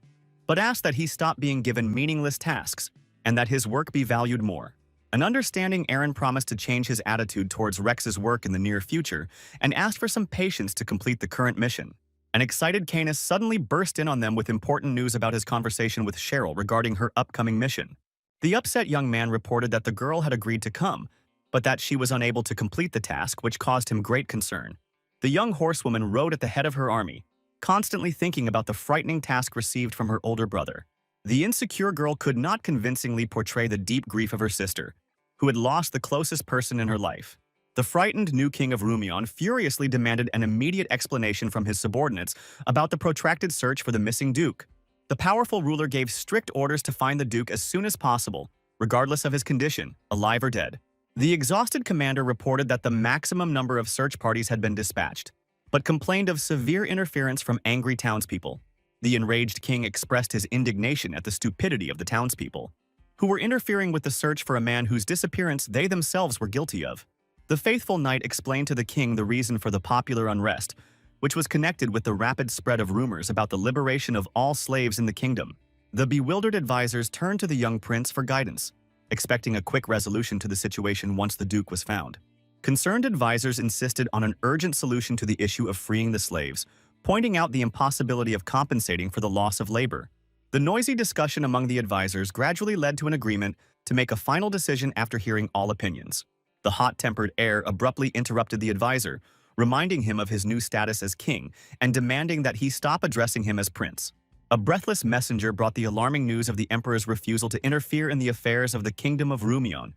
but asked that he stop being given meaningless tasks and that his work be valued more. An understanding Aaron promised to change his attitude towards Rex's work in the near future and asked for some patience to complete the current mission. An excited Canis suddenly burst in on them with important news about his conversation with Cheryl regarding her upcoming mission. The upset young man reported that the girl had agreed to come, but that she was unable to complete the task, which caused him great concern. The young horsewoman rode at the head of her army, constantly thinking about the frightening task received from her older brother. The insecure girl could not convincingly portray the deep grief of her sister, who had lost the closest person in her life. The frightened new king of Rumion furiously demanded an immediate explanation from his subordinates about the protracted search for the missing duke. The powerful ruler gave strict orders to find the duke as soon as possible, regardless of his condition, alive or dead. The exhausted commander reported that the maximum number of search parties had been dispatched, but complained of severe interference from angry townspeople. The enraged king expressed his indignation at the stupidity of the townspeople, who were interfering with the search for a man whose disappearance they themselves were guilty of. The faithful knight explained to the king the reason for the popular unrest, which was connected with the rapid spread of rumors about the liberation of all slaves in the kingdom. The bewildered advisors turned to the young prince for guidance, expecting a quick resolution to the situation once the duke was found. Concerned advisors insisted on an urgent solution to the issue of freeing the slaves, pointing out the impossibility of compensating for the loss of labor. The noisy discussion among the advisors gradually led to an agreement to make a final decision after hearing all opinions. The hot-tempered heir abruptly interrupted the advisor, reminding him of his new status as king and demanding that he stop addressing him as prince. A breathless messenger brought the alarming news of the emperor's refusal to interfere in the affairs of the kingdom of Rumion,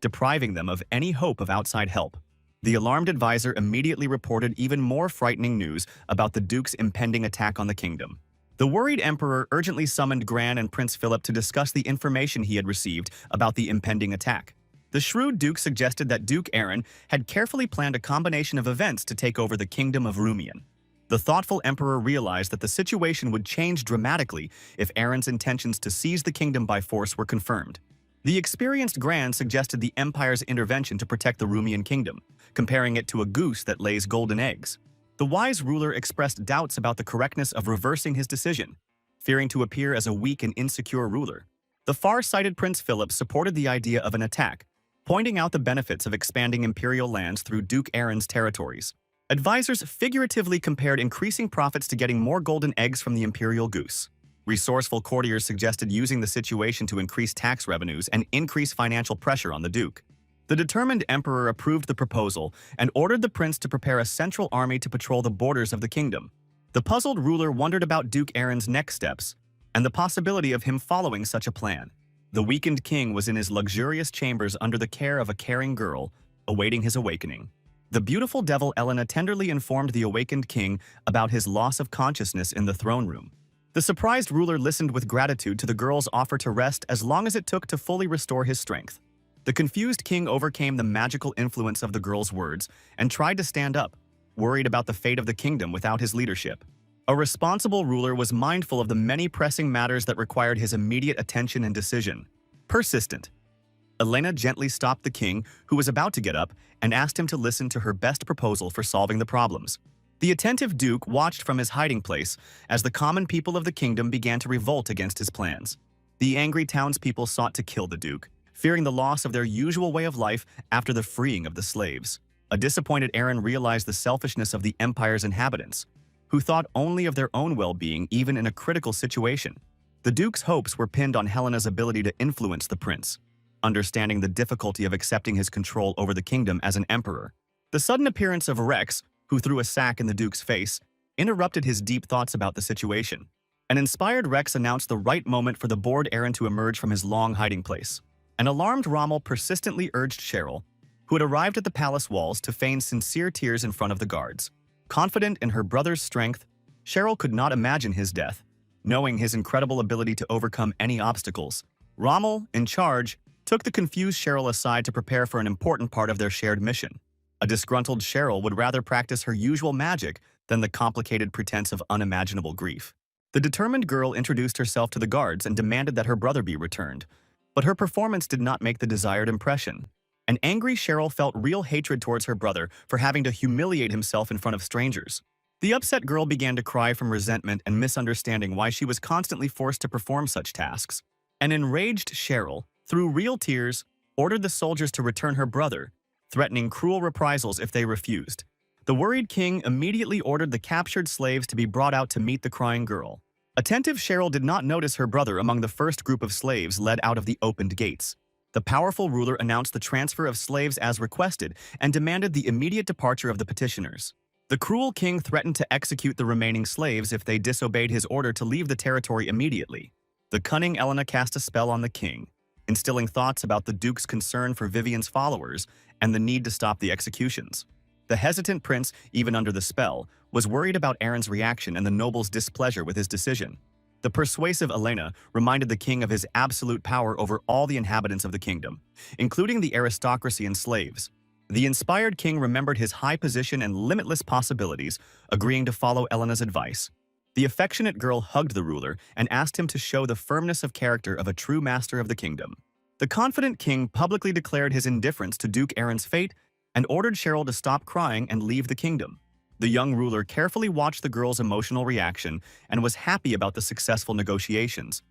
depriving them of any hope of outside help. The alarmed advisor immediately reported even more frightening news about the duke's impending attack on the kingdom. The worried emperor urgently summoned Gran and Prince Philip to discuss the information he had received about the impending attack. The shrewd duke suggested that Duke Aaron had carefully planned a combination of events to take over the kingdom of Rumion. The thoughtful emperor realized that the situation would change dramatically if Aaron's intentions to seize the kingdom by force were confirmed. The experienced Gran suggested the empire's intervention to protect the Rumian kingdom, comparing it to a goose that lays golden eggs. The wise ruler expressed doubts about the correctness of reversing his decision, fearing to appear as a weak and insecure ruler. The far-sighted Prince Philip supported the idea of an attack, pointing out the benefits of expanding imperial lands through Duke Aaron's territories. Advisors figuratively compared increasing profits to getting more golden eggs from the imperial goose. Resourceful courtiers suggested using the situation to increase tax revenues and increase financial pressure on the duke. The determined emperor approved the proposal and ordered the prince to prepare a central army to patrol the borders of the kingdom. The puzzled ruler wondered about Duke Aaron's next steps and the possibility of him following such a plan. The weakened king was in his luxurious chambers under the care of a caring girl, awaiting his awakening. The beautiful devil Elena tenderly informed the awakened king about his loss of consciousness in the throne room. The surprised ruler listened with gratitude to the girl's offer to rest as long as it took to fully restore his strength. The confused king overcame the magical influence of the girl's words and tried to stand up, worried about the fate of the kingdom without his leadership. A responsible ruler was mindful of the many pressing matters that required his immediate attention and decision. Persistent. Elena gently stopped the king, who was about to get up, and asked him to listen to her best proposal for solving the problems. The attentive duke watched from his hiding place as the common people of the kingdom began to revolt against his plans. The angry townspeople sought to kill the duke, fearing the loss of their usual way of life after the freeing of the slaves. A disappointed Aaron realized the selfishness of the empire's inhabitants, who thought only of their own well-being even in a critical situation. The duke's hopes were pinned on Helena's ability to influence the prince, understanding the difficulty of accepting his control over the kingdom as an emperor. The sudden appearance of Rex, who threw a sack in the duke's face, interrupted his deep thoughts about the situation. An inspired Rex announced the right moment for the bored Aaron to emerge from his long hiding place. An alarmed Rommel persistently urged Cheryl, who had arrived at the palace walls, to feign sincere tears in front of the guards. Confident in her brother's strength, Cheryl could not imagine his death, knowing his incredible ability to overcome any obstacles. Rommel, in charge, took the confused Cheryl aside to prepare for an important part of their shared mission. A disgruntled Cheryl would rather practice her usual magic than the complicated pretense of unimaginable grief. The determined girl introduced herself to the guards and demanded that her brother be returned, but her performance did not make the desired impression. An angry Cheryl felt real hatred towards her brother for having to humiliate himself in front of strangers. The upset girl began to cry from resentment and misunderstanding why she was constantly forced to perform such tasks. An enraged Cheryl, through real tears, ordered the soldiers to return her brother, threatening cruel reprisals if they refused. The worried king immediately ordered the captured slaves to be brought out to meet the crying girl. Attentive Cheryl did not notice her brother among the first group of slaves led out of the opened gates. The powerful ruler announced the transfer of slaves as requested and demanded the immediate departure of the petitioners. The cruel king threatened to execute the remaining slaves if they disobeyed his order to leave the territory immediately. The cunning Elena cast a spell on the king, instilling thoughts about the duke's concern for Vivian's followers and the need to stop the executions. The hesitant prince, even under the spell, was worried about Aaron's reaction and the noble's displeasure with his decision. The persuasive Elena reminded the king of his absolute power over all the inhabitants of the kingdom, including the aristocracy and slaves. The inspired king remembered his high position and limitless possibilities, agreeing to follow Elena's advice. The affectionate girl hugged the ruler and asked him to show the firmness of character of a true master of the kingdom. The confident king publicly declared his indifference to Duke Aaron's fate and ordered Cheryl to stop crying and leave the kingdom. The young ruler carefully watched the girl's emotional reaction and was happy about the successful negotiations.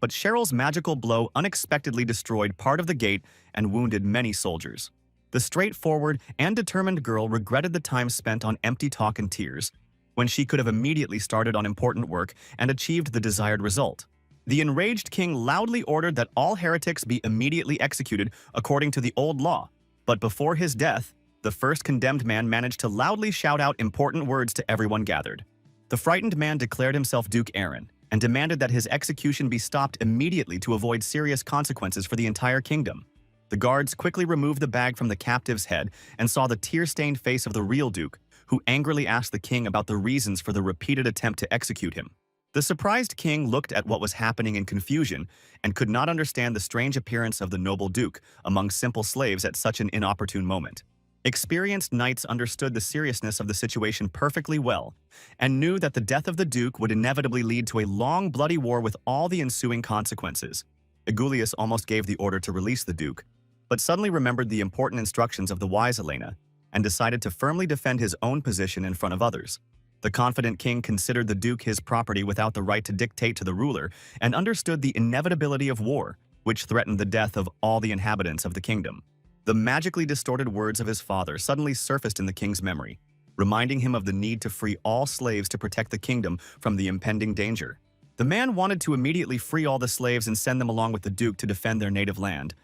But Cheryl's magical blow unexpectedly destroyed part of the gate and wounded many soldiers. The straightforward and determined girl regretted the time spent on empty talk and tears, when she could have immediately started on important work and achieved the desired result. The enraged king loudly ordered that all heretics be immediately executed according to the old law, but before his death, the first condemned man managed to loudly shout out important words to everyone gathered. The frightened man declared himself Duke Aaron and demanded that his execution be stopped immediately to avoid serious consequences for the entire kingdom. The guards quickly removed the bag from the captive's head and saw the tear-stained face of the real Duke, who angrily asked the king about the reasons for the repeated attempt to execute him. The surprised king looked at what was happening in confusion and could not understand the strange appearance of the noble Duke among simple slaves at such an inopportune moment. Experienced knights understood the seriousness of the situation perfectly well and knew that the death of the Duke would inevitably lead to a long, bloody war with all the ensuing consequences. Egulius almost gave the order to release the Duke, but suddenly remembered the important instructions of the wise Elena and decided to firmly defend his own position in front of others. The confident king considered the Duke his property without the right to dictate to the ruler and understood the inevitability of war, which threatened the death of all the inhabitants of the kingdom. The magically distorted words of his father suddenly surfaced in the king's memory, reminding him of the need to free all slaves to protect the kingdom from the impending danger. The man wanted to immediately free all the slaves and send them along with the Duke to defend their native land,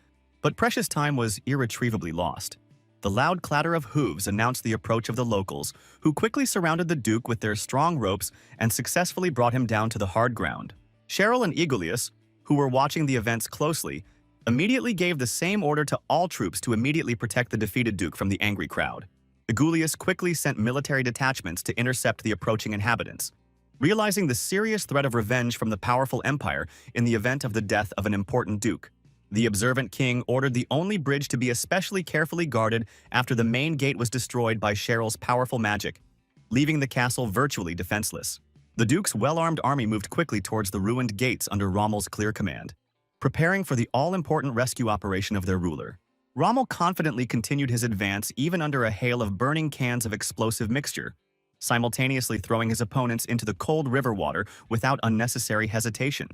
but precious time was irretrievably lost. The loud clatter of hooves announced the approach of the locals, who quickly surrounded the Duke with their strong ropes and successfully brought him down to the hard ground. Cheryl and Egulius, who were watching the events closely, immediately gave the same order to all troops to immediately protect the defeated Duke from the angry crowd. Egulius quickly sent military detachments to intercept the approaching inhabitants, realizing the serious threat of revenge from the powerful empire in the event of the death of an important Duke. The observant king ordered the only bridge to be especially carefully guarded after the main gate was destroyed by Cheryl's powerful magic, leaving the castle virtually defenseless. The Duke's well-armed army moved quickly towards the ruined gates under Rommel's clear command, preparing for the all-important rescue operation of their ruler. Rommel confidently continued his advance even under a hail of burning cans of explosive mixture, simultaneously throwing his opponents into the cold river water without unnecessary hesitation.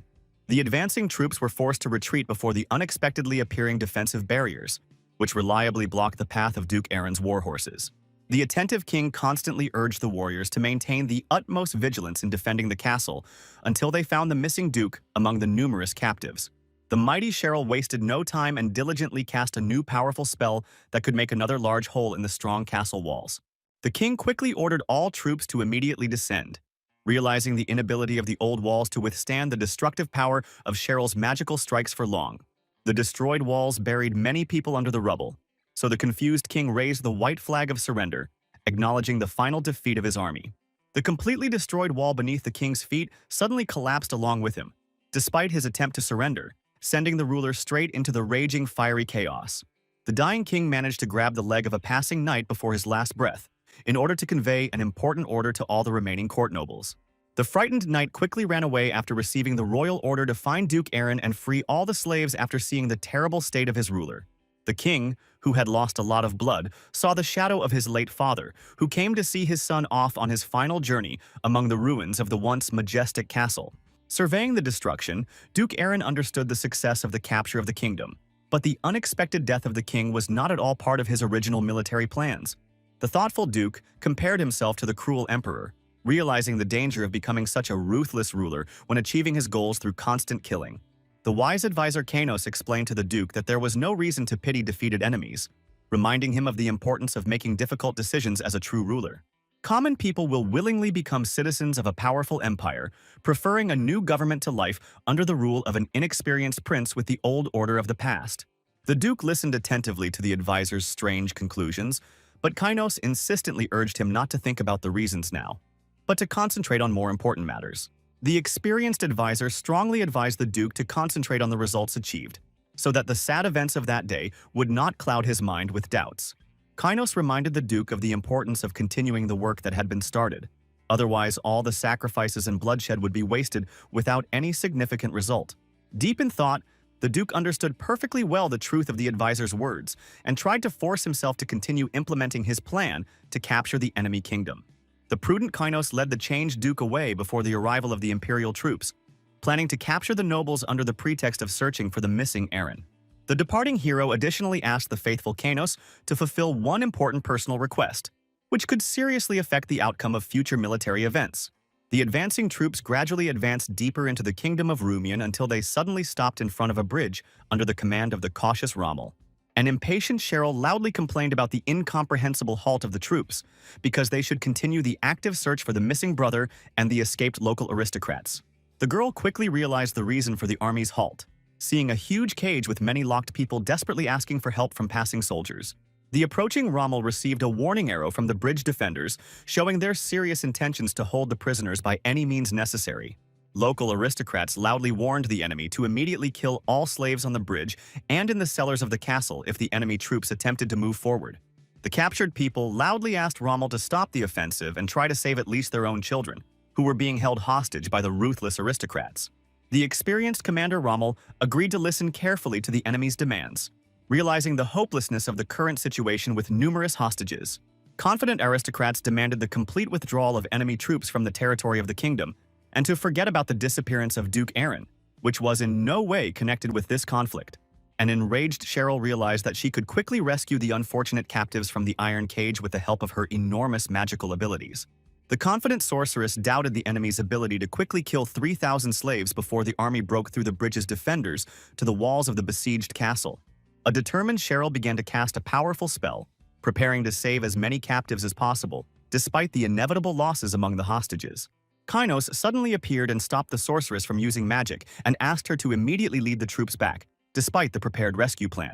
The advancing troops were forced to retreat before the unexpectedly appearing defensive barriers, which reliably blocked the path of Duke Aaron's war horses. The attentive king constantly urged the warriors to maintain the utmost vigilance in defending the castle until they found the missing Duke among the numerous captives. The mighty Cheryl wasted no time and diligently cast a new powerful spell that could make another large hole in the strong castle walls. The king quickly ordered all troops to immediately descend, realizing the inability of the old walls to withstand the destructive power of Cheryl's magical strikes for long. The destroyed walls buried many people under the rubble, so the confused king raised the white flag of surrender, acknowledging the final defeat of his army. The completely destroyed wall beneath the king's feet suddenly collapsed along with him, despite his attempt to surrender, sending the ruler straight into the raging fiery chaos. The dying king managed to grab the leg of a passing knight before his last breath, in order to convey an important order to all the remaining court nobles. The frightened knight quickly ran away after receiving the royal order to find Duke Aaron and free all the slaves after seeing the terrible state of his ruler. The king, who had lost a lot of blood, saw the shadow of his late father, who came to see his son off on his final journey among the ruins of the once majestic castle. Surveying the destruction, Duke Aaron understood the success of the capture of the kingdom, but the unexpected death of the king was not at all part of his original military plans. The thoughtful Duke compared himself to the cruel emperor, realizing the danger of becoming such a ruthless ruler when achieving his goals through constant killing. The wise advisor Kanos explained to the Duke that there was no reason to pity defeated enemies, reminding him of the importance of making difficult decisions as a true ruler. Common people will willingly become citizens of a powerful empire, preferring a new government to life under the rule of an inexperienced prince with the old order of the past. The Duke listened attentively to the advisor's strange conclusions, but Kainos insistently urged him not to think about the reasons now, but to concentrate on more important matters. The experienced advisor strongly advised the Duke to concentrate on the results achieved, so that the sad events of that day would not cloud his mind with doubts. Kainos reminded the Duke of the importance of continuing the work that had been started. Otherwise, all the sacrifices and bloodshed would be wasted without any significant result. Deep in thought, the Duke understood perfectly well the truth of the advisor's words and tried to force himself to continue implementing his plan to capture the enemy kingdom. The prudent Kainos led the changed Duke away before the arrival of the imperial troops, planning to capture the nobles under the pretext of searching for the missing Aaron. The departing hero additionally asked the faithful Kanos to fulfill one important personal request, which could seriously affect the outcome of future military events. The advancing troops gradually advanced deeper into the kingdom of Rumian until they suddenly stopped in front of a bridge under the command of the cautious Rommel. An impatient Cheryl loudly complained about the incomprehensible halt of the troops, because they should continue the active search for the missing brother and the escaped local aristocrats. The girl quickly realized the reason for the army's halt, seeing a huge cage with many locked people desperately asking for help from passing soldiers. The approaching Rommel received a warning arrow from the bridge defenders, showing their serious intentions to hold the prisoners by any means necessary. Local aristocrats loudly warned the enemy to immediately kill all slaves on the bridge and in the cellars of the castle if the enemy troops attempted to move forward. The captured people loudly asked Rommel to stop the offensive and try to save at least their own children, who were being held hostage by the ruthless aristocrats. The experienced Commander Rommel agreed to listen carefully to the enemy's demands, realizing the hopelessness of the current situation with numerous hostages. Confident aristocrats demanded the complete withdrawal of enemy troops from the territory of the kingdom, and to forget about the disappearance of Duke Aaron, which was in no way connected with this conflict. An enraged Cheryl realized that she could quickly rescue the unfortunate captives from the iron cage with the help of her enormous magical abilities. The confident sorceress doubted the enemy's ability to quickly kill 3,000 slaves before the army broke through the bridge's defenders to the walls of the besieged castle. A determined Cheryl began to cast a powerful spell, preparing to save as many captives as possible, despite the inevitable losses among the hostages. Kainos suddenly appeared and stopped the sorceress from using magic and asked her to immediately lead the troops back, despite the prepared rescue plan.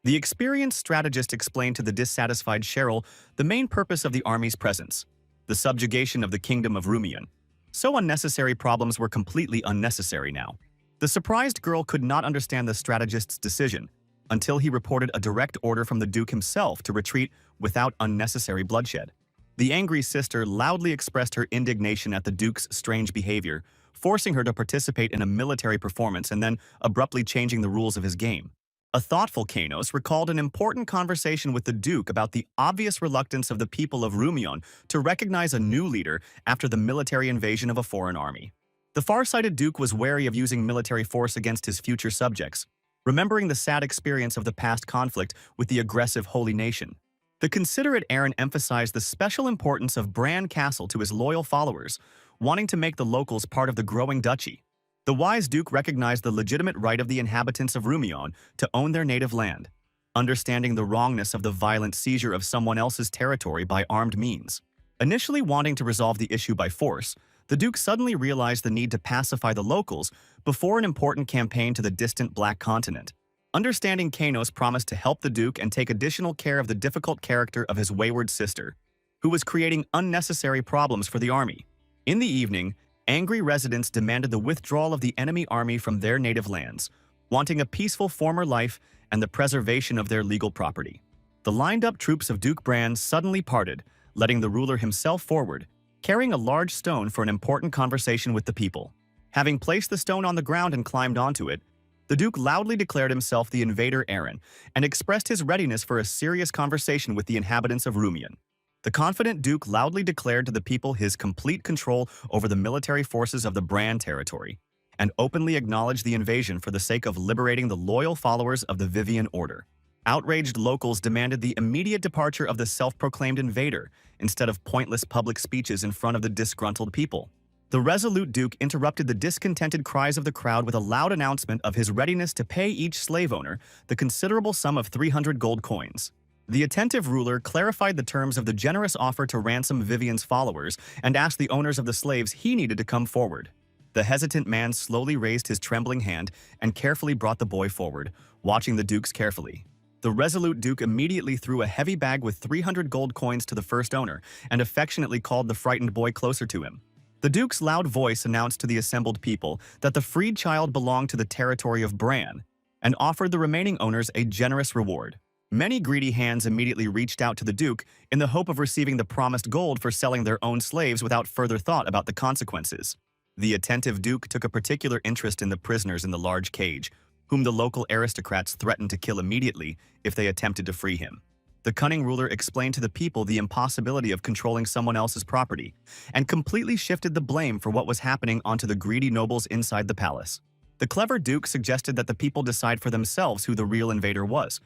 The experienced strategist explained to the dissatisfied Cheryl the main purpose of the army's presence: the subjugation of the kingdom of Rumian. So unnecessary problems were completely unnecessary now. The surprised girl could not understand the strategist's decision until he reported a direct order from the Duke himself to retreat without unnecessary bloodshed. The angry sister loudly expressed her indignation at the Duke's strange behavior, forcing her to participate in a military performance and then abruptly changing the rules of his game. A thoughtful Kainos recalled an important conversation with the Duke about the obvious reluctance of the people of Rumion to recognize a new leader after the military invasion of a foreign army. The far-sighted Duke was wary of using military force against his future subjects, remembering the sad experience of the past conflict with the aggressive Holy Nation. The considerate Aaron emphasized the special importance of Bran Castle to his loyal followers, wanting to make the locals part of the growing duchy. The wise Duke recognized the legitimate right of the inhabitants of Rumion to own their native land, understanding the wrongness of the violent seizure of someone else's territory by armed means. Initially wanting to resolve the issue by force, the Duke suddenly realized the need to pacify the locals before an important campaign to the distant Black Continent. Understanding Kainos promised to help the Duke and take additional care of the difficult character of his wayward sister, who was creating unnecessary problems for the army. In the evening, angry residents demanded the withdrawal of the enemy army from their native lands, wanting a peaceful former life and the preservation of their legal property. The lined-up troops of Duke Bran suddenly parted, letting the ruler himself forward, carrying a large stone for an important conversation with the people. Having placed the stone on the ground and climbed onto it, the Duke loudly declared himself the invader Aaron and expressed his readiness for a serious conversation with the inhabitants of Rumian. The confident Duke loudly declared to the people his complete control over the military forces of the Bran territory, and openly acknowledged the invasion for the sake of liberating the loyal followers of the Vivian Order. Outraged locals demanded the immediate departure of the self-proclaimed invader instead of pointless public speeches in front of the disgruntled people. The resolute Duke interrupted the discontented cries of the crowd with a loud announcement of his readiness to pay each slave owner the considerable sum of 300 gold coins. The attentive ruler clarified the terms of the generous offer to ransom Vivian's followers and asked the owners of the slaves he needed to come forward. The hesitant man slowly raised his trembling hand and carefully brought the boy forward, watching the Dukes carefully. The resolute Duke immediately threw a heavy bag with 300 gold coins to the first owner and affectionately called the frightened boy closer to him. The Duke's loud voice announced to the assembled people that the freed child belonged to the territory of Bran and offered the remaining owners a generous reward. Many greedy hands immediately reached out to the Duke in the hope of receiving the promised gold for selling their own slaves without further thought about the consequences. The attentive Duke took a particular interest in the prisoners in the large cage, whom the local aristocrats threatened to kill immediately if they attempted to free him. The cunning ruler explained to the people the impossibility of controlling someone else's property, and completely shifted the blame for what was happening onto the greedy nobles inside the palace. The clever Duke suggested that the people decide for themselves who the real invader was,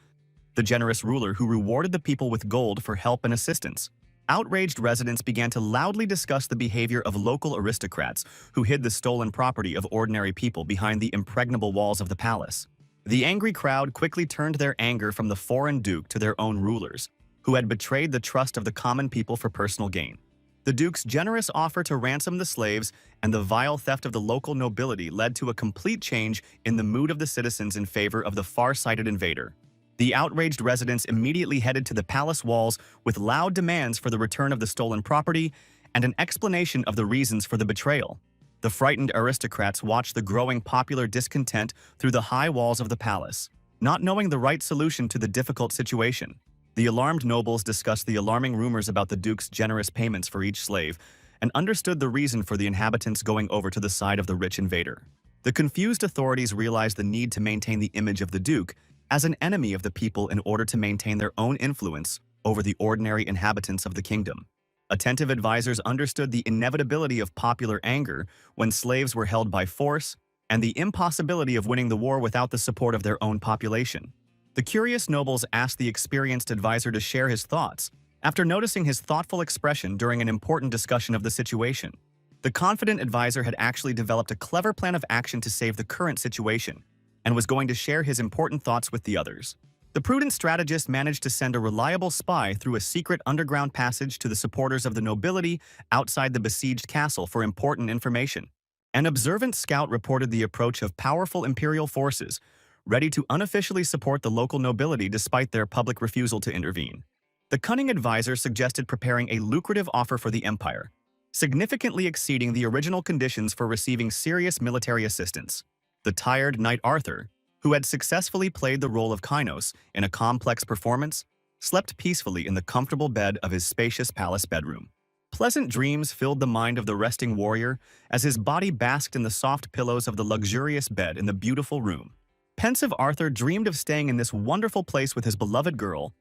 the generous ruler who rewarded the people with gold for help and assistance. Outraged residents began to loudly discuss the behavior of local aristocrats who hid the stolen property of ordinary people behind the impregnable walls of the palace. The angry crowd quickly turned their anger from the foreign duke to their own rulers, who had betrayed the trust of the common people for personal gain. The duke's generous offer to ransom the slaves and the vile theft of the local nobility led to a complete change in the mood of the citizens in favor of the far-sighted invader. The outraged residents immediately headed to the palace walls with loud demands for the return of the stolen property and an explanation of the reasons for the betrayal. The frightened aristocrats watched the growing popular discontent through the high walls of the palace, not knowing the right solution to the difficult situation. The alarmed nobles discussed the alarming rumors about the duke's generous payments for each slave and understood the reason for the inhabitants going over to the side of the rich invader. The confused authorities realized the need to maintain the image of the duke as an enemy of the people in order to maintain their own influence over the ordinary inhabitants of the kingdom. Attentive advisors understood the inevitability of popular anger when slaves were held by force and the impossibility of winning the war without the support of their own population. The curious nobles asked the experienced advisor to share his thoughts after noticing his thoughtful expression during an important discussion of the situation. The confident advisor had actually developed a clever plan of action to save the current situation and was going to share his important thoughts with the others. The prudent strategist managed to send a reliable spy through a secret underground passage to the supporters of the nobility outside the besieged castle for important information. An observant scout reported the approach of powerful imperial forces, ready to unofficially support the local nobility despite their public refusal to intervene. The cunning advisor suggested preparing a lucrative offer for the empire, significantly exceeding the original conditions for receiving serious military assistance. The tired knight Arthur, who had successfully played the role of Kynos in a complex performance, slept peacefully in the comfortable bed of his spacious palace bedroom. Pleasant dreams filled the mind of the resting warrior as his body basked in the soft pillows of the luxurious bed in the beautiful room. Pensive Arthur dreamed of staying in this wonderful place with his beloved girl,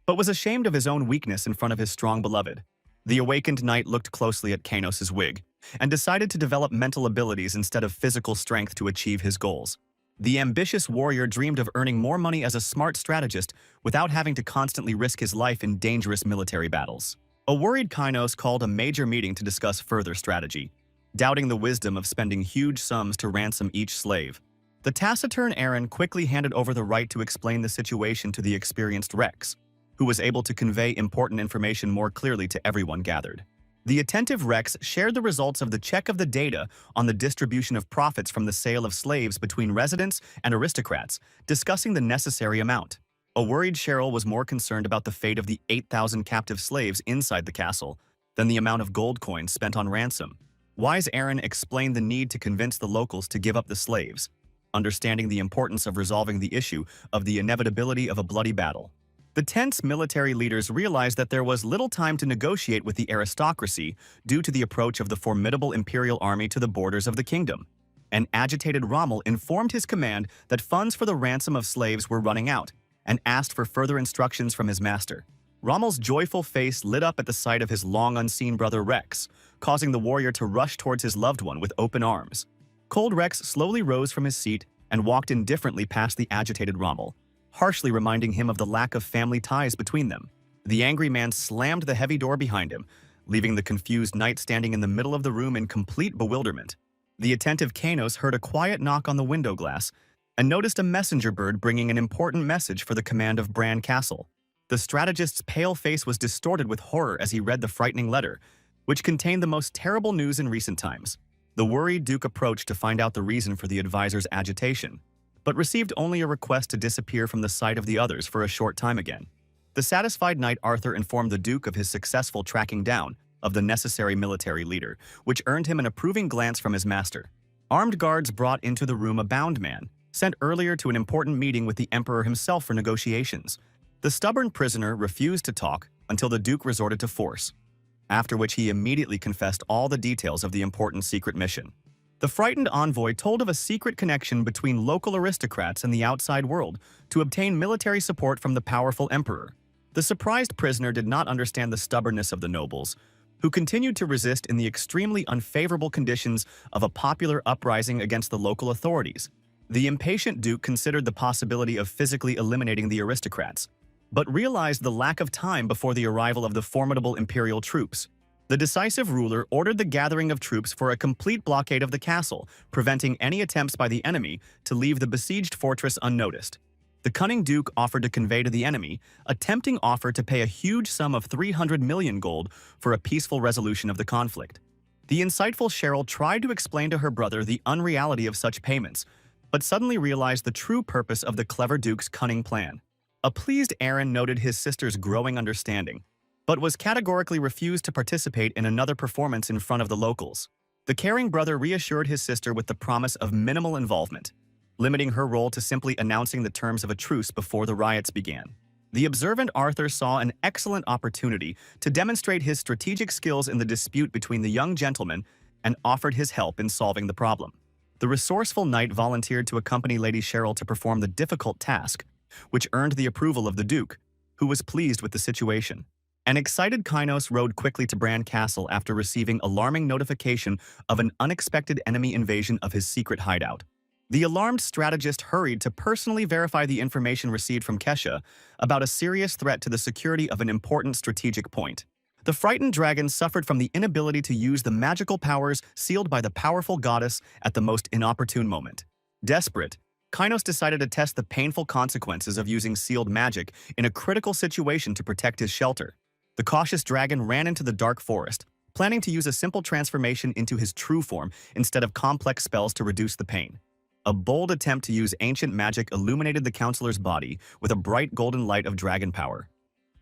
but was ashamed of his own weakness in front of his strong beloved. The awakened knight looked closely at Kynos' wig and decided to develop mental abilities instead of physical strength to achieve his goals. The ambitious warrior dreamed of earning more money as a smart strategist without having to constantly risk his life in dangerous military battles. A worried Kynos called a major meeting to discuss further strategy, doubting the wisdom of spending huge sums to ransom each slave. The taciturn Aaron quickly handed over the right to explain the situation to the experienced Rex, who was able to convey important information more clearly to everyone gathered. The attentive Rex shared the results of the check of the data on the distribution of profits from the sale of slaves between residents and aristocrats, discussing the necessary amount. A worried Cheryl was more concerned about the fate of the 8,000 captive slaves inside the castle than the amount of gold coins spent on ransom. Wise Aaron explained the need to convince the locals to give up the slaves, understanding the importance of resolving the issue of the inevitability of a bloody battle. The tense military leaders realized that there was little time to negotiate with the aristocracy due to the approach of the formidable imperial army to the borders of the kingdom. An agitated Rommel informed his command that funds for the ransom of slaves were running out and asked for further instructions from his master. Rommel's joyful face lit up at the sight of his long-unseen brother Rex, causing the warrior to rush towards his loved one with open arms. Cold Rex slowly rose from his seat and walked indifferently past the agitated Rommel, harshly reminding him of the lack of family ties between them. The angry man slammed the heavy door behind him, leaving the confused knight standing in the middle of the room in complete bewilderment. The attentive Kynos heard a quiet knock on the window glass and noticed a messenger bird bringing an important message for the command of Bran Castle. The strategist's pale face was distorted with horror as he read the frightening letter, which contained the most terrible news in recent times. The worried Duke approached to find out the reason for the advisor's agitation, but received only a request to disappear from the sight of the others for a short time again. The satisfied knight Arthur informed the Duke of his successful tracking down of the necessary military leader, which earned him an approving glance from his master. Armed guards brought into the room a bound man, sent earlier to an important meeting with the Emperor himself for negotiations. The stubborn prisoner refused to talk until the Duke resorted to force, after which he immediately confessed all the details of the important secret mission. The frightened envoy told of a secret connection between local aristocrats and the outside world to obtain military support from the powerful emperor. The surprised prisoner did not understand the stubbornness of the nobles, who continued to resist in the extremely unfavorable conditions of a popular uprising against the local authorities. The impatient duke considered the possibility of physically eliminating the aristocrats, but realized the lack of time before the arrival of the formidable imperial troops. The decisive ruler ordered the gathering of troops for a complete blockade of the castle, preventing any attempts by the enemy to leave the besieged fortress unnoticed. The cunning duke offered to convey to the enemy a tempting offer to pay a huge sum of 300 million gold for a peaceful resolution of the conflict. The insightful Cheryl tried to explain to her brother the unreality of such payments, but suddenly realized the true purpose of the clever duke's cunning plan. A pleased Aaron noted his sister's growing understanding, but was categorically refused to participate in another performance in front of the locals. The caring brother reassured his sister with the promise of minimal involvement, limiting her role to simply announcing the terms of a truce before the riots began. The observant Arthur saw an excellent opportunity to demonstrate his strategic skills in the dispute between the young gentlemen and offered his help in solving the problem. The resourceful knight volunteered to accompany Lady Cheryl to perform the difficult task, which earned the approval of the Duke, who was pleased with the situation. An excited Kynos rode quickly to Bran Castle after receiving alarming notification of an unexpected enemy invasion of his secret hideout. The alarmed strategist hurried to personally verify the information received from Kesha about a serious threat to the security of an important strategic point. The frightened dragon suffered from the inability to use the magical powers sealed by the powerful goddess at the most inopportune moment. Desperate, Kynos decided to test the painful consequences of using sealed magic in a critical situation to protect his shelter. The cautious dragon ran into the dark forest, planning to use a simple transformation into his true form instead of complex spells to reduce the pain. A bold attempt to use ancient magic illuminated the counselor's body with a bright golden light of dragon power.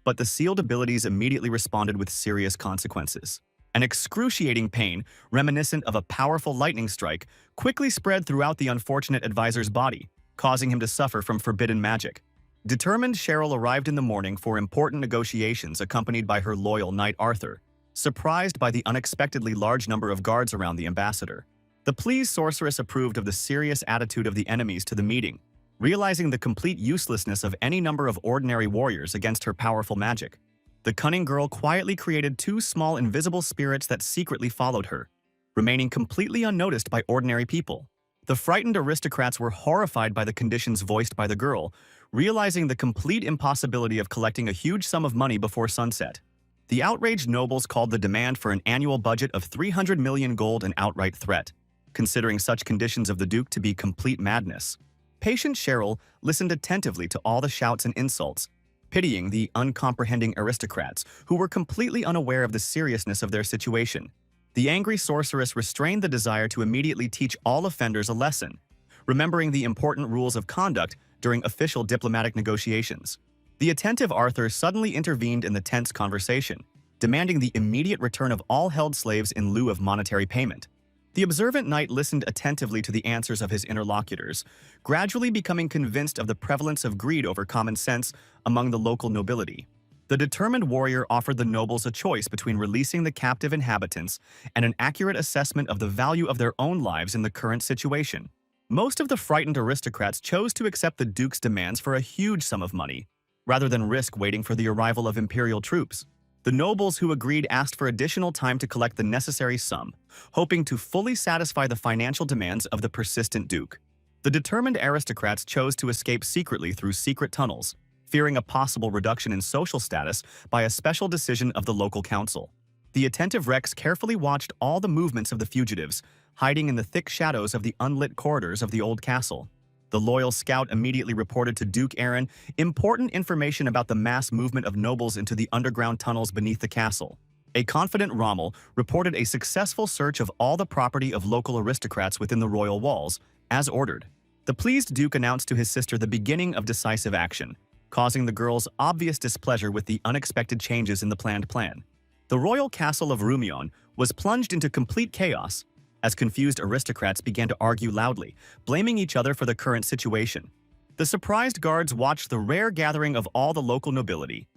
But the sealed abilities immediately responded with serious consequences. An excruciating pain, reminiscent of a powerful lightning strike, quickly spread throughout the unfortunate advisor's body, causing him to suffer from forbidden magic. Determined, Cheryl arrived in the morning for important negotiations accompanied by her loyal knight Arthur, surprised by the unexpectedly large number of guards around the ambassador. The pleased sorceress approved of the serious attitude of the enemies to the meeting, realizing the complete uselessness of any number of ordinary warriors against her powerful magic. The cunning girl quietly created two small invisible spirits that secretly followed her, remaining completely unnoticed by ordinary people. The frightened aristocrats were horrified by the conditions voiced by the girl, realizing the complete impossibility of collecting a huge sum of money before sunset. The outraged nobles called the demand for an annual budget of 300 million gold an outright threat, considering such conditions of the Duke to be complete madness. Patient Cheryl listened attentively to all the shouts and insults, pitying the uncomprehending aristocrats who were completely unaware of the seriousness of their situation. The angry sorceress restrained the desire to immediately teach all offenders a lesson, remembering the important rules of conduct during official diplomatic negotiations. The attentive Arthur suddenly intervened in the tense conversation, demanding the immediate return of all held slaves in lieu of monetary payment. The observant knight listened attentively to the answers of his interlocutors, gradually becoming convinced of the prevalence of greed over common sense among the local nobility. The determined warrior offered the nobles a choice between releasing the captive inhabitants and an accurate assessment of the value of their own lives in the current situation. Most of the frightened aristocrats chose to accept the Duke's demands for a huge sum of money, rather than risk waiting for the arrival of imperial troops. The nobles who agreed asked for additional time to collect the necessary sum, hoping to fully satisfy the financial demands of the persistent Duke. The determined aristocrats chose to escape secretly through secret tunnels, fearing a possible reduction in social status by a special decision of the local council. The attentive Rex carefully watched all the movements of the fugitives, hiding in the thick shadows of the unlit corridors of the old castle. The loyal scout immediately reported to Duke Aaron important information about the mass movement of nobles into the underground tunnels beneath the castle. A confident Rommel reported a successful search of all the property of local aristocrats within the royal walls, as ordered. The pleased Duke announced to his sister the beginning of decisive action, causing the girl's obvious displeasure with the unexpected changes in the planned plan. The royal castle of Rumion was plunged into complete chaos, as confused aristocrats began to argue loudly, blaming each other for the current situation. The surprised guards watched the rare gathering of all the local nobility,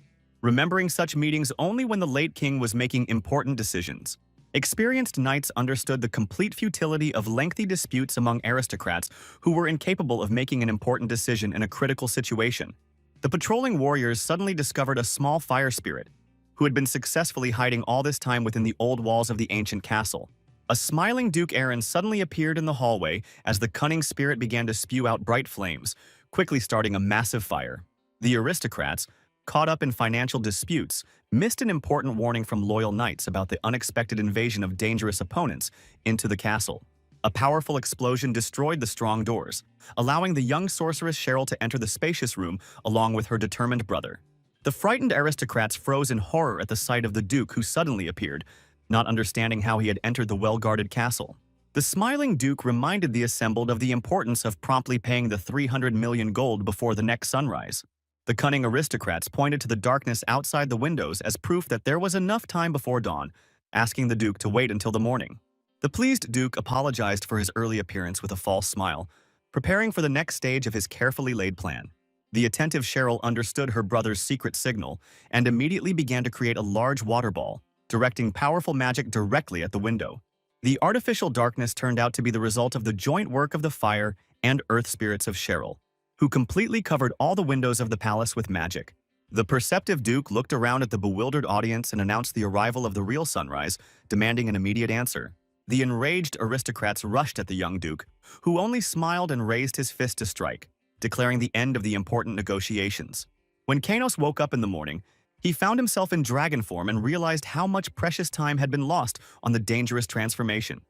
remembering such meetings only when the late king was making important decisions. Experienced knights understood the complete futility of lengthy disputes among aristocrats who were incapable of making an important decision in a critical situation. The patrolling warriors suddenly discovered a small fire spirit, who had been successfully hiding all this time within the old walls of the ancient castle. A smiling Duke Aaron suddenly appeared in the hallway as the cunning spirit began to spew out bright flames, quickly starting a massive fire. The aristocrats, caught up in financial disputes, missed an important warning from loyal knights about the unexpected invasion of dangerous opponents into the castle. A powerful explosion destroyed the strong doors, allowing the young sorceress Cheryl to enter the spacious room along with her determined brother. The frightened aristocrats froze in horror at the sight of the Duke who suddenly appeared, not understanding how he had entered the well-guarded castle. The smiling Duke reminded the assembled of the importance of promptly paying the 300 million gold before the next sunrise. The cunning aristocrats pointed to the darkness outside the windows as proof that there was enough time before dawn, asking the Duke to wait until the morning. The pleased Duke apologized for his early appearance with a false smile, preparing for the next stage of his carefully laid plan. The attentive Cheryl understood her brother's secret signal and immediately began to create a large water ball, directing powerful magic directly at the window. The artificial darkness turned out to be the result of the joint work of the fire and earth spirits of Cheryl, who completely covered all the windows of the palace with magic. The perceptive Duke looked around at the bewildered audience and announced the arrival of the real sunrise, demanding an immediate answer. The enraged aristocrats rushed at the young Duke, who only smiled and raised his fist to strike, declaring the end of the important negotiations. When Kanos woke up in the morning, he found himself in dragon form and realized how much precious time had been lost on the dangerous transformation.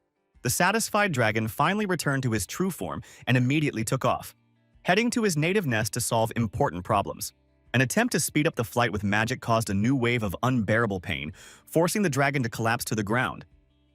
The satisfied dragon finally returned to his true form and immediately took off, heading to his native nest to solve important problems. An attempt to speed up the flight with magic caused a new wave of unbearable pain, forcing the dragon to collapse to the ground.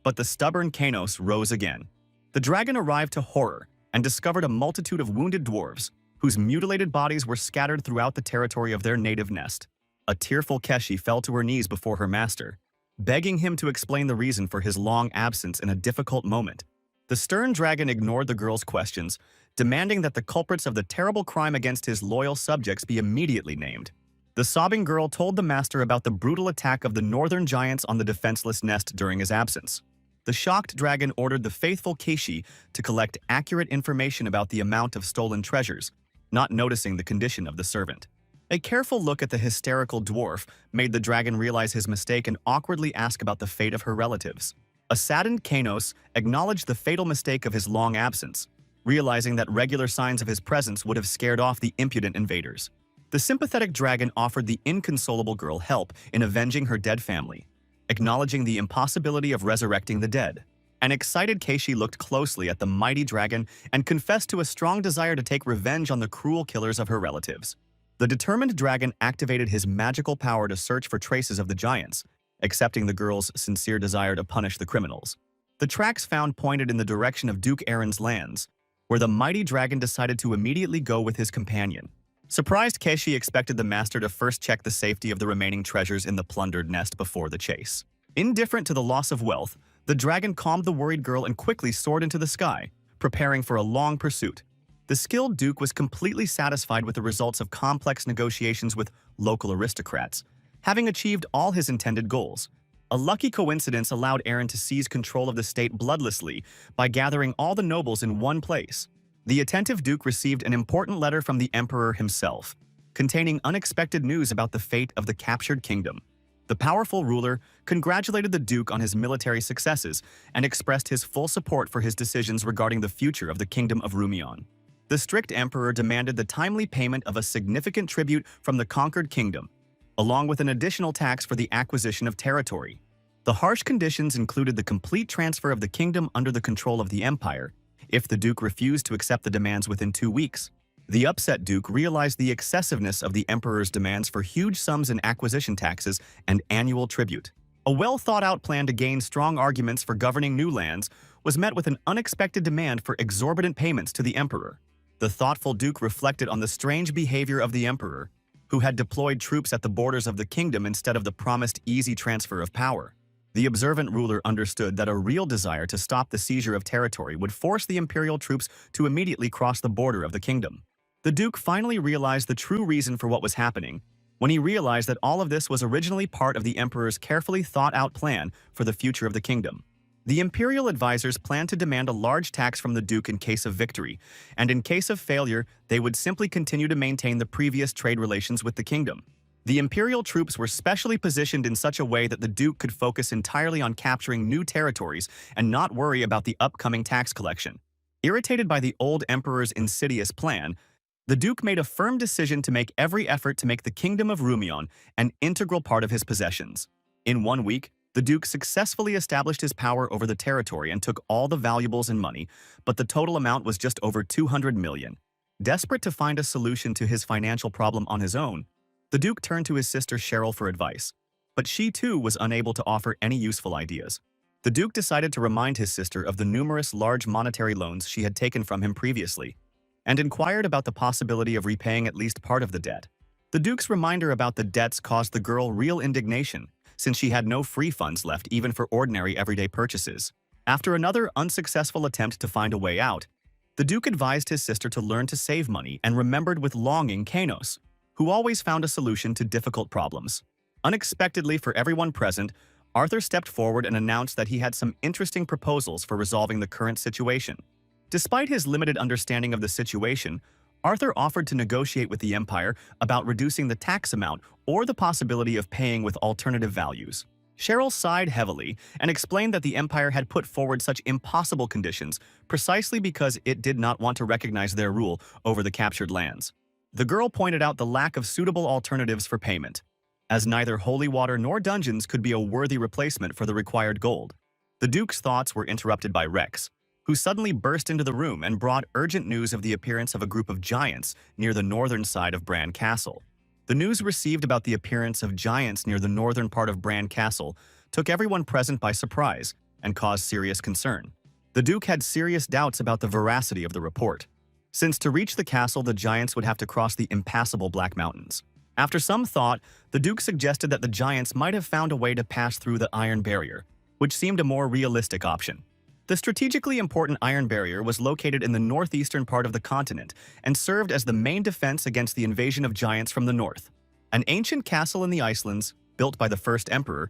But the stubborn Kanos rose again. The dragon arrived to horror and discovered a multitude of wounded dwarves, whose mutilated bodies were scattered throughout the territory of their native nest. A tearful Keshi fell to her knees before her master, begging him to explain the reason for his long absence in a difficult moment. The stern dragon ignored the girl's questions, demanding that the culprits of the terrible crime against his loyal subjects be immediately named. The sobbing girl told the master about the brutal attack of the northern giants on the defenseless nest during his absence. The shocked dragon ordered the faithful Keshi to collect accurate information about the amount of stolen treasures, not noticing the condition of the servant. A careful look at the hysterical dwarf made the dragon realize his mistake and awkwardly ask about the fate of her relatives. A saddened Kanos acknowledged the fatal mistake of his long absence, realizing that regular signs of his presence would have scared off the impudent invaders. The sympathetic dragon offered the inconsolable girl help in avenging her dead family, acknowledging the impossibility of resurrecting the dead. An excited Keishi looked closely at the mighty dragon and confessed to a strong desire to take revenge on the cruel killers of her relatives. The determined dragon activated his magical power to search for traces of the giants, accepting the girl's sincere desire to punish the criminals. The tracks found pointed in the direction of Duke Aaron's lands, where the mighty dragon decided to immediately go with his companion. Surprised, Keishi expected the master to first check the safety of the remaining treasures in the plundered nest before the chase. Indifferent to the loss of wealth, the dragon calmed the worried girl and quickly soared into the sky, preparing for a long pursuit. The skilled Duke was completely satisfied with the results of complex negotiations with local aristocrats, having achieved all his intended goals. A lucky coincidence allowed Aaron to seize control of the state bloodlessly by gathering all the nobles in one place. The attentive Duke received an important letter from the Emperor himself, containing unexpected news about the fate of the captured kingdom. The powerful ruler congratulated the Duke on his military successes and expressed his full support for his decisions regarding the future of the Kingdom of Rumion. The strict emperor demanded the timely payment of a significant tribute from the conquered kingdom, along with an additional tax for the acquisition of territory. The harsh conditions included the complete transfer of the kingdom under the control of the empire, if the Duke refused to accept the demands within 2 weeks. The upset Duke realized the excessiveness of the emperor's demands for huge sums in acquisition taxes and annual tribute. A well-thought-out plan to gain strong arguments for governing new lands was met with an unexpected demand for exorbitant payments to the emperor. The thoughtful Duke reflected on the strange behavior of the emperor, who had deployed troops at the borders of the kingdom instead of the promised easy transfer of power. The observant ruler understood that a real desire to stop the seizure of territory would force the imperial troops to immediately cross the border of the kingdom. The Duke finally realized the true reason for what was happening when he realized that all of this was originally part of the emperor's carefully thought-out plan for the future of the kingdom. The imperial advisors planned to demand a large tax from the Duke in case of victory, and in case of failure, they would simply continue to maintain the previous trade relations with the kingdom. The imperial troops were specially positioned in such a way that the Duke could focus entirely on capturing new territories and not worry about the upcoming tax collection. Irritated by the old emperor's insidious plan, The Duke made a firm decision to make every effort to make the Kingdom of Rumion an integral part of his possessions. In 1 week, the Duke successfully established his power over the territory and took all the valuables and money, but the total amount was just over 200 million. Desperate to find a solution to his financial problem on his own, the Duke turned to his sister Cheryl for advice, but she too was unable to offer any useful ideas. The Duke decided to remind his sister of the numerous large monetary loans she had taken from him previously, and inquired about the possibility of repaying at least part of the debt. The Duke's reminder about the debts caused the girl real indignation, since she had no free funds left even for ordinary everyday purchases. After another unsuccessful attempt to find a way out, the Duke advised his sister to learn to save money and remembered with longing Kanos, who always found a solution to difficult problems. Unexpectedly for everyone present, Arthur stepped forward and announced that he had some interesting proposals for resolving the current situation. Despite his limited understanding of the situation, Arthur offered to negotiate with the Empire about reducing the tax amount or the possibility of paying with alternative values. Cheryl sighed heavily and explained that the Empire had put forward such impossible conditions precisely because it did not want to recognize their rule over the captured lands. The girl pointed out the lack of suitable alternatives for payment, as neither holy water nor dungeons could be a worthy replacement for the required gold. The Duke's thoughts were interrupted by Rex, who suddenly burst into the room and brought urgent news of the appearance of a group of giants near the northern side of Bran Castle. The news received about the appearance of giants near the northern part of Bran Castle took everyone present by surprise and caused serious concern. The Duke had serious doubts about the veracity of the report, since to reach the castle the giants would have to cross the impassable Black Mountains. After some thought, the Duke suggested that the giants might have found a way to pass through the Iron Barrier, which seemed a more realistic option. The strategically important Iron Barrier was located in the northeastern part of the continent and served as the main defense against the invasion of giants from the north. An ancient castle in the Icelands, built by the first emperor,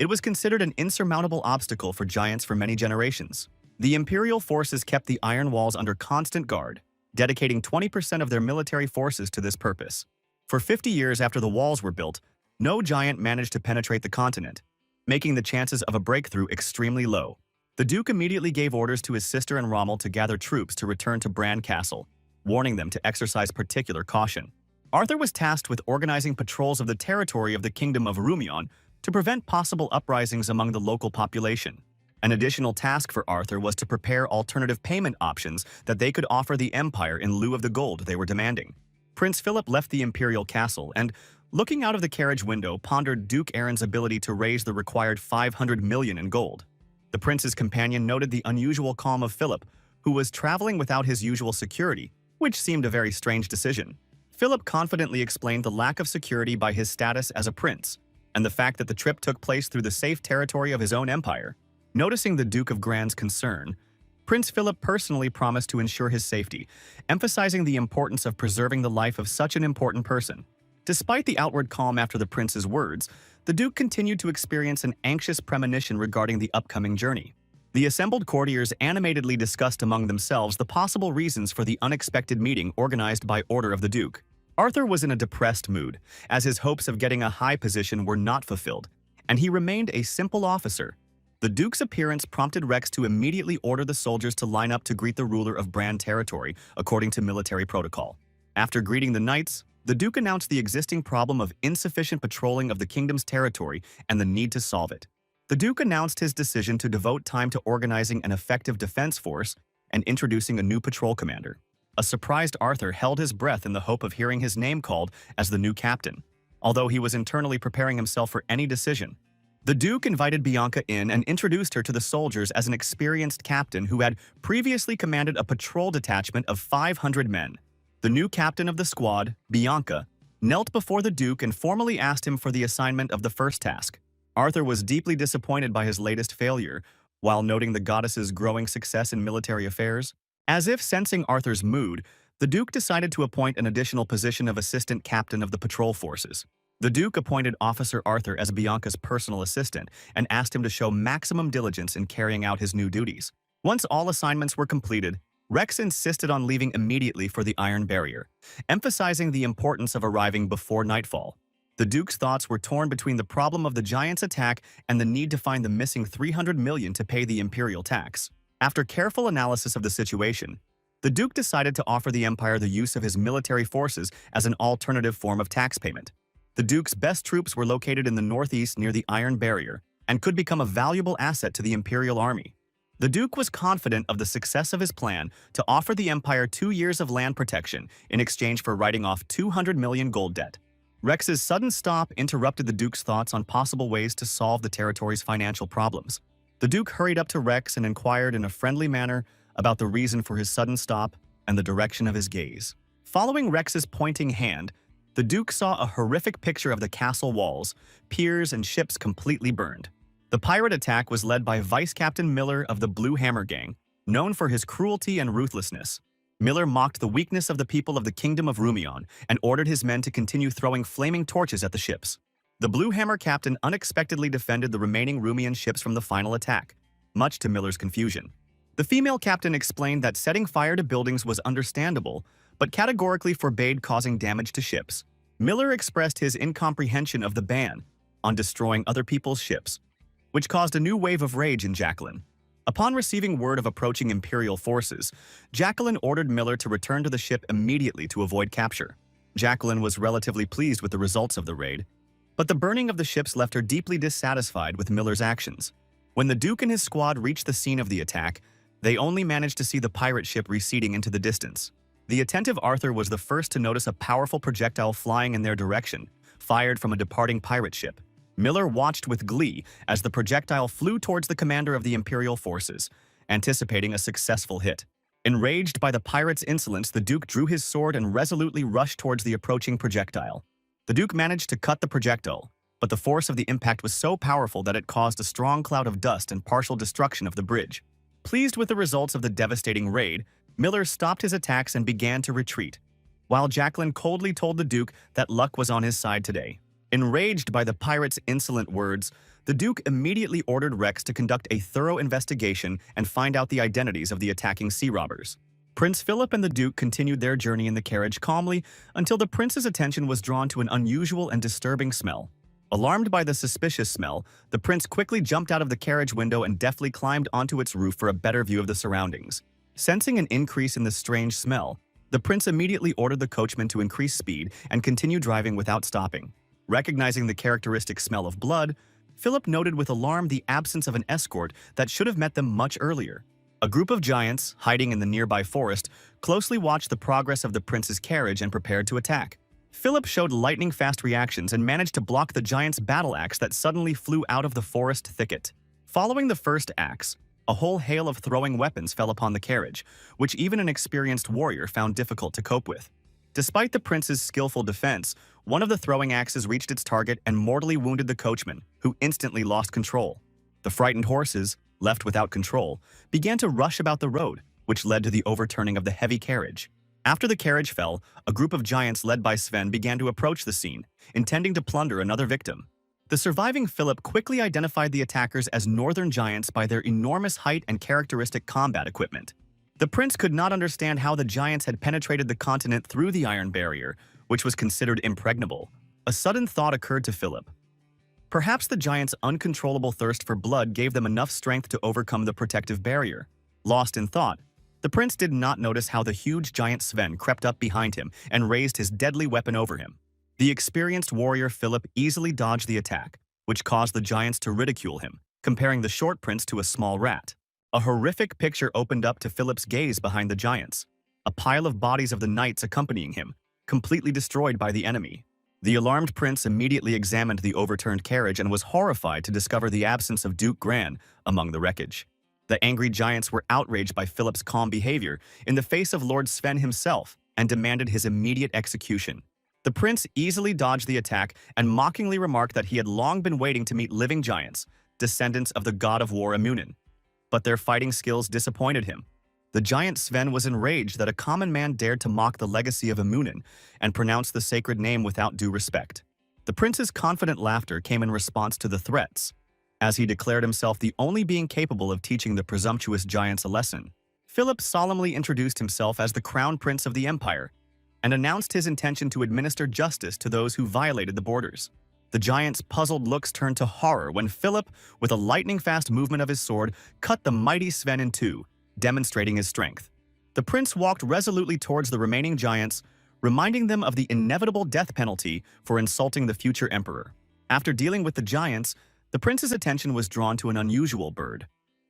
it was considered an insurmountable obstacle for giants for many generations. The imperial forces kept the iron walls under constant guard, dedicating 20% of their military forces to this purpose. For 50 years after the walls were built, no giant managed to penetrate the continent, making the chances of a breakthrough extremely low. The Duke immediately gave orders to his sister and Rommel to gather troops to return to Bran Castle, warning them to exercise particular caution. Arthur was tasked with organizing patrols of the territory of the Kingdom of Rumion to prevent possible uprisings among the local population. An additional task for Arthur was to prepare alternative payment options that they could offer the Empire in lieu of the gold they were demanding. Prince Philip left the imperial castle and, looking out of the carriage window, pondered Duke Aaron's ability to raise the required 500 million in gold. The prince's companion noted the unusual calm of Philip, who was traveling without his usual security, which seemed a very strange decision. Philip confidently explained the lack of security by his status as a prince, and the fact that the trip took place through the safe territory of his own empire. Noticing the Duke of Grand's concern, Prince Philip personally promised to ensure his safety, emphasizing the importance of preserving the life of such an important person. Despite the outward calm after the prince's words, the Duke continued to experience an anxious premonition regarding the upcoming journey. The assembled courtiers animatedly discussed among themselves the possible reasons for the unexpected meeting organized by order of the Duke. Arthur was in a depressed mood, as his hopes of getting a high position were not fulfilled, and he remained a simple officer. The Duke's appearance prompted Rex to immediately order the soldiers to line up to greet the ruler of Bran territory, according to military protocol. After greeting the knights, the Duke announced the existing problem of insufficient patrolling of the kingdom's territory and the need to solve it. The Duke announced his decision to devote time to organizing an effective defense force and introducing a new patrol commander. A surprised Arthur held his breath in the hope of hearing his name called as the new captain, although he was internally preparing himself for any decision. The Duke invited Bianca in and introduced her to the soldiers as an experienced captain who had previously commanded a patrol detachment of 500 men. The new captain of the squad, Bianca, knelt before the Duke and formally asked him for the assignment of the first task. Arthur was deeply disappointed by his latest failure, while noting the goddess's growing success in military affairs. As if sensing Arthur's mood, the Duke decided to appoint an additional position of assistant captain of the patrol forces. The Duke appointed Officer Arthur as Bianca's personal assistant and asked him to show maximum diligence in carrying out his new duties. Once all assignments were completed, Rex insisted on leaving immediately for the Iron Barrier, emphasizing the importance of arriving before nightfall. The Duke's thoughts were torn between the problem of the giants' attack and the need to find the missing 300 million to pay the imperial tax. After careful analysis of the situation, The Duke decided to offer the Empire the use of his military forces as an alternative form of tax payment. The Duke's best troops were located in the northeast near the Iron Barrier and could become a valuable asset to the Imperial Army. The Duke was confident of the success of his plan to offer the Empire 2 years of land protection in exchange for writing off 200 million gold debt. Rex's sudden stop interrupted the Duke's thoughts on possible ways to solve the territory's financial problems. The Duke hurried up to Rex and inquired in a friendly manner about the reason for his sudden stop and the direction of his gaze. Following Rex's pointing hand, the Duke saw a horrific picture of the castle walls, piers, and ships completely burned. The pirate attack was led by Vice Captain Miller of the Blue Hammer Gang, known for his cruelty and ruthlessness. Miller mocked the weakness of the people of the Kingdom of Rumion and ordered his men to continue throwing flaming torches at the ships. The Blue Hammer captain unexpectedly defended the remaining Rumian ships from the final attack, much to Miller's confusion. The female captain explained that setting fire to buildings was understandable, but categorically forbade causing damage to ships. Miller expressed his incomprehension of the ban on destroying other people's ships, which caused a new wave of rage in Jacqueline. Upon receiving word of approaching Imperial forces, Jacqueline ordered Miller to return to the ship immediately to avoid capture. Jacqueline was relatively pleased with the results of the raid, but the burning of the ships left her deeply dissatisfied with Miller's actions. When the Duke and his squad reached the scene of the attack, they only managed to see the pirate ship receding into the distance. The attentive Arthur was the first to notice a powerful projectile flying in their direction, fired from a departing pirate ship. Miller watched with glee as the projectile flew towards the commander of the Imperial forces, anticipating a successful hit. Enraged by the pirate's insolence, the Duke drew his sword and resolutely rushed towards the approaching projectile. The Duke managed to cut the projectile, but the force of the impact was so powerful that it caused a strong cloud of dust and partial destruction of the bridge. Pleased with the results of the devastating raid, Miller stopped his attacks and began to retreat, while Jacqueline coldly told the Duke that luck was on his side today. Enraged by the pirate's insolent words, the Duke immediately ordered Rex to conduct a thorough investigation and find out the identities of the attacking sea robbers. Prince Philip and the Duke continued their journey in the carriage calmly until the prince's attention was drawn to an unusual and disturbing smell. Alarmed by the suspicious smell, the prince quickly jumped out of the carriage window and deftly climbed onto its roof for a better view of the surroundings. Sensing an increase in the strange smell, the prince immediately ordered the coachman to increase speed and continue driving without stopping. Recognizing the characteristic smell of blood, Philip noted with alarm the absence of an escort that should have met them much earlier. A group of giants, hiding in the nearby forest, closely watched the progress of the prince's carriage and prepared to attack. Philip showed lightning-fast reactions and managed to block the giant's battle axe that suddenly flew out of the forest thicket. Following the first axe, a whole hail of throwing weapons fell upon the carriage, which even an experienced warrior found difficult to cope with. Despite the prince's skillful defense, one of the throwing axes reached its target and mortally wounded the coachman, who instantly lost control. The frightened horses, left without control, began to rush about the road, which led to the overturning of the heavy carriage. After the carriage fell, a group of giants led by Sven began to approach the scene, intending to plunder another victim. The surviving Philip quickly identified the attackers as northern giants by their enormous height and characteristic combat equipment. The prince could not understand how the giants had penetrated the continent through the Iron Barrier, which was considered impregnable. A sudden thought occurred to Philip. Perhaps the giants' uncontrollable thirst for blood gave them enough strength to overcome the protective barrier. Lost in thought, the prince did not notice how the huge giant Sven crept up behind him and raised his deadly weapon over him. The experienced warrior Philip easily dodged the attack, which caused the giants to ridicule him, comparing the short prince to a small rat. A horrific picture opened up to Philip's gaze behind the giants, a pile of bodies of the knights accompanying him, completely destroyed by the enemy. The alarmed prince immediately examined the overturned carriage and was horrified to discover the absence of Duke Gran among the wreckage. The angry giants were outraged by Philip's calm behavior in the face of Lord Sven himself and demanded his immediate execution. The prince easily dodged the attack and mockingly remarked that he had long been waiting to meet living giants, descendants of the god of war Emunin. But their fighting skills disappointed him. The giant Sven was enraged that a common man dared to mock the legacy of Emunin and pronounce the sacred name without due respect. The prince's confident laughter came in response to the threats, as he declared himself the only being capable of teaching the presumptuous giants a lesson. Philip solemnly introduced himself as the crown prince of the empire and announced his intention to administer justice to those who violated the borders. The giant's puzzled looks turned to horror when Philip, with a lightning-fast movement of his sword, cut the mighty Sven in two, demonstrating his strength. The prince walked resolutely towards the remaining giants, reminding them of the inevitable death penalty for insulting the future emperor. After dealing with the giants, the prince's attention was drawn to an unusual bird,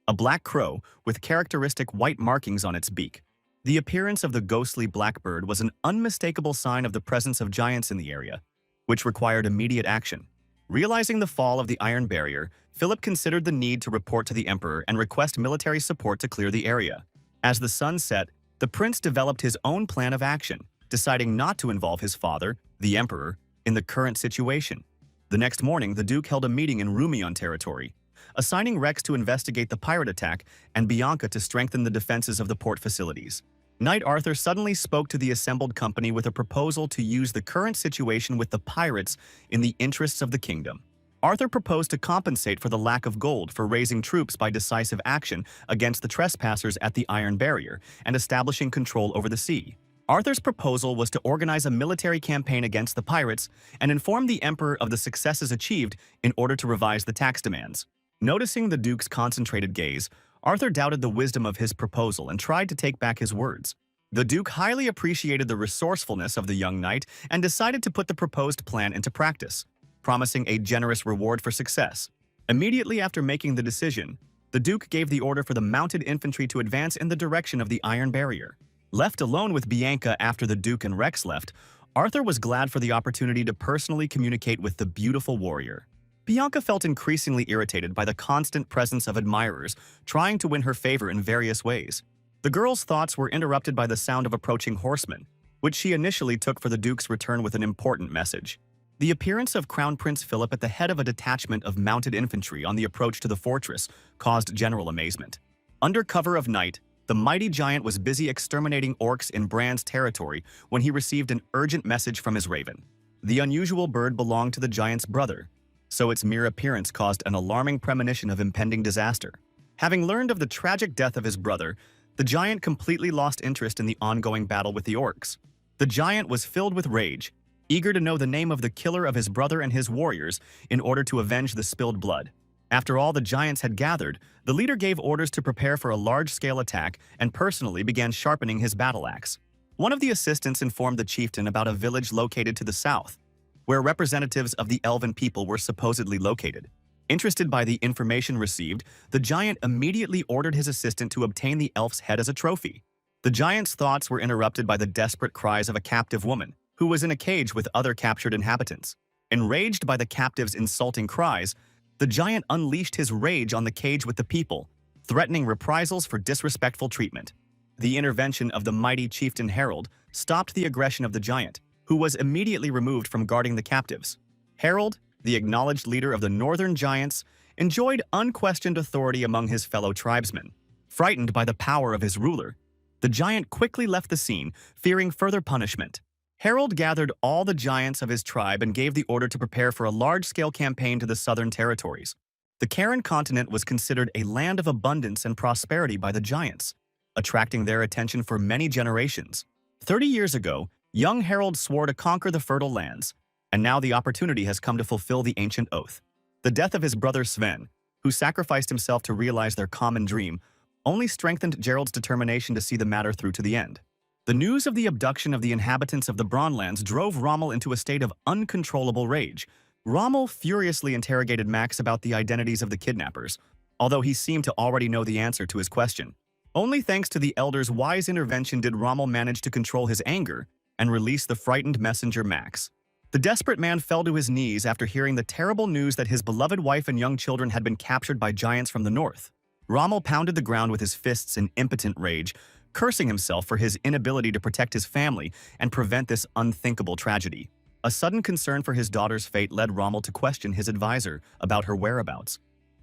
a black crow with characteristic white markings on its beak. The appearance of the ghostly blackbird was an unmistakable sign of the presence of giants in the area, which required immediate action. Realizing the fall of the Iron Barrier, Philip considered the need to report to the emperor and request military support to clear the area. As the sun set, the prince developed his own plan of action, deciding not to involve his father, the emperor, in the current situation. The next morning, the Duke held a meeting in Rumion territory, assigning Rex to investigate the pirate attack and Bianca to strengthen the defenses of the port facilities. Knight Arthur suddenly spoke to the assembled company with a proposal to use the current situation with the pirates in the interests of the kingdom. Arthur proposed to compensate for the lack of gold for raising troops by decisive action against the trespassers at the Iron Barrier and establishing control over the sea. Arthur's proposal was to organize a military campaign against the pirates and inform the emperor of the successes achieved in order to revise the tax demands. Noticing the Duke's concentrated gaze, Arthur doubted the wisdom of his proposal and tried to take back his words. The Duke highly appreciated the resourcefulness of the young knight and decided to put the proposed plan into practice, promising a generous reward for success. Immediately after making the decision, the Duke gave the order for the mounted infantry to advance in the direction of the Iron Barrier. Left alone with Bianca after the Duke and Rex left, Arthur was glad for the opportunity to personally communicate with the beautiful warrior. Bianca felt increasingly irritated by the constant presence of admirers trying to win her favor in various ways. The girl's thoughts were interrupted by the sound of approaching horsemen, which she initially took for the Duke's return with an important message. The appearance of Crown Prince Philip at the head of a detachment of mounted infantry on the approach to the fortress caused general amazement. Under cover of night, the mighty giant was busy exterminating orcs in Bran's territory when he received an urgent message from his raven. The unusual bird belonged to the giant's brother, so its mere appearance caused an alarming premonition of impending disaster. Having learned of the tragic death of his brother, the giant completely lost interest in the ongoing battle with the orcs. The giant was filled with rage, eager to know the name of the killer of his brother and his warriors in order to avenge the spilled blood. After all the giants had gathered, the leader gave orders to prepare for a large-scale attack and personally began sharpening his battle axe. One of the assistants informed the chieftain about a village located to the south, where representatives of the elven people were supposedly located. Interested by the information received, the giant immediately ordered his assistant to obtain the elf's head as a trophy. The giant's thoughts were interrupted by the desperate cries of a captive woman, who was in a cage with other captured inhabitants. Enraged by the captive's insulting cries, the giant unleashed his rage on the cage with the people, threatening reprisals for disrespectful treatment. The intervention of the mighty chieftain Harold stopped the aggression of the giant, who was immediately removed from guarding the captives. Harold, the acknowledged leader of the northern giants, enjoyed unquestioned authority among his fellow tribesmen. Frightened by the power of his ruler, the giant quickly left the scene, fearing further punishment. Harold gathered all the giants of his tribe and gave the order to prepare for a large-scale campaign to the southern territories. The Karen continent was considered a land of abundance and prosperity by the giants, attracting their attention for many generations. 30 years ago, young Harold swore to conquer the fertile lands, and now the opportunity has come to fulfill the ancient oath. The death of his brother Sven, who sacrificed himself to realize their common dream, only strengthened Gerald's determination to see the matter through to the end. The news of the abduction of the inhabitants of the Braunlands drove Rommel into a state of uncontrollable rage. Rommel furiously interrogated Max about the identities of the kidnappers, although he seemed to already know the answer to his question. Only thanks to the Elder's wise intervention did Rommel manage to control his anger and release the frightened messenger Max. The desperate man fell to his knees after hearing the terrible news that his beloved wife and young children had been captured by giants from the north. Rommel pounded the ground with his fists in impotent rage, cursing himself for his inability to protect his family and prevent this unthinkable tragedy. A sudden concern for his daughter's fate led Rommel to question his advisor about her whereabouts,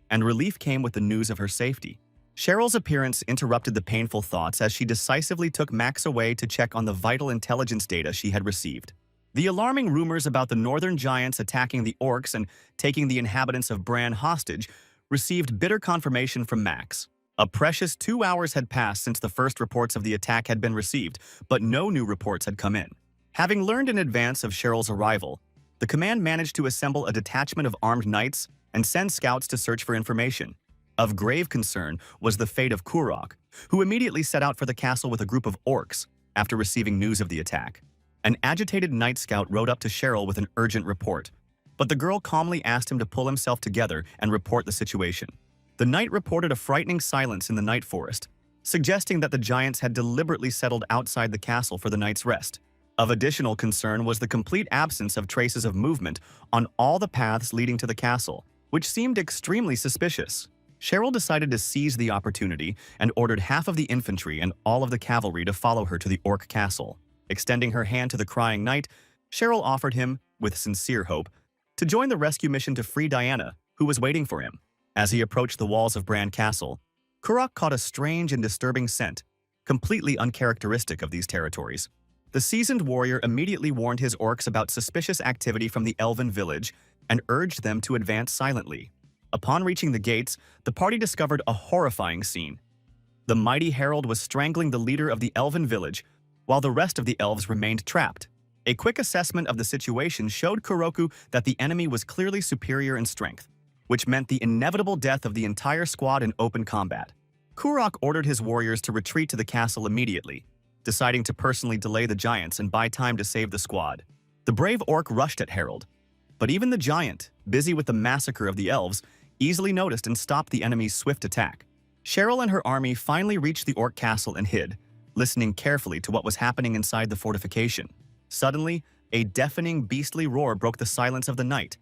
and relief came with the news of her safety. Cheryl's appearance interrupted the painful thoughts as she decisively took Max away to check on the vital intelligence data she had received. The alarming rumors about the northern giants attacking the orcs and taking the inhabitants of Bran hostage received bitter confirmation from Max. A precious 2 hours had passed since the first reports of the attack had been received, but no new reports had come in. Having learned in advance of Cheryl's arrival, the command managed to assemble a detachment of armed knights and send scouts to search for information. Of grave concern was the fate of Kurok, who immediately set out for the castle with a group of orcs after receiving news of the attack. An agitated night scout rode up to Cheryl with an urgent report, but the girl calmly asked him to pull himself together and report the situation. The knight reported a frightening silence in the night forest, suggesting that the giants had deliberately settled outside the castle for the night's rest. Of additional concern was the complete absence of traces of movement on all the paths leading to the castle, which seemed extremely suspicious. Cheryl decided to seize the opportunity and ordered half of the infantry and all of the cavalry to follow her to the orc castle. Extending her hand to the crying knight, Cheryl offered him, with sincere hope, to join the rescue mission to free Diana, who was waiting for him. As he approached the walls of Bran Castle, Kurok caught a strange and disturbing scent, completely uncharacteristic of these territories. The seasoned warrior immediately warned his orcs about suspicious activity from the elven village and urged them to advance silently. Upon reaching the gates, the party discovered a horrifying scene. The mighty herald was strangling the leader of the elven village, while the rest of the elves remained trapped. A quick assessment of the situation showed Kuroku that the enemy was clearly superior in strength, which meant the inevitable death of the entire squad in open combat. Kurok ordered his warriors to retreat to the castle immediately, deciding to personally delay the giants and buy time to save the squad. The brave orc rushed at Harold, but even the giant, busy with the massacre of the elves, easily noticed and stopped the enemy's swift attack. Cheryl and her army finally reached the orc castle and hid, listening carefully to what was happening inside the fortification. Suddenly, a deafening, beastly roar broke the silence of the night,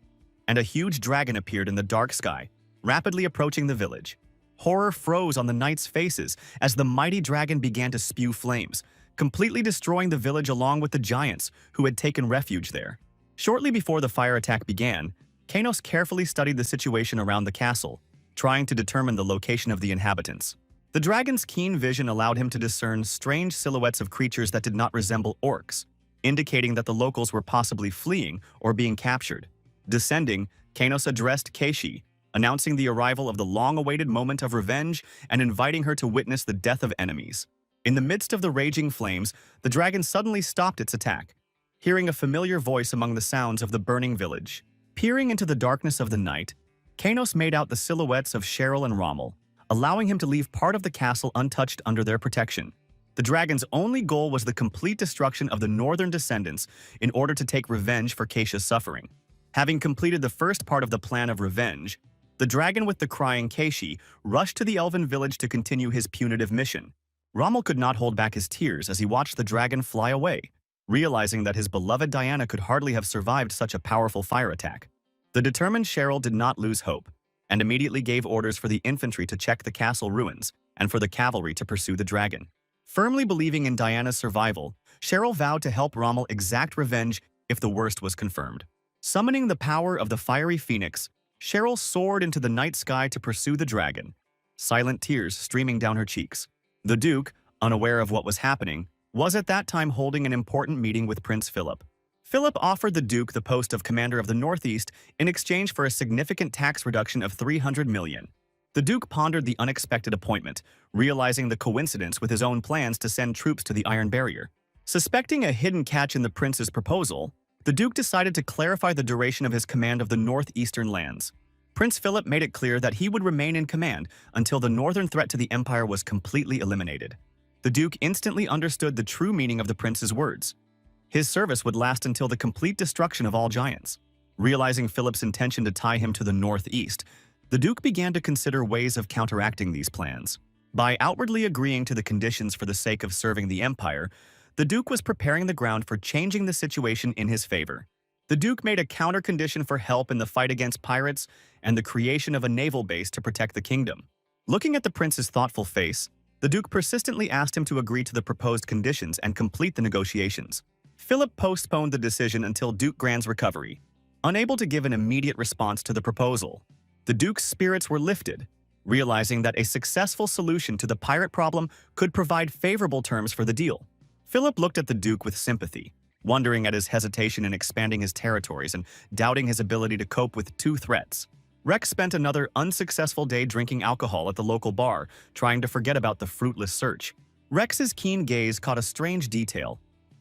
and a huge dragon appeared in the dark sky, rapidly approaching the village. Horror froze on the knights' faces as the mighty dragon began to spew flames, completely destroying the village along with the giants who had taken refuge there. Shortly before the fire attack began, Kainos carefully studied the situation around the castle, trying to determine the location of the inhabitants. The dragon's keen vision allowed him to discern strange silhouettes of creatures that did not resemble orcs, indicating that the locals were possibly fleeing or being captured. Descending, Kainos addressed Keishi, announcing the arrival of the long-awaited moment of revenge and inviting her to witness the death of enemies. In the midst of the raging flames, the dragon suddenly stopped its attack, hearing a familiar voice among the sounds of the burning village. Peering into the darkness of the night, Kainos made out the silhouettes of Cheryl and Rommel, allowing him to leave part of the castle untouched under their protection. The dragon's only goal was the complete destruction of the northern descendants in order to take revenge for Keisha's suffering. Having completed the first part of the plan of revenge, the dragon with the crying Keishi rushed to the elven village to continue his punitive mission. Rommel could not hold back his tears as he watched the dragon fly away, realizing that his beloved Diana could hardly have survived such a powerful fire attack. The determined Cheryl did not lose hope, and immediately gave orders for the infantry to check the castle ruins and for the cavalry to pursue the dragon. Firmly believing in Diana's survival, Cheryl vowed to help Rommel exact revenge if the worst was confirmed. Summoning the power of the fiery phoenix, Cheryl soared into the night sky to pursue the dragon, silent tears streaming down her cheeks. The Duke, unaware of what was happening, was at that time holding an important meeting with Prince Philip. Philip offered the Duke the post of Commander of the Northeast in exchange for a significant tax reduction of 300 million. The Duke pondered the unexpected appointment, realizing the coincidence with his own plans to send troops to the Iron Barrier. Suspecting a hidden catch in the prince's proposal, the Duke decided to clarify the duration of his command of the northeastern lands. Prince Philip made it clear that he would remain in command until the northern threat to the empire was completely eliminated. The Duke instantly understood the true meaning of the prince's words. His service would last until the complete destruction of all giants. Realizing Philip's intention to tie him to the northeast, the Duke began to consider ways of counteracting these plans. By outwardly agreeing to the conditions for the sake of serving the empire, the Duke was preparing the ground for changing the situation in his favor. The Duke made a counter-condition for help in the fight against pirates and the creation of a naval base to protect the kingdom. Looking at the prince's thoughtful face, the Duke persistently asked him to agree to the proposed conditions and complete the negotiations. Philip postponed the decision until Duke Grand's recovery, unable to give an immediate response to the proposal. The Duke's spirits were lifted, realizing that a successful solution to the pirate problem could provide favorable terms for the deal. Philip looked at the Duke with sympathy, wondering at his hesitation in expanding his territories and doubting his ability to cope with two threats. Rex spent another unsuccessful day drinking alcohol at the local bar, trying to forget about the fruitless search. Rex's keen gaze caught a strange detail: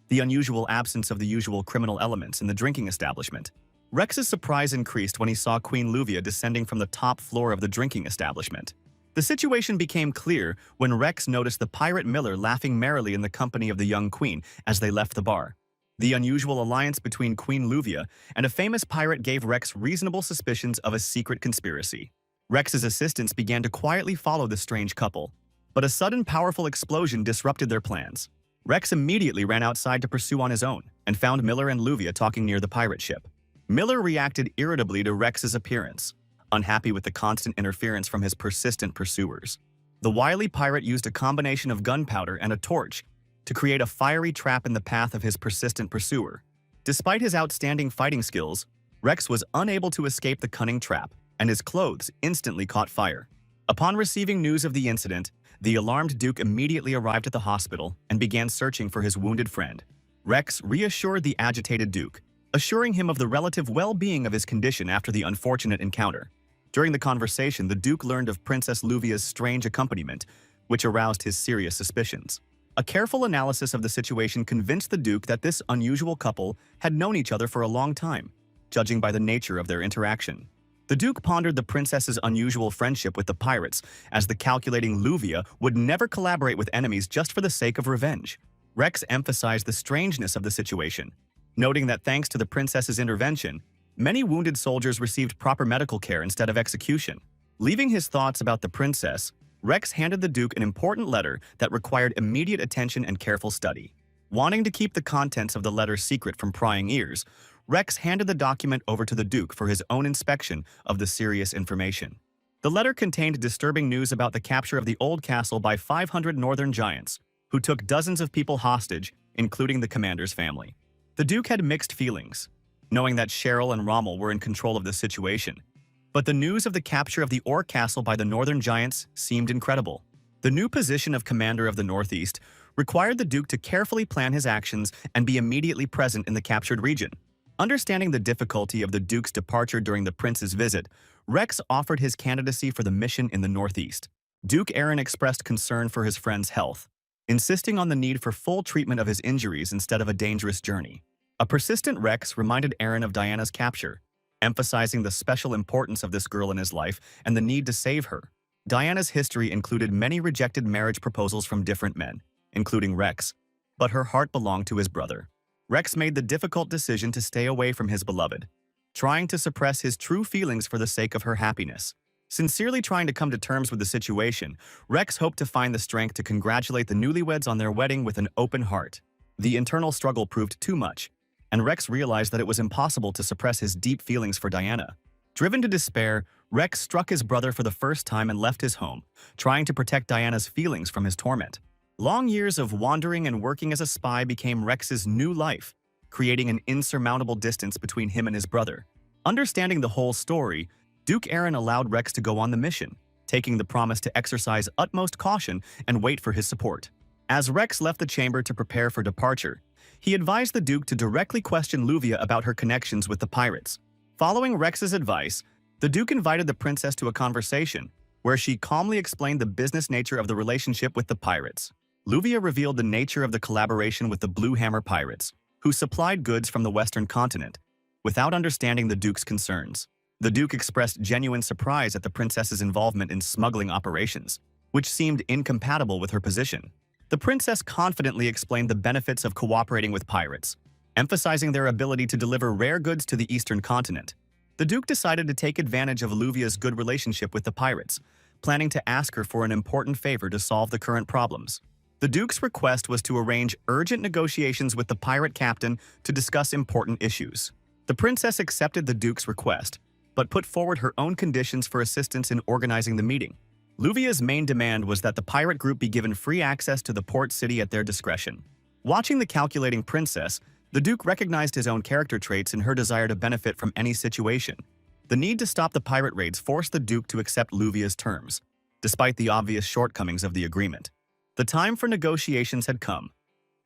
the unusual absence of the usual criminal elements in the drinking establishment. Rex's surprise increased when he saw Queen Luvia descending from the top floor of the drinking establishment. The situation became clear when Rex noticed the pirate Miller laughing merrily in the company of the young queen as they left the bar. The unusual alliance between Queen Luvia and a famous pirate gave Rex reasonable suspicions of a secret conspiracy. Rex's assistants began to quietly follow the strange couple, but a sudden powerful explosion disrupted their plans. Rex immediately ran outside to pursue on his own and found Miller and Luvia talking near the pirate ship. Miller reacted irritably to Rex's appearance, unhappy with the constant interference from his persistent pursuers. The wily pirate used a combination of gunpowder and a torch to create a fiery trap in the path of his persistent pursuer. Despite his outstanding fighting skills, Rex was unable to escape the cunning trap, and his clothes instantly caught fire. Upon receiving news of the incident, the alarmed Duke immediately arrived at the hospital and began searching for his wounded friend. Rex reassured the agitated Duke, assuring him of the relative well-being of his condition after the unfortunate encounter. During the conversation, the Duke learned of Princess Luvia's strange accompaniment, which aroused his serious suspicions. A careful analysis of the situation convinced the Duke that this unusual couple had known each other for a long time, judging by the nature of their interaction. The Duke pondered the princess's unusual friendship with the pirates, as the calculating Luvia would never collaborate with enemies just for the sake of revenge. Rex emphasized the strangeness of the situation, noting that thanks to the princess's intervention, many wounded soldiers received proper medical care instead of execution. Leaving his thoughts about the princess, Rex handed the Duke an important letter that required immediate attention and careful study. Wanting to keep the contents of the letter secret from prying ears, Rex handed the document over to the Duke for his own inspection of the serious information. The letter contained disturbing news about the capture of the old castle by 500 northern giants, who took dozens of people hostage, including the commander's family. The Duke had mixed feelings, knowing that Cheryl and Rommel were in control of the situation. But the news of the capture of the Orc Castle by the Northern Giants seemed incredible. The new position of Commander of the Northeast required the Duke to carefully plan his actions and be immediately present in the captured region. Understanding the difficulty of the Duke's departure during the Prince's visit, Rex offered his candidacy for the mission in the Northeast. Duke Aaron expressed concern for his friend's health, insisting on the need for full treatment of his injuries instead of a dangerous journey. A persistent Rex reminded Aaron of Diana's capture, emphasizing the special importance of this girl in his life and the need to save her. Diana's history included many rejected marriage proposals from different men, including Rex, but her heart belonged to his brother. Rex made the difficult decision to stay away from his beloved, trying to suppress his true feelings for the sake of her happiness. Sincerely trying to come to terms with the situation, Rex hoped to find the strength to congratulate the newlyweds on their wedding with an open heart. The internal struggle proved too much, and Rex realized that it was impossible to suppress his deep feelings for Diana. Driven to despair, Rex struck his brother for the first time and left his home, trying to protect Diana's feelings from his torment. Long years of wandering and working as a spy became Rex's new life, creating an insurmountable distance between him and his brother. Understanding the whole story, Duke Aaron allowed Rex to go on the mission, taking the promise to exercise utmost caution and wait for his support. As Rex left the chamber to prepare for departure, he advised the Duke to directly question Luvia about her connections with the pirates. Following Rex's advice, the Duke invited the princess to a conversation, where she calmly explained the business nature of the relationship with the pirates. Luvia revealed the nature of the collaboration with the Blue Hammer pirates, who supplied goods from the Western continent, without understanding the Duke's concerns. The Duke expressed genuine surprise at the princess's involvement in smuggling operations, which seemed incompatible with her position. The princess confidently explained the benefits of cooperating with pirates, emphasizing their ability to deliver rare goods to the Eastern continent. The Duke decided to take advantage of Luvia's good relationship with the pirates, planning to ask her for an important favor to solve the current problems. The Duke's request was to arrange urgent negotiations with the pirate captain to discuss important issues. The princess accepted the Duke's request, but put forward her own conditions for assistance in organizing the meeting. Luvia's main demand was that the pirate group be given free access to the port city at their discretion. Watching the calculating princess, the Duke recognized his own character traits and her desire to benefit from any situation. The need to stop the pirate raids forced the Duke to accept Luvia's terms, despite the obvious shortcomings of the agreement. The time for negotiations had come,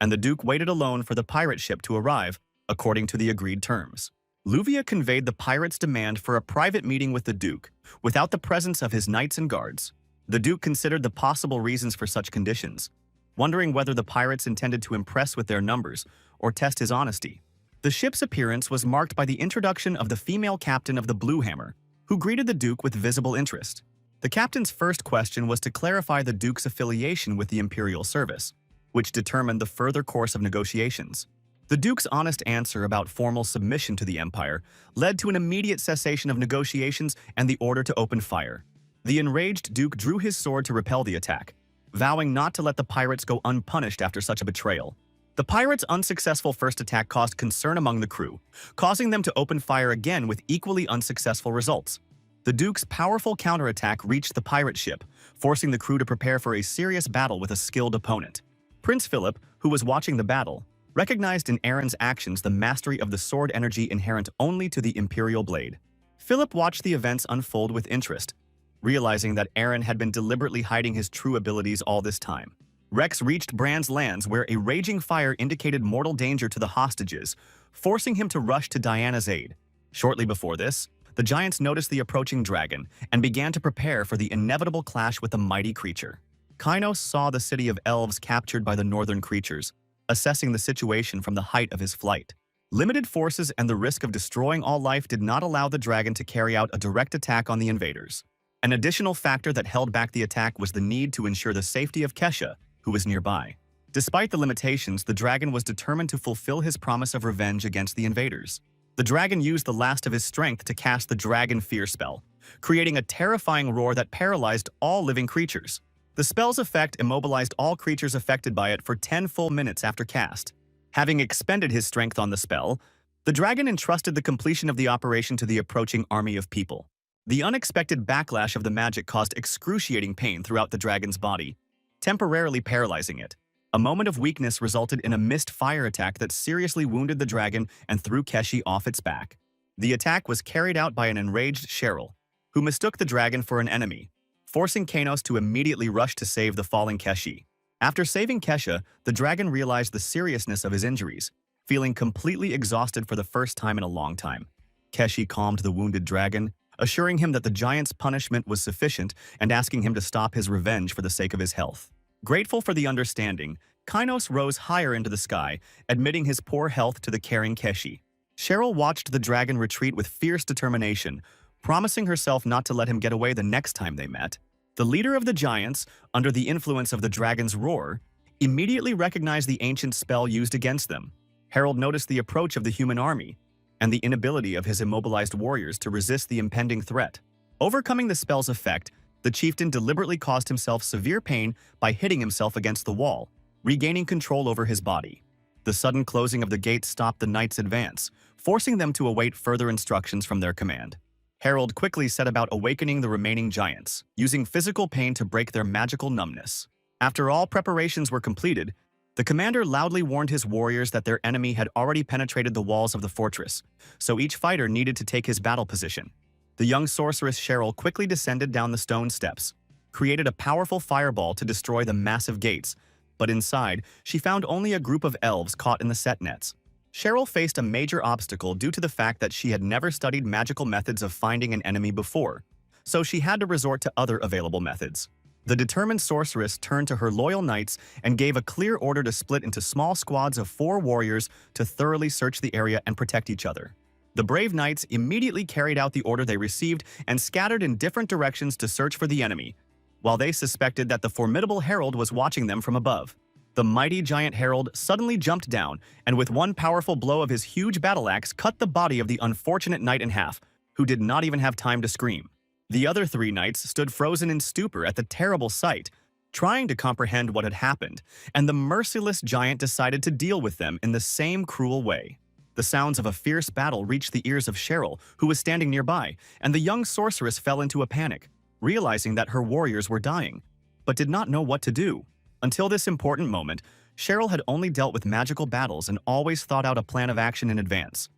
and the Duke waited alone for the pirate ship to arrive, according to the agreed terms. Luvia conveyed the pirates' demand for a private meeting with the Duke, without the presence of his knights and guards. The Duke considered the possible reasons for such conditions, wondering whether the pirates intended to impress with their numbers or test his honesty. The ship's appearance was marked by the introduction of the female captain of the Blue Hammer, who greeted the Duke with visible interest. The captain's first question was to clarify the Duke's affiliation with the Imperial Service, which determined the further course of negotiations. The Duke's honest answer about formal submission to the Empire led to an immediate cessation of negotiations and the order to open fire. The enraged Duke drew his sword to repel the attack, vowing not to let the pirates go unpunished after such a betrayal. The pirates' unsuccessful first attack caused concern among the crew, causing them to open fire again with equally unsuccessful results. The Duke's powerful counterattack reached the pirate ship, forcing the crew to prepare for a serious battle with a skilled opponent. Prince Philip, who was watching the battle, recognized in Aaron's actions the mastery of the sword energy inherent only to the Imperial blade. Philip watched the events unfold with interest, realizing that Aaron had been deliberately hiding his true abilities all this time. Rex reached Bran's lands where a raging fire indicated mortal danger to the hostages, forcing him to rush to Diana's aid. Shortly before this, the giants noticed the approaching dragon and began to prepare for the inevitable clash with the mighty creature. Kainos saw the city of elves captured by the northern creatures, assessing the situation from the height of his flight. Limited forces and the risk of destroying all life did not allow the dragon to carry out a direct attack on the invaders. An additional factor that held back the attack was the need to ensure the safety of Kesha, who was nearby. Despite the limitations, the dragon was determined to fulfill his promise of revenge against the invaders. The dragon used the last of his strength to cast the Dragon Fear spell, creating a terrifying roar that paralyzed all living creatures. The spell's effect immobilized all creatures affected by it for 10 full minutes after cast. Having expended his strength on the spell, the dragon entrusted the completion of the operation to the approaching army of people. The unexpected backlash of the magic caused excruciating pain throughout the dragon's body, temporarily paralyzing it. A moment of weakness resulted in a missed fire attack that seriously wounded the dragon and threw Keshi off its back. The attack was carried out by an enraged Cheryl, who mistook the dragon for an enemy, forcing Kainos to immediately rush to save the falling Keshi. After saving Kesha, the dragon realized the seriousness of his injuries, feeling completely exhausted for the first time in a long time. Keshi calmed the wounded dragon, assuring him that the giant's punishment was sufficient and asking him to stop his revenge for the sake of his health. Grateful for the understanding, Kainos rose higher into the sky, admitting his poor health to the caring Keshi. Cheryl watched the dragon retreat with fierce determination, promising herself not to let him get away the next time they met. The leader of the giants, under the influence of the dragon's roar, immediately recognized the ancient spell used against them. Harold noticed the approach of the human army and the inability of his immobilized warriors to resist the impending threat. Overcoming the spell's effect, the chieftain deliberately caused himself severe pain by hitting himself against the wall, regaining control over his body. The sudden closing of the gate stopped the knights' advance, forcing them to await further instructions from their command. Harold quickly set about awakening the remaining giants, using physical pain to break their magical numbness. After all preparations were completed, the commander loudly warned his warriors that their enemy had already penetrated the walls of the fortress, so each fighter needed to take his battle position. The young sorceress Cheryl quickly descended down the stone steps, created a powerful fireball to destroy the massive gates, but inside, she found only a group of elves caught in the set nets. Cheryl faced a major obstacle due to the fact that she had never studied magical methods of finding an enemy before, so she had to resort to other available methods. The determined sorceress turned to her loyal knights and gave a clear order to split into small squads of 4 warriors to thoroughly search the area and protect each other. The brave knights immediately carried out the order they received and scattered in different directions to search for the enemy, while they suspected that the formidable herald was watching them from above. The mighty giant herald suddenly jumped down and with one powerful blow of his huge battle axe cut the body of the unfortunate knight in half, who did not even have time to scream. The other 3 knights stood frozen in stupor at the terrible sight, trying to comprehend what had happened, and the merciless giant decided to deal with them in the same cruel way. The sounds of a fierce battle reached the ears of Cheryl, who was standing nearby, and the young sorceress fell into a panic, realizing that her warriors were dying, but did not know what to do. Until this important moment, Cheryl had only dealt with magical battles and always thought out a plan of action in advance.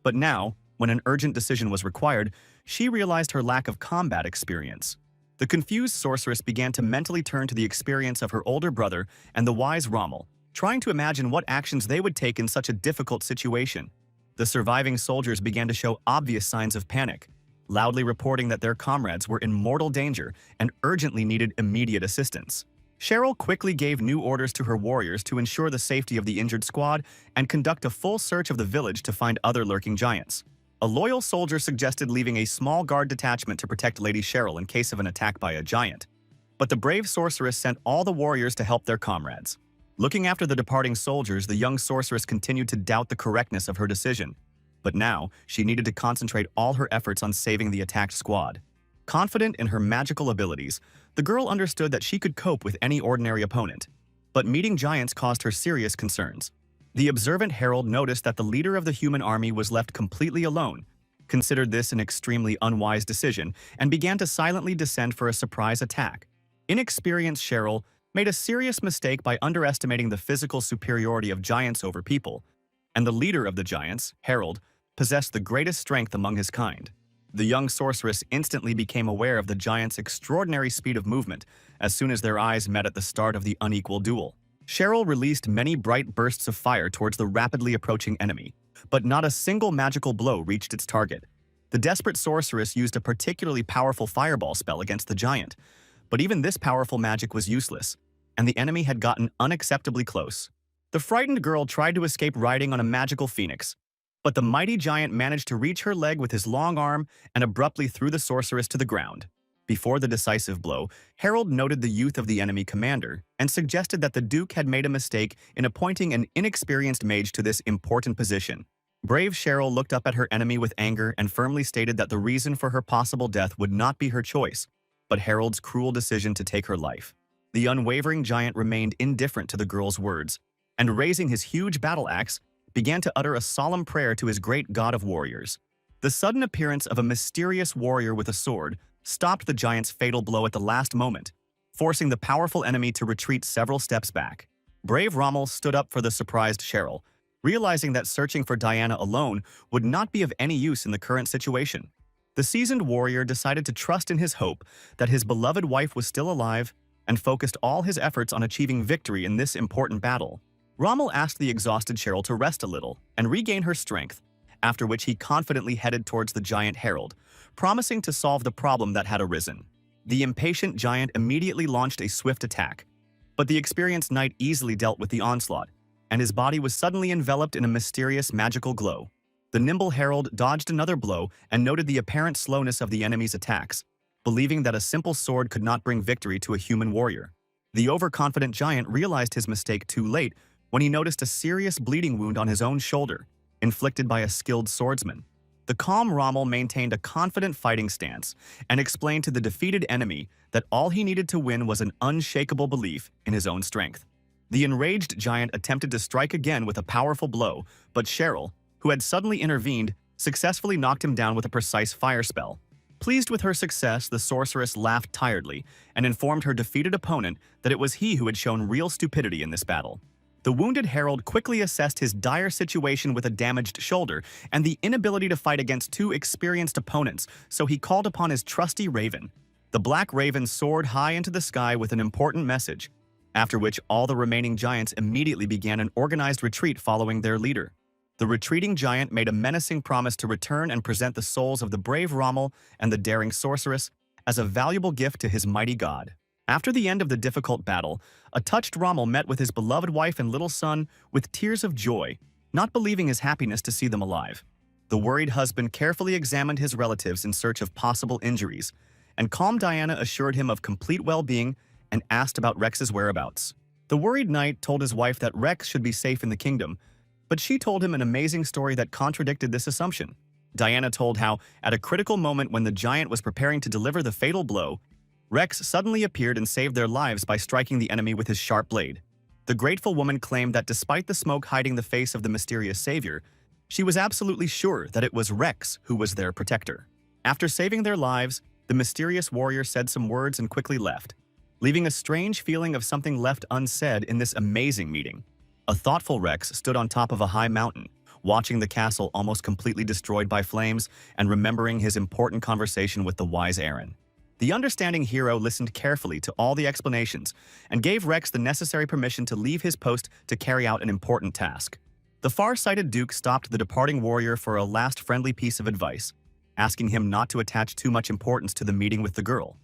But now, when an urgent decision was required, she realized her lack of combat experience. The confused sorceress began to mentally turn to the experience of her older brother and the wise Rommel, trying to imagine what actions they would take in such a difficult situation. The surviving soldiers began to show obvious signs of panic, loudly reporting that their comrades were in mortal danger and urgently needed immediate assistance. Cheryl quickly gave new orders to her warriors to ensure the safety of the injured squad and conduct a full search of the village to find other lurking giants. A loyal soldier suggested leaving a small guard detachment to protect Lady Cheryl in case of an attack by a giant. But the brave sorceress sent all the warriors to help their comrades. Looking after the departing soldiers, the young sorceress continued to doubt the correctness of her decision. But now, she needed to concentrate all her efforts on saving the attacked squad. Confident in her magical abilities, the girl understood that she could cope with any ordinary opponent. But meeting giants caused her serious concerns. The observant herald noticed that the leader of the human army was left completely alone, considered this an extremely unwise decision, and began to silently descend for a surprise attack. Inexperienced Cheryl made a serious mistake by underestimating the physical superiority of giants over people, and the leader of the giants, Harold, possessed the greatest strength among his kind. The young sorceress instantly became aware of the giant's extraordinary speed of movement as soon as their eyes met at the start of the unequal duel. Cheryl released many bright bursts of fire towards the rapidly approaching enemy, but not a single magical blow reached its target. The desperate sorceress used a particularly powerful fireball spell against the giant, but even this powerful magic was useless, and the enemy had gotten unacceptably close. The frightened girl tried to escape riding on a magical phoenix, but the mighty giant managed to reach her leg with his long arm and abruptly threw the sorceress to the ground. Before the decisive blow, Harold noted the youth of the enemy commander and suggested that the Duke had made a mistake in appointing an inexperienced mage to this important position. Brave Cheryl looked up at her enemy with anger and firmly stated that the reason for her possible death would not be her choice, but Harold's cruel decision to take her life. The unwavering giant remained indifferent to the girl's words, and raising his huge battle axe, began to utter a solemn prayer to his great god of warriors. The sudden appearance of a mysterious warrior with a sword stopped the giant's fatal blow at the last moment, forcing the powerful enemy to retreat several steps back. Brave Rommel stood up for the surprised Cheryl, realizing that searching for Diana alone would not be of any use in the current situation. The seasoned warrior decided to trust in his hope that his beloved wife was still alive and focused all his efforts on achieving victory in this important battle. Rommel asked the exhausted Cheryl to rest a little and regain her strength, after which he confidently headed towards the giant Harold, promising to solve the problem that had arisen. The impatient giant immediately launched a swift attack, but the experienced knight easily dealt with the onslaught, and his body was suddenly enveloped in a mysterious magical glow. The nimble Harold dodged another blow and noted the apparent slowness of the enemy's attacks, believing that a simple sword could not bring victory to a human warrior. The overconfident giant realized his mistake too late when he noticed a serious bleeding wound on his own shoulder, inflicted by a skilled swordsman. The calm Rommel maintained a confident fighting stance and explained to the defeated enemy that all he needed to win was an unshakable belief in his own strength. The enraged giant attempted to strike again with a powerful blow, but Cheryl, who had suddenly intervened, successfully knocked him down with a precise fire spell. Pleased with her success, the sorceress laughed tiredly and informed her defeated opponent that it was he who had shown real stupidity in this battle. The wounded Harold quickly assessed his dire situation with a damaged shoulder and the inability to fight against two experienced opponents, so he called upon his trusty raven. The black raven soared high into the sky with an important message, after which all the remaining giants immediately began an organized retreat following their leader. The retreating giant made a menacing promise to return and present the souls of the brave Rommel and the daring sorceress as a valuable gift to his mighty god. After the end of the difficult battle, a touched Rommel met with his beloved wife and little son with tears of joy, not believing his happiness to see them alive. The worried husband carefully examined his relatives in search of possible injuries, and calm Diana assured him of complete well-being and asked about Rex's whereabouts. The worried knight told his wife that Rex should be safe in the kingdom, but she told him an amazing story that contradicted this assumption. Diana told how, at a critical moment when the giant was preparing to deliver the fatal blow, Rex suddenly appeared and saved their lives by striking the enemy with his sharp blade. The grateful woman claimed that despite the smoke hiding the face of the mysterious savior, she was absolutely sure that it was Rex who was their protector. After saving their lives, the mysterious warrior said some words and quickly left, leaving a strange feeling of something left unsaid in this amazing meeting. A thoughtful Rex stood on top of a high mountain, watching the castle almost completely destroyed by flames and remembering his important conversation with the wise Aaron. The understanding hero listened carefully to all the explanations and gave Rex the necessary permission to leave his post to carry out an important task. The far-sighted Duke stopped the departing warrior for a last friendly piece of advice, asking him not to attach too much importance to the meeting with the girl.